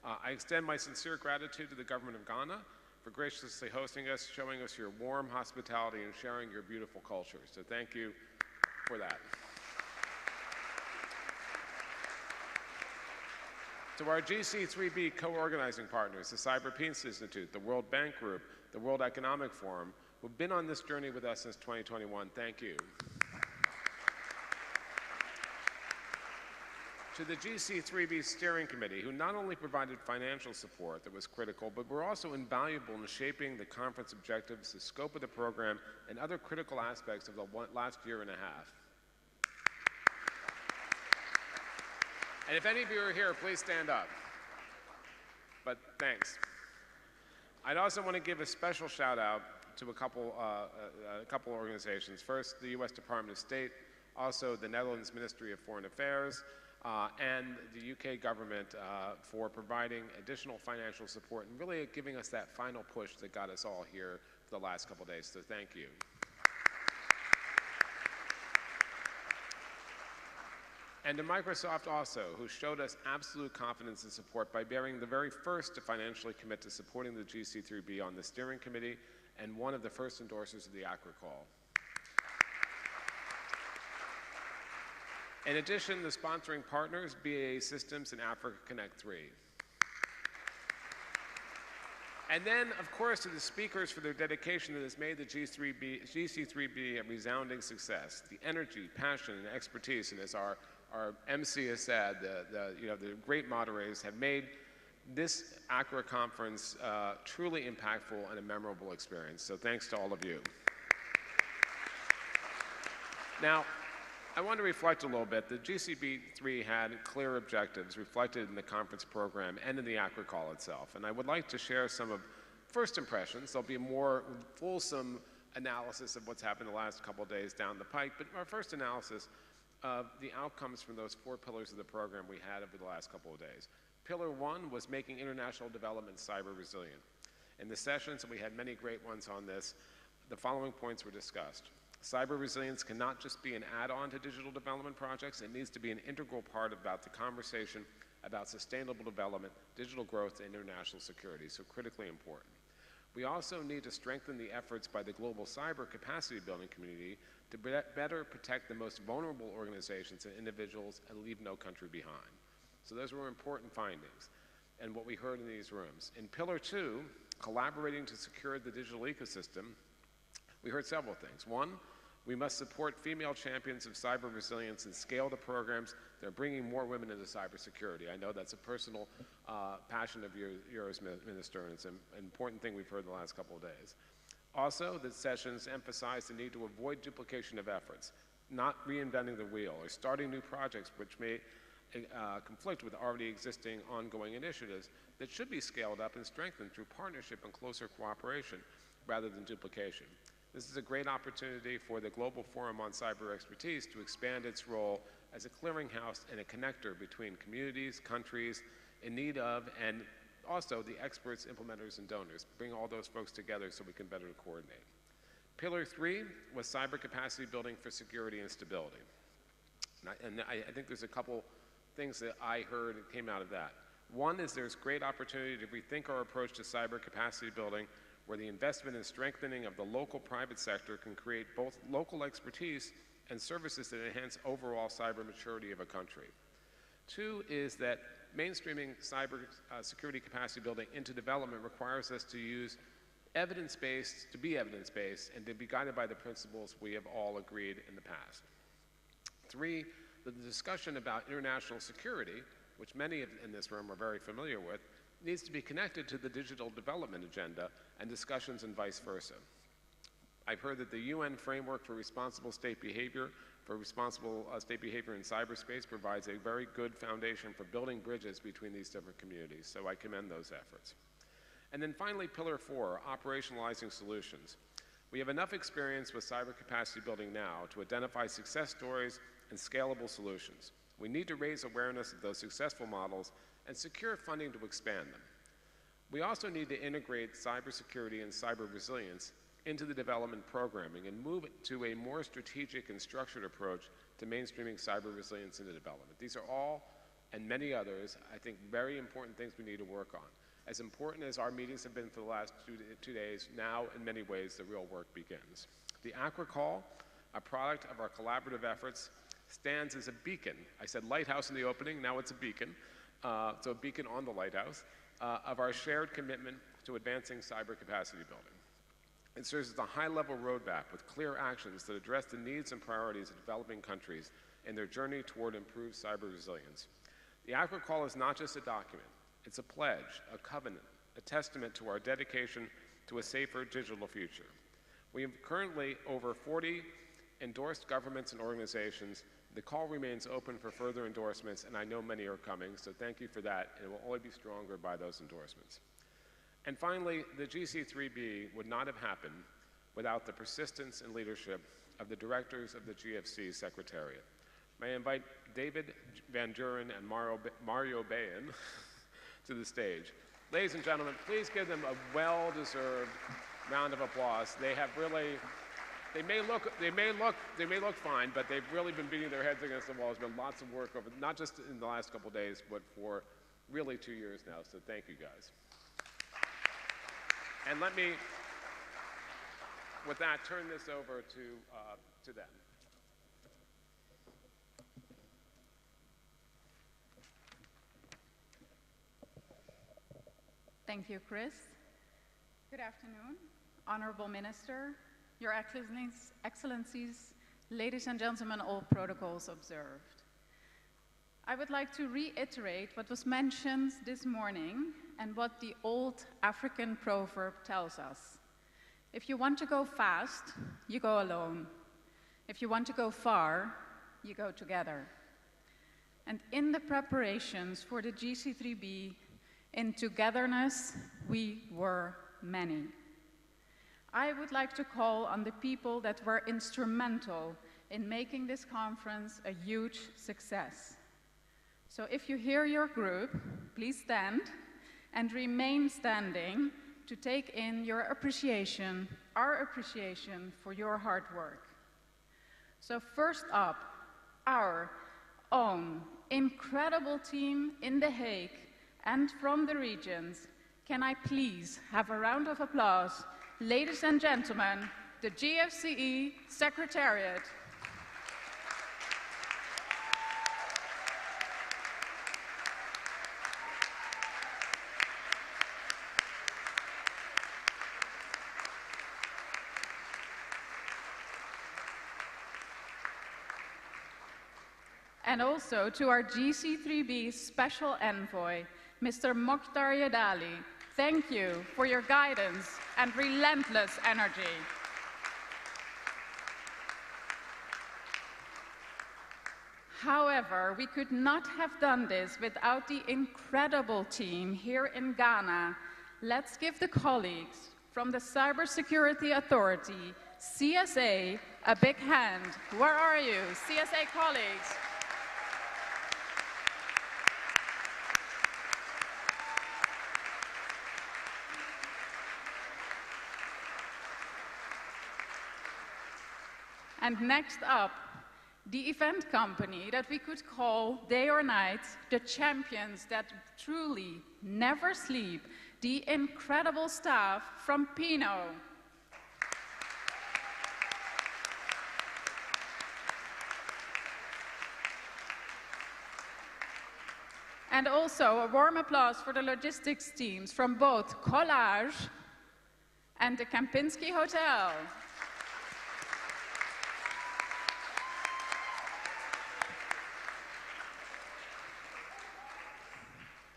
I extend my sincere gratitude to the government of Ghana for graciously hosting us, showing us your warm hospitality, and sharing your beautiful culture. So thank you for that. To our GC3B co-organizing partners, the Cyber Peace Institute, the World Bank Group, the World Economic Forum, who've been on this journey with us since 2021, thank you. To the GC3B Steering Committee, who not only provided financial support that was critical, but were also invaluable in shaping the conference objectives, the scope of the program, and other critical aspects of the last year and a half. And if any of you are here, please stand up. But thanks. I'd also want to give a special shout out to a couple organizations. First, the U.S. Department of State, also the Netherlands Ministry of Foreign Affairs, and the UK government for providing additional financial support and really giving us that final push that got us all here for the last couple days. So thank you. And to Microsoft also, who showed us absolute confidence and support by being the very first to financially commit to supporting the GC3B on the steering committee and one of the first endorsers of the Accra Call. In addition, the sponsoring partners, BAE Systems and Africa Connect 3. And then, of course, to the speakers for their dedication that has made the GC3B a resounding success. The energy, passion, and expertise, and as our MC has said, the great moderators have made this Accra conference truly impactful and a memorable experience. So thanks to all of you. Now, I want to reflect a little bit. The GCB3 had clear objectives reflected in the conference program and in the Accra Call itself. And I would like to share some of first impressions. There'll be a more fulsome analysis of what's happened the last couple of days down the pike, but our first analysis of the outcomes from those 4 pillars of the program we had over the last couple of days. Pillar 1 was making international development cyber resilient. In the sessions, and we had many great ones on this, the following points were discussed. Cyber resilience cannot just be an add-on to digital development projects. It needs to be an integral part about the conversation about sustainable development, digital growth, and international security, so critically important. We also need to strengthen the efforts by the global cyber capacity building community to better protect the most vulnerable organizations and individuals and leave no country behind. So those were important findings and what we heard in these rooms. In Pillar 2, collaborating to secure the digital ecosystem, we heard several things. One, we must support female champions of cyber resilience and scale the programs that are bringing more women into cybersecurity. I know that's a personal passion of yours, Minister, and it's an important thing we've heard the last couple of days. Also, the sessions emphasized the need to avoid duplication of efforts. not reinventing the wheel or starting new projects which may conflict with already existing ongoing initiatives that should be scaled up and strengthened through partnership and closer cooperation rather than duplication. This is a great opportunity for the Global Forum on Cyber Expertise to expand its role as a clearinghouse and a connector between communities, countries in need of, and also the experts, implementers, and donors. Bring all those folks together so we can better coordinate. Pillar 3 was cyber capacity building for security and stability. And I think there's a couple things that I heard that came out of that. One is there's great opportunity to rethink our approach to cyber capacity building, where the investment and strengthening of the local private sector can create both local expertise and services that enhance overall cyber maturity of a country. 2 is that mainstreaming cyber security capacity building into development requires us to use evidence-based, to be evidence-based, and to be guided by the principles we have all agreed in the past. 3, the discussion about international security, which many in this room are very familiar with, needs to be connected to the digital development agenda and discussions and vice versa. I've heard that the UN framework for responsible state behavior in cyberspace provides a very good foundation for building bridges between these different communities, so I commend those efforts. And then finally, Pillar 4, operationalizing solutions. We have enough experience with cyber capacity building now to identify success stories and scalable solutions. We need to raise awareness of those successful models and secure funding to expand them. We also need to integrate cybersecurity and cyber resilience into the development programming and move it to a more strategic and structured approach to mainstreaming cyber resilience into development. These are all, and many others, I think very important things we need to work on. As important as our meetings have been for the last two days, now in many ways the real work begins. The Aqua Call, a product of our collaborative efforts, stands as a beacon. I said lighthouse in the opening, now it's a beacon. So a beacon on the lighthouse of our shared commitment to advancing cyber capacity building. It serves as a high-level roadmap with clear actions that address the needs and priorities of developing countries in their journey toward improved cyber resilience. The Aqua Call is not just a document. It's a pledge, a covenant, a testament to our dedication to a safer digital future. We have currently over 40 endorsed governments and organizations. The call remains open for further endorsements, and I know many are coming, so thank you for that, and it will only be stronger by those endorsements. And finally, the GC3B would not have happened without the persistence and leadership of the directors of the GFC Secretariat. May I invite David Van Duren and Mario Bayen to the stage. Ladies and gentlemen, please give them a well-deserved round of applause. They have really, they may look fine, but they've really been beating their heads against the wall. There's been lots of work over, not just in the last couple of days, but for really 2 years now, so thank you guys. And let me, with that, turn this over to them. Thank you, Chris. Good afternoon, Honorable Minister, Your Excellencies, ladies and gentlemen, all protocols observed. I would like to reiterate what was mentioned this morning and what the old African proverb tells us. If you want to go fast, you go alone. If you want to go far, you go together. And in the preparations for the GC3B, in togetherness, we were many. I would like to call on the people that were instrumental in making this conference a huge success. So if you hear your group, please stand and remain standing to take in your appreciation, our appreciation for your hard work. So first up, our own incredible team in The Hague and from the regions. Can I please have a round of applause, ladies and gentlemen, the GFCE Secretariat. And also to our GC3B Special Envoy, Mr. Mokhtar Yadali. Thank you for your guidance and relentless energy. However, we could not have done this without the incredible team here in Ghana. Let's give the colleagues from the Cybersecurity Authority, CSA, a big hand. Where are you, CSA colleagues? And next up, the event company that we could call day or night, the champions that truly never sleep, the incredible staff from Pinot. And also a warm applause for the logistics teams from both Collage and the Kempinski Hotel.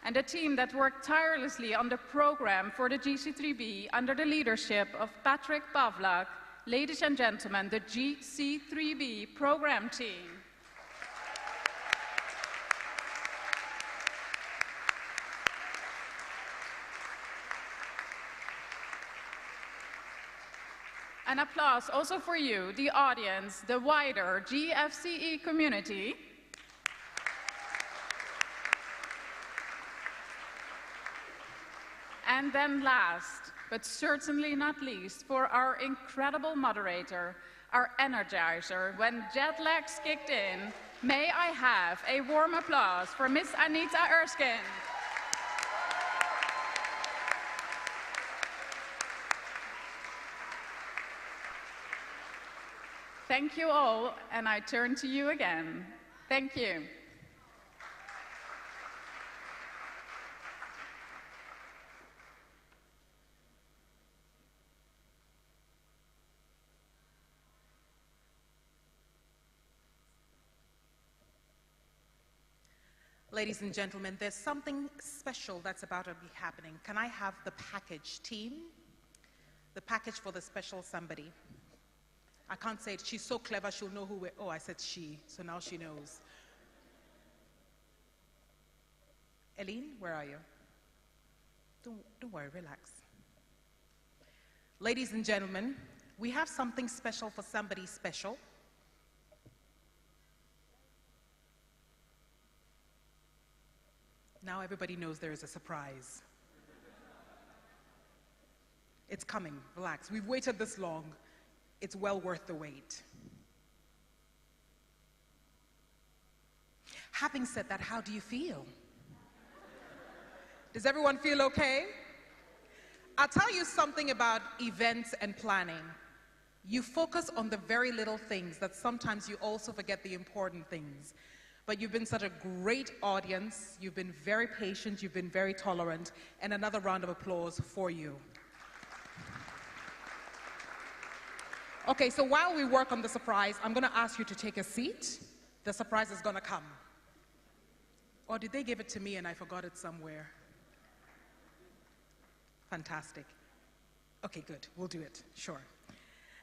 And a team that worked tirelessly on the program for the GC3B under the leadership of Patrick Pavlak. Ladies and gentlemen, the GC3B program team. An applause also for you, the audience, the wider GFCE community. And then last, but certainly not least, for our incredible moderator, our energizer, when jet lags kicked in, may I have a warm applause for Miss Anita Erskine. Thank you all, and I turn to you again. Thank you. Ladies and gentlemen, there's something special that's about to be happening. Can I have the package team? The package for the special somebody. I can't say it. She's so clever, she'll know who we're... Oh, I said she, so now she knows. Eileen, where are you? Don't worry, relax. Ladies and gentlemen, we have something special for somebody special. Now everybody knows there is a surprise. It's coming, relax. We've waited this long. It's well worth the wait. Having said that, how do you feel? Does everyone feel okay? I'll tell you something about events and planning. You focus on the very little things that sometimes you also forget the important things. But you've been such a great audience, you've been very patient, you've been very tolerant, and another round of applause for you. Okay, so while we work on the surprise, I'm gonna ask you to take a seat. The surprise is gonna come. Or did they give it to me and I forgot it somewhere? Fantastic. Okay, good, we'll do it, sure.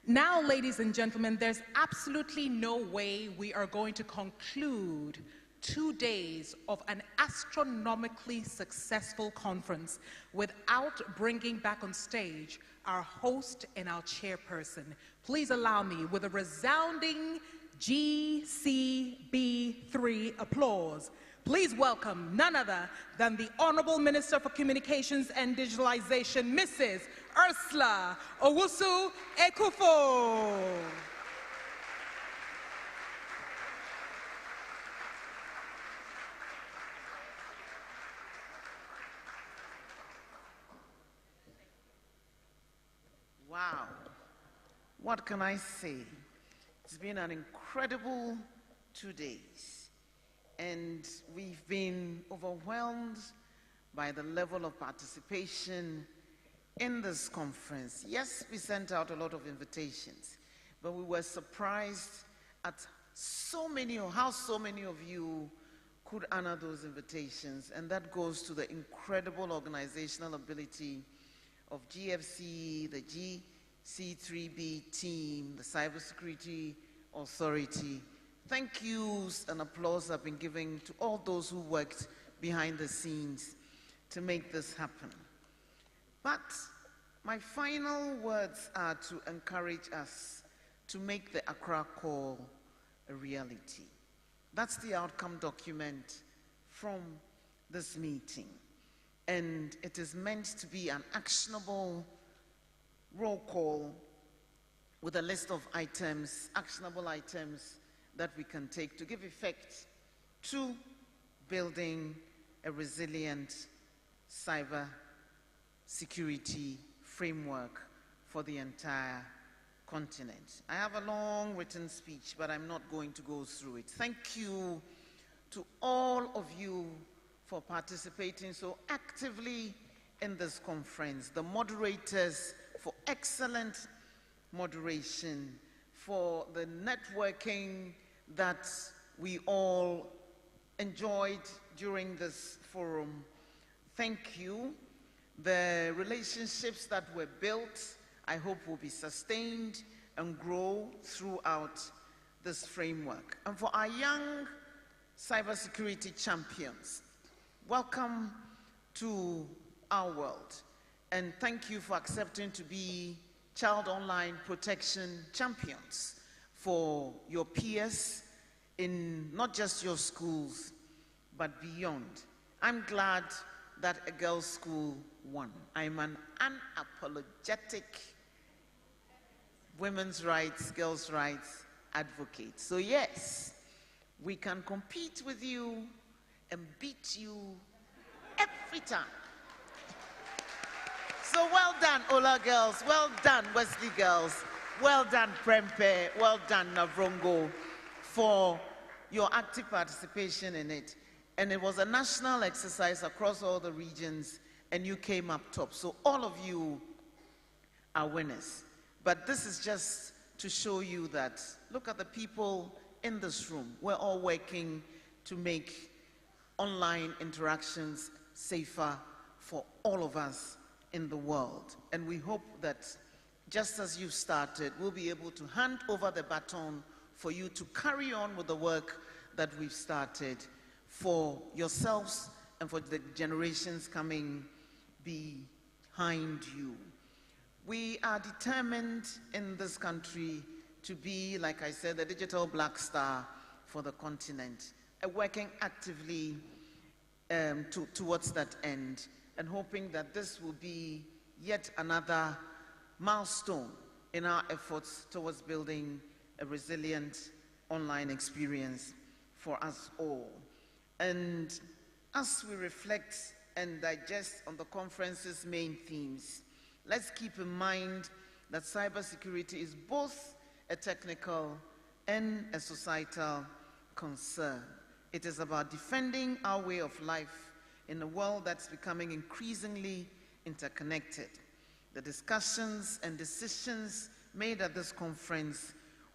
Now, ladies and gentlemen, there's absolutely no way we are going to conclude 2 days of an astronomically successful conference without bringing back on stage our host and our chairperson. Please allow me with a resounding GCB3 applause. Please welcome none other than the Honorable Minister for Communications and Digitalization, Mrs. Ursula Owusu Ekufo. Wow, what can I say? It's been an incredible 2 days, and we've been overwhelmed by the level of participation in this conference. Yes, we sent out a lot of invitations, but we were surprised at how so many of you could honor those invitations, and that goes to the incredible organizational ability of GFC, the GC3B team, the Cybersecurity Authority, thank yous and applause have been given to all those who worked behind the scenes to make this happen. But my final words are to encourage us to make the Accra call a reality. That's the outcome document from this meeting. And it is meant to be an actionable roll call with a list of items, actionable items that we can take to give effect to building a resilient cyber security framework for the entire continent. I have a long written speech, but I'm not going to go through it. Thank you to all of you for participating so actively in this conference, the moderators for excellent moderation, for the networking that we all enjoyed during this forum. Thank you. The relationships that were built, I hope will be sustained and grow throughout this framework. And for our young cybersecurity champions, welcome to our world. And thank you for accepting to be Child Online Protection Champions for your peers in not just your schools, but beyond. I'm glad that a girls' school won. I'm an unapologetic women's rights, girls' rights advocate. So yes, we can compete with you and beat you every time. So well done, Ola girls. Well done, Wesley girls. Well done, Prempe. Well done, Navrongo, for your active participation in it. And it was a national exercise across all the regions, and you came up top. So all of you are winners. But this is just to show you that, look at the people in this room. We're all working to make online interactions safer for all of us in the world. And we hope that just as you started, we'll be able to hand over the baton for you to carry on with the work that we've started for yourselves and for the generations coming behind you. We are determined in this country to be, like I said, the digital black star for the continent, working actively towards that end, and hoping that this will be yet another milestone in our efforts towards building a resilient online experience for us all. And as we reflect and digest on the conference's main themes, let's keep in mind that cybersecurity is both a technical and a societal concern. It is about defending our way of life in a world that's becoming increasingly interconnected. The discussions and decisions made at this conference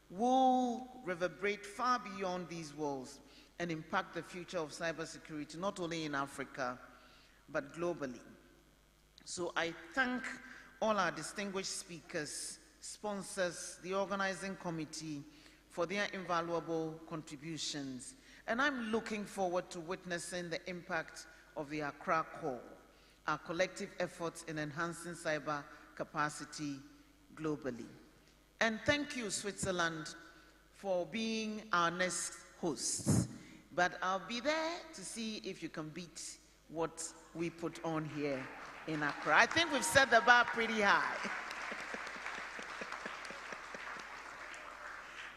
will reverberate far beyond these walls and impact the future of cybersecurity, not only in Africa, but globally. So I thank all our distinguished speakers, sponsors, the organizing committee for their invaluable contributions. And I'm looking forward to witnessing the impact of the Accra Call, our collective efforts in enhancing cyber capacity globally. And thank you, Switzerland, for being our next hosts. But I'll be there to see if you can beat what we put on here in Accra. I think we've set the bar pretty high.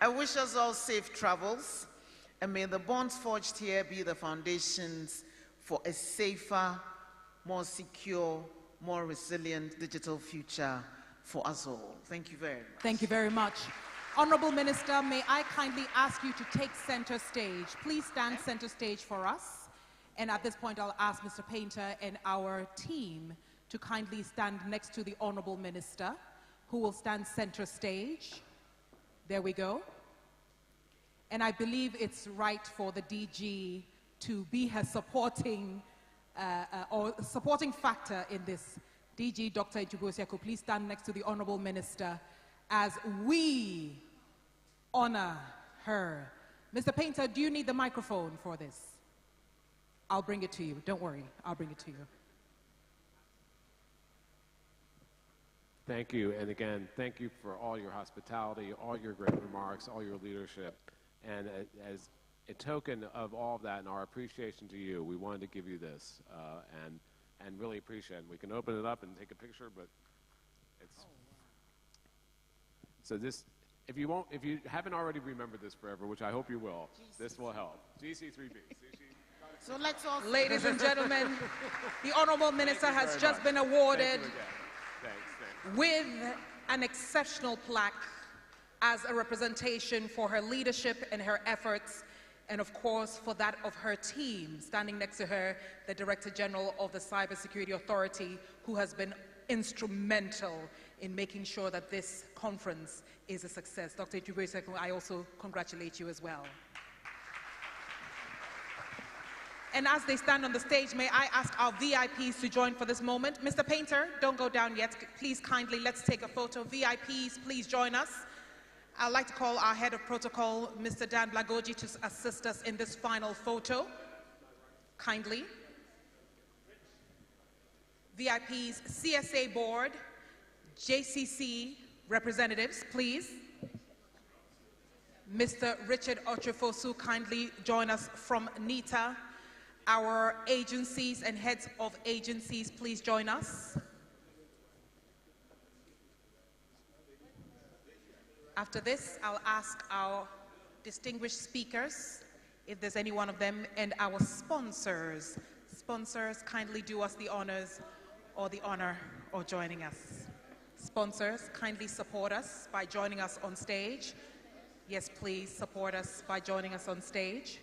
I wish us all safe travels, and may the bonds forged here be the foundations for a safer, more secure, more resilient digital future for us all. Thank you very much. Thank you very much. Honorable Minister, may I kindly ask you to take center stage. Please stand center stage for us. And at this point, I'll ask Mr. Painter and our team to kindly stand next to the Honorable Minister, who will stand center stage. There we go. And I believe it's right for the DG to be her supporting factor in this. DG Dr. Ejugosiako, please stand next to the Honorable Minister as we honor her Mr. Painter, do you need the microphone for this? I'll bring it to you. Don't worry. I'll bring it to you. Thank you. And again, thank you for all your hospitality, all your great remarks, all your leadership. And as a token of all of that and our appreciation to you, we wanted to give you this and really appreciate it. We can open it up and take a picture, but it's... So this, if you haven't already remembered this forever, which I hope you will, this will help. GC3B. So let's all... Ladies and gentlemen, the Honorable Minister has just been awarded with an exceptional plaque as a representation for her leadership and her efforts, and of course for that of her team. Standing next to her, the Director General of the Cybersecurity Authority, who has been instrumental in making sure that this conference is a success. Dr. Ejubwe, I also congratulate you as well. And as they stand on the stage, may I ask our VIPs to join for this moment. Mr. Painter, don't go down yet. Please kindly, let's take a photo. VIPs, please join us. I'd like to call our head of protocol, Mr. Dan Blagoji, to assist us in this final photo. Kindly. VIPs, CSA board, JCC representatives, please. Mr. Richard Ochefosu, kindly join us from NITA. Our agencies and heads of agencies, please join us. After this, I'll ask our distinguished speakers, if there's any one of them, and our sponsors. Sponsors, kindly do us the honors or the honor of joining us. Sponsors, kindly support us by joining us on stage. Yes, please support us by joining us on stage.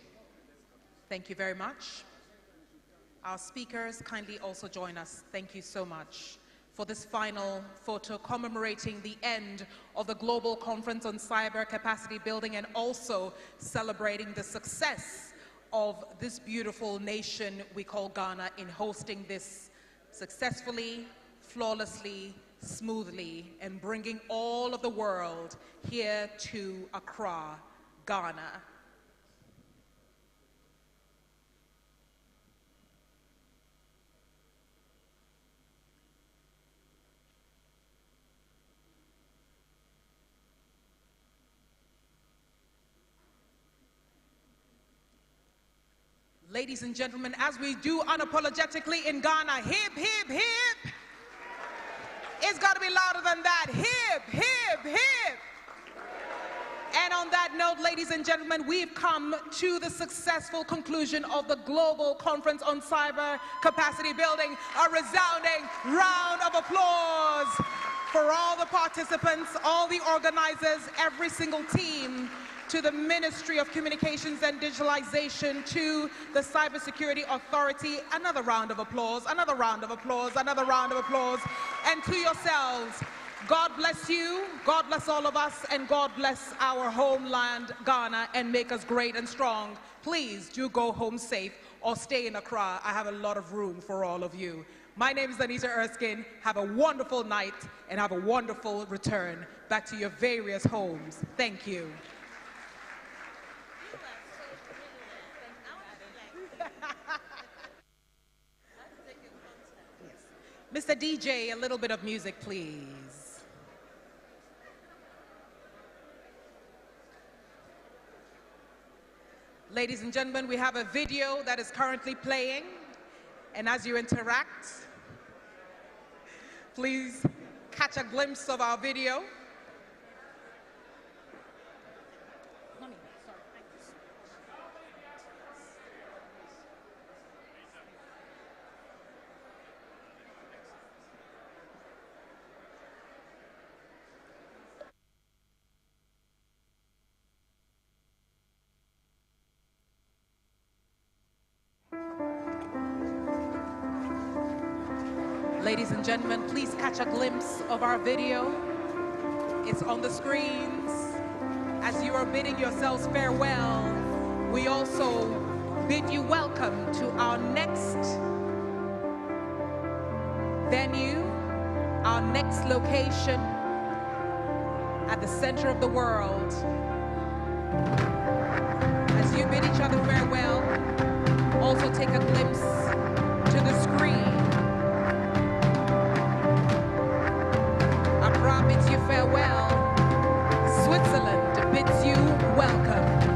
Thank you very much. Our speakers, kindly also join us. Thank you so much for this final photo commemorating the end of the Global Conference on Cyber Capacity Building and also celebrating the success of this beautiful nation we call Ghana in hosting this successfully, flawlessly, smoothly, and bringing all of the world here to Accra, Ghana. Ladies and gentlemen, as we do unapologetically in Ghana, hip, hip, hip. It's got to be louder than that. Hip, hip, hip. And on that note, ladies and gentlemen, we've come to the successful conclusion of the Global Conference on Cyber Capacity Building. A resounding round of applause for all the participants, all the organizers, every single team, to the Ministry of Communications and Digitalization, to the Cybersecurity Authority. Another round of applause, another round of applause, another round of applause. And to yourselves, God bless you, God bless all of us, and God bless our homeland, Ghana, and make us great and strong. Please do go home safe or stay in Accra. I have a lot of room for all of you. My name is Anita Erskine. Have a wonderful night and have a wonderful return back to your various homes. Thank you. Mr. DJ, a little bit of music, please. Ladies and gentlemen, we have a video that is currently playing, and as you interact, please catch a glimpse of our video. Ladies and gentlemen, please catch a glimpse of our video. It's on the screens. As you are bidding yourselves farewell, we also bid you welcome to our next venue, our next location at the center of the world. we bid each other farewell, also take a glimpse to the screen. Accra bids you farewell. Switzerland bids you welcome.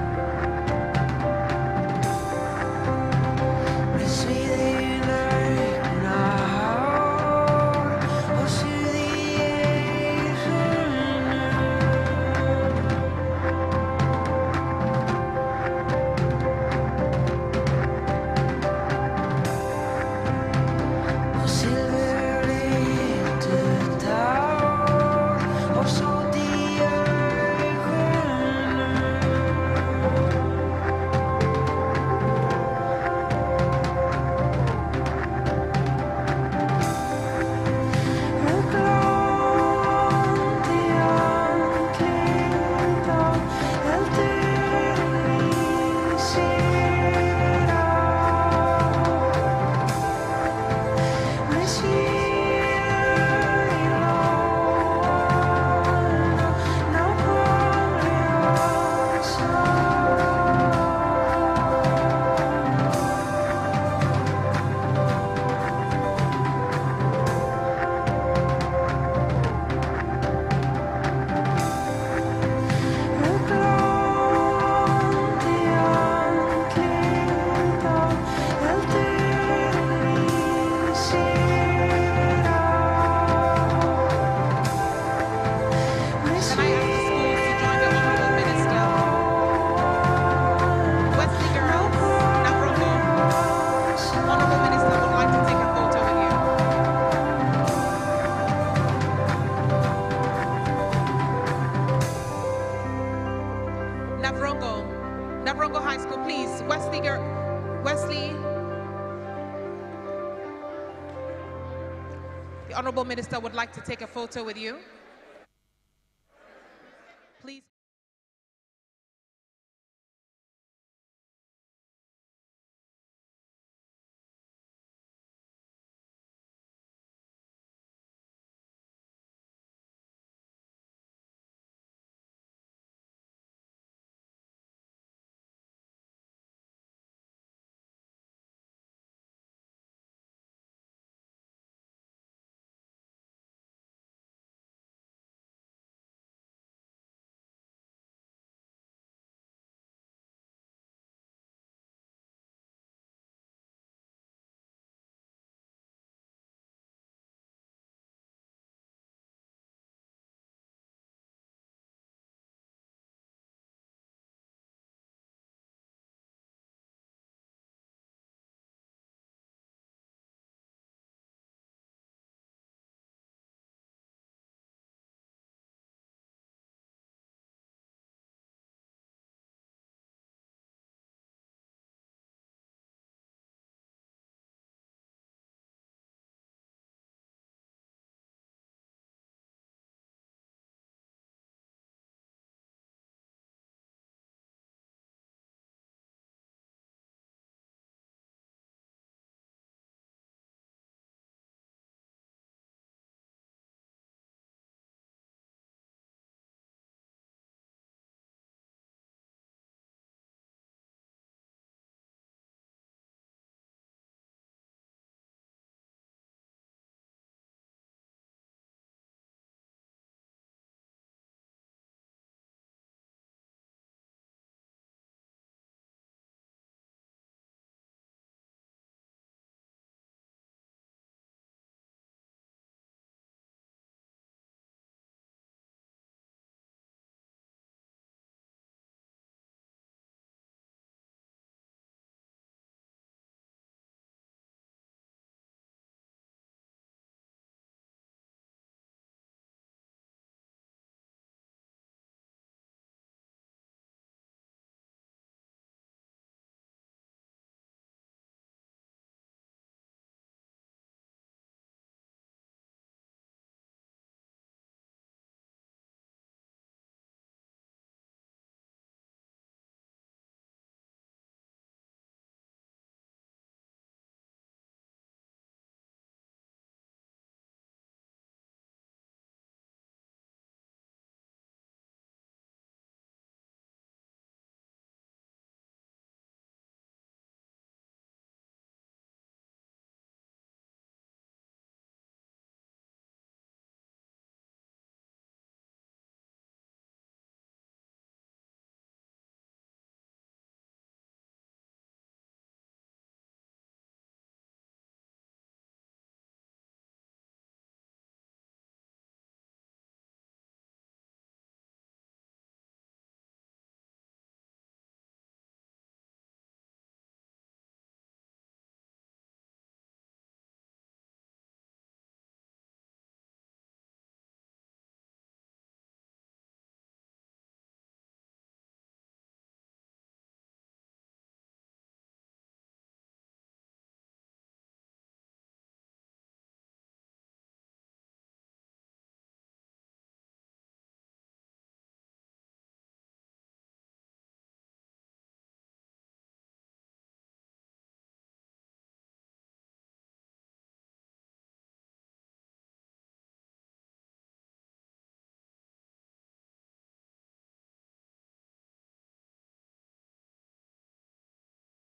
Navrongo High School, please. Wesley. The Honorable Minister would like to take a photo with you. Please.